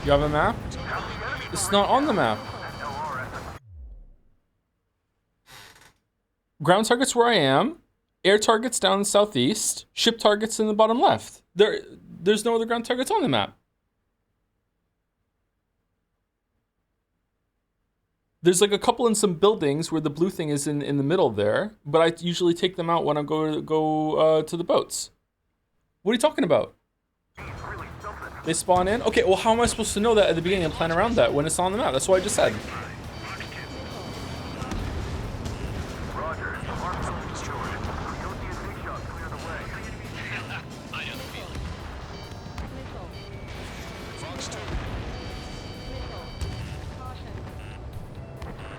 You have a map? It's not on the map. Ground targets where I am. Air targets down in the southeast. Ship targets in the bottom left. There's no other ground targets on the map. There's like a couple in some buildings where the blue thing is in the middle there, but I usually take them out when I go to the boats. What are you talking about? They spawn in? Okay, well how am I supposed to know that at the beginning and plan around that when it's on the map? That's what I just said.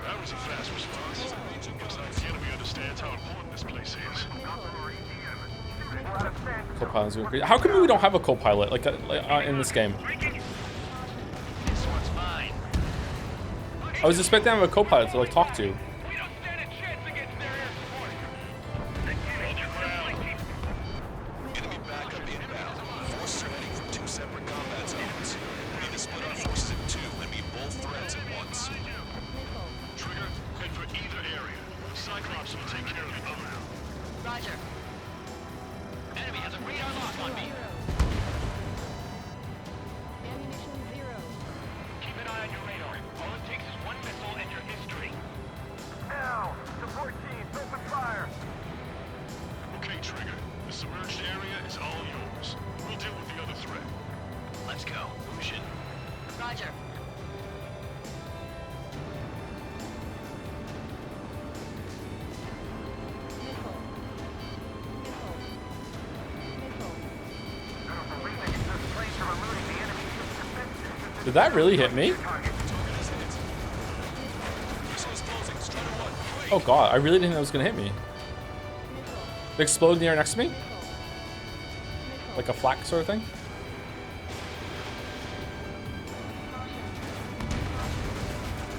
That was a fast response. Looks like the enemy understands how important this place is. Co-pilot's doing great. How come we don't have a co-pilot like in this game? This one's mine. I was expecting to have a co-pilot to like talk to. Enemy backup inbound. Forces are heading from 2 separate combat zones. We need to split our forces in 2 and meet both threats at once. Trigger, head for either area. Cyclops will take care of the other. Roger. Enemy has a radar lock on me. Ammunition 0. Keep an eye on your radar. All it takes is one missile and your history. Now, support teams, open fire. Okay, Trigger. The submerged area is all yours. We'll deal with the other threat. Let's go. Lucian. Roger. Did that really hit me? Oh god, I really didn't think that was gonna hit me. It exploded in the air next to me? Like a flak sort of thing?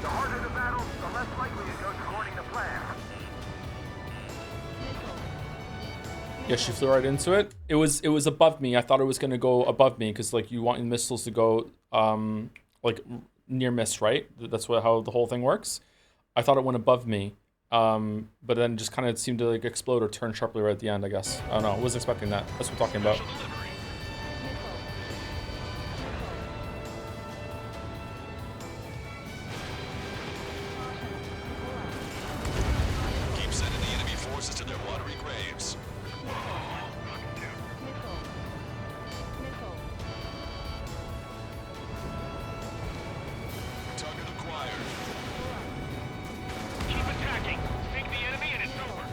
The harder the battle, the less likely it goes according to plan. Yeah, she flew right into it. It was above me. I thought it was gonna go above me because like you want missiles to go like near miss, right? That's how the whole thing works. I thought it went above me, but then just kind of seemed to like explode or turn sharply right at the end. I guess I don't know. I wasn't expecting that. That's what we're talking about. Keep sending the enemy forces to their watery graves. Target acquired. Keep attacking. Sink the enemy and it's over.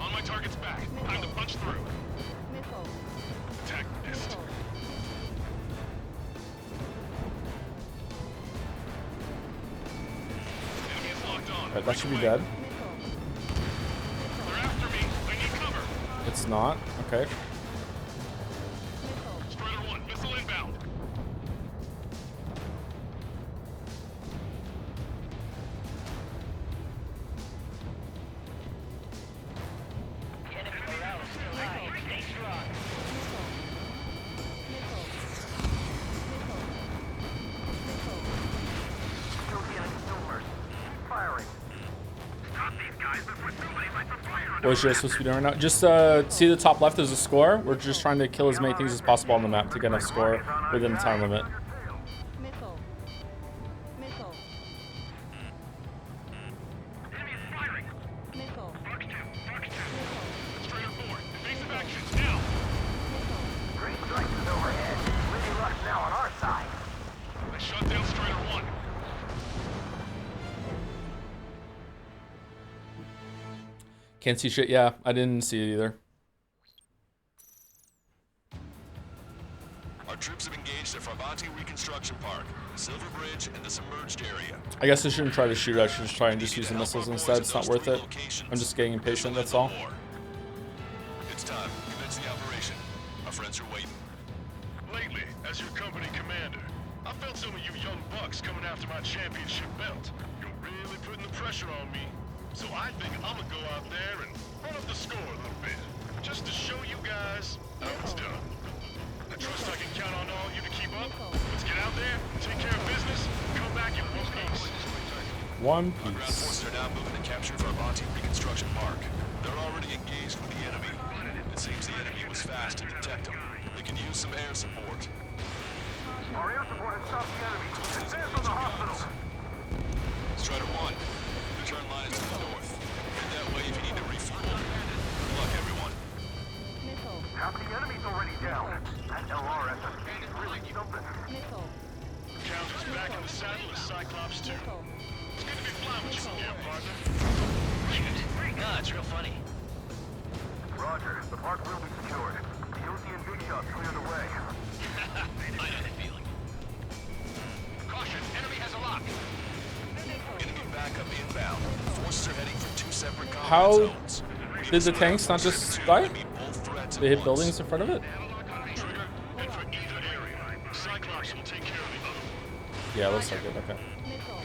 On my target's back. Time to punch through. Attack missed. Enemy is locked on. Right, that should be dead. They're after me. I need cover. It's not. Okay. What is Joe supposed to be doing right now? Just see the top left as a score. We're just trying to kill as many things as possible on the map to get enough score within the time limit. Missile. Missile. Enemy is firing. Missile. Fox 2. Strider 4. Evasive actions now. Great strikes is overhead. Lady Luck's now on our side. I shot down Strider 1. Can't see shit. Yeah, I didn't see it either. Our troops have engaged at Farbanti Reconstruction Park, Silver Bridge, and the submerged area. I guess I shouldn't try to shoot. I should just try and just use the missiles instead. It's not worth it. I'm just getting impatient, that's all. It's time. Commence the operation. Our friends are waiting. Lately, as your company commander, I felt some of you young bucks coming after my championship belt. You're really putting the pressure on me. So I think I'm gonna go out there and run up the score a little bit, just to show you guys how it's done. I trust I can count on all you to keep up. Let's get out there, take care of business, come back in one piece. One Our ground forces are now moving to capture Farbanti Reconstruction Park. They're already engaged with the enemy. It seems the enemy was fast to detect them. They can use some air support. Our air support has stopped the enemy. Advance on the hospital. Strider 1, the turn line is to the north. Head that way if you need to refuel. Good luck, everyone. Missile. Half the enemy's already down. That LRSSB is really something. Missile. Count is back in the saddle as Cyclops 2. Missile. It's good to be flying with you again, partner. No, it's real funny. Roger. The park will be secured. The OC and Big Shot's cleared away. I had a feeling. Caution, enemy has a lock. Enemy backup inbound. Forces are heading for two separate combat How zones. did the tanks not just die? They hit buildings in front of it? Trigger, head for either area. Cyclops will take care of the other. Yeah, looks like it. Okay. Missile.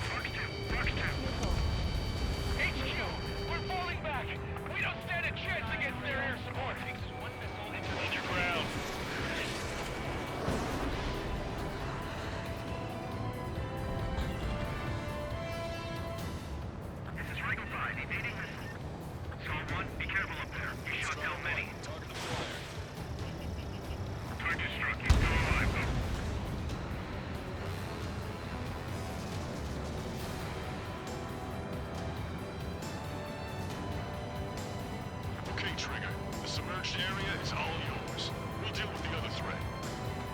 HQ, we're falling back. We don't stand a chance against their air support. One missile into Your ground. This is Rango 5, evading missile. Solid 1, be careful up there. You shot down many. Target struck. He's still alive, though. Okay, Trigger. The submerged area is all yours. We'll deal with the other threat.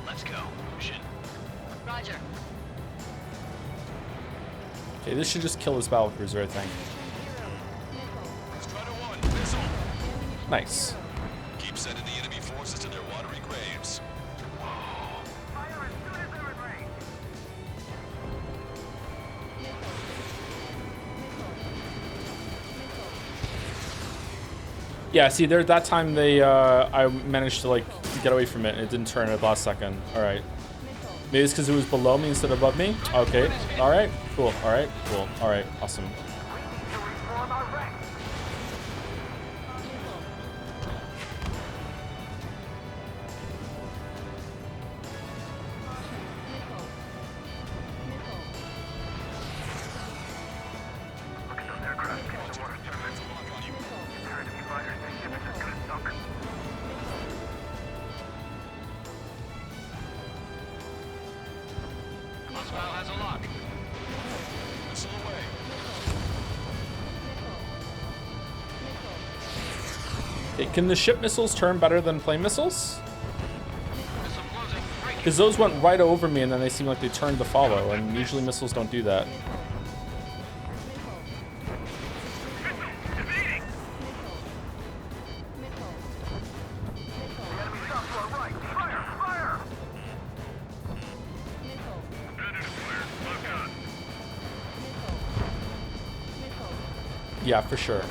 Let's go. Shin. Roger. Okay, this should just kill his battle cruiser, I think. Strider 1, missile. Nice. Keep sending the enemy forces to their watery graves. Fire as soon as they're in range. Yeah, see, there that time they I managed to like get away from it and it didn't turn at the last second. Alright. Maybe it's because it was below me instead of above me? Okay. Alright, cool. Alright, cool. Alright, awesome. To reform our ranks. Look at those aircraft getting the water surface. Their enemy fighters, their ship is just gonna sunk. Hostile has a lock. Missile away. Okay, can the ship missiles turn better than plane missiles? Because those went right over me and then they seem like they turned to follow, and usually missiles don't do that. Yeah, for sure.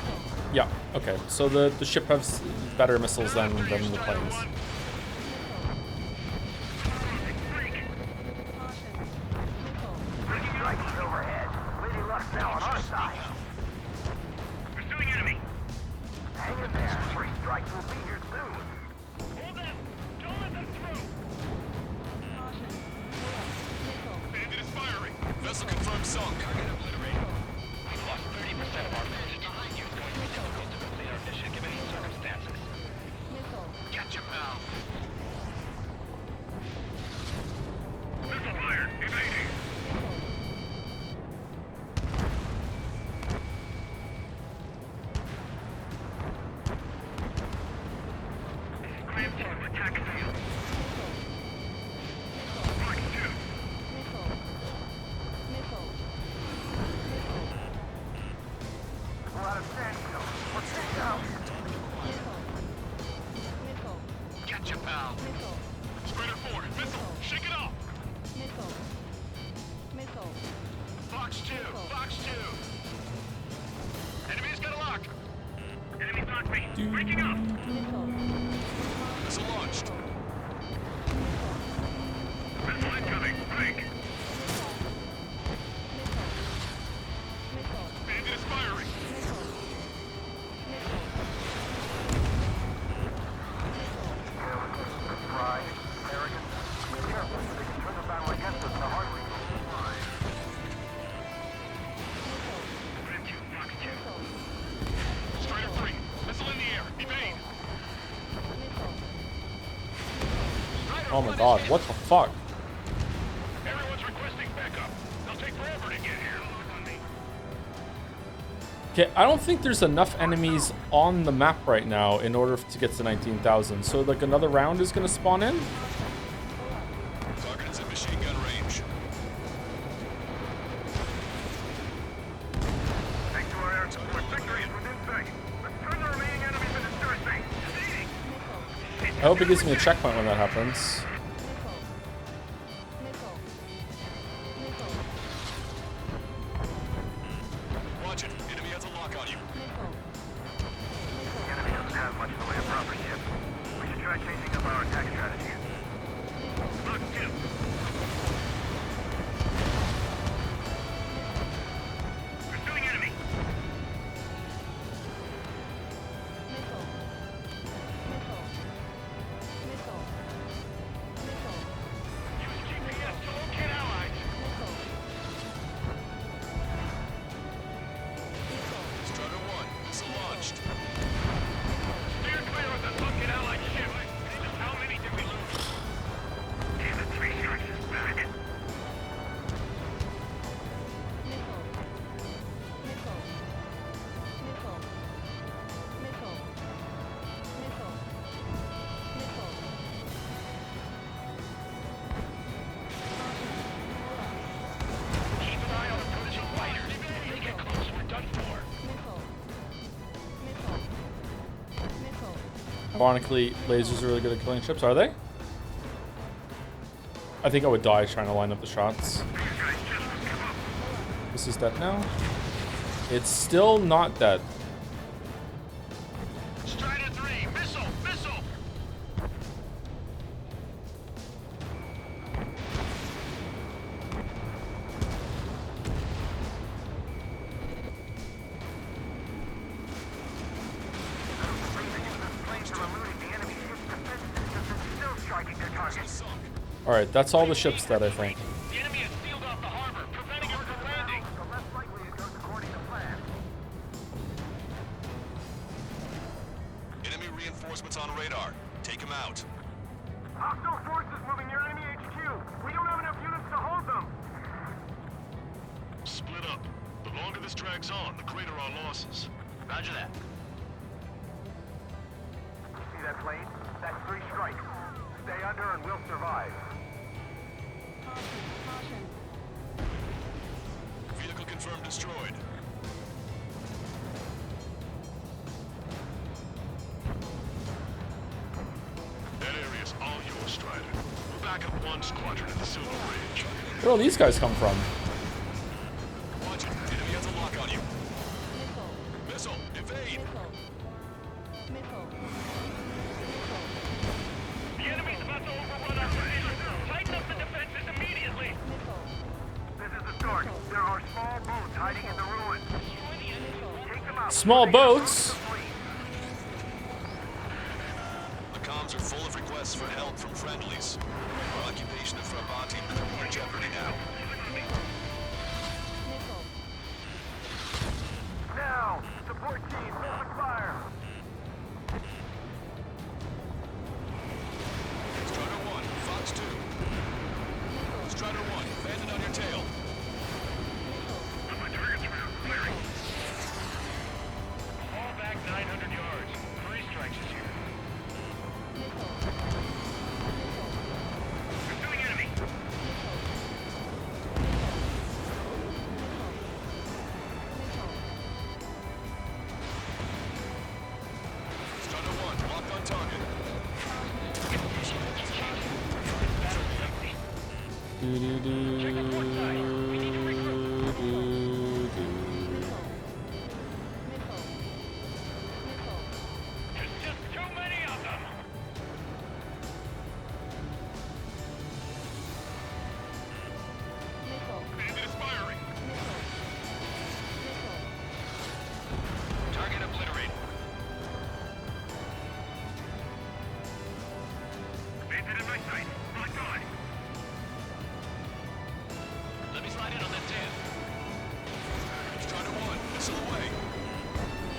Yeah, okay. So the ship has better missiles than the planes. Strikes overhead. Lady Luck's now on our side. Pursuing enemy. Hang in there. Three strikes will be here soon. Hold them. Don't let them through. Bandit is firing. Vessel confirmed sunk. Target obliterated. We've lost 30% of our men. It's going to be difficult to complete our condition given these circumstances. Missile. Get your pal. Missile fired. Evading. Scram 2, attack failed. Fox 2. Missile. Missile. We're out of standstill. We're pinned down. Missile. Get your pal. Missile. Scrandle 4, missile, shake it off! Missile. Missile. Fox 2, Fox 2! Enemy's got a lock! Enemy blocked me. Breaking up. Missile. Missile launched. Missile incoming. Break. Missile. Bandit is firing! Pride, arrogance. Be careful. They can turn the battle against us in a heartbeat. Scram 2, Fox 2. Strider 3, missile in the air, evade! Oh my god, what the fuck? Everyone's requesting backup. They'll take forever to get here. Okay, I don't think there's enough enemies on the map right now in order to get to 19,000. So like another round is gonna spawn in? Target is in machine gun range. Thanks to our air support, victory is within sight. Let's turn the remaining enemies into starting. Evading. I hope it gives me a checkpoint when that happens. Watch it. Enemy has a lock on you. The enemy doesn't have much in the way of proper ships. We should try changing up our attack strategy. Fox 2. Pursuing enemy. Use GPS to locate allies. Strider 1, missile launched. Steer clear of the fucking allied ship. Jesus, how many did we lose? Damn it, 3 strikes is back. Keep an eye on approaching fighters. If they get close, we're done for. Ironically, lasers are really good at killing ships, are they? I think I would die trying to line up the shots. This is dead now. It's still not dead. Strider 3, missile, missile. Alright, that's all the ships dead, I think. The enemy has sealed off the harbor, preventing us from landing. So less likely it goes according to plan. Enemy reinforcements on radar. Take them out. Hostile forces moving near enemy HQ. We don't have enough units to hold them. Split up. The longer this drags on, the greater our losses. Roger that. See that plane? That's 3 strikes. Stay under and we'll survive. Vehicle confirmed destroyed. That area's all yours, Strider. We'll back up 1 squadron at the Silver Ridge. Where all these guys come from? Watch it. Enemy has a lock on you. Missile. Evade. The enemy's about to overrun our position. Tighten up the defenses immediately. This is the start. There are small boats hiding in the ruins. Take them out. Small boats? The comms are full of requests for help from friendlies. Our occupation of Frabanti is in jeopardy now. Now, support team, open fire.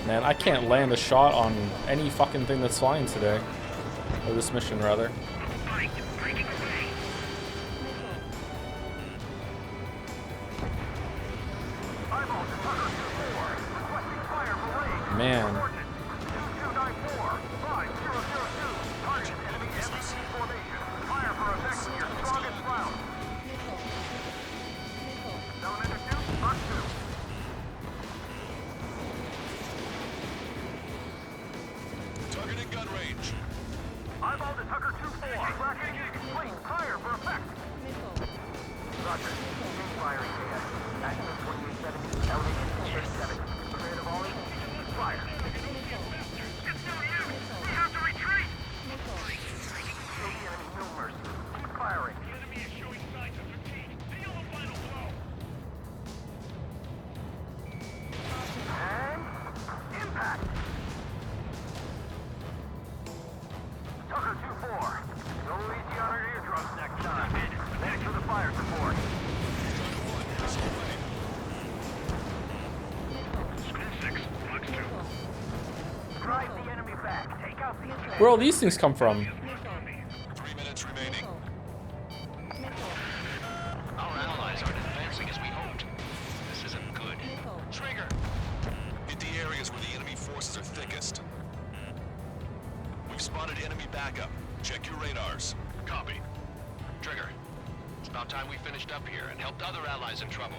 Man, I can't land a shot on any fucking thing that's flying today. Or this mission, rather. Man. Targeting gun range. Eyeball to Tucker 2-4. Tracking complete. Fire for effect. Roger. Firing data. Maximum 2870. Elevation 237. Clear to volley. Fire. It's no use. We have to retreat. Show the enemy no mercy. Keep firing. The enemy is showing signs of fatigue. Deal the final blow. And impact. Tucker 2-4. No easy on our eardrums next time. Thanks for the fire support. School 6, Fox 2. Drive the enemy back. Take out these tanks. Where all these things come from? 3 minutes remaining. Our allies aren't advancing as we hoped. This isn't good. Trigger! Hit the areas where the enemy forces are thickest. We've spotted enemy backup. Check your radars. Copy. Trigger. It's about time we finished up here and helped other allies in trouble.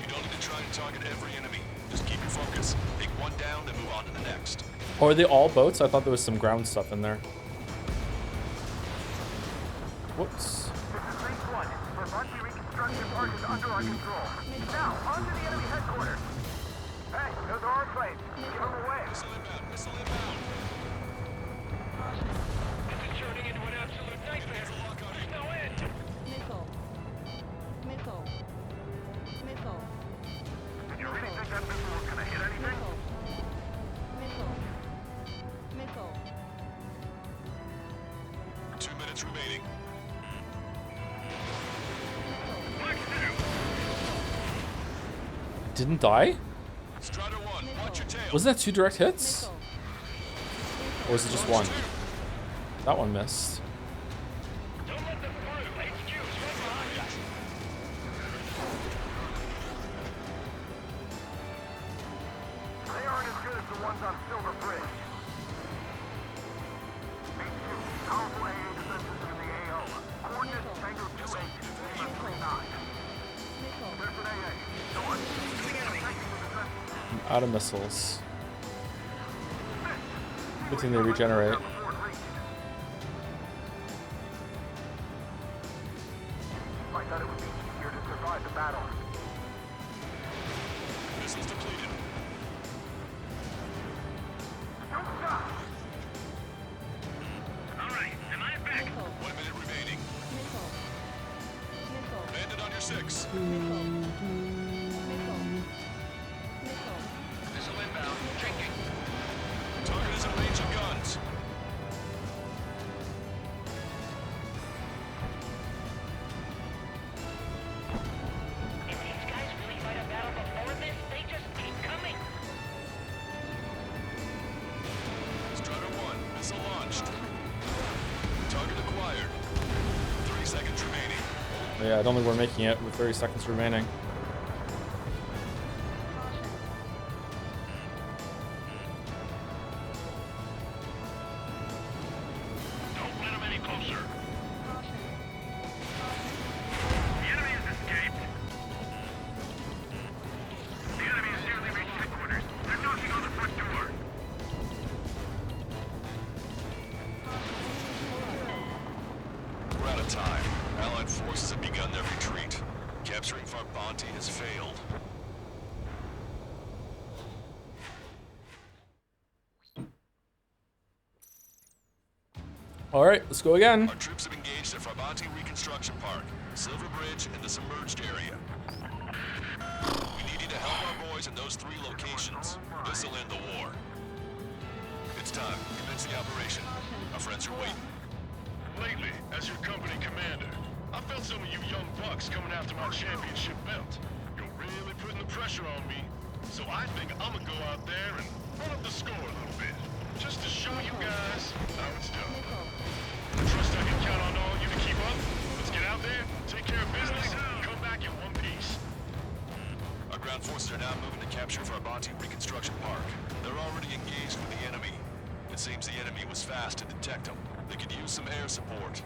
You don't need to try and target every enemy. Just keep your focus. Take one down, then move on to the next. Or are they all boats? I thought there was some ground stuff in there. Whoops. This is phase 1. Brabante reconstruction part is under our control. Now, on to the enemy headquarters. Hey, those are our planes. Give them away. Missile inbound. Missile inbound. This is turning into an absolute nightmare. There's no end. Missile. Missile. Missile. Did you really think that missile was going to hit anything? Missile. Missile. 2 minutes remaining. Didn't die? Strider 1, watch your tail. Wasn't that 2 direct hits? Or was it just 1? That one missed. Don't let them through. HQ's right behind us. They aren't as good as the ones on Silver Bridge. HQ, powerful AA defenses in the AO. Coordinates Tango 28, 39. There's an AA. No one. Out of missiles. Good thing they regenerate. I thought it would be easier to survive the battle. Missiles depleted. Don't stop! All right, am I back? 1 minute remaining. Missile. Missile. Bandit on your 6. Missile inbound. Drinking. Target is in range of guns. If these guys really fight a battle before this, they just keep coming. Strider 1, missile launched. Target acquired. 30 seconds remaining. Yeah, I don't think we're making it with 30 seconds remaining. Don't let them any closer. The enemy has escaped. The enemy has nearly reached headquarters. They're knocking on the front door. We're out of time. Allied forces have begun their retreat. Capturing Farbanti has failed. Alright, let's go again. Our troops have engaged at Farbanti Reconstruction Park, Silver Bridge, and the submerged area. We need you to help our boys in those 3 locations. This'll end the war. It's time. Commence the operation. Our friends are waiting. Lately, as your company commander, I felt some of you young bucks coming after my championship belt. You're really putting the pressure on me. So I think I'm gonna go out there and run up the score a little bit. Just to show you guys how it's done. I trust I can count on all you to keep up. Let's get out there, take care of business, and come back in one piece. Our ground forces are now moving to capture Farbanti Reconstruction Park. They're already engaged with the enemy. It seems the enemy was fast to detect them. They could use some air support.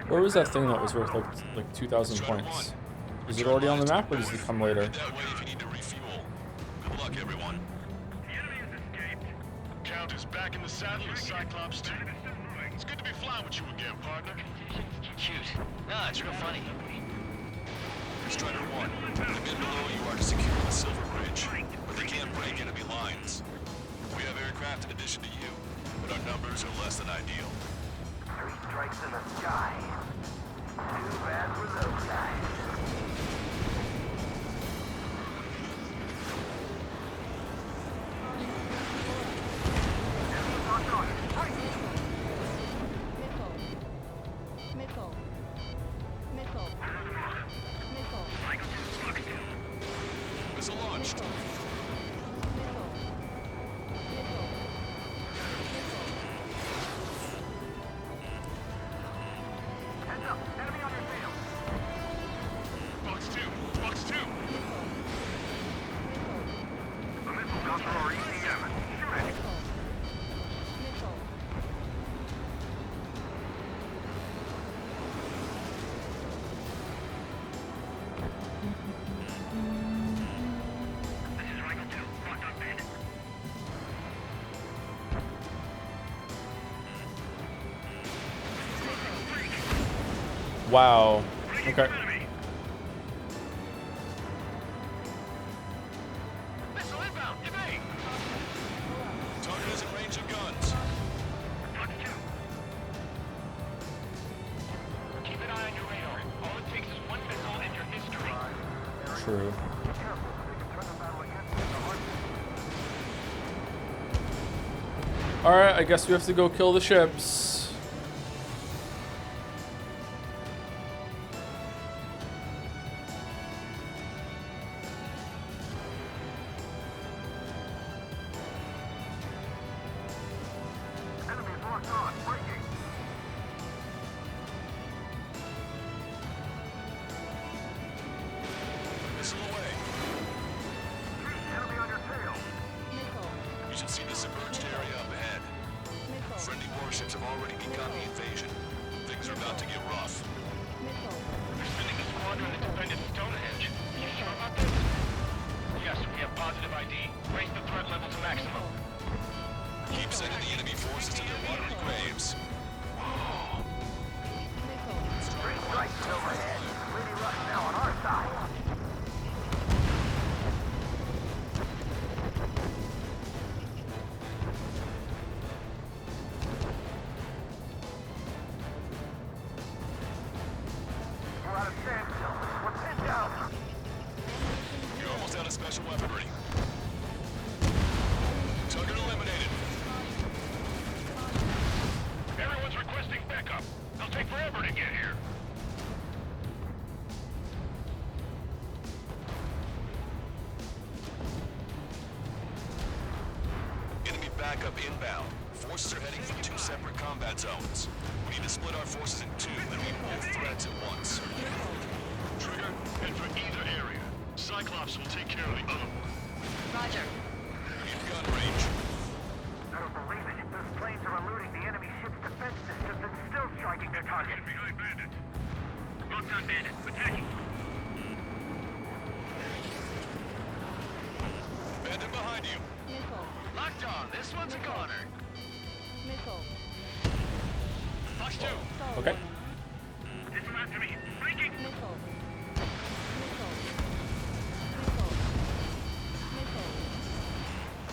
Where was that thing that was worth like 2,000 points? Is it already on the map or does it come later? That way if you need to refuel. Good luck, everyone. Count is back in the saddle as Cyclops 2. It's good to be flying with you again, partner. Shoot. Nah, it's real funny. Strider 1, the men below you are to secure the Silver Bridge, but they can't break enemy lines. We have aircraft in addition to you, but our numbers are less than ideal. 3 strikes in the sky. Too bad for those guys. Missile launched. Heads up, enemy on your tail. Box 2, Box 2. The missile comes from our ECM. Shoot it. This is Rifle 2. Locked on Bandle. Wow. Okay. Missile inbound, evade! Target is in range of guns. Box 2. Keep an eye on your radar. All it takes is one missile and your history. True. Alright, I guess we have to go kill the ships. Enemies locked on. Breaking. Missile away. Enemy on your tail. You should see the submerged area up ahead. Friendly warships have already begun the invasion. Things are about to get rough. They're sending a squadron that defended Stonehenge. You sure about this? Yes, we have positive ID. Raise the threat level to maximum. Keep sending the enemy forces to their watery graves. 3 strikes overhead. Lady Luck now on our side. We're out of standstill. We're pinned down. You're almost out of special weaponry. Target eliminated. Everyone's requesting backup. They'll take forever to get here. Enemy backup inbound. Forces are heading for 2 separate combat zones. We need to split our forces in 2 and meet both threats at once. Trigger, head for either area. Cyclops will take care of the other one. Roger. In gun range. I don't believe it. Those planes are eluding the enemy ship's defense systems and still striking their target. Behind Bandit. Locked on Bandit. Attacking. Bandit behind you. Locked on. This one's a goner. Box 2. Okay. This one after me. Breaking.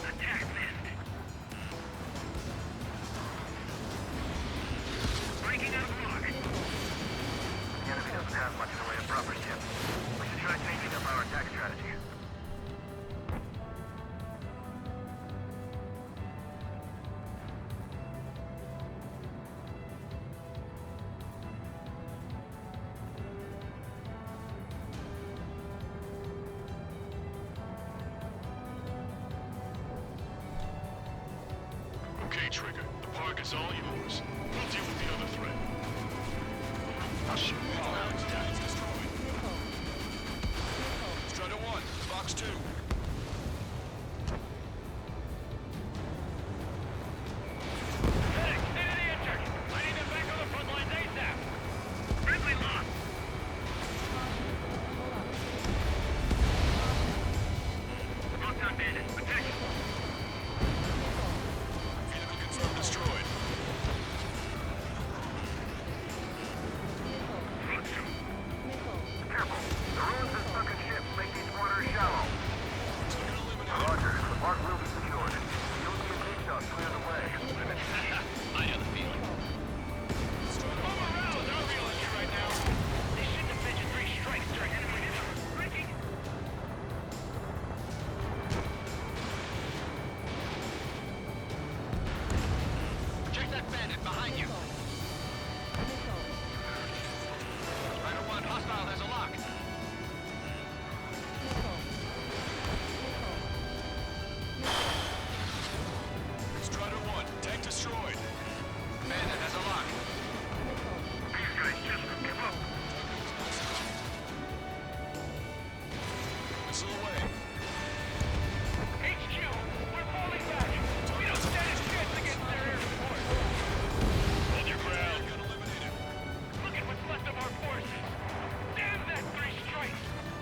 Attack missed. Breaking out of block. The enemy doesn't have much in the way of proper ships. We should try changing up our attack strategy. Okay, Trigger. The park is all yours. We'll deal with the other threat. I'll shoot you all out. It's destroyed. Strider 1, Fox 2.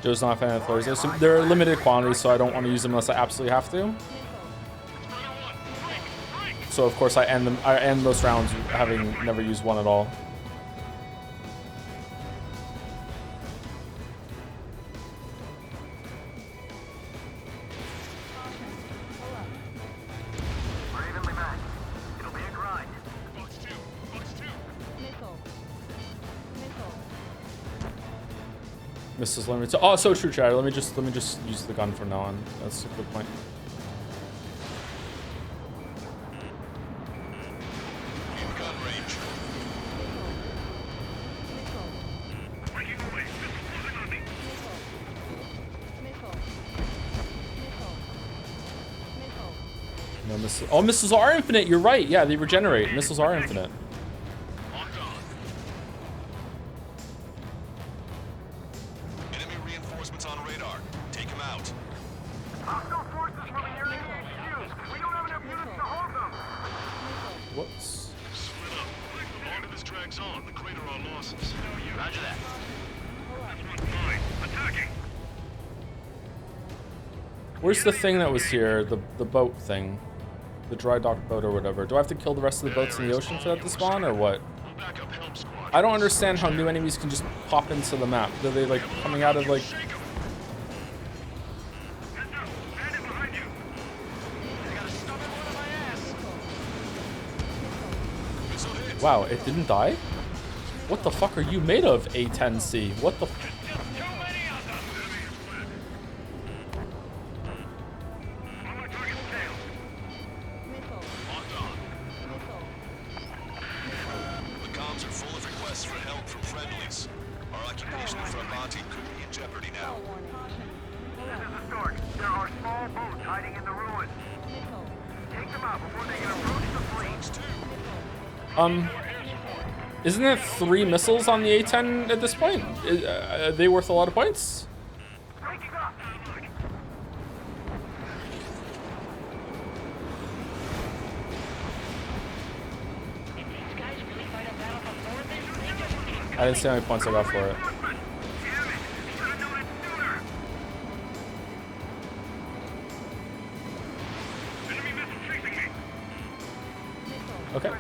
Joe's not a fan of Thors. They're limited quantities, so I don't want to use them unless I absolutely have to. So of course I end those rounds having never used one at all. Missiles limited. Oh, so true, Chad. Let me just use the gun from now on. That's a good point. No missiles. Oh, missiles are infinite. You're right. Yeah, they regenerate. Missiles are infinite. Whoops. Split up. The longer this drags on, the greater our losses. Roger that. That's one fine. Attacking. Where's the thing that was here? The boat thing. The dry dock boat or whatever. Do I have to kill the rest of the boats in the ocean for that to spawn or what? I don't understand how new enemies can just pop into the map. Are they like coming out of like... Wow, it didn't die? What the fuck are you made of, A10C? What the f... The comms are full of requests for help from friendlies. Our occupation in Fravanti could be in jeopardy now. This is the start. There are small boats hiding in the ruins. Take them out before they can approach the fleet. Isn't it 3 missiles on the A10 at this point? Are they worth a lot of points? I didn't see how many points I got for it. Okay.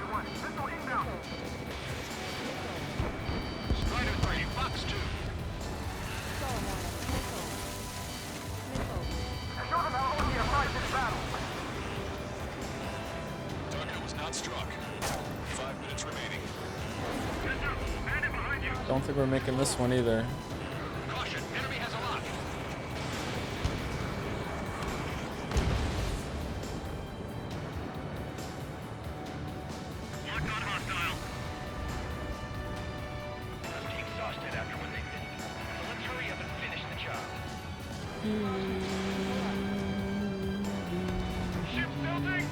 Target was not struck. 5 minutes remaining. Don't think we're making this one either. Caution, enemy has a lock. Locked on hostile. Must be exhausted after what they did. So let's hurry up and finish the job. Ship building!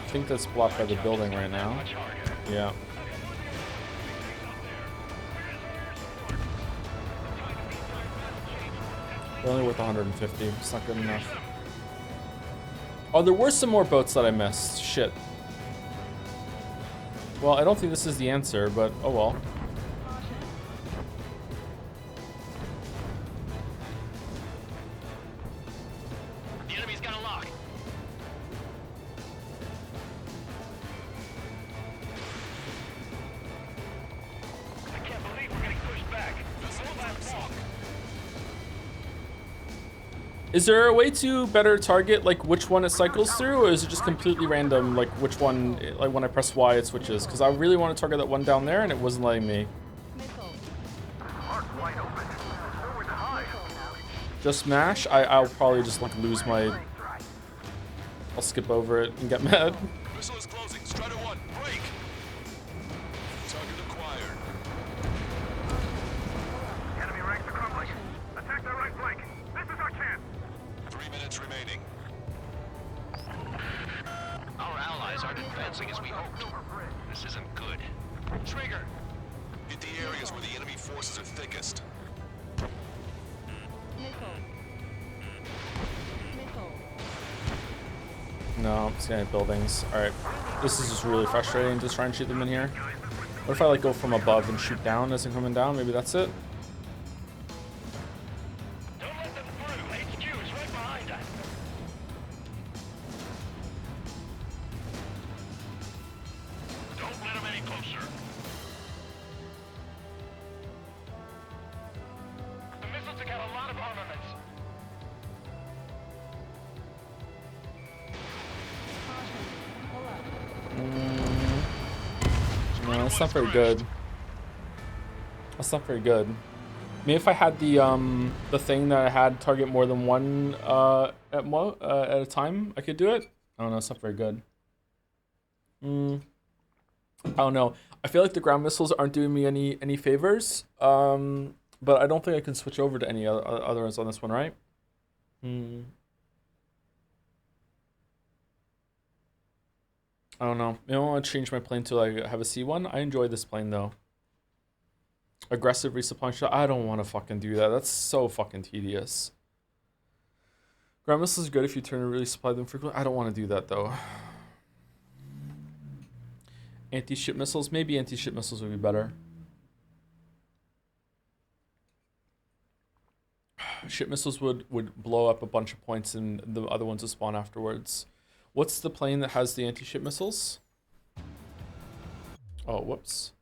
I think that's blocked by the building right now. Yeah. We're only worth 150. It's not good enough. Oh, there were some more boats that I missed. Shit. Well, I don't think this is the answer, but oh well. The enemy's got a lock. I can't believe we're getting pushed back. This whole last walk. Is there a way to better target like which one it cycles through, or is it just completely random, like which one, like when I press Y it switches? Because I really want to target that one down there and it wasn't letting me. Just mash? I'll probably just like lose my... I'll skip over it and get mad. Missile is closing. Strider 1, break! Target acquired. Enemy ranks are crumbling. Attack their right flank. This is our chance. 3 minutes remaining. Our allies aren't advancing as we hoped. This isn't good. Trigger! Hit the areas where the enemy forces are thickest. No, it's gonna hit buildings. Alright. This is just really frustrating to try and shoot them in here. What if I like go from above and shoot down as I'm coming down? Maybe that's it? Don't let them through. HQ is right behind us. Don't let them any closer. The missiles have got a lot of armaments. No, that's not very good. That's not very good. Maybe if I had the thing that I had target more than one at a time, I could do it. I don't know. It's not very good. I don't know. I feel like the ground missiles aren't doing me any favors. But I don't think I can switch over to any others on this one, right? I don't know. Maybe I want to change my plane to like have a C1. I enjoy this plane though. Aggressive resupply shot. I don't want to fucking do that. That's so fucking tedious. Ground missiles is good if you turn and really supply them frequently. I don't want to do that though. Anti-ship missiles. Maybe anti-ship missiles would be better. Ship missiles would blow up a bunch of points and the other ones would spawn afterwards. What's the plane that has the anti-ship missiles? Oh, whoops.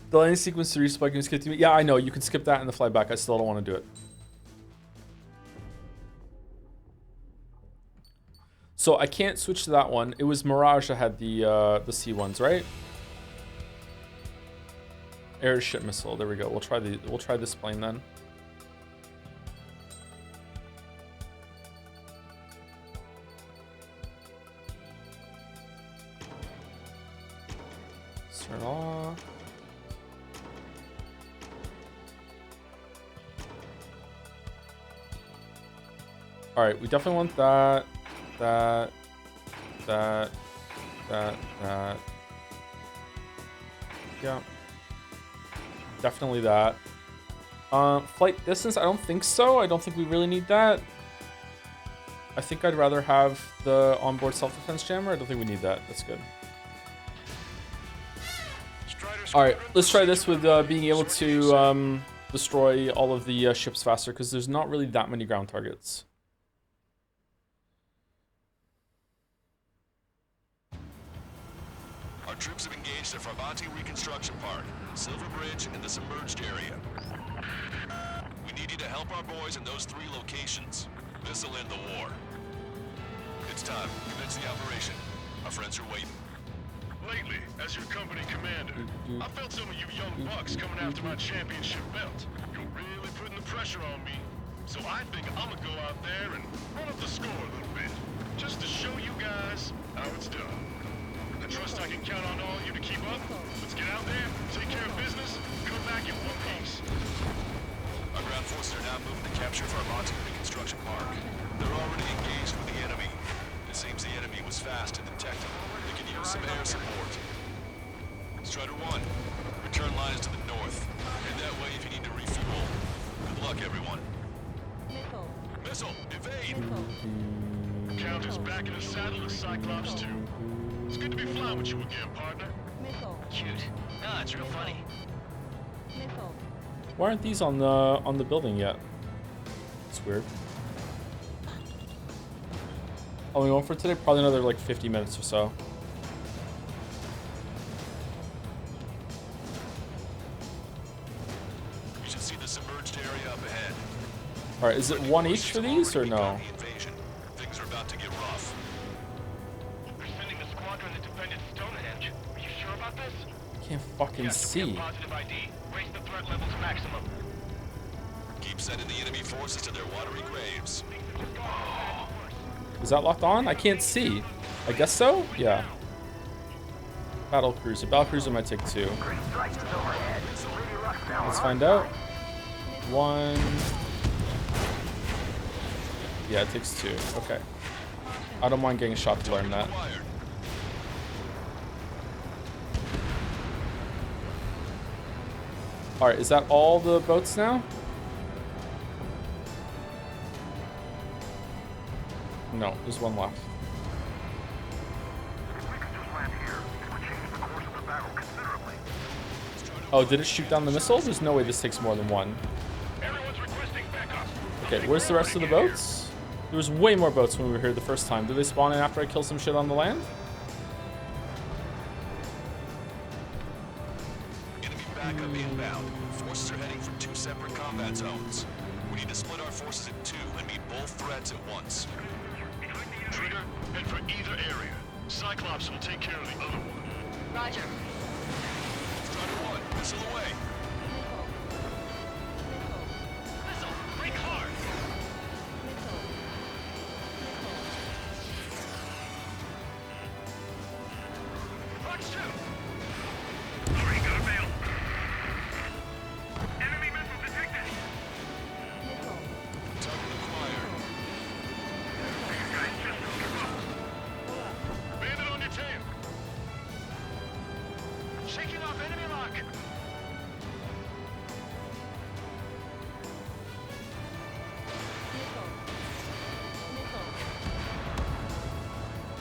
The landing sequence to resupply can skip to me. Yeah, I know. You can skip that and the fly back. I still don't want to do it. So I can't switch to that one. It was Mirage that had the C1s, right? Airship missile. There we go. We'll try this plane then. Start off. All right, we definitely want that. Yeah. Definitely that. Flight distance, I don't think so. I don't think we really need that. I think I'd rather have the onboard self-defense jammer. I don't think we need that. That's good. All right, let's try this with being able to destroy all of the ships faster, because there's not really that many ground targets. Our troops have engaged at Farbanti Reconstruction Park, Silver Bridge, and the submerged area. We need you to help our boys in those 3 locations. This'll end the war. It's time. Commence the operation. Our friends are waiting. Lately, as your company commander, I felt some of you young bucks coming after my championship belt. You're really putting the pressure on me. So I think I'm gonna go out there and run up the score a little bit. Just to show you guys how it's done. I trust I can count on all of you to keep up. Let's get out there, take care of business, come back in one piece. Our ground forces are now moving to capture Vermont's reconstruction park. They're already engaged with the enemy. It seems the enemy was fast to detect them. They can use some air support. Strider 1, return lines to the north. Head that way if you need to refuel. Good luck, everyone. Missile, evade! Count is back in the saddle as Cyclops 2. It's good to be flying with you again, partner. Cute. No, it's real funny. Why aren't these on the building yet? It's weird. How long are we going for today? Probably another like 50 minutes or so. You should see the submerged area up ahead. All right, is it one each for these or no? Things are about to get rough. They're sending a squadron that defended Stonehenge. Are you sure about this? Can't fucking see. Positive ID. Raise the threat level to maximum. Keep sending the enemy forces to their watery graves. Is that locked on? I can't see. I guess so? Yeah. Battle cruiser. Battle cruiser might take 2. Let's find out. 1. Yeah, it takes 2. Okay. I don't mind getting shot to learn that. Alright, is that all the boats now? No, there's one left. Oh, did it shoot down the missile? There's no way this takes more than 1. Okay, where's the rest of the boats? There was way more boats when we were here the first time. Did they spawn in after I killed some shit on the land? Enemy backup inbound. Forces are heading for 2 separate combat zones. We need to split our forces in 2 and meet both threats at once. Trigger, head for either area. Cyclops will take care of the other one. Roger. Strider 1, missile away. Missile, break hard. Punch 2. Already got a bail. Enemy missile detected. Target acquired. These guys just don't give up. Bandle on your tail. Shaking off enemy lock.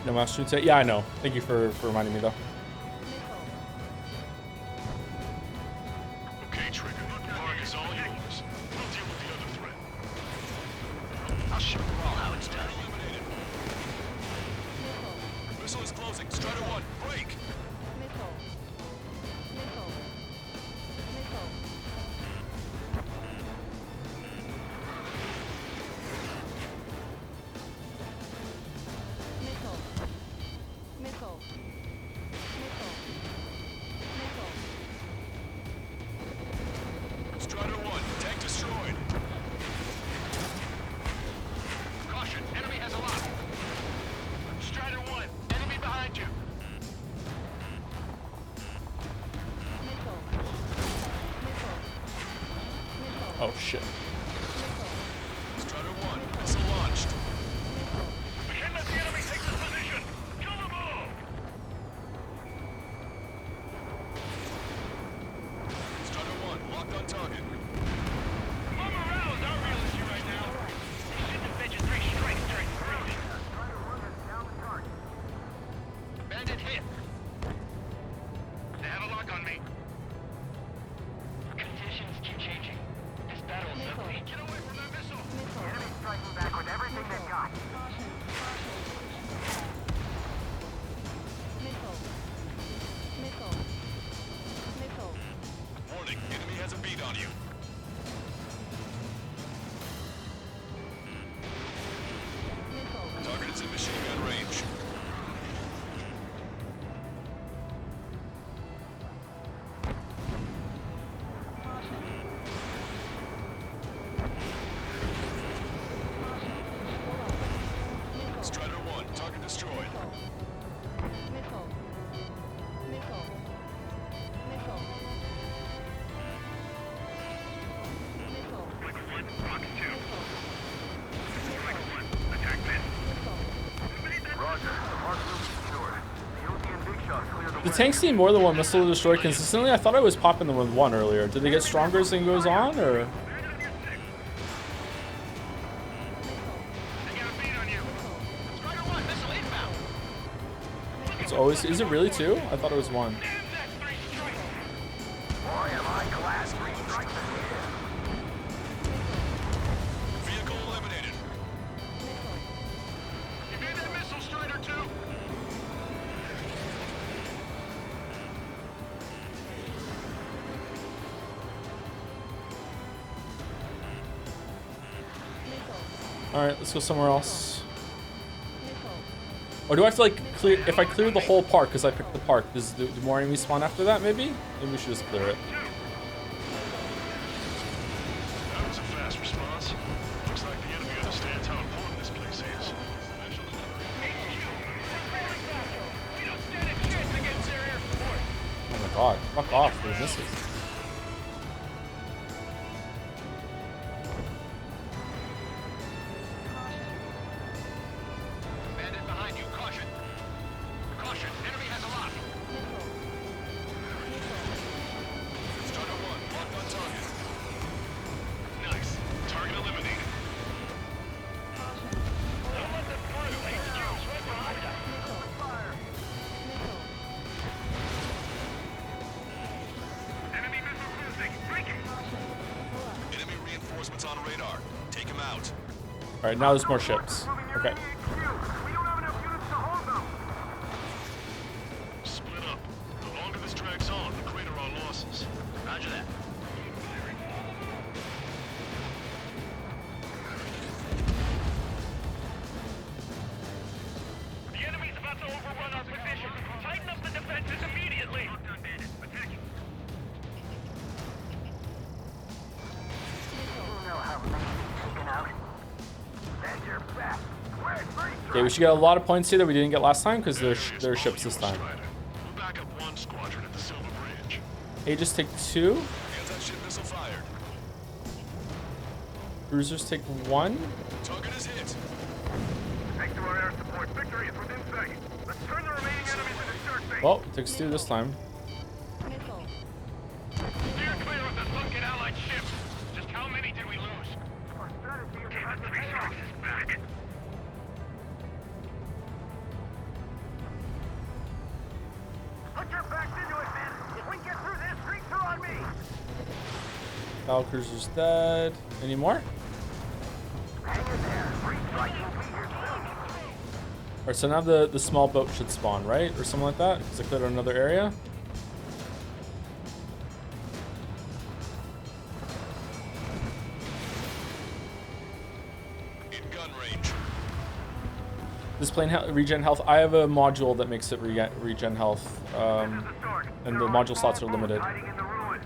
No master say. Yeah, I know. Thank you for reminding me though. Okay, Trigger. Park is all yours. We'll deal with the other threat. I'll show you all how it's done. Eliminated. Missile is closing. Strider 1, break. Strider 1, tank destroyed. Caution, enemy has a lock. Strider 1, enemy behind you. Oh shit. Strider 1, missile launched. We can't let the enemy take this position. Kill them all. Strider 1, locked on target. Low morale is our real issue right now. We should defend you 3 strikes during the round. Bandit hit. They have a lock on me. Conditions keep changing. This battle is up. The tanks need more than one missile to destroy consistently. I thought I was popping them with one earlier. Did they get stronger as it goes on, or? It's always. Is it really two? I thought it was one. Vehicle eliminated. You made that missile, Strider 2? All right, let's go somewhere else. Or do I have to like clear? If I clear the whole park because I picked the park, do more enemies spawn after that? Maybe. Maybe we should just clear it. That was a fast response. Looks like the enemy understands how important this place is. Oh my god! Fuck off! There's misses. Bandit behind you. Caution. Caution. Enemy has a lock. Strider 1, locked on target. Nice. Target eliminated. Don't let them through. HQ's right behind us. Fire. Enemy missile cruising. Breaking. Enemy reinforcements on radar. Take him out. All right, now there's more ships. Okay. Split up. The longer this drags on, the greater our losses. Roger that. The enemy's about to overrun our position. Tighten up the defenses immediately. Locked on Bandit. Attacking. You know how many you've taken out? Stand your back. Where's free? Okay, we should get a lot of points here that we didn't get last time because they're ships this time. Strider. We'll back up one squadron at the Silver Bridge. Hey, just take two. Anti-ship missile fired. Cruisers take one. Target is hit. Thanks to our air support, victory is within sight. Let's turn the remaining enemies into shark bait. Well, it takes two this time. Missile. Steer clear of the sunken Allied ships. Just how many did we lose? Okay, the three sharks is back. Put your backs into it, man. If we get through this, streaks are on me. Battle cruiser's dead. Any more? Hang in there. Free strike will be here soon. All right, so now the small boat should spawn, right, or something like that, because I cleared another area. In gun range. This plane regen health. I have a module that makes it regen health, and the module slots are limited. Hiding in the ruins.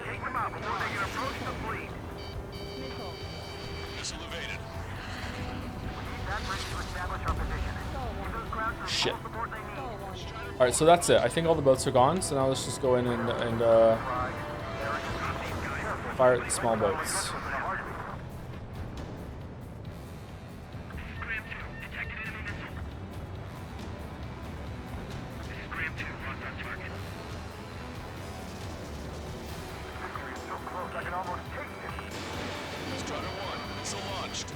Take them out before they can approach the fleet. Missile. Missile evaded. That bridge to establish our position. Give those ground troops Shit. all support they need. All right, so that's it. I think all the boats are gone. So now let's just go in and fire at the small boats. Scram 2, detected enemy missile. This is Scram 2, locked on target. Victory is so close I can almost taste it. Strider 1, missile launched.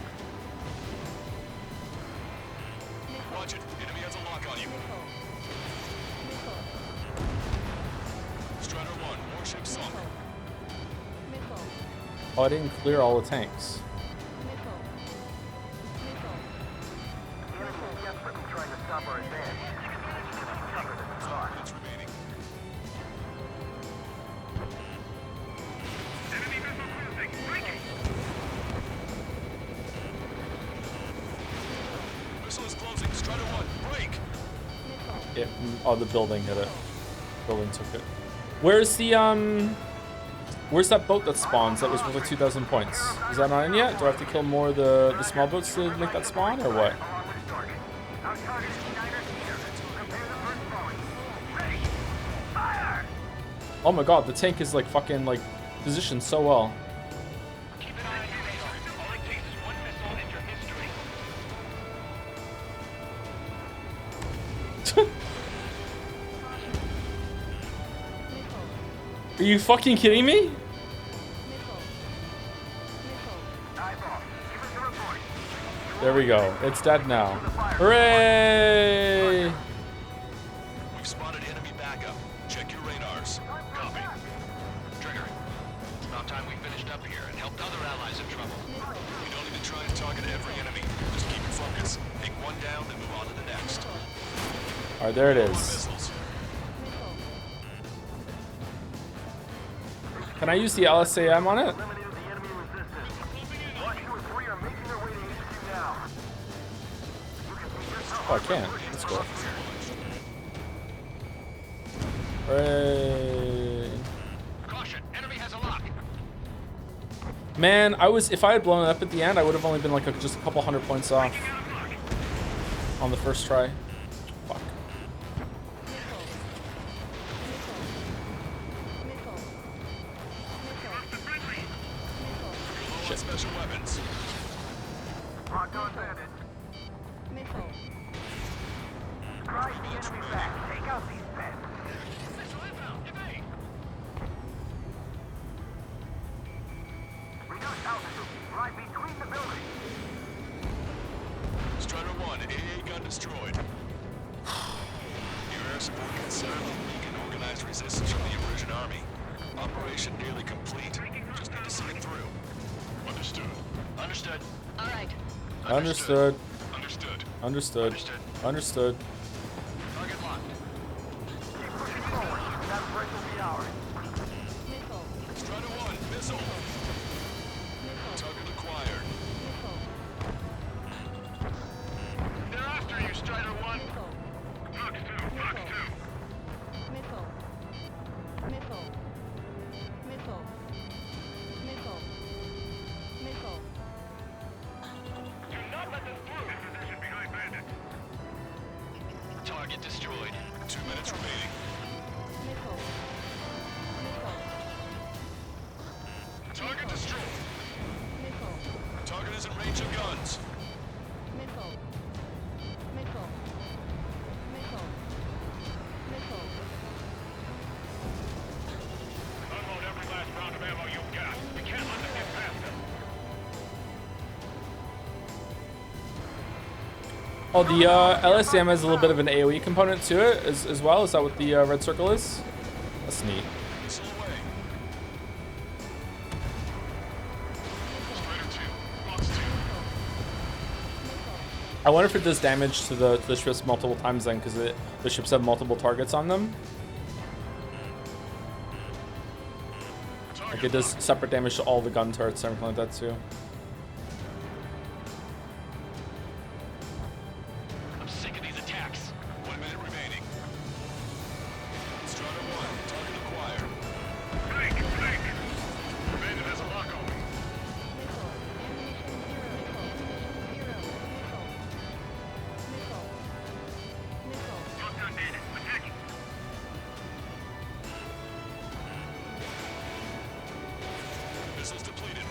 Watch it. Enemy has a lock on you. Strider 1, warship sunk. Missile. Oh, I didn't clear all the tanks. Missile. Missile. The enemy is desperately trying to stop our advance. It's gonna be tougher than we thought. Minutes remaining. Enemy missile cruising. Breaking. Missile is closing. Strider 1, break. It, oh, the building hit it. Building took it. Where's the Where's that boat that spawns that was worth like 2,000 points? Is that not in yet? Do I have to kill more of the small boats to make that spawn, or what? Our target is Schneider's here. Prepare the first volley. Ready. Fire! Oh my god, the tank is like fucking like positioned so well. Keep an eye on your radar. All it takes is one missile and your history. Are you fucking kidding me? There we go. It's dead now. Hooray! We've spotted enemy backup. Check your radars. Copy. Trigger. It's about time we finished up here and helped other allies in trouble. You don't need to try and target every enemy. Just keep your focus. Take one down, then move on to the next. Alright, there it is. Missiles. Can I use the LSAM on it? Oh, I can. That's cool. Hooray. Caution, enemy has a lock. Man, if I had blown it up at the end, I would have only been like just a couple 100 points off on the first try. Fuck. Shit. Special weapons. Drive the enemy back. Take out these pens. Reduce altitude. Right between the buildings. Strider 1, AA gun destroyed. Your air support considerably weakened organized resistance from the Emergent Army. Operation nearly complete. Just need to see it through. Understood. Understood. All right. Understood. Understood. Understood. Understood. Target locked. Keep pushing forward. That break will be ours. Strider 1, missile. Target acquired. They're after you, Strider 1. Fox 2, Fox 2. Missile. Missile. Missile. Missile. Missile. Do not let them through. In position behind Bandit. Target destroyed. 2 minutes remaining. Missile. Missile. Target destroyed. Missile. Target is in range of guns. Missile. Missile. Missile. Missile. Unload every last round of ammo you've got. We can't let them get past them. Oh, the LSAM has a little bit of an AoE component to it as well. Is that what the red circle is? That's neat. Missile away. Strider 2, Fox 2. I wonder if it does damage to the ships multiple times then, because the ships have multiple targets on them. Like it does separate damage to all the gun turrets and everything like that too. I'm sick of these attacks. 1 minute remaining. Strider 1, target acquired. Flank, flank. Bandit has a lock on me. Missile. Missile. Talk done, Bandit. Attacking. Missiles depleted.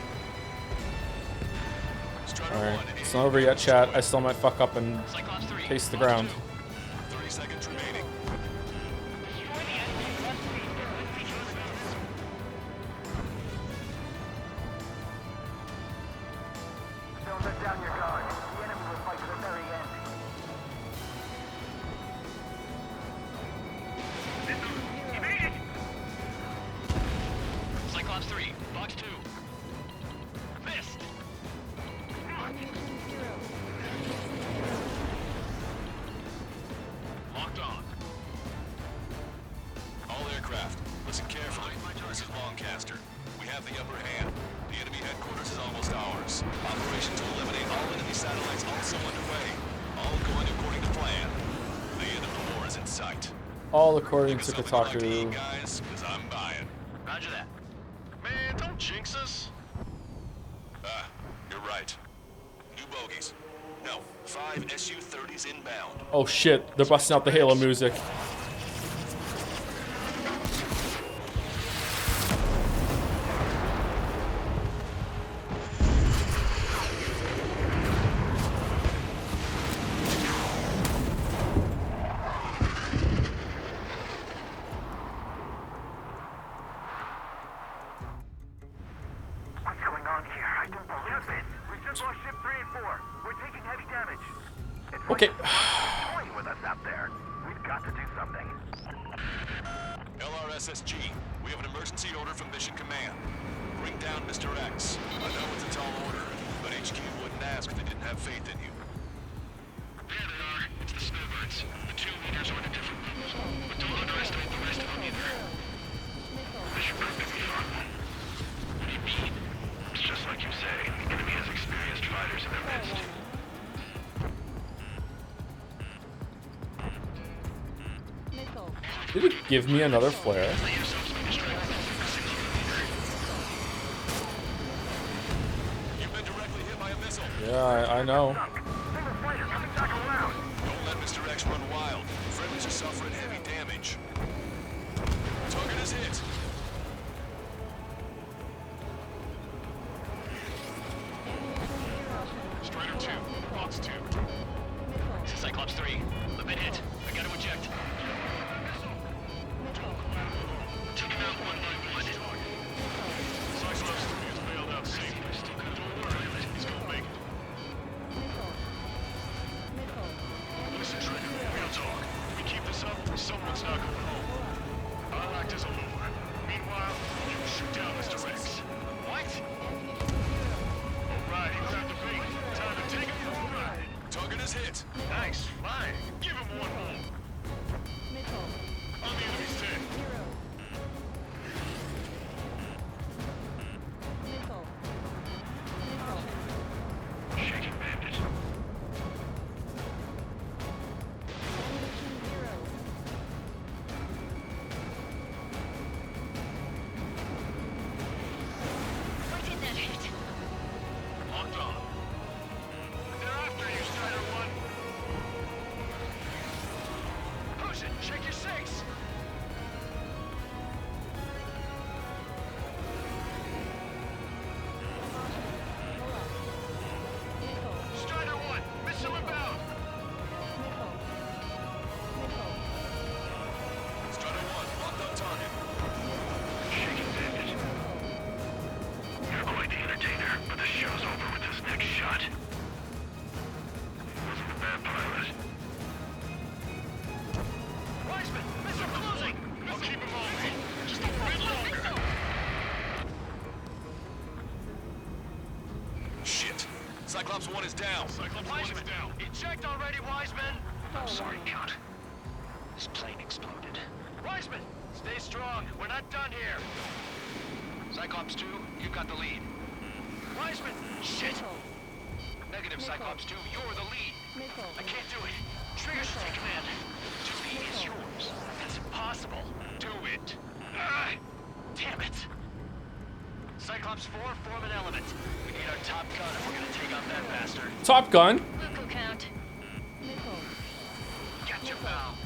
Strider Alright, 1, it's not over yet, chat. I still might fuck up and Cyclops 3. taste the ground. 30 seconds remaining. Destroy the enemy's left wing. Don't let down your guard. The enemy will fight to the very end. He made it. Cyclops 3, Fox 2. Missed. Locked on. All aircraft, listen carefully. This is Longcaster. We have the upper hand. The enemy headquarters is almost ours. Operation to eliminate all enemy satellites also underway. All going according to plan. The end of the war is in sight. All according to Something like to eat, Kotaku. guys, because I'm buying. Roger that. Man, don't jinx us. Ah, you're right. New bogeys. No, 5 Su-30s inbound. Oh shit, they're busting out the Halo music. Just lost ship 3 and 4. We're taking heavy damage. It's Okay. toying with us out there. We've got to do something. LRSSG, we have an emergency order from Mission Command. Bring down Mr. X. I know it's a tall order, but HQ wouldn't ask if they didn't have faith in you. There they are. It's the snowbirds. The 2 leaders are in a different level. But don't underestimate the rest of them either. This should prove to be fun. What do you mean? It's just like you say. The enemy has experienced fighters in their midst. Did it give me another flare? You've been directly hit by a missile. Yeah, I know. Don't let Mr. X run wild. Friendlies are suffering heavy damage. Target is hit. Strider 2, Box 2. This is Cyclops 3. I've been hit. I gotta eject. Taking out 1 by 1. Cyclops 3 is bailed out safely. Don't worry, he's gonna make it. Listen, Trigger, real talk. We keep this up, someone's not going home. I'll act as a lure. Meanwhile, you shoot down Mr. X. What? Alright, he grabbed the bait. Time to take him for a ride. Target is hit. Nice, flying. Give him one more. On the enemy's 10. Shaking bandit. Why didn't that hit? Locked on. They're after you, Strider 1. Push it. Check your 6. Strider 1, missile inbound. Strider 1, locked on target. Shaking bandit. You're quite the entertainer, but the show's over with this next shot. Wasn't a bad pilot. Weisman, missile closing! I'll keep him on me. Just a bit longer. Shit. Cyclops 1 is down. Cyclops 1 is down. Eject already, Weisman! I'm sorry, Count. This plane exploded. Weisman, stay strong. We're not done here. Cyclops 2, you've got the lead. Weisman, shit! Negative, Cyclops 2, you're the lead. I can't do it. Trigger should take command. Duty is yours. That's impossible. Do it. Damn it. Cyclops 4, form an element. We need our top gun if we're gonna take out that bastard. Top Gun. Local count. Gotcha, pal.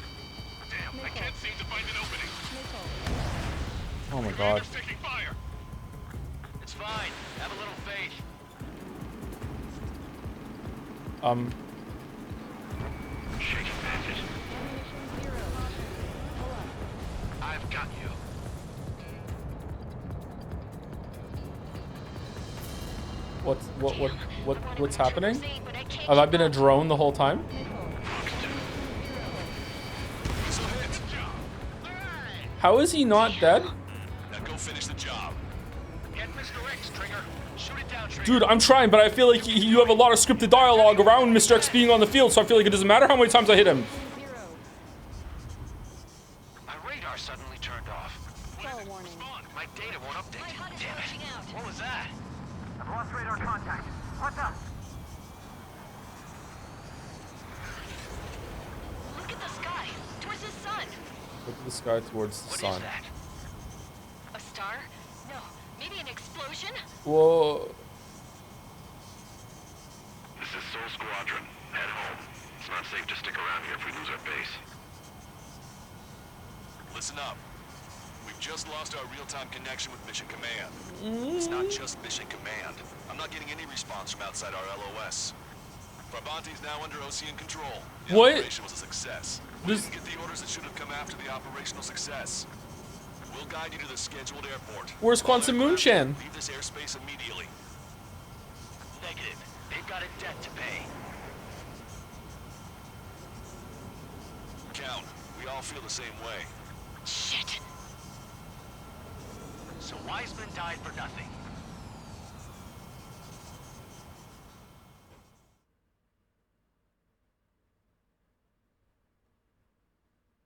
Damn, I can't seem to find an opening. Oh my god. Commander's taking fire. It's fine. Have a little faith. Shaking bandit. I've got you. What's happening? Have I been a drone the whole time? Missile hit. How is he not dead? Now go finish the job. Get Mr. X, Trigger. Shoot it down, Trigger. Dude, I'm trying, but I feel like you have a lot of scripted dialogue around Mr. X being on the field, so I feel like it doesn't matter how many times I hit him. My radar suddenly turned off. My data won't update. Damn it. What was that? I've lost radar contact. What's up? Look at the sky. Towards the sun. Look at the sky towards the sun. A star? No. Maybe an explosion? Whoa. This is Soul Squadron. Head home. It's not safe to stick around here if we lose our base. Listen up. We've just lost our real-time connection with Mission Command. It's not just Mission Command. I'm not getting any response from outside our LOS. Brabante's now under OCN control. The What? operation was a success. We didn't get the orders that should have come after the operational success. We'll guide you to the scheduled airport. Where's All Quantum aircraft, Moonchan? Leave this airspace immediately. Negative. They've got a debt to pay. Count, we all feel the same way. Shit. So Wiseman died for nothing.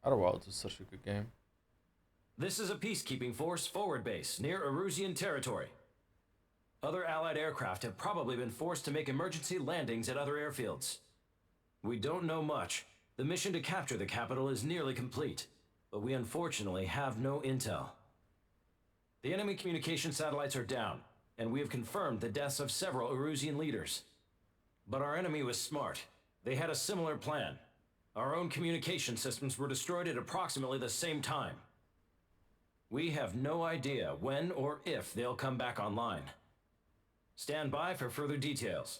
Outer Wilds is such a good game. This is a peacekeeping force forward base near Erusian territory. Other Allied aircraft have probably been forced to make emergency landings at other airfields. We don't know much. The mission to capture the capital is nearly complete, but we unfortunately have no intel. The enemy communication satellites are down, and we have confirmed the deaths of several Erusian leaders. But our enemy was smart. They had a similar plan. Our own communication systems were destroyed at approximately the same time. We have no idea when or if they'll come back online. Stand by for further details.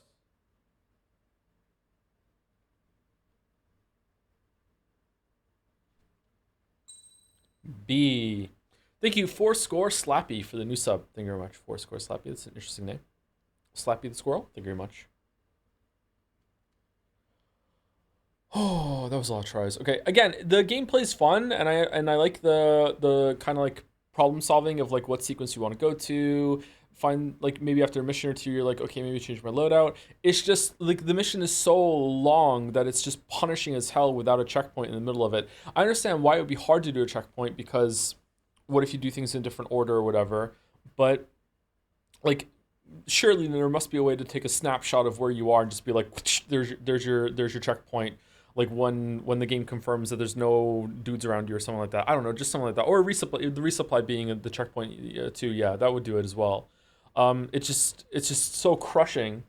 B. Thank you, Fourscore Slappy, for the new sub. Thank you very much, Fourscore Slappy. That's an interesting name. Slappy the Squirrel. Thank you very much. Oh, that was a lot of tries. Okay, again, the gameplay's fun, and I like the kind of like problem solving of like what sequence you want to go to. Find like maybe after a mission or two, you're like, okay, maybe change my loadout. It's just like the mission is so long that it's just punishing as hell without a checkpoint in the middle of it. I understand why it would be hard to do a checkpoint, because what if you do things in a different order or whatever? But like, surely there must be a way to take a snapshot of where you are and just be like, there's your checkpoint. Like when the game confirms that there's no dudes around you or something like that. I don't know, just something like that. Or resupply, the resupply being the checkpoint too. Yeah, that would do it as well. It's just so crushing.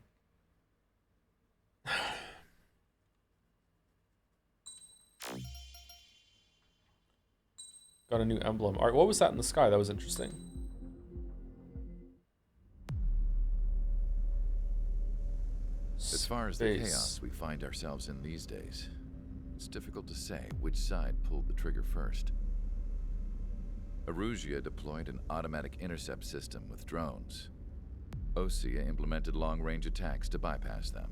Got a new emblem. All right, what was that in the sky? That was interesting. As far as the chaos we find ourselves in these days, it's difficult to say which side pulled the trigger first. Erusia deployed an automatic intercept system with drones. Osea implemented long-range attacks to bypass them.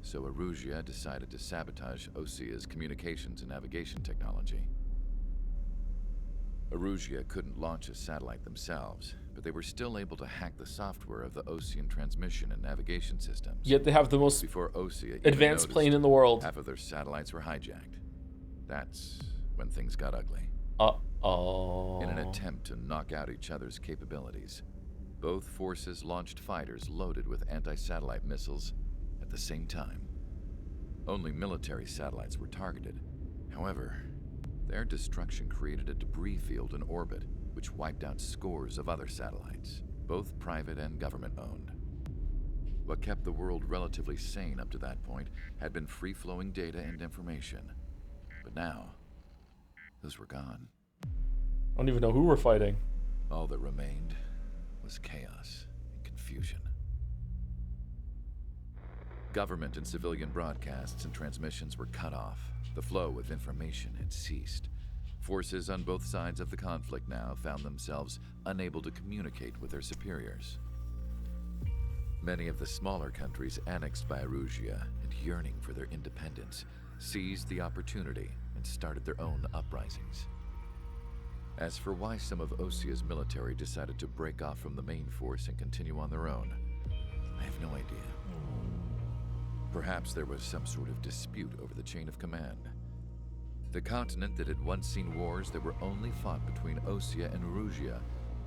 So Erusia decided to sabotage Osea's communications and navigation technology. Erusia couldn't launch a satellite themselves, but they were still able to hack the software of the Osean transmission and navigation systems. Yet they have the most Before Osea advanced plane in the world. Half of their satellites were hijacked. That's when things got ugly. Uh-oh. In an attempt to knock out each other's capabilities, both forces launched fighters loaded with anti-satellite missiles at the same time. Only military satellites were targeted. However, their destruction created a debris field in orbit, which wiped out scores of other satellites, both private and government-owned. What kept the world relatively sane up to that point had been free-flowing data and information. But now, those were gone. I don't even know who we're fighting. All that remained was chaos and confusion. Government and civilian broadcasts and transmissions were cut off. The flow of information had ceased. Forces on both sides of the conflict now found themselves unable to communicate with their superiors. Many of the smaller countries annexed by Erusia and yearning for their independence seized the opportunity and started their own uprisings. As for why some of Osea's military decided to break off from the main force and continue on their own, I have no idea. Perhaps there was some sort of dispute over the chain of command. The continent that had once seen wars that were only fought between Osea and Erusia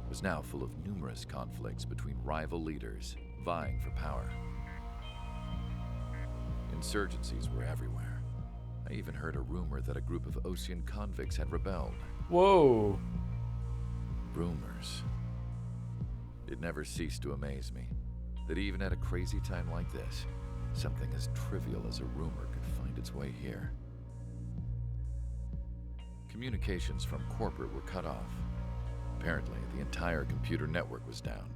was now full of numerous conflicts between rival leaders vying for power. Insurgencies were everywhere. I even heard a rumor that a group of Osean convicts had rebelled. Whoa. Rumors. It never ceased to amaze me that even at a crazy time like this, something as trivial as a rumor could find its way here. Communications from corporate were cut off. Apparently, the entire computer network was down.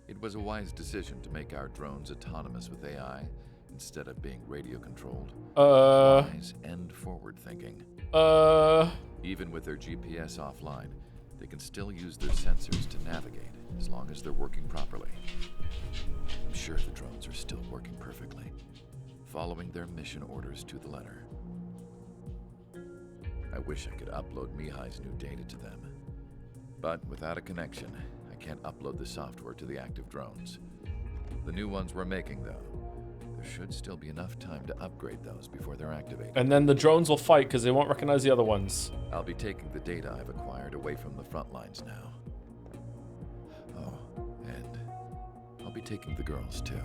It was a wise decision to make our drones autonomous with AI instead of being radio-controlled. Wise and forward-thinking. Even with their GPS offline, they can still use their sensors to navigate. as long as they're working properly. I'm sure the drones are still working perfectly, following their mission orders to the letter. I wish I could upload Mihai's new data to them. But without a connection, I can't upload the software to the active drones. The new ones we're making, though, there should still be enough time to upgrade those before they're activated. And then the drones will fight because they won't recognize the other ones. I'll be taking the data I've acquired away from the front lines now. Oh, and I'll be taking the girls, too.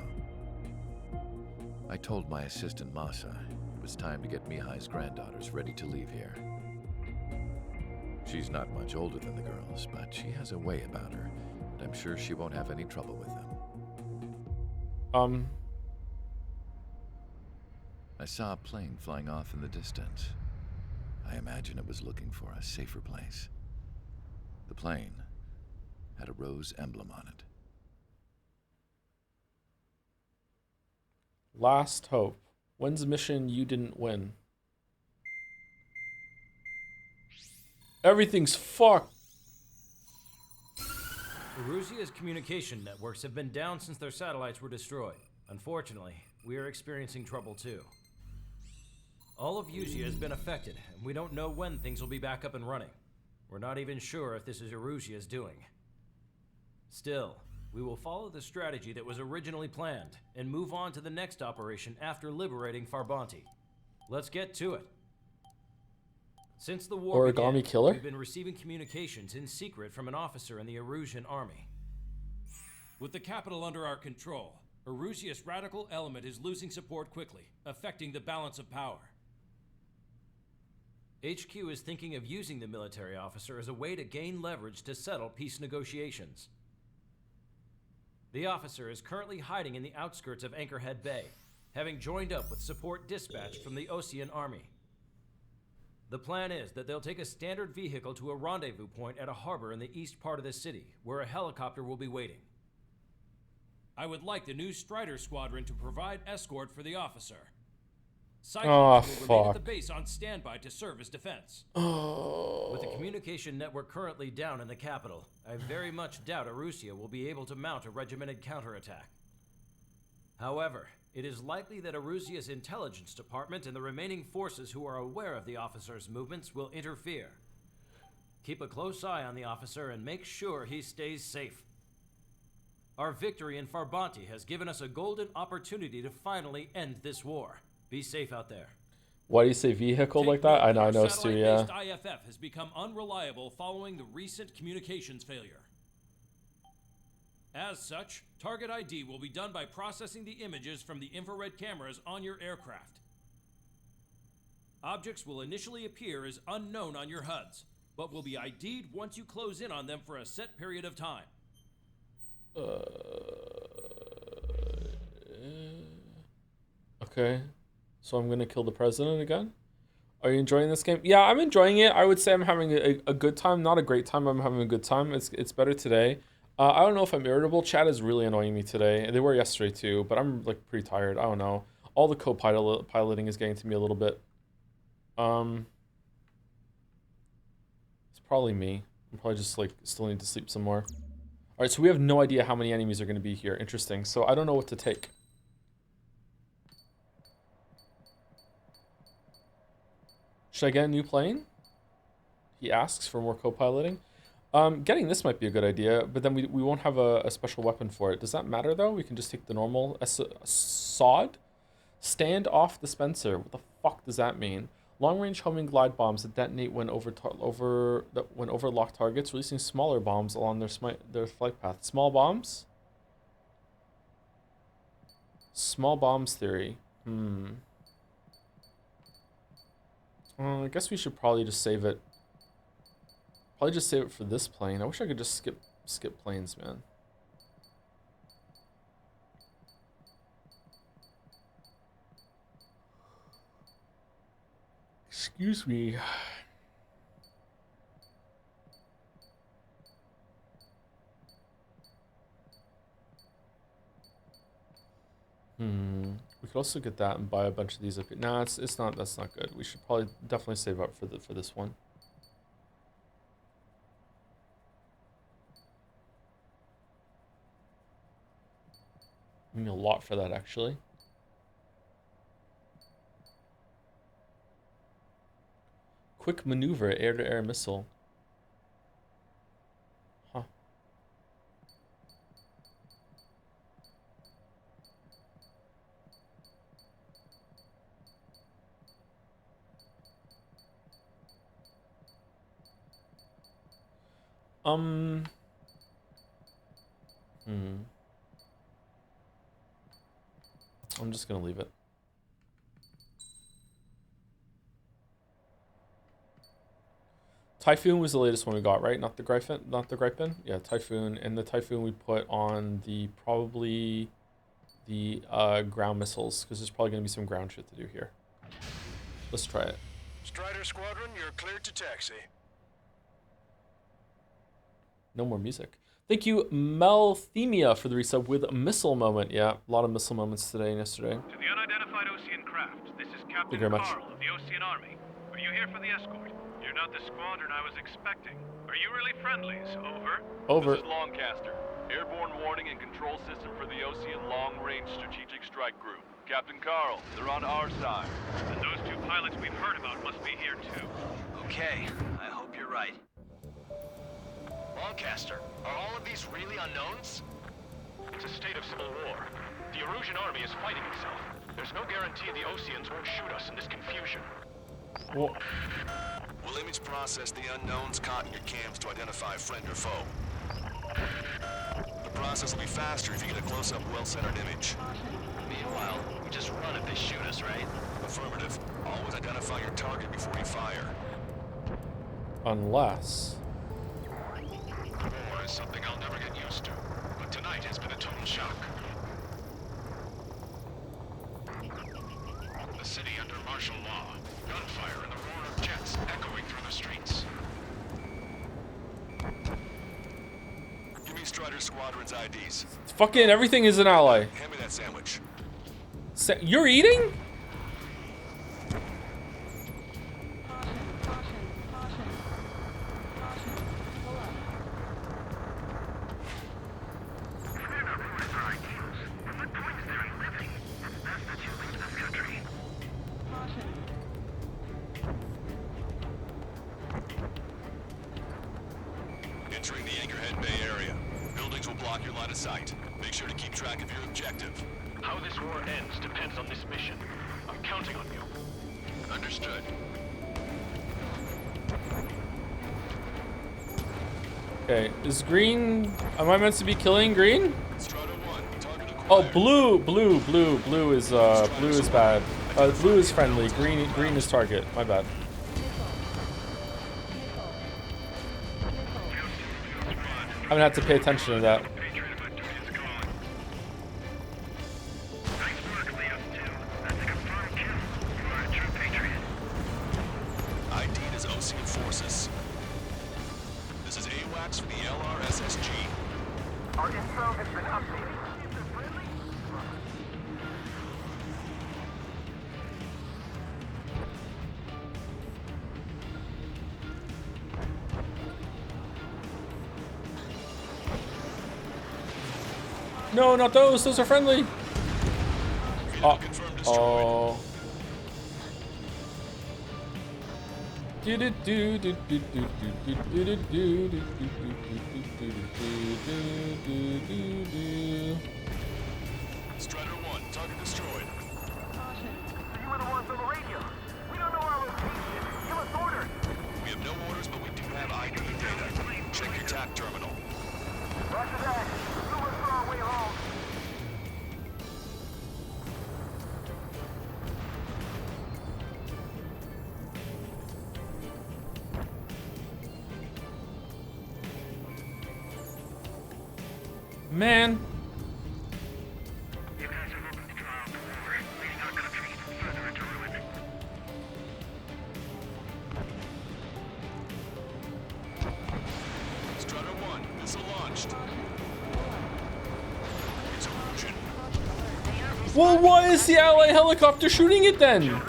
I told my assistant, Masa, it was time to get Mihai's granddaughters ready to leave here. She's not much older than the girls, but she has a way about her, and I'm sure she won't have any trouble with them. I saw a plane flying off in the distance. I imagine it was looking for a safer place. The plane had a rose emblem on it. Last hope. When's the mission you didn't win? Everything's fucked. Erusia's communication networks have been down since their satellites were destroyed. Unfortunately, we are experiencing trouble too. All of Erusia has been affected, and we don't know when things will be back up and running. We're not even sure if this is Erusia's doing. Still, we will follow the strategy that was originally planned, and move on to the next operation after liberating Farbanti. Let's get to it. Since the war Origami began, killer? we've been receiving communications in secret from an officer in the Erusian army. With the capital under our control, Erusia's radical element is losing support quickly, affecting the balance of power. HQ is thinking of using the military officer as a way to gain leverage to settle peace negotiations. The officer is currently hiding in the outskirts of Anchorhead Bay, having joined up with support dispatched from the Osean army. The plan is that they'll take a standard vehicle to a rendezvous point at a harbor in the east part of the city, where a helicopter will be waiting. I would like the new Strider Squadron to provide escort for the officer. Oh, Cyclones will remain at the fuck. base on standby to serve as defense. With the communication network currently down in the capital, I very much doubt Erusia will be able to mount a regimented counterattack. However, it is likely that Erusia's intelligence department and the remaining forces who are aware of the officer's movements will interfere. Keep a close eye on the officer and make sure he stays safe. Our victory in Farbanti has given us a golden opportunity to finally end this war. Be safe out there. Why do you say vehicle like that? I know, I noticed too, yeah. Satellite-based IFF has become unreliable following the recent communications failure. As such, target ID will be done by processing the images from the infrared cameras on your aircraft. Objects will initially appear as unknown on your HUDs, but will be ID'd once you close in on them for a set period of time. Okay. So I'm gonna kill the president again? Are you enjoying this game? Yeah, I'm enjoying it. I would say I'm having a good time. Not a great time, I'm having a good time. It's better today. I don't know if I'm irritable. Chat is really annoying me today. They were yesterday too, but I'm like pretty tired. I don't know. All the co-piloting is getting to me a little bit. It's probably me. I'm probably just like still need to sleep some more. All right, so we have no idea how many enemies are going to be here. Interesting. So I don't know what to take. Should I get a new plane? He asks for more co-piloting. Getting this might be a good idea, but then we won't have a special weapon for it. Does that matter though? We can just take the normal SOD? Stand off dispenser. What the fuck does that mean? Long-range homing glide bombs that detonate when over locked targets, releasing smaller bombs along their flight path. Small bombs? Small bombs theory. I guess we should probably just save it. Probably just save it for this plane. I wish I could just skip planes, man. Excuse me. We could also get that and buy a bunch of these up here. Nah, it's not. That's not good. We should probably definitely save up for this one. I mean, a lot for that, actually. Quick maneuver, air-to-air missile. Huh. I'm just gonna leave it. Typhoon was the latest one we got, right? Not the Gryphon, not the Gryphon. Yeah, Typhoon, and the Typhoon we put on the probably the ground missiles, because there's probably gonna be some ground shit to do here. Let's try it. Strider Squadron, you're cleared to taxi. No more music. Thank you, Melthemia, for the resub with a missile moment. Yeah, a lot of missile moments today and yesterday. To the unidentified Osean craft, this is Captain Thank you very much. Carl of the Osean Army. Are you here for the escort? You're not the squadron I was expecting. Are you really friendlies? Over. Over. This is Longcaster. Airborne warning and control system for the Osean Long Range Strategic Strike Group. Captain Carl, they're on our side. And those two pilots we've heard about must be here too. Okay, I hope you're right. Longcaster, are all of these really unknowns? It's a state of civil war. The Erusian army is fighting itself. There's no guarantee the Oseans won't shoot us in this confusion. Well, We'll image process the unknowns caught in your cams to identify friend or foe. The process will be faster if you get a close-up, well-centered image. Meanwhile, we just run if they shoot us, right? Affirmative. Always identify your target before you fire. unless... War is something I'll never get used to, but tonight has been a total shock. The city under martial law, gunfire and the roar of jets echoing through the streets. Give me Strider Squadron's IDs. Fucking everything is an ally. Hand me that sandwich. You're eating? Entering the Anchorhead Bay area. Buildings will block your line of sight. Make sure to keep track of your objective. How this war ends depends on this mission. I'm counting on you. Understood. Okay, is green... Am I meant to be killing green? Oh, blue is bad. Blue is friendly. Green is target. My bad. I'm gonna have to pay attention to that. ID is Osean Forces. This is AWACS for the LRSSG. Our info has been updated. No, not those. Those are friendly. Oh. Strider 1, target destroyed. You were the ones on the radio. We don't know our location. Give us orders. We have no orders, but we do have ID data. Check your TAC terminal. Roger that. We'll look for our way home. Man. You guys have opened the trial of war, leading our country further into ruin. Strider 1, missile launched. It's Erusian. Well, why is the ally helicopter shooting it then? Negotiations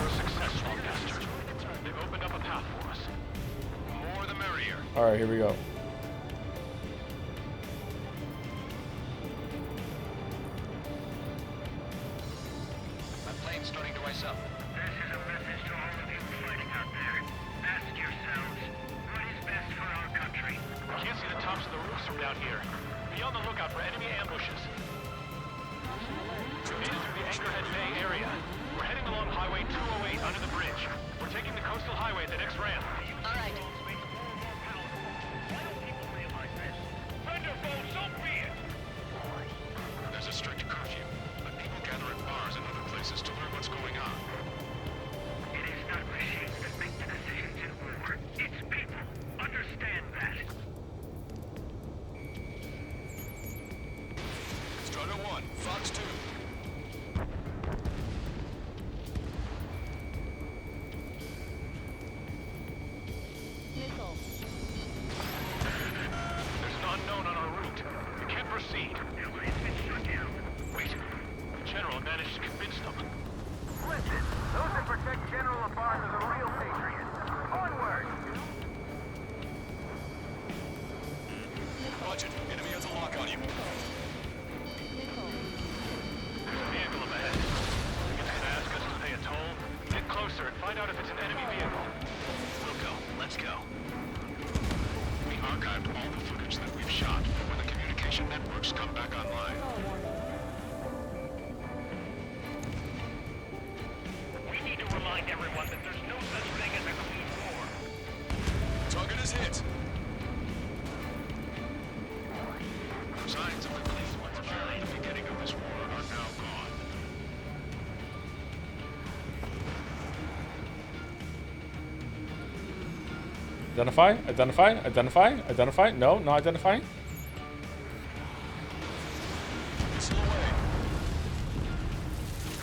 were a success, Longcaster. They've opened up a path for us. More the merrier. All right, here we go. from down here. Be on the lookout for enemy ambushes. We made it through the Anchorhead Bay area. We're heading along Highway 208 under the bridge. We're taking the coastal highway at the next ramp. All right. There's a strict curfew, but people gather at bars and other places to learn what's going on. It is not machines that make the decisions in war. It's people. Understand that. Strider 1, Fox 2. Missile. There's an unknown on our route. We can't proceed. It's been shut down. Wait. The General managed to convince them. Listen, those that protect General Labarge are the real patriots. Onward! Roger, enemy has a lock on you. There's a vehicle up ahead. Think it's gonna ask us to pay a toll? Get closer and find out if it's an enemy vehicle. We'll go. Let's go. We archived all the footage that we've shot for when the communication networks come back online. We need to remind everyone that there's no such thing as a clean war. Target is hit. Signs of the clean warfare at the beginning of this war are now gone. Identify. No, not identifying. Missile away.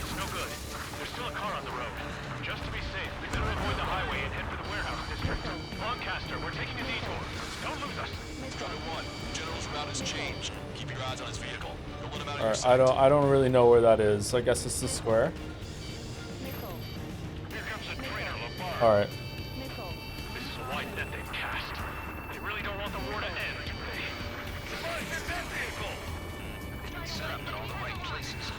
It's no good. There's still a car on the road. Just to be safe, we better avoid the highway and head for the warehouse district. Lancaster, we're taking a detour. Don't lose us. Strider 1, General's route has changed. Keep your eyes on his vehicle. Don't let him out of All your right, sight. I don't really know where that is. I guess it's the square. Here comes the traitor, Labarge. All right. This is a wide net they've cast. They really don't want the war to end, do they? Labarge, get that vehicle! It's been set up in all the right places.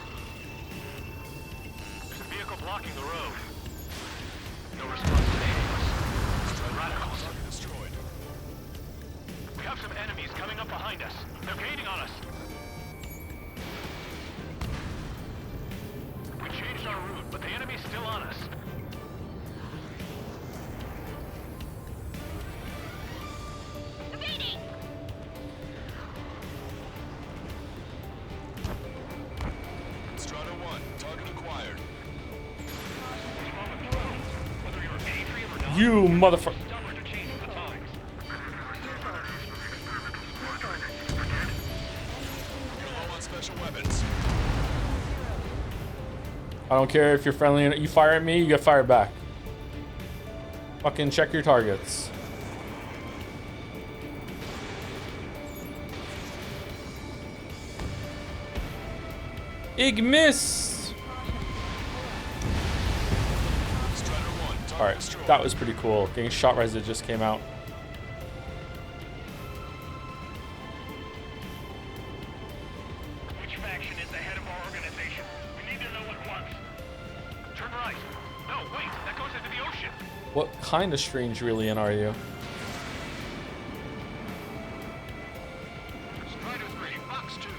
There's a vehicle blocking the road. No response to any of us. Radicals. Destroyed. We have some enemies coming up behind us. They're gaining on us. We changed our route, but the enemy's still on us. Evading! Strider 1, target acquired. Whether you're Adrian or not, You motherfucker. stubborn to change with the times. You're low on special weapons. I don't care if you're friendly. You fire at me, you get fired back. Fucking check your targets. IgMissile. Strider 1, target All right, destroyed. that was pretty cool. Getting shot right as it just came out. Which faction is the head of our organization? We need to know at once. Turn right. No, wait, that goes into the ocean. What kind of strange alien are you? Strider 3, Fox 2.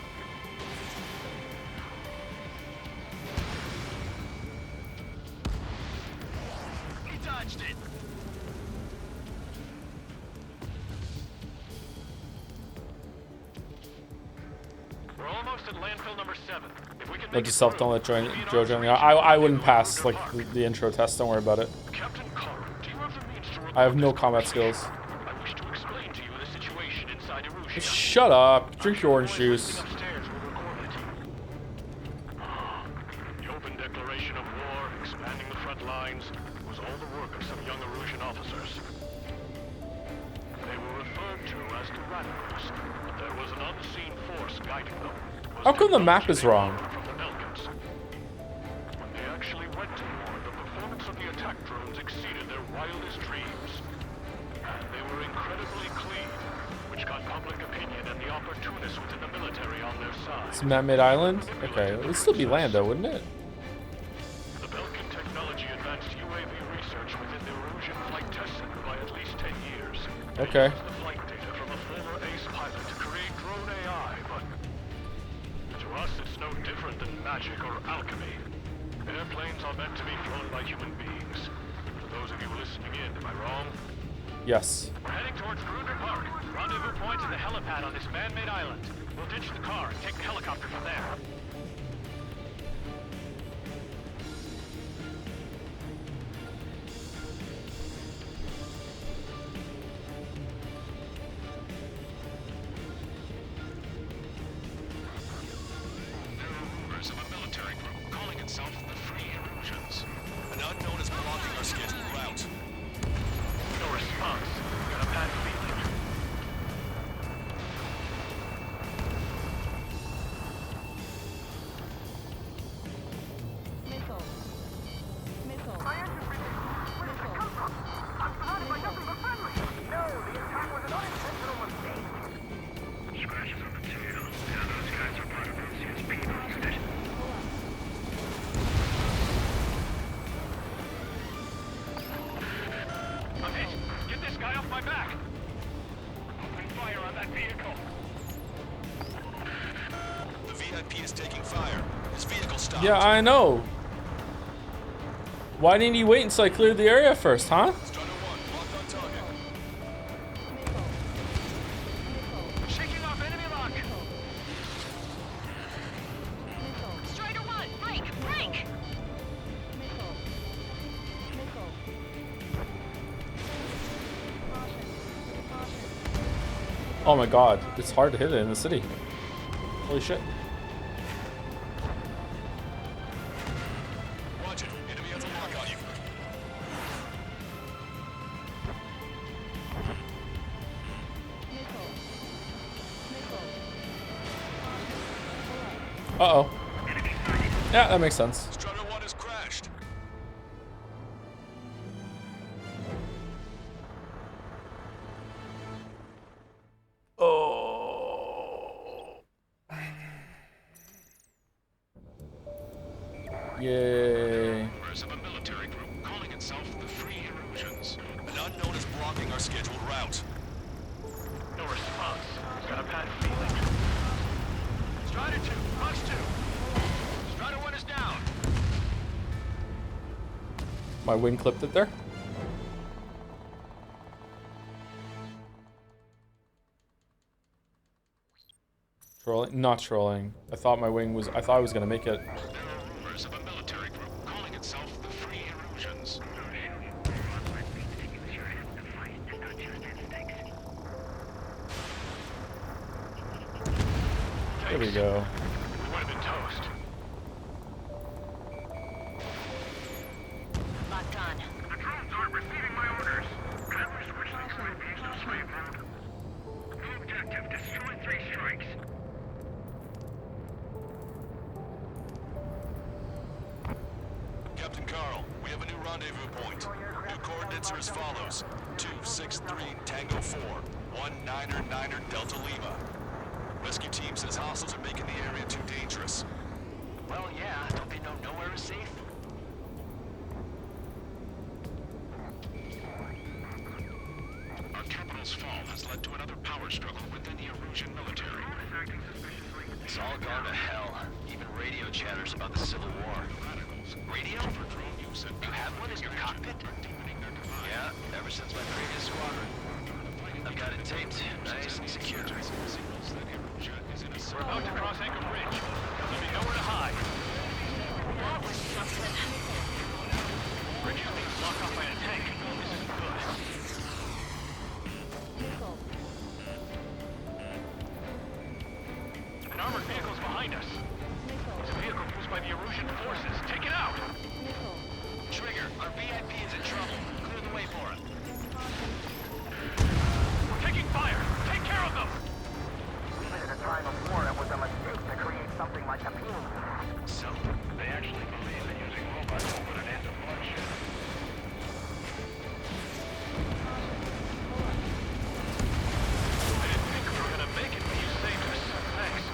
He dodged it. We're almost at landfill number 7. If we can Note make to it self, through, don't let we'll be in Joe arms join me. reach. I wouldn't pass like the intro test. Don't worry about it. Captain Carl, do you have the means to I have report no this combat conversation? skills. I wish to explain to you the situation inside Erusia. Shut up. Drink your orange juice. Upstairs will record it. The open declaration of war, expanding the front lines, was all the work of some young Erusian officers. They were referred to as the radicals, but there was an unseen force guiding them. How come the map is wrong? From the Balkans. When they actually went to war, the performance of the attack drones exceeded their wildest dreams. And they were incredibly clean, which got public opinion and the opportunists within the military on their side. It's a man-made island? Okay, it would still be land though, wouldn't it? The Belkin technology advanced UAV research within the Erusian flight test center by at least 10 years. Okay. They used the flight data from a former ace pilot to create magic or alchemy. Airplanes are meant to be flown by human beings. For those of you listening in, am I wrong? Yes. We're heading towards Gruner Park. Rendezvous point is the helipad on this man-made island. We'll ditch the car and take the helicopter from there. There are rumors of a military group calling itself the Free Illusions. An unknown is blocking our scheduled route. No response. Got a bad feeling. Missile. Missile. My engine breathing. Where did it come from? I'm surrounded by nothing but friendly. No, the attack was an unintentional mistake. Scratches on the tail. Yeah, those guys are part of Lucian's people, isn't it? I'm hit. Get this guy off my back. Open fire on that vehicle. The VIP is taking fire. His vehicle stopped. Yeah, I know. Why didn't you wait until I cleared the area first, huh? Shaking off enemy lock. Strider 1, break, break! Oh my god, it's hard to hit it in the city. Holy shit. Watch it. Enemy has a lock on you. Uh-oh. Yeah, that makes sense. Strider 1 has crashed. Oh. Yay. Rumors of a military group calling itself the Free Illusions. An unknown is blocking our scheduled route. No response. Got a bad feeling. Strider 2, Fox 2. Strider 1 is down. My wing clipped it there. Trolling? Not trolling. I thought my wing was... I thought I was gonna make it. There are rumors of a military group calling itself the Free Illusions. There we go. We would have been toast. Locked on. The drones aren't receiving my orders. Can we switch these UAVs to slave mode? New objective, destroy 3 strikes. Captain Carl, we have a new rendezvous point. New coordinates are as follows. 263 Tango 4, 1999 Delta Lima. Rescue team says hostiles are making the area too dangerous. Well, yeah, don't they know nowhere is safe? Our capital's fall has led to another power struggle within the Erusian military. It's all gone to hell. Even radio chatters about the Civil War. Radio? You have one in your cockpit? Yeah, ever since my previous squadron. I've got it taped, nice and secure. We're about to cross Anchor Bridge. There'll be nowhere to hide. That was something. Bridge is being blocked off by a tank. This isn't good. An armored vehicle's behind us. It's a vehicle used by the Erusian forces. Take it out! Trigger, our VIP is in trouble. Clear the way for him. We're taking fire! Take care of them! Even in a time of war, it was a mistake to create something like a beam. So, they actually believe that using robots will put an end to bloodshed. I didn't think we were gonna make it, but you saved us. Thanks.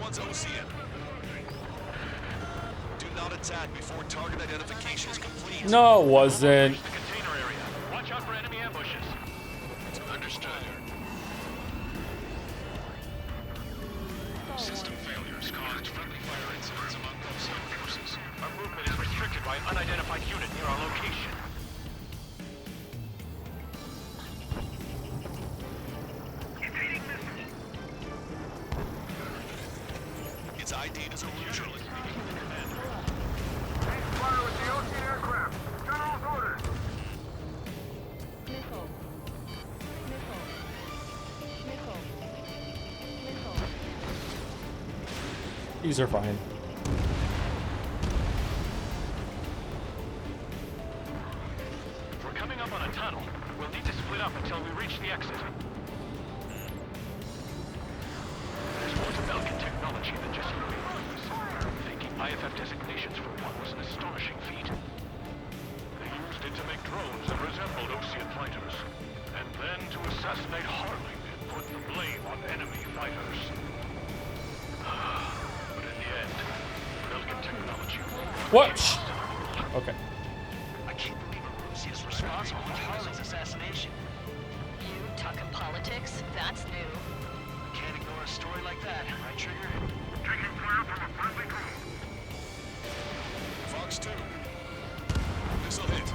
one's Ocean. Do not attack before target identification is complete. No, it wasn't. The container area. Watch out for enemy ambushes. Understood. System failures caused friendly fire incidents among Ocean forces. Our movement is restricted by an unidentified unit near our location. It's ID'd as a illusion. Fire with the Ocean aircraft. General's orders. Missile. Missile. Missile. Missile. These are fine. We're coming up on a tunnel. We'll need to split up until we reach the exit. There's more to Belkin technology than just radios. Taking IFF designations for one was an astonishing feat. They used it to make drones that resembled Ocean fighters, and then to assassinate Harling and put the blame on enemy fighters. But in the end, Belkin technology won. What? Okay. I can't believe Uruzi is responsible for Harley's assassination. You talking politics? That's new. Can't ignore a story like that, right, Trigger? Taking fire from a friendly drone. Fox 2. This'll hit.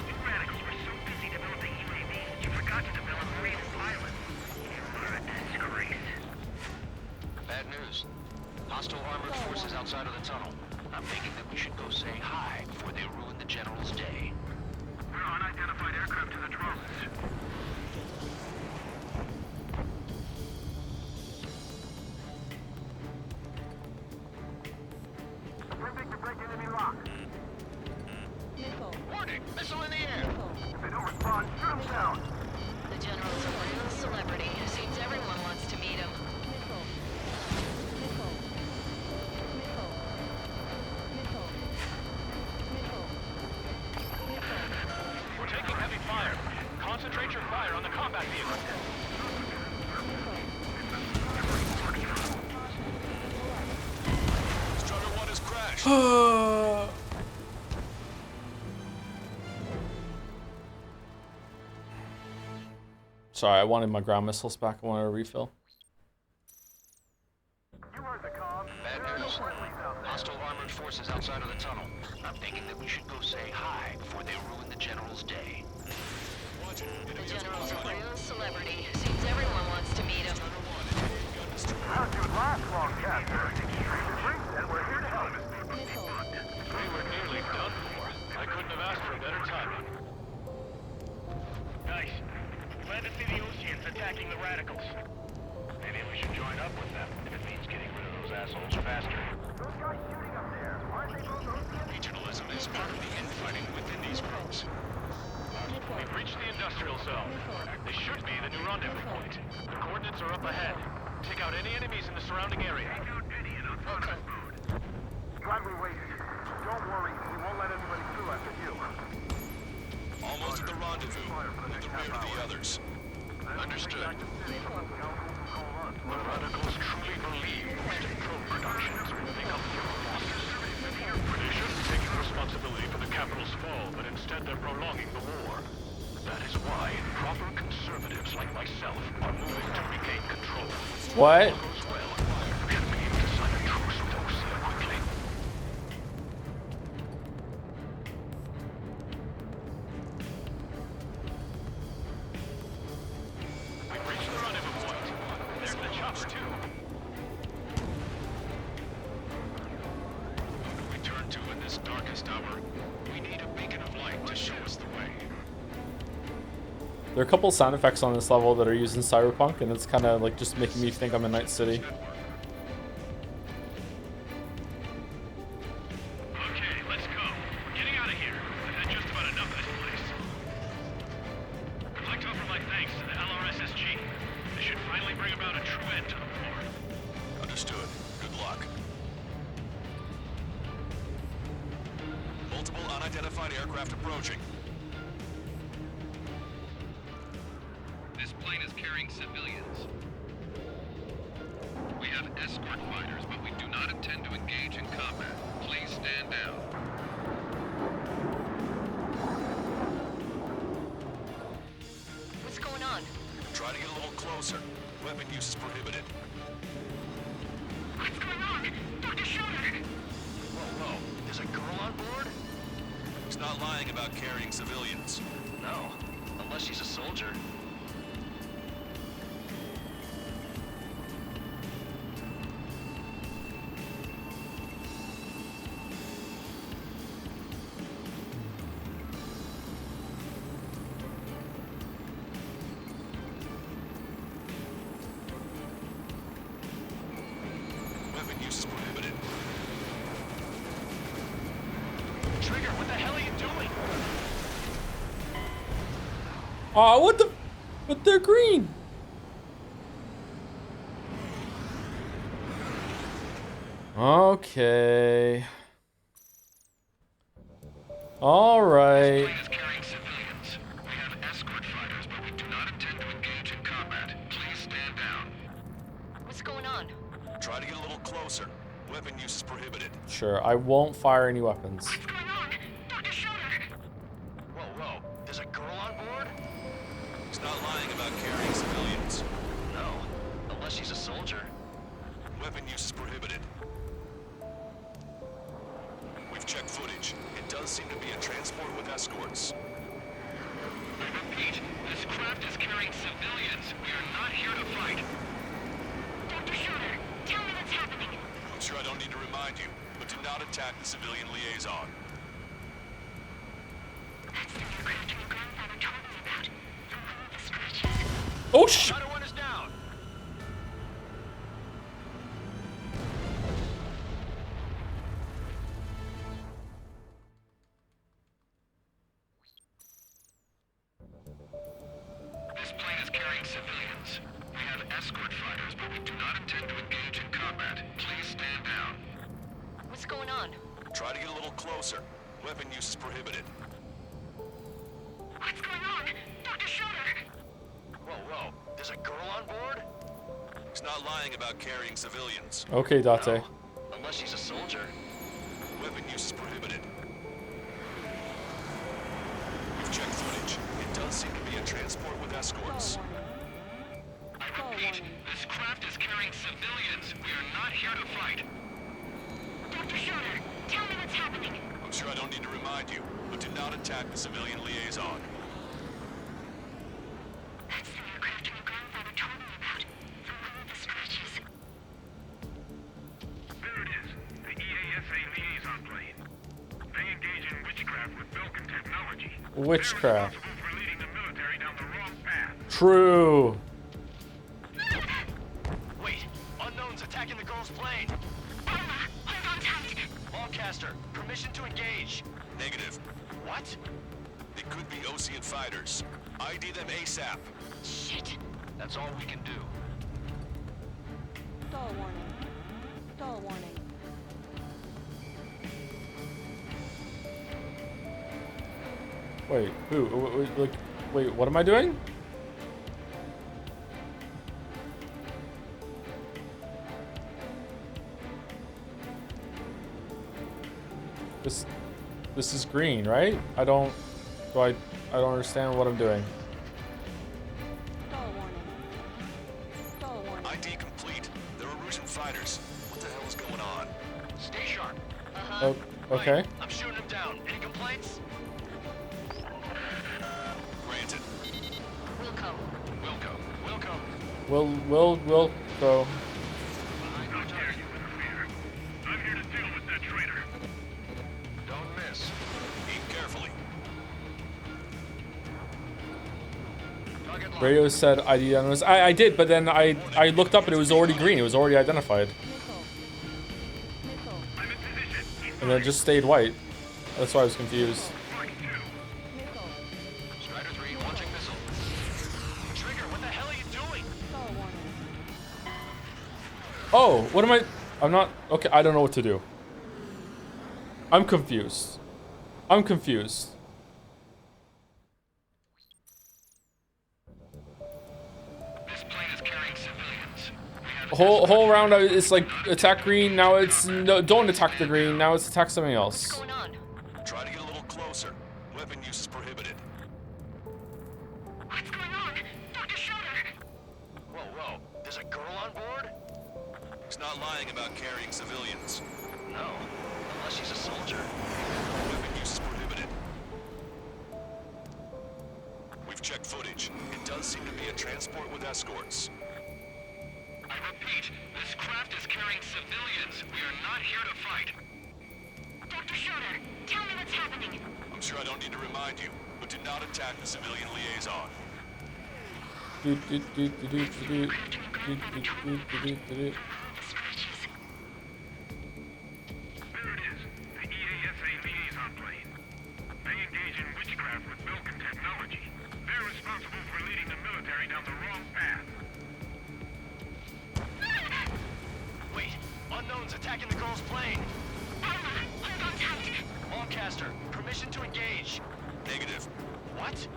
You radicals were so busy developing UAVs that you forgot to develop marine pilots. You are a disgrace. Bad news. Hostile armored forces outside of the tunnel. I'm thinking that we should go say hi before they ruin the General's day. We're unidentified aircraft to the drones. Attempting to break enemy lock. Missile. Warning! Missile in the air! If they don't respond, shoot them down. The general's a real celebrity. Seems everyone wants to meet him. Missile. Missile. Missile. Missile. Missile. Missile. We're taking heavy fire. Concentrate your fire on the combat vehicle. Strutter 1 has crashed. Sorry, I wanted my ground missiles back. I wanted a refill. You heard the comm. Bad news. Hostile armored forces outside of the tunnel. I'm thinking that we should go say hi before they ruin the General's day. The general's a real celebrity. Seems everyone wants to meet him. How'd you last long, Captain? And we're here to help. We were nearly done for. I couldn't have asked for better timing. Nice. Glad to see the Oceans attacking the radicals. Maybe we should join up with them if it means getting rid of those assholes faster. Those guys shooting up there, aren't they both Oceans? Regionalism is part of the infighting within these groups. We've reached the industrial zone. This should be the new rendezvous point. The coordinates are up ahead. Take out any enemies in the surrounding area. Glad we waited. Don't worry, we won't let anybody through after you. Almost at the rendezvous, at the rear of the others. Understood. The radicals truly believe boosting drone production is moving up their losses. They shouldn't take responsibility for the capital's fall, but instead they're prolonging the war. That is why proper conservatives like myself are moving to regain control. What? All goes well. We should be able to sign a truce with Ocean quickly. We've reached the rendezvous point. There's the chopper too. Who do we turn to in this darkest hour? We need a beacon of light to show us the way. There are a couple sound effects on this level that are used in Cyberpunk, and it's kind of like just making me think I'm in Night City. Okay, let's go. We're getting out of here. I've had just about enough of this place. I'd like to offer my thanks to the LRSSG. They should finally bring about a true end to the war. Understood. Good luck. Multiple unidentified aircraft approaching. carrying civilians. We have escort fighters, but we do not intend to engage in combat. Please stand down. What's going on? Try to get a little closer. Weapon use is prohibited. What's going on? Dr. Schroeder! Whoa, whoa. There's a girl on board? He's not lying about carrying civilians. No, unless she's a soldier. Weapon use is prohibited. Trigger, what the hell are you doing? Aw, what the? But they're green. Okay. All right. Plane is carrying civilians. We have escort fighters, but we do not intend to engage in combat. Please stand down. What's going on? Try to get a little closer. Weapon use is prohibited. Sure, I won't fire any weapons. Dr. Schroeder! Whoa, whoa. There's a girl on board? He's not lying about carrying civilians. No, unless she's a soldier. Weapon use is prohibited. We've checked footage. It does seem to be a transport with escorts. I repeat, this craft is carrying civilians. We are not here to fight. Dr. Schroeder, tell me what's happening. I'm sure I don't need to remind you, but do not attack the civilian liaison. That's the aircraft your grandfather told me about. The one with the scratches. Oh shit! Another one is down. This plane is carrying civilians. We have escort fighters, but we do not intend to engage in combat. Please stand down. What's going on? Try to get a little closer. Weapon use is prohibited. What's going on? Dr. Schroeder! Whoa, whoa. There's a girl on board? He's not lying about carrying civilians. Okay, Date. No, unless she's a soldier. Weapon use is prohibited. We've checked footage. It does seem to be a transport with escorts. I repeat, this craft is carrying civilians. We are not here to fight. Dr. Schroeder, tell me what's happening. I'm sure I don't need to remind you, but do not attack the civilian liaison. That's the aircraft your grandfather told me about. The one with the scratches. There it is, the EASA liaison plane. They engage in witchcraft with Vulcan technology. Witchcraft. They're responsible for leading the military down the wrong path. True. Wait, unknown's attacking the girl's plane. Hold on tight. Longcaster, permission to engage. Negative. What? It could be Ocean fighters. ID them ASAP. Shit. That's all we can do. Stall warning. Stall warning. Wait, who? Like, wait, what am I doing? This is green, right? I don't understand what I'm doing. Stall warning. Stall warning. ID complete. They're Erusian fighters. What the hell is going on? Stay sharp. Oh, okay. Right, I'm shooting him down. Any complaints? Granted. Wilco. We'll go. How dare you interfere? I'm here to deal with that traitor. Don't miss. Aim carefully. Target locked. Radio said ID unknown. I did, but then I looked up and it was already green. It was already identified. Missile. I'm in position. And then it just stayed white. That's why I was confused. Strike two. Missile. Strider 3, launching missile. Trigger, what the hell are you doing? Stall warning. Oh, what am I? I'm not. Okay, I don't know what to do. I'm confused. I'm confused. This whole round it's like attack green. Now it's no, don't attack the green. Now it's attack something else. Try to get a little closer. Weapon use is prohibited. What's going on? Dr. Schroeder! Whoa, whoa. There's a girl on board? He's not lying about carrying civilians. No. Unless she's a soldier. Weapon use is prohibited. We've checked footage. It does seem to be a transport with escorts. I repeat, this craft is carrying civilians. We are not here to fight. Dr. Schroeder, tell me what's happening. I'm sure I don't need to remind you, but do not attack the civilian liaison. There it is, the EASA liaison plane. They engage in witchcraft with Vulcan technology. They're responsible for leading the military down the wrong path. Wait, unknown's attacking the girl's plane. Hold on tight. Longcaster, permission to engage. Negative. What?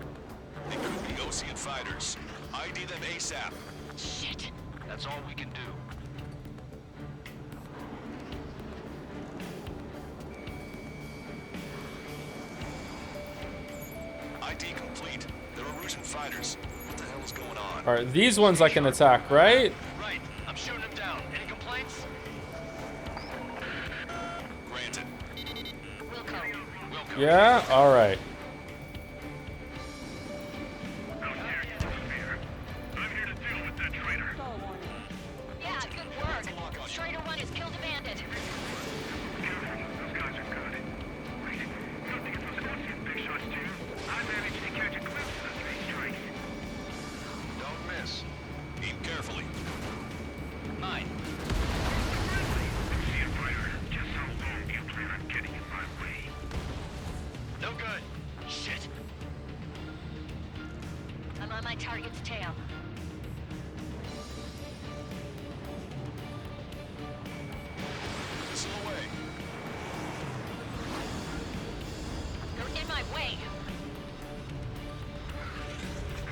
They could be Ocean fighters. ID them ASAP. Shit. That's all we can do. ID complete. They're Erusian fighters. What the hell is going on? All right, these ones I can attack, right? Right, I'm shooting them down. Any complaints? Granted. Wilco. Yeah. All right. Yeah, good work. Strider 1 has killed a bandit. Those guys are good. Wait, you don't think it's those Ocean big shots, do you? I managed to catch a glimpse of the three strikes. Don't miss. Aim carefully. Mine. See it, fighter. Just how long do you plan on getting in my way? No good. Shit. I'm on my target's tail. Missile away. You're in my way.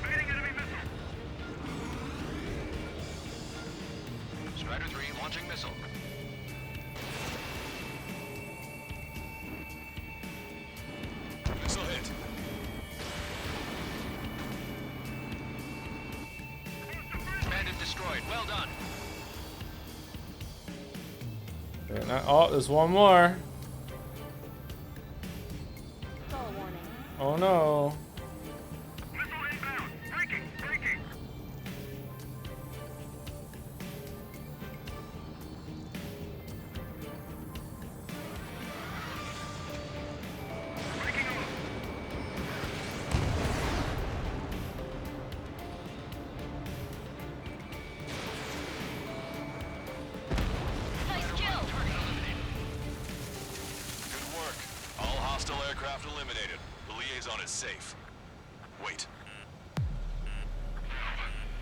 Evading enemy missile. Strider 3 launching missile. Missile hit. Bandit destroyed. Well done. Okay, oh, there's one more. Stall warning. Oh no. Missile inbound. Breaking. Breaking them up. Nice kill. Good work. All hostile aircraft eliminated. The liaison is safe. Wait.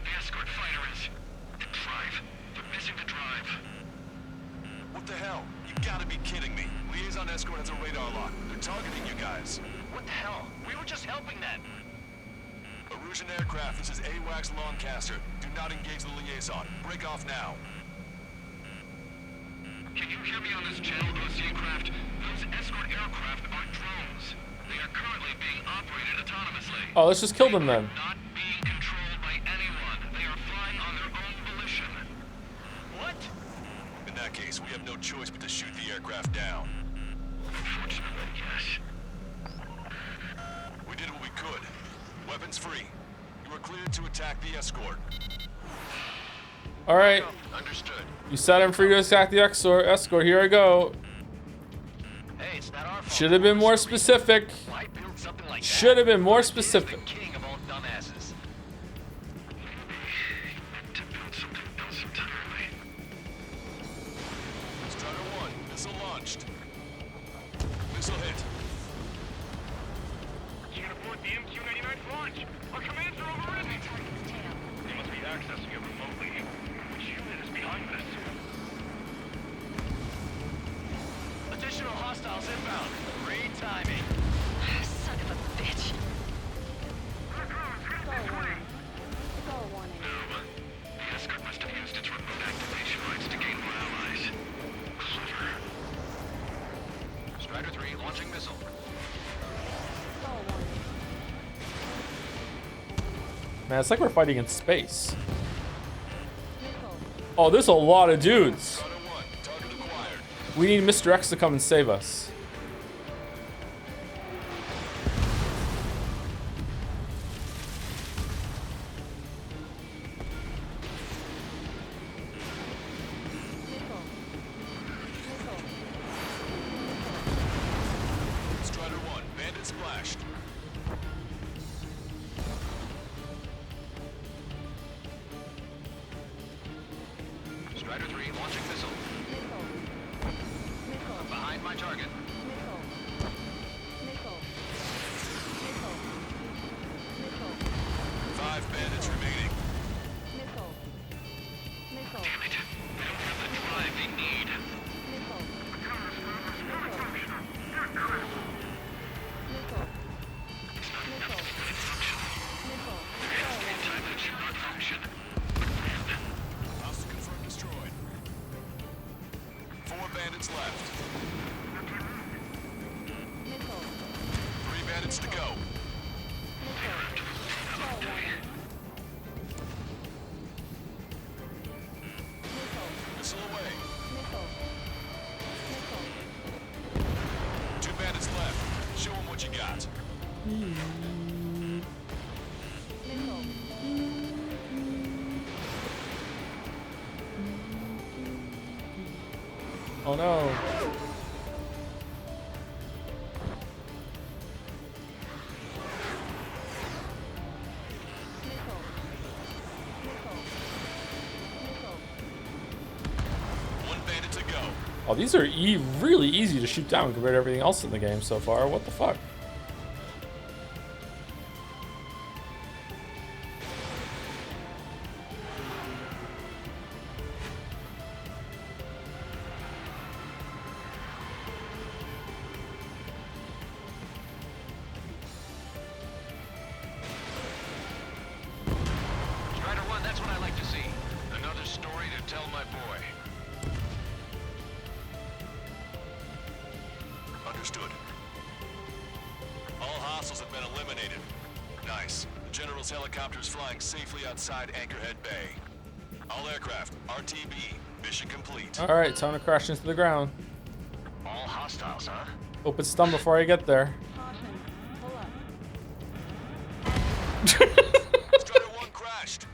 The escort fighter is... the drive. They're missing the drive. What the hell? You gotta be kidding me. Liaison escort has a radar lock. They're targeting you guys. What the hell? We were just helping them. Erusian aircraft, this is AWACS Longcaster. Do not engage the liaison. Break off now. Can you hear me on this channel, Ocean craft? Those escort aircraft are drones. They are currently being operated autonomously. Oh, let's just kill them then. Not being controlled by anyone. They are flying on their own volition. What? In that case, we have no choice but to shoot the aircraft down. Unfortunately, yes. We did what we could. Weapons free. You are cleared to attack the escort. All right. Understood. You said I'm free to attack the escort. Here I go. Hey, it's not our fault. Should have been more specific. Why build something like that? Should have been more The specific. king of all dumbasses. To build something else entirely. Strider 1, missile launched. Missile hit. You can abort the MQ-99's launch. Our commands are overrun. They must be accessing it remotely. Which unit is behind this? Additional hostiles inbound. Great timing. Son of a bitch. Stall warning. Stall warning. The escort must have used its remote activation Man, it's like we're fighting in space. Oh, there's a lot of dudes. We need Mr. X to come and save us. Strider 1, Bandit splashed. Strider 3 launching missile. Behind my target. 5 bandits remaining. Damn it. They don't have the drive they need. Hostile confirmed destroyed. 4 bandits left. 3 bandits to go. Missile away. 2 bandits left. Show them what you got. Oh no. Oh, these are really easy to shoot down compared to everything else in the game so far. What the fuck? Strider 1, that's what I like to see. Another story to tell my boy. Understood. All hostiles have been eliminated. Nice. The General's helicopter is flying safely outside Anchorhead Bay. All aircraft, RTB, mission complete. Alright, time to crash into the ground. All hostiles, huh? Hope it's done before I get there. Strider 1 crashed.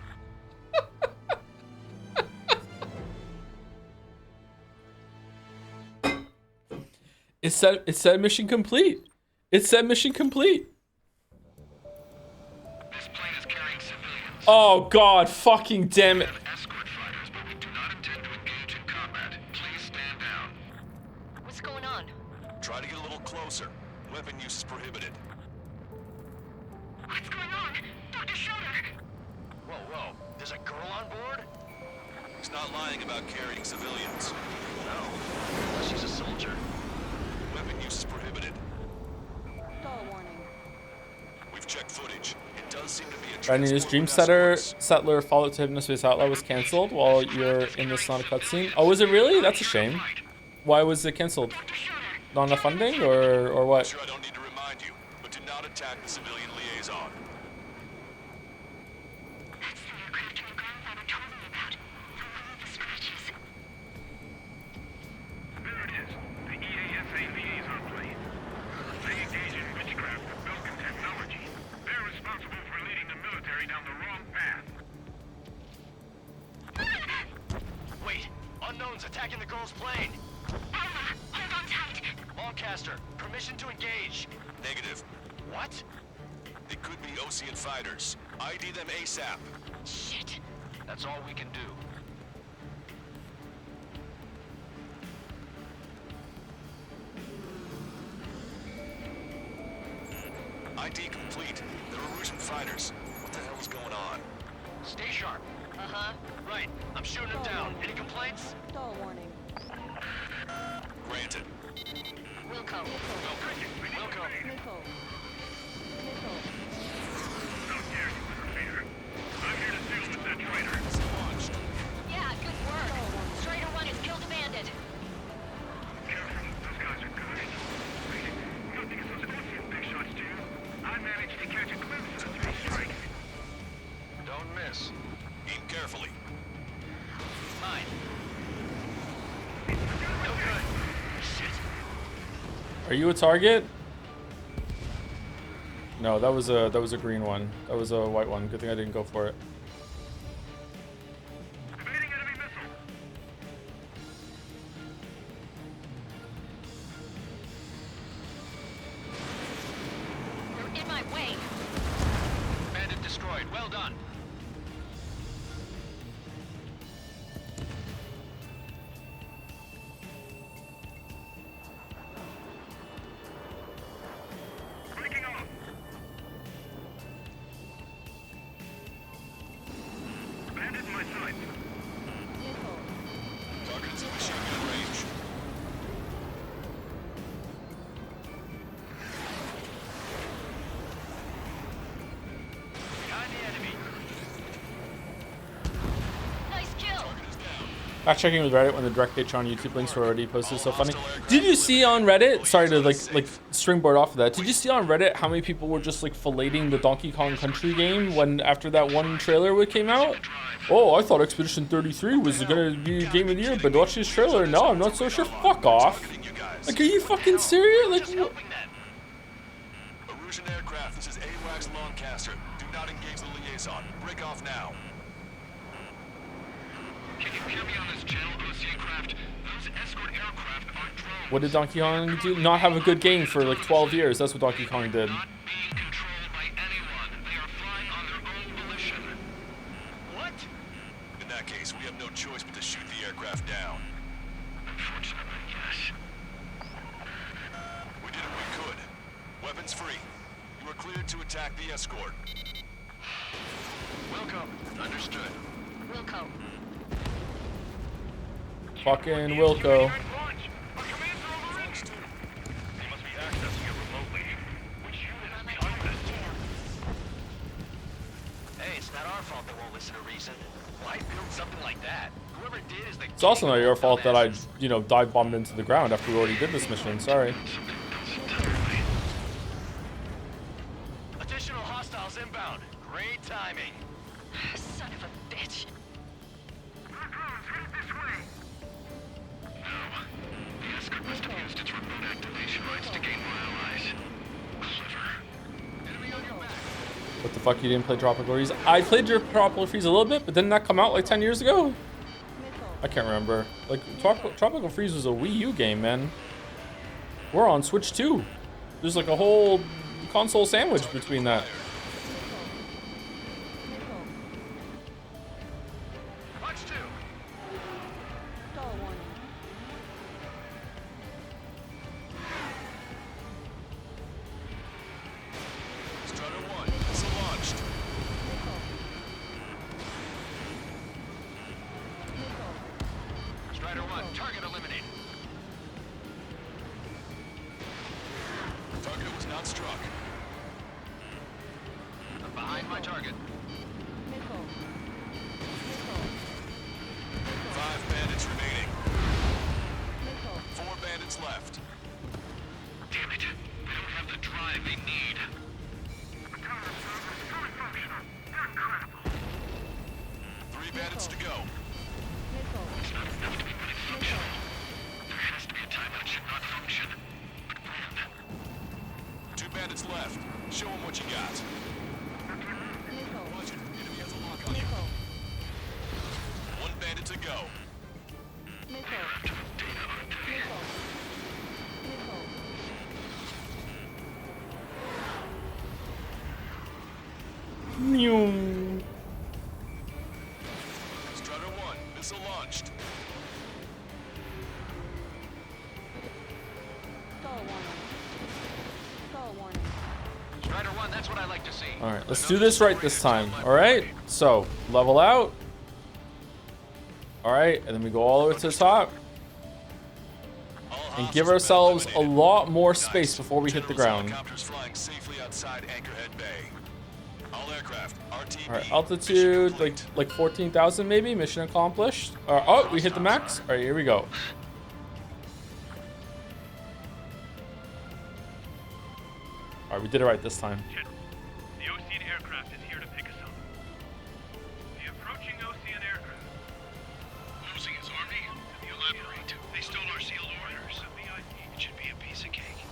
It said mission complete. It said mission complete. This plane is carrying civilians. Oh god, fucking damn it. Escort fighters, but we do not intend to engage in combat. Please stand down. What's going on? Try to get a little closer. Weapon use is prohibited. What's going on? Dr. Schroeder! Whoa, whoa. There's a girl on board? He's not lying about carrying civilians. No. Unless she's a soldier. Weapon use is prohibited. Stall warning. We've checked footage. It does seem to be a Brandon, is Dream Settler Fallout to Hypnospace Outlaw was cancelled while you're in this not a cutscene? Oh, is it really? That's a shame. Why was it cancelled? Not enough funding or what? Sure, I don't need to remind you, but do not attack the civilian liaison. That's the aircraft your grandfather told me about. The one with the scratches. There it is. The EASA liaison plane. They engage in witchcraft with Belkin technology. They're responsible for leading the military down the wrong path. Wait. Unknowns attacking the girl's plane. Alma, hold on tight. Lancaster, permission to engage. Negative. What? It could be Ocean fighters. ID them ASAP. Shit. That's all we can do. ID complete. They're Erusian fighters. What the hell is going on? Stay sharp. Uh-huh. Right. I'm shooting him down. Any complaints? Stall warning. Granted. Wilco. Wilco. Missile. How dare you interfere? I'm here to deal with that traitor. Launched. Yeah, good work. Strider 1 has killed a bandit. Careful, those guys are good. Not because those Ocean big shots do. I managed to catch a glimpse of the three strikes. you a target? No, that was a green one. That was a white one. Good thing I didn't go for it. Evading enemy missile. You're in my way. Bandit destroyed. Well done. Breaking off. Bandit in my sight. Target is in machine gun range. Behind the enemy. Nice kill. Fact checking with Reddit when the direct page on YouTube links were already posted. So funny. Did you see on Reddit? Sorry to like springboard off of that. Did you see on Reddit how many people were just like filleting the Donkey Kong Country game when after that one trailer came out? Oh, I thought Expedition 33 was gonna be Game of the Year, but watch this trailer. No, I'm not so sure. Fuck off. Like, are you fucking serious? Like, Erusian aircraft, this is AWACS Longcaster. Do not engage the liaison. Break off now. Can you hear me on this channel, OC craft? Those escort aircraft are drones. what did Donkey Kong do? Not have a good game for like 12 years. That's what Donkey Kong did. Being controlled by anyone. They are flying on their own volition. What? In that case, we have no choice but to shoot the aircraft down. Unfortunately, yes. We did what we could. Weapons free. You are cleared to attack the escort. Wilco. Understood. Wilco. Fucking Wilco. Launch. Our commands are overrun. They must be accessing it remotely. Which unit is behind this? Hey, it's not our fault they won't listen to reason. Why build something like that? Whoever did is the It's also not your fault that I, you know, dive bombed into the ground after we already did this mission. Sorry. Additional hostiles inbound. Great timing. Son of a bitch. Our drones headed this way. No. The escort must have used its remote activation rights to gain more allies. Clever. Enemy on your back. What the fuck? You didn't play Tropical Freeze? I played Tropical Freeze a little bit, but didn't that come out like 10 years ago? I can't remember. Like, Tropical Freeze was a Wii U game, man. We're on Switch 2. There's like a whole console sandwich between that. Watch two. Stall warning. Strider 1, missile launched. Strider 1, target eliminated. Target was not struck. I'm behind my target. Missile. 5 bandits remaining. Missile. 4 bandits left. Damn it. They don't have the drive they need. The tower server is fully functional. Incredible. 3 bandits to go. Missile. It's not enough to be fully functional. There has to be a time when it should not function. But when? 2 bandits left. Show them what you got. Missile. Watch it. Enemy has a lock on you. Missile. 1 bandit to go. Missile. Missile. Missile. Mew. Strider 1, missile launched. Stall warning. Stall warning. Strider 1, that's what I like to see. All right, let's do this right this time. All right, so level out. All right, and then we go all the way to the top and give ourselves a lot more space before we hit the ground. Helicopters flying safely outside Anchorhead Bay. All aircraft, RTB. All right, altitude like 14,000 maybe. Mission accomplished. Oh, we hit the max. All right, here we go. All right, we did it right this time. General, the Ocean aircraft is here to pick us up. The approaching Ocean aircraft. Losing his army? Elaborate. They stole our sealed orders. It should be a piece of cake.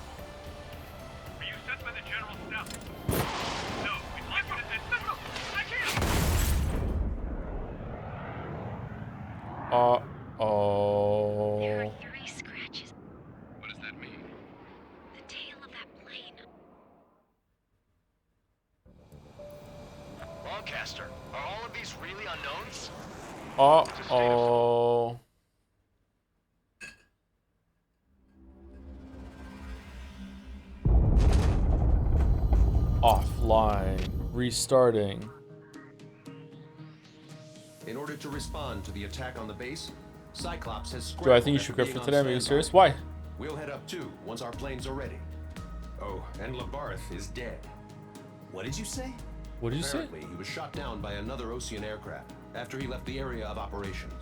Spellcaster. Are all of these really unknowns? Uh-oh. Offline. Restarting. In order to respond to the attack on the base, Cyclops has Joe, I think you should quit for today. Are you serious? Why? We'll head up too once our planes are ready. Oh, and Labarth is dead. What did you say? What did you say? Apparently, he was shot down by another Ocean aircraft after he left the area of operations.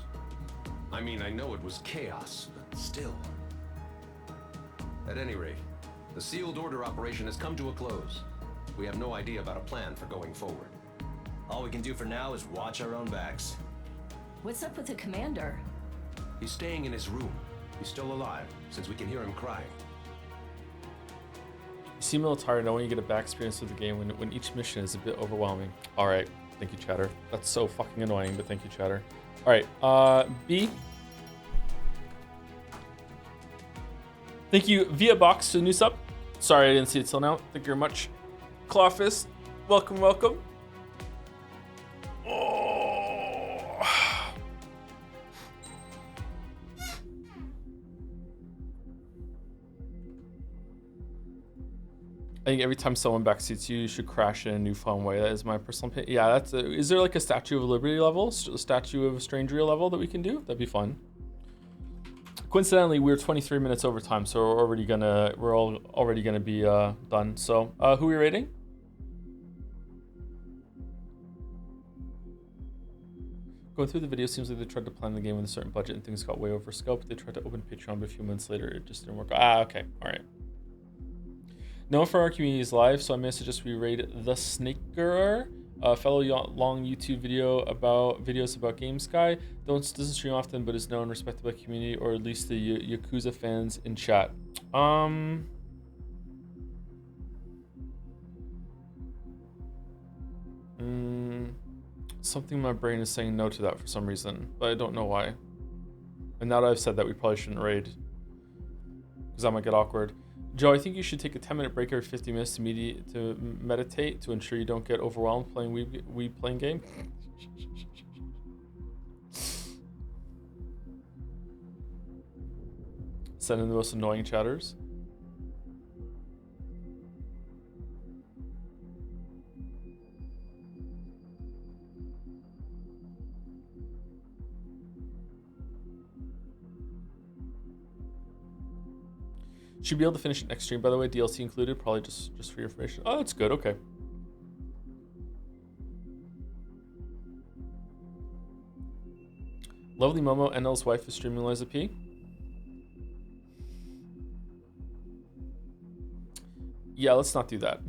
I mean, I know it was chaos, but still. At any rate, the sealed order operation has come to a close. We have no idea about a plan for going forward. All we can do for now is watch our own backs. What's up with the commander? He's staying in his room. He's still alive, since we can hear him crying. You seem a little tired knowing you get a back experience with the game when each mission is a bit overwhelming. Alright, thank you, Chatter. That's so fucking annoying, but thank you, Chatter. Alright, B. Thank you, Via Box, for the new sub. Sorry I didn't see it till now. Thank you very much. Clawfist, welcome, welcome. Oh. I think every time someone backseats you, you should crash in a new fun way. That is my personal opinion. Yeah, that's is there like a Statue of Liberty level, Statue of Strangeria level that we can do? That'd be fun. Coincidentally, we're 23 minutes over time, so we're all already gonna be done. So, who are we rating? Going through the video, seems like they tried to plan the game with a certain budget and things got way over scope. They tried to open Patreon, but a few months later, it just didn't work. Okay, all right. No one from our community is live, so I may suggest we raid The Snaker, a fellow long YouTube videos about Games Guy. Doesn't stream often, but is known and respected by the community, or at least the Yakuza fans in chat. Something in my brain is saying no to that for some reason, but I don't know why. And now that I've said that, we probably shouldn't raid, because that might get awkward. Joe, I think you should take a 10-minute break every 50 minutes to meditate to ensure you don't get overwhelmed playing we playing game. Send in the most annoying chatters. Should be able to finish it next stream, by the way. DLC included, probably just for your information. Oh, that's good. Okay. Lovely Momo, NL's wife, is streaming Liza P. Yeah, let's not do that.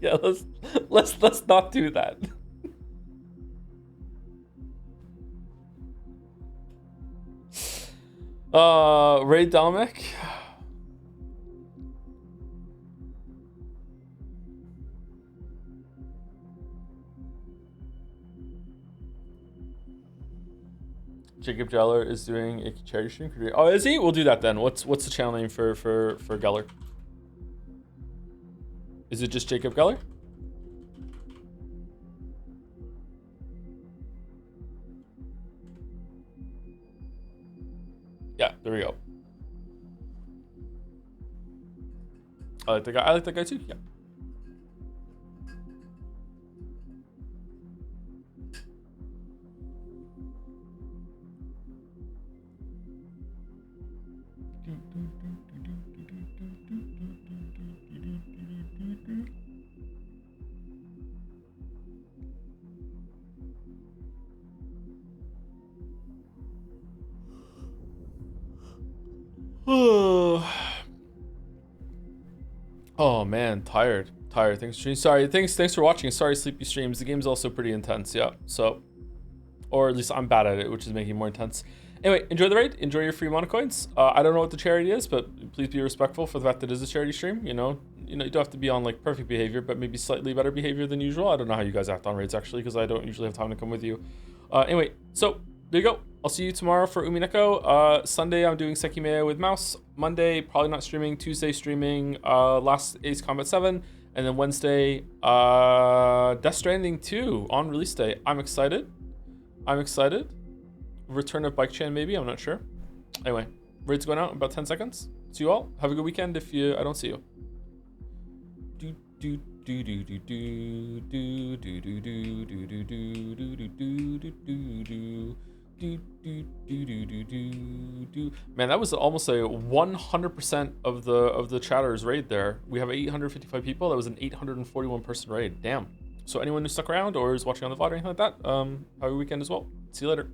Yeah, let's not do that. Ray Dominic. Jacob Geller is doing a charity stream. Oh, is he? We'll do that then. What's the channel name for Geller? Is it just Jacob Geller? Yeah, there we go. I like that guy too. Yeah. Oh man, tired. Thanks for sorry. Thanks for watching. Sorry, sleepy streams. The game's also pretty intense. Yeah. So, or at least I'm bad at it, which is making it more intense. Anyway, enjoy the raid. Enjoy your free mono coins. I don't know what the charity is, but please be respectful for the fact that it is a charity stream. You know, you don't have to be on like perfect behavior, but maybe slightly better behavior than usual. I don't know how you guys act on raids actually, because I don't usually have time to come with you. Anyway, so there you go. I'll see you tomorrow for Umineko. Sunday, I'm doing Sekime with Mouse. Monday, probably not streaming. Tuesday, streaming last Ace Combat 7. And then Wednesday, Death Stranding 2 on release day. I'm excited. Return of Bike Chain, maybe. I'm not sure. Anyway, raid's going out in about 10 seconds. See you all. Have a good weekend if I don't see you. Man, that was almost a 100% of the chatters raid there. We have 855 people. That was an 841 person raid. Damn. So anyone who stuck around or is watching on the VOD or anything like that, have a weekend as well. See you later.